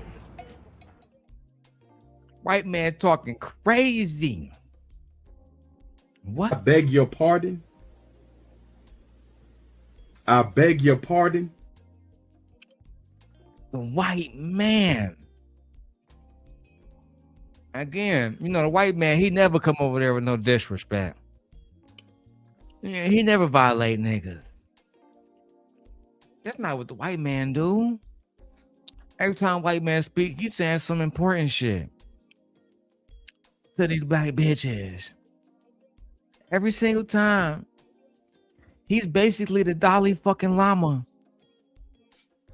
White man talking crazy. What? I beg your pardon. I beg your pardon. The white man. Again, you know, the white man, he never come over there with no disrespect. Yeah, he never violate niggas. That's not what the white man do. Every time white man speak, he's saying some important shit to these black bitches. Every single time. He's basically the Dalai fucking Lama.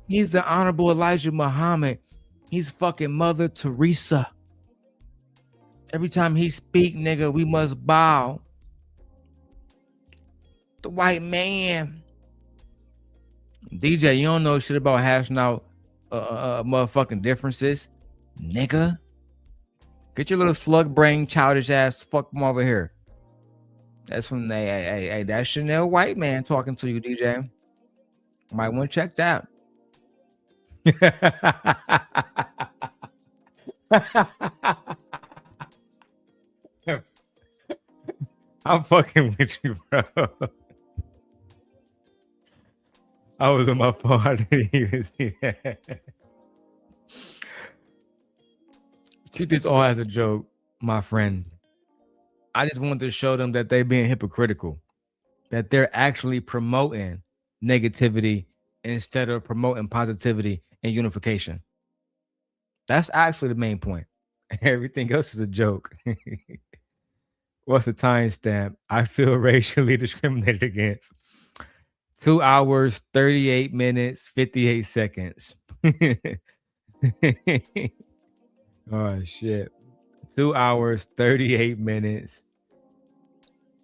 He's the Honorable Elijah Muhammad. He's fucking Mother Teresa. Every time he speak, nigga, we must bow. The white man. DJ, you don't know shit about hashing out motherfucking differences, nigga. Get your little slug brain, childish ass fuck from over here. That's from that Chanel white man talking to you, DJ. Might want to check that. I'm fucking with you, bro. I was on my phone. I didn't even see that. Treat this all as a joke, my friend. I just wanted to show them that they're being hypocritical, that they're actually promoting negativity instead of promoting positivity and unification. That's actually the main point. Everything else is a joke. What's the timestamp? I feel racially discriminated against. 2 hours, 38 minutes, 58 seconds. Oh, shit. 2 hours, 38 minutes,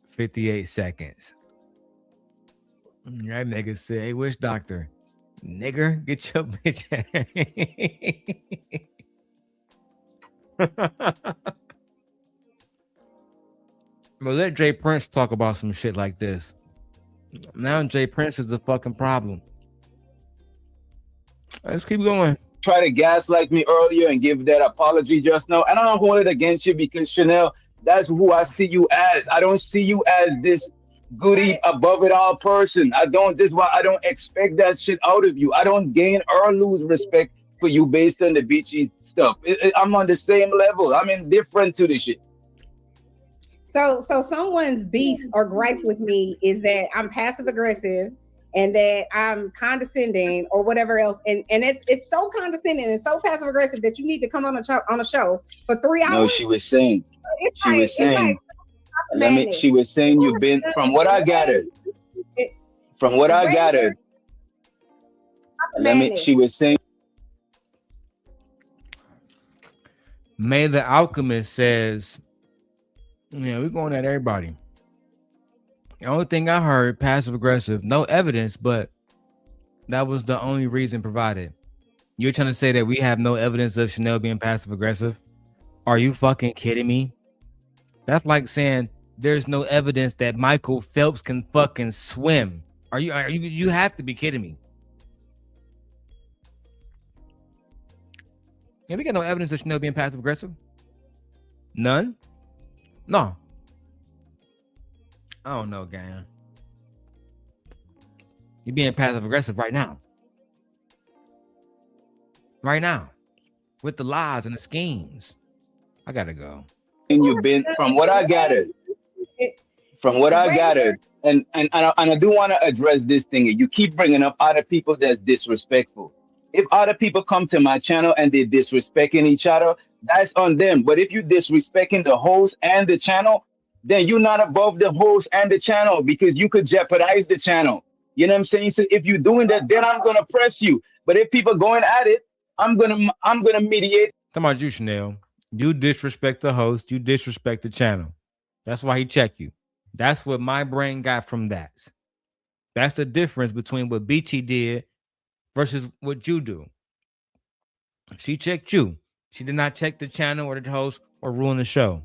58 seconds. That nigga said, hey, Witch Doctor, Nigger, get your bitch. But let Jay Prince talk about some shit like this. Now Jay Prince is the fucking problem. Let's keep going. Try to gaslight me earlier and give that apology just now. And I don't hold it against you because Chanel, that's who I see you as. I don't see you as this goody above it all person. This is why I don't expect that shit out of you. I don't gain or lose respect for you based on the beachy stuff. I'm on the same level. I'm indifferent to this shit. So someone's beef or gripe with me is that I'm passive aggressive and that I'm condescending or whatever else. And it's so condescending and so passive aggressive that you need to come on a show for 3 hours. No, she was saying you've been, from what I gathered, she was saying. May the Alchemist says, yeah, we're going at everybody. The only thing I heard, passive aggressive, no evidence, but that was the only reason provided. You're trying to say that we have no evidence of Chanel being passive aggressive? Are you fucking kidding me? That's like saying there's no evidence that Michael Phelps can fucking swim. You have to be kidding me. Yeah, we got no evidence of Chanel being passive aggressive. None? No. I don't know, gang. You're being passive aggressive right now. Right now. With the lies and the schemes. I gotta go. And you've been, from what I gathered, and I do want to address this thing. You keep bringing up other people that's disrespectful. If other people come to my channel and they're disrespecting each other, that's on them. But if you're disrespecting the host and the channel, then you're not above the host and the channel because you could jeopardize the channel. You know what I'm saying? So if you're doing that, then I'm gonna press you. But if people going at it, I'm gonna mediate. Come on, you Chanel. You disrespect the host. You disrespect the channel. That's why he checked you. That's what my brain got from that. That's the difference between what Beachy did versus what you do. She checked you. She did not check the channel or the host or ruin the show.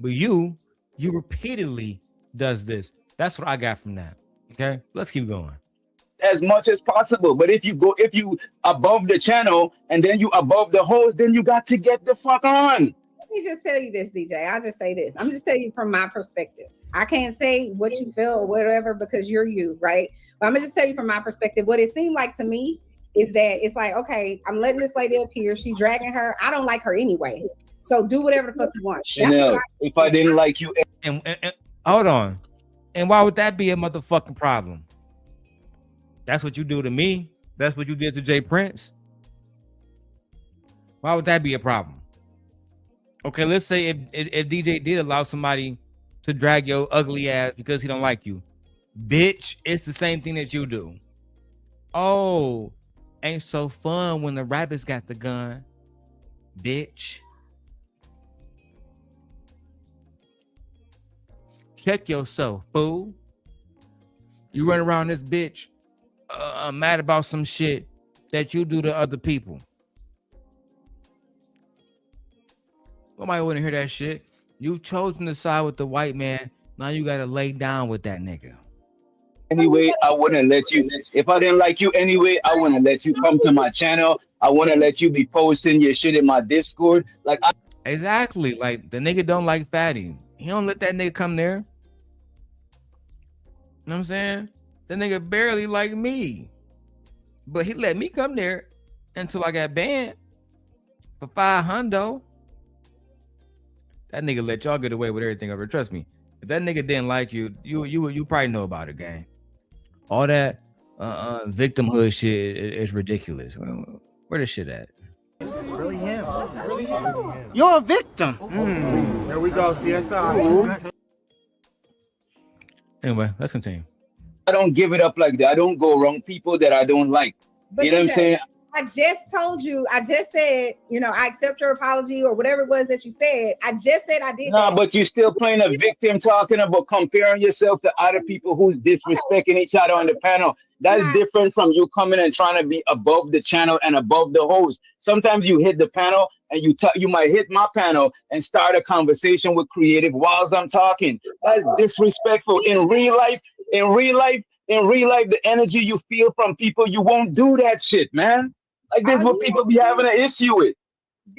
But you repeatedly does this. That's what I got from that. Okay, let's keep going. As much as possible. But if you above the channel and then you above the host, then you got to get the fuck on. Let me just tell you this, DJ. I'll just say this. I'm just telling you from my perspective. I can't say what you feel or whatever because you're you, right? But I'm gonna just tell you from my perspective. What it seemed like to me is that it's like, okay, I'm letting this lady up here. She's dragging her. I don't like her anyway. So do whatever the fuck you want. Chanel, if I didn't like you, and hold on. And why would that be a motherfucking problem? That's what you do to me. That's what you did to Jay Prince. Why would that be a problem? Okay, let's say if DJ did allow somebody to drag your ugly ass because he don't like you. Bitch, it's the same thing that you do. Oh, ain't so fun when the rabbits got the gun. Bitch. Check yourself, fool. You run around this bitch mad about some shit that you do to other people. Nobody want to hear that shit. You've chosen to side with the white man. Now you got to lay down with that nigga. Anyway, I wouldn't let you. If I didn't like you anyway, I wouldn't let you come to my channel. I wouldn't let you be posting your shit in my Discord. Exactly. Like the nigga don't like Fatty. He don't let that nigga come there. You know what I'm saying? That nigga barely like me. But he let me come there until I got banned for $500. That nigga let y'all get away with everything over. Trust me. If that nigga didn't like you, you probably know about it, gang. All that victimhood shit is ridiculous. Where the shit at? Really him. You're a victim. There we go, CSI. Anyway, let's continue. I don't give it up like that. I don't go around people that I don't like. But you know what I'm saying? I just told you. I just said, I accept your apology or whatever it was that you said. I just said I did. No, but you still playing a victim, talking about comparing yourself to other people who's disrespecting each other on the panel. That's different from you coming and trying to be above the channel and above the host. Sometimes you hit the panel and you might hit my panel and start a conversation with creative whilst I'm talking. That's disrespectful. In real life, the energy you feel from people, you won't do that shit, man. Like this is what people be having an issue with.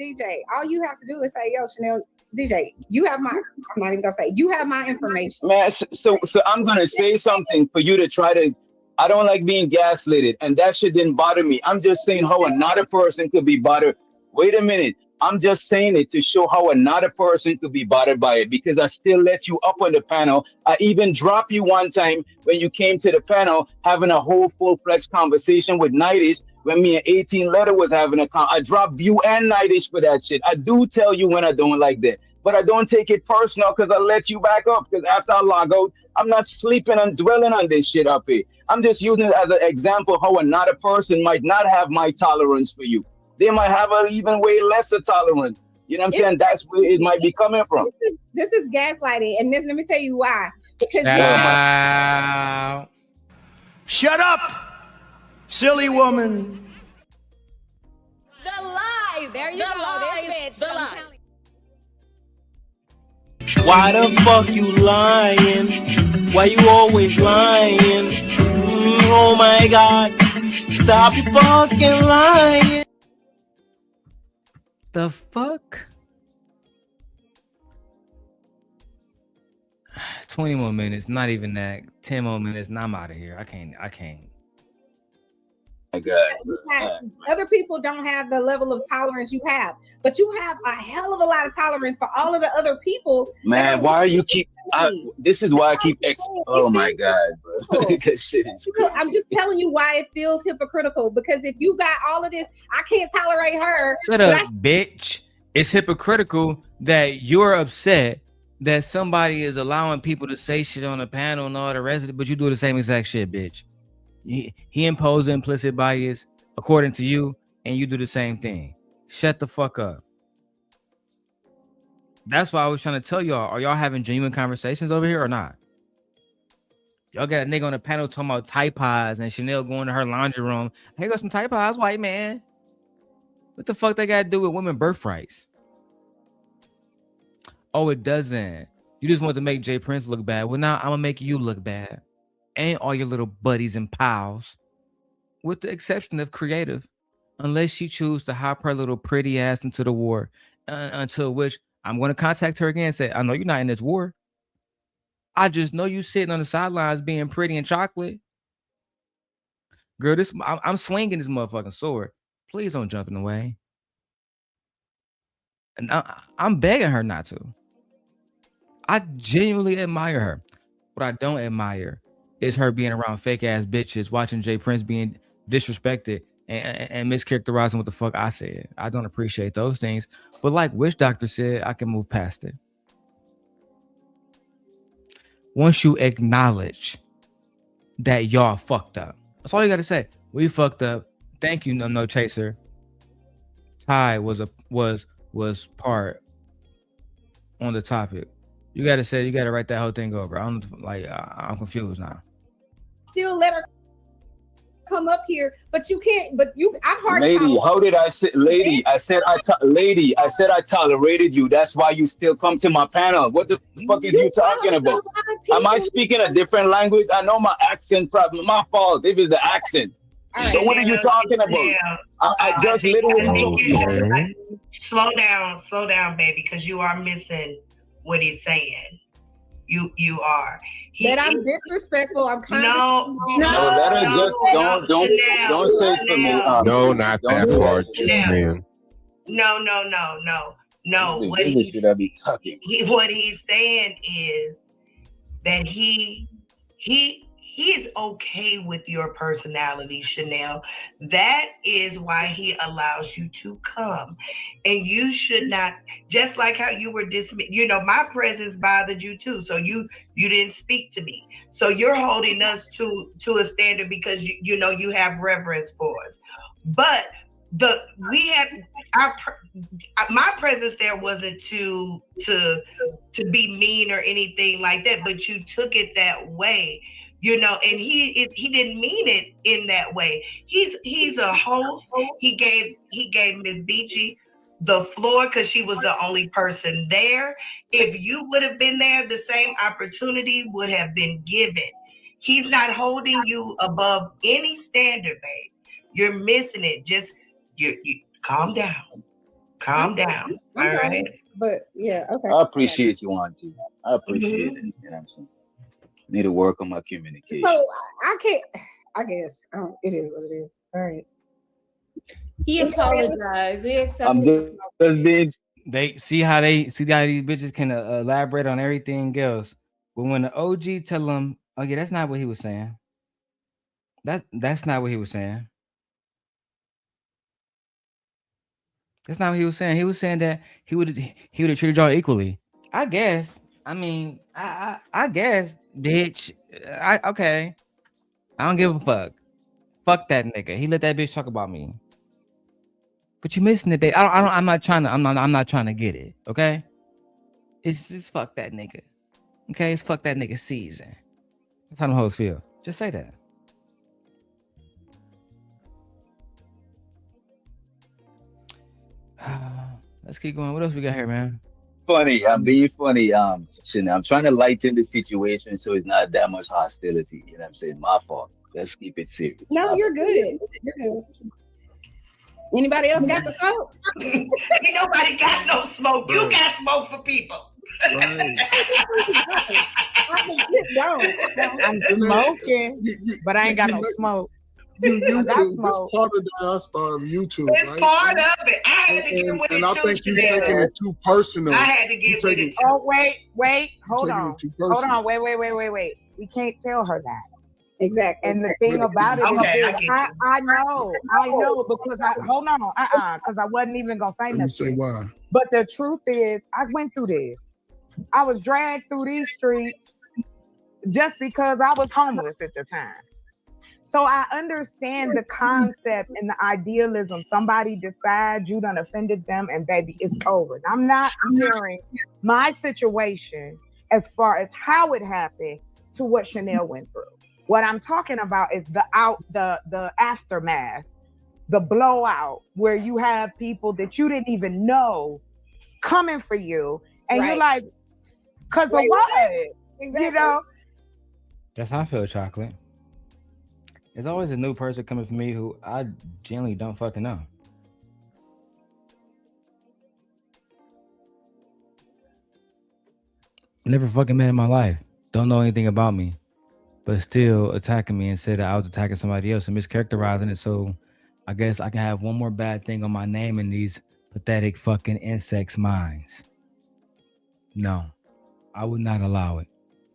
DJ, all you have to do is say, yo, Chanel, DJ, you have I'm not even gonna say, you have my information. Man, so I'm gonna say something for you to try to, I don't like being gaslighted, and that shit didn't bother me. I'm just saying how another person could be bothered. Wait a minute. I'm just saying it to show how another person could be bothered by it, because I still let you up on the panel. I even dropped you one time when you came to the panel having a whole full-fledged conversation with Nightish when me and 18 Letter was having I dropped you and Nightish for that shit. I do tell you when I don't like that, but I don't take it personal because I let you back up, because after I log out, I'm not sleeping and dwelling on this shit up here. I'm just using it as an example how another person might not have my tolerance for you. They might have an even way lesser tolerance. You know what I'm saying? That's where it might be coming from. This is gaslighting, and let me tell you why. Because shut up, silly woman. The lies. There you go. This bitch. The lies. Why the fuck you lying? Why you always lying? Oh my God. Stop fucking lying. The fuck? 20 more minutes, not even that. 10 more minutes, and I'm out of here. I can't. Other people don't have the level of tolerance you have, but you have a hell of a lot of tolerance for all of the other people. Man, why are you keep? This is why I keep. Oh my God, bro! This shit is crazy. I'm just telling you why it feels hypocritical. Because if you got all of this, I can't tolerate her. Shut up, bitch! It's hypocritical that you're upset that somebody is allowing people to say shit on the panel and all the rest of it, but you do the same exact shit, bitch. He imposed implicit bias according to you, and you do the same thing. Shut the fuck up. That's why I was trying to tell y'all, are y'all having genuine conversations over here or not? Y'all got a nigga on the panel talking about Tide Pods and Chanel going to her laundry room. Here goes some Tide Pods, white man. What the fuck they got to do with women birthrights? Oh, it doesn't. You just want to make Jay Prince look bad. Well, now I'm going to make you look bad. And all your little buddies and pals, with the exception of Creative, unless she chooses to hop her little pretty ass into the war, until which I'm going to contact her again and say, I know you're not in this war. I just know you sitting on the sidelines being pretty and chocolate. Girl, I'm swinging this motherfucking sword. Please don't jump in the way. And I'm begging her not to. I genuinely admire her. What I don't admire is her being around fake ass bitches, watching Jay Prince being disrespected and mischaracterizing what the fuck I said. I don't appreciate those things. But like Witch Doctor said, I can move past it. Once you acknowledge that y'all fucked up, that's all you got to say. We fucked up. Thank you, no chaser. Ty was part on the topic. You got to write that whole thing over. I'm confused now. Still let her come up here, but you can't. But I'm hard. Lady, how did I say? Lady, I said I tolerated you. That's why you still come to my panel. What the fuck is you talking about? Am I speaking a different language? I know my accent problem. My fault. If it's the accent. So what are you talking about? I just literally. Slow down, baby, because you are missing what he's saying. You are. That I'm disrespectful. I'm kind of let her just don't say for me. No, not that part. No. What he's saying is that he is okay with your personality, Chanel. That is why he allows you to come. And you should not, just like how you were my presence bothered you too. So you didn't speak to me. So you're holding us to a standard because you have reverence for us. But my presence there wasn't to be mean or anything like that, but you took it that way, you know, and he didn't mean it in that way. He's a host. He gave Miss Beachy the floor because she was the only person there. If you would have been there, the same opportunity would have been given. He's not holding you above any standard, babe. You're missing it. Just you calm down. Calm down. All right. But yeah, okay. I appreciate you, Auntie. I appreciate it. You know what I'm saying? Need to work on my communication. So I guess it is what it is. All right. He apologized. He accepted. They see how these bitches can elaborate on everything else, but when the OG tell them, "Oh yeah, that's not what he was saying," that's not what he was saying. That's not what he was saying. He was saying that he would have treated y'all equally. I guess. I mean, I guess, bitch. Okay. I don't give a fuck. Fuck that nigga. He let that bitch talk about me. But you missing it, babe. I'm not trying to get it. Okay. It's just fuck that nigga. Okay. It's fuck that nigga season. That's how the hoes feel. Just say that. Let's keep going. What else we got here, man? Funny. I'm being funny. I'm trying to lighten the situation so it's not that much hostility. You know what I'm saying? My fault. Let's keep it serious. No, you're good. You're good. Anybody else got the smoke? Ain't nobody got no smoke. You got smoke for people. Right. I'm smoking, but I ain't got no smoke. YouTube, it's part of the diaspora of YouTube, it's right? Part of it. I had to get with it. And I think you're taking it too personal. I had to get with it. Oh, wait. Hold on. Wait. We can't tell her that. Exactly. And the thing about it is I know, because because I wasn't even gonna say nothing. Say why. But the truth is, I went through this. I was dragged through these streets just because I was homeless at the time. So I understand the concept and the idealism. Somebody decides you done offended them and baby, it's over. I'm not comparing my situation as far as how it happened to what Chanel went through. What I'm talking about is the aftermath, the blowout, where you have people that you didn't even know coming for you. And you're like, because of what? Exactly. You know? That's how I feel, Chocolate. There's always a new person coming for me who I genuinely don't fucking know. Never fucking met in my life. Don't know anything about me. But still attacking me and said that I was attacking somebody else and mischaracterizing it. So I guess I can have one more bad thing on my name in these pathetic fucking insects' minds. No, I would not allow it.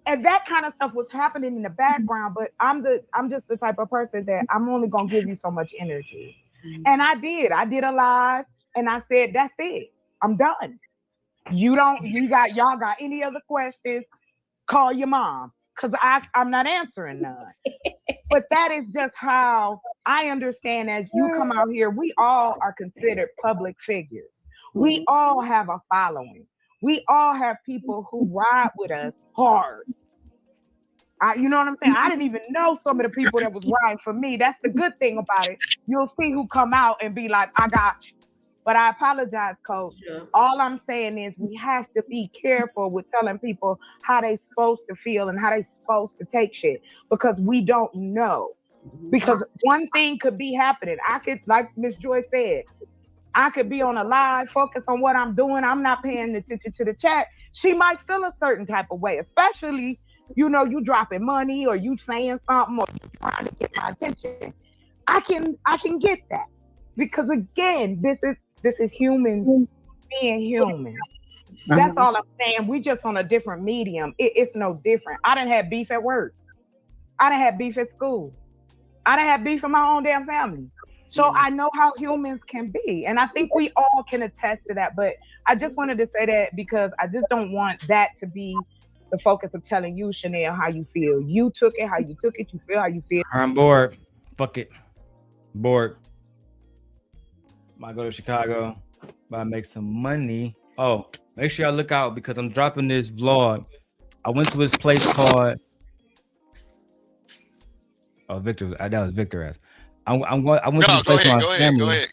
And that kind of stuff was happening in the background, but I'm just the type of person that I'm only gonna give you so much energy. Mm-hmm. And I did a live and I said, that's it. I'm done. Y'all got any other questions? Call your mom. Because I'm not answering none. But that is just how I understand as you come out here, we all are considered public figures. We all have a following. We all have people who ride with us hard. You know what I'm saying? I didn't even know some of the people that was riding for me. That's the good thing about it. You'll see who come out and be like, I got you. But I apologize, Coach. Sure. All I'm saying is we have to be careful with telling people how they supposed to feel and how they supposed to take shit because we don't know. Because one thing could be happening. I could, like Miss Joy said, I could be on a live, focus on what I'm doing. I'm not paying attention to the chat. She might feel a certain type of way, especially, you dropping money or you saying something or you trying to get my attention. I can get that. Because again, this is humans being human. That's all I'm saying. We just on a different medium. It's no different. I done had beef at work. I done had beef at school. I done had beef in my own damn family. So I know how humans can be. And I think we all can attest to that. But I just wanted to say that because I just don't want that to be the focus of telling you, Chanel, how you feel. You took it, how you took it. You feel how you feel. I'm bored. Fuck it. Bored. Might go to Chicago. Might make some money. Oh, make sure y'all look out because I'm dropping this vlog. I went to his place called. Oh, Victor. That was Victor ass. I went to this place with my family. Go ahead.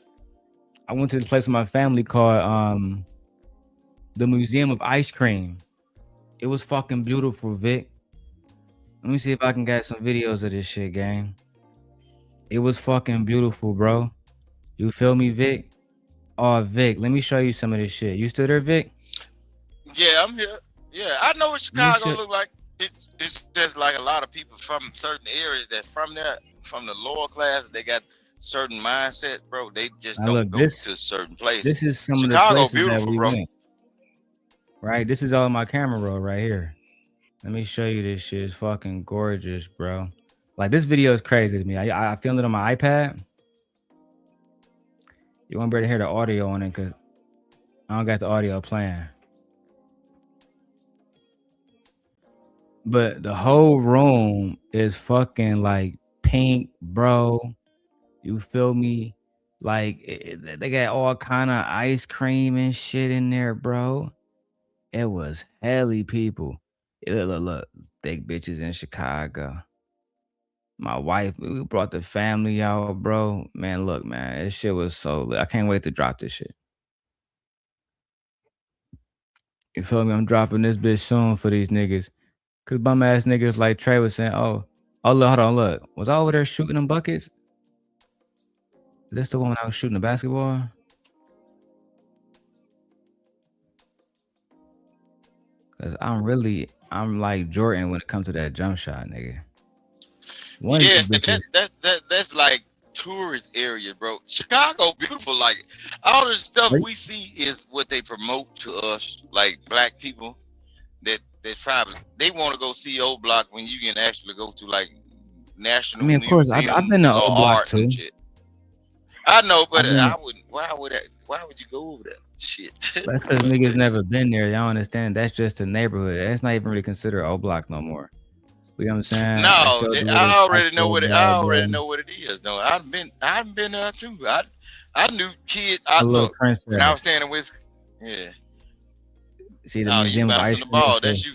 I went to this place with my family called the Museum of Ice Cream. It was fucking beautiful, Vic. Let me see if I can get some videos of this shit, gang. It was fucking beautiful, bro. You feel me, Vic? Oh, Vic, let me show you some of this shit. You still there, Vic? Yeah, I'm here. Yeah, I know what Chicago look like. It's just like a lot of people from certain areas that from the lower class, they got certain mindset, bro. They just don't go to certain places. This is some Chicago of the places beautiful, that we bro. went. Right, this is all my camera roll right here. Let me show you this shit. It's fucking gorgeous, bro. Like this video is crazy to me. I filmed it on my iPad. You won't be able to hear the audio on it because I don't got the audio playing. But the whole room is fucking like pink, bro. You feel me? Like they got all kind of ice cream and shit in there, bro. It was helly people. Look, thick bitches in Chicago. My wife, we brought the family out, bro. Man, look, man, this shit was so lit. I can't wait to drop this shit. You feel me? I'm dropping this bitch soon for these niggas. Cause bum ass niggas like Trey was saying, oh, look, hold on, look. Was I over there shooting them buckets? Is this the one I was shooting the basketball? Cause I'm like Jordan when it comes to that jump shot, nigga. Yeah, that's like tourist area, bro. Chicago beautiful. Like all the stuff we see is what they promote to us, like black people. They want to go see old block when you can actually go to like national. I mean, of course, I've been to old block too. I know, but I wouldn't. Why would you go over that shit? That's because niggas never been there. Y'all understand? That's just a neighborhood. That's not even really considered old block no more. You know what I'm saying? No, I already know what it is. No, I've been there too. I knew kids. Look, when I was staying in Wisconsin. Yeah. See the museum of ice cream. Ball, that's you.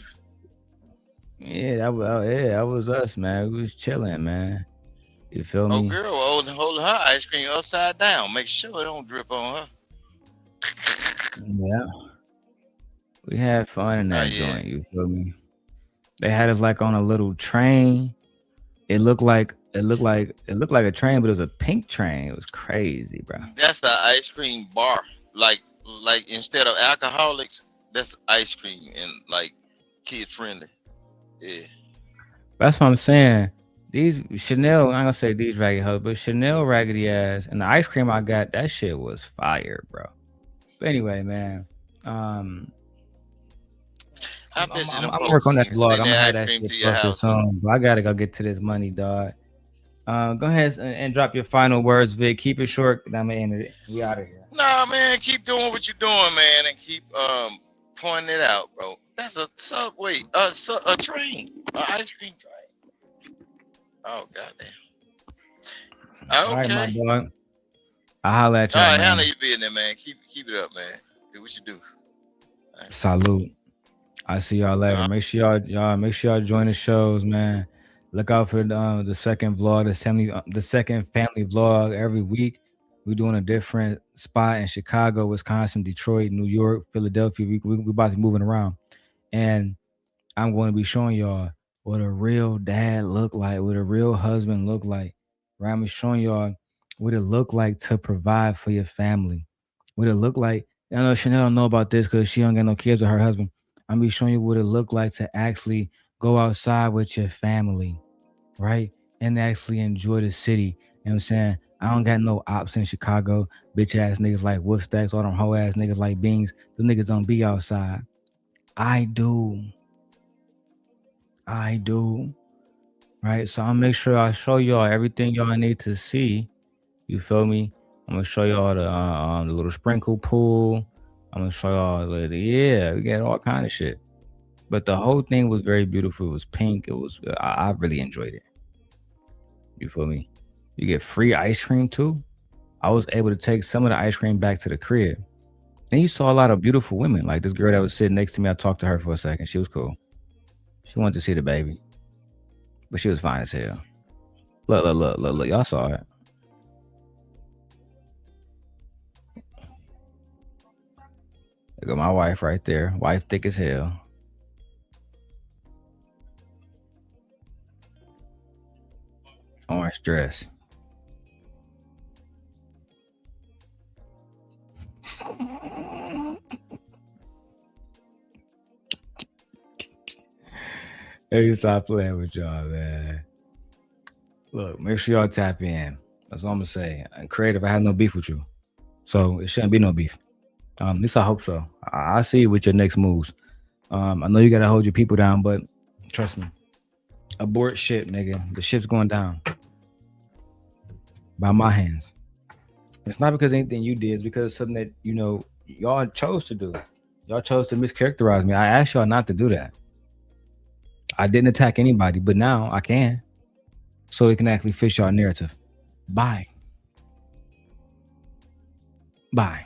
Yeah, that was us, man. We was chilling, man. You feel me? Oh, girl, hold her ice cream upside down. Make sure it don't drip on her. Yeah. We had fun in that joint. You feel me? They had us like on a little train. It looked like a train, but it was a pink train. It was crazy, bro. That's the ice cream bar. Like instead of alcoholics, that's ice cream and like kid friendly. Yeah. That's what I'm saying. These Chanel, I'm gonna say these raggedy hoes, but Chanel raggedy ass and the ice cream I got, that shit was fire, bro. But anyway, man. I'm work on that vlog. I'm gonna have that shit posted soon. But I gotta go get to this money, dog. Go ahead and drop your final words, Vic. Keep it short. I'm gonna end it. We out of here. Nah, man, keep doing what you're doing, man, and keep pointing it out, bro. That's a subway, a train, an ice cream train. Oh goddamn. Okay. All right, my dog. I'll holler at you. All right, how you being there, man? Keep it up, man. Do what you do. Right. Salute. I'll see y'all later. Make sure y'all join the shows, man. Look out for the second vlog, the second family vlog every week. We're doing a different spot in Chicago, Wisconsin, Detroit, New York, Philadelphia. We about to be moving around. And I'm going to be showing y'all what a real dad look like, what a real husband look like. Right? I'm showing y'all what it look like to provide for your family. What it look like. I know Chanel don't know about this because she don't got no kids with her husband. I'm gonna be showing you what it look like to actually go outside with your family, right? And actually enjoy the city. You know what I'm saying? I don't got no ops in Chicago. Bitch ass niggas like wolf stacks, all them hoe ass niggas like Beanz. The niggas don't be outside. I do. Right? So I'll make sure I show y'all everything y'all need to see. You feel me? I'm gonna show y'all the little sprinkle pool. I'm gonna show y'all we got all kind of shit. But the whole thing was very beautiful. It was pink. It was I really enjoyed it. You feel me? You get free ice cream too. I was able to take some of the ice cream back to the crib. And you saw a lot of beautiful women. Like this girl that was sitting next to me, I talked to her for a second. She was cool. She wanted to see the baby. But she was fine as hell. Look. Y'all saw it. Look at my wife right there. Wife thick as hell. Orange dress. Hey, stop playing with y'all, man. Look, make sure y'all tap in. That's all I'm gonna say. And creative, I have no beef with you, so it shouldn't be no beef. At least I hope so. I see you with your next moves. I know you gotta hold your people down, but trust me, abort ship, nigga. The ship's going down by my hands. It's not because of anything you did. It's because of something that y'all chose to do. Y'all chose to mischaracterize me. I asked y'all not to do that. I didn't attack anybody, but now I can. So it can actually fit your narrative. Bye. Bye.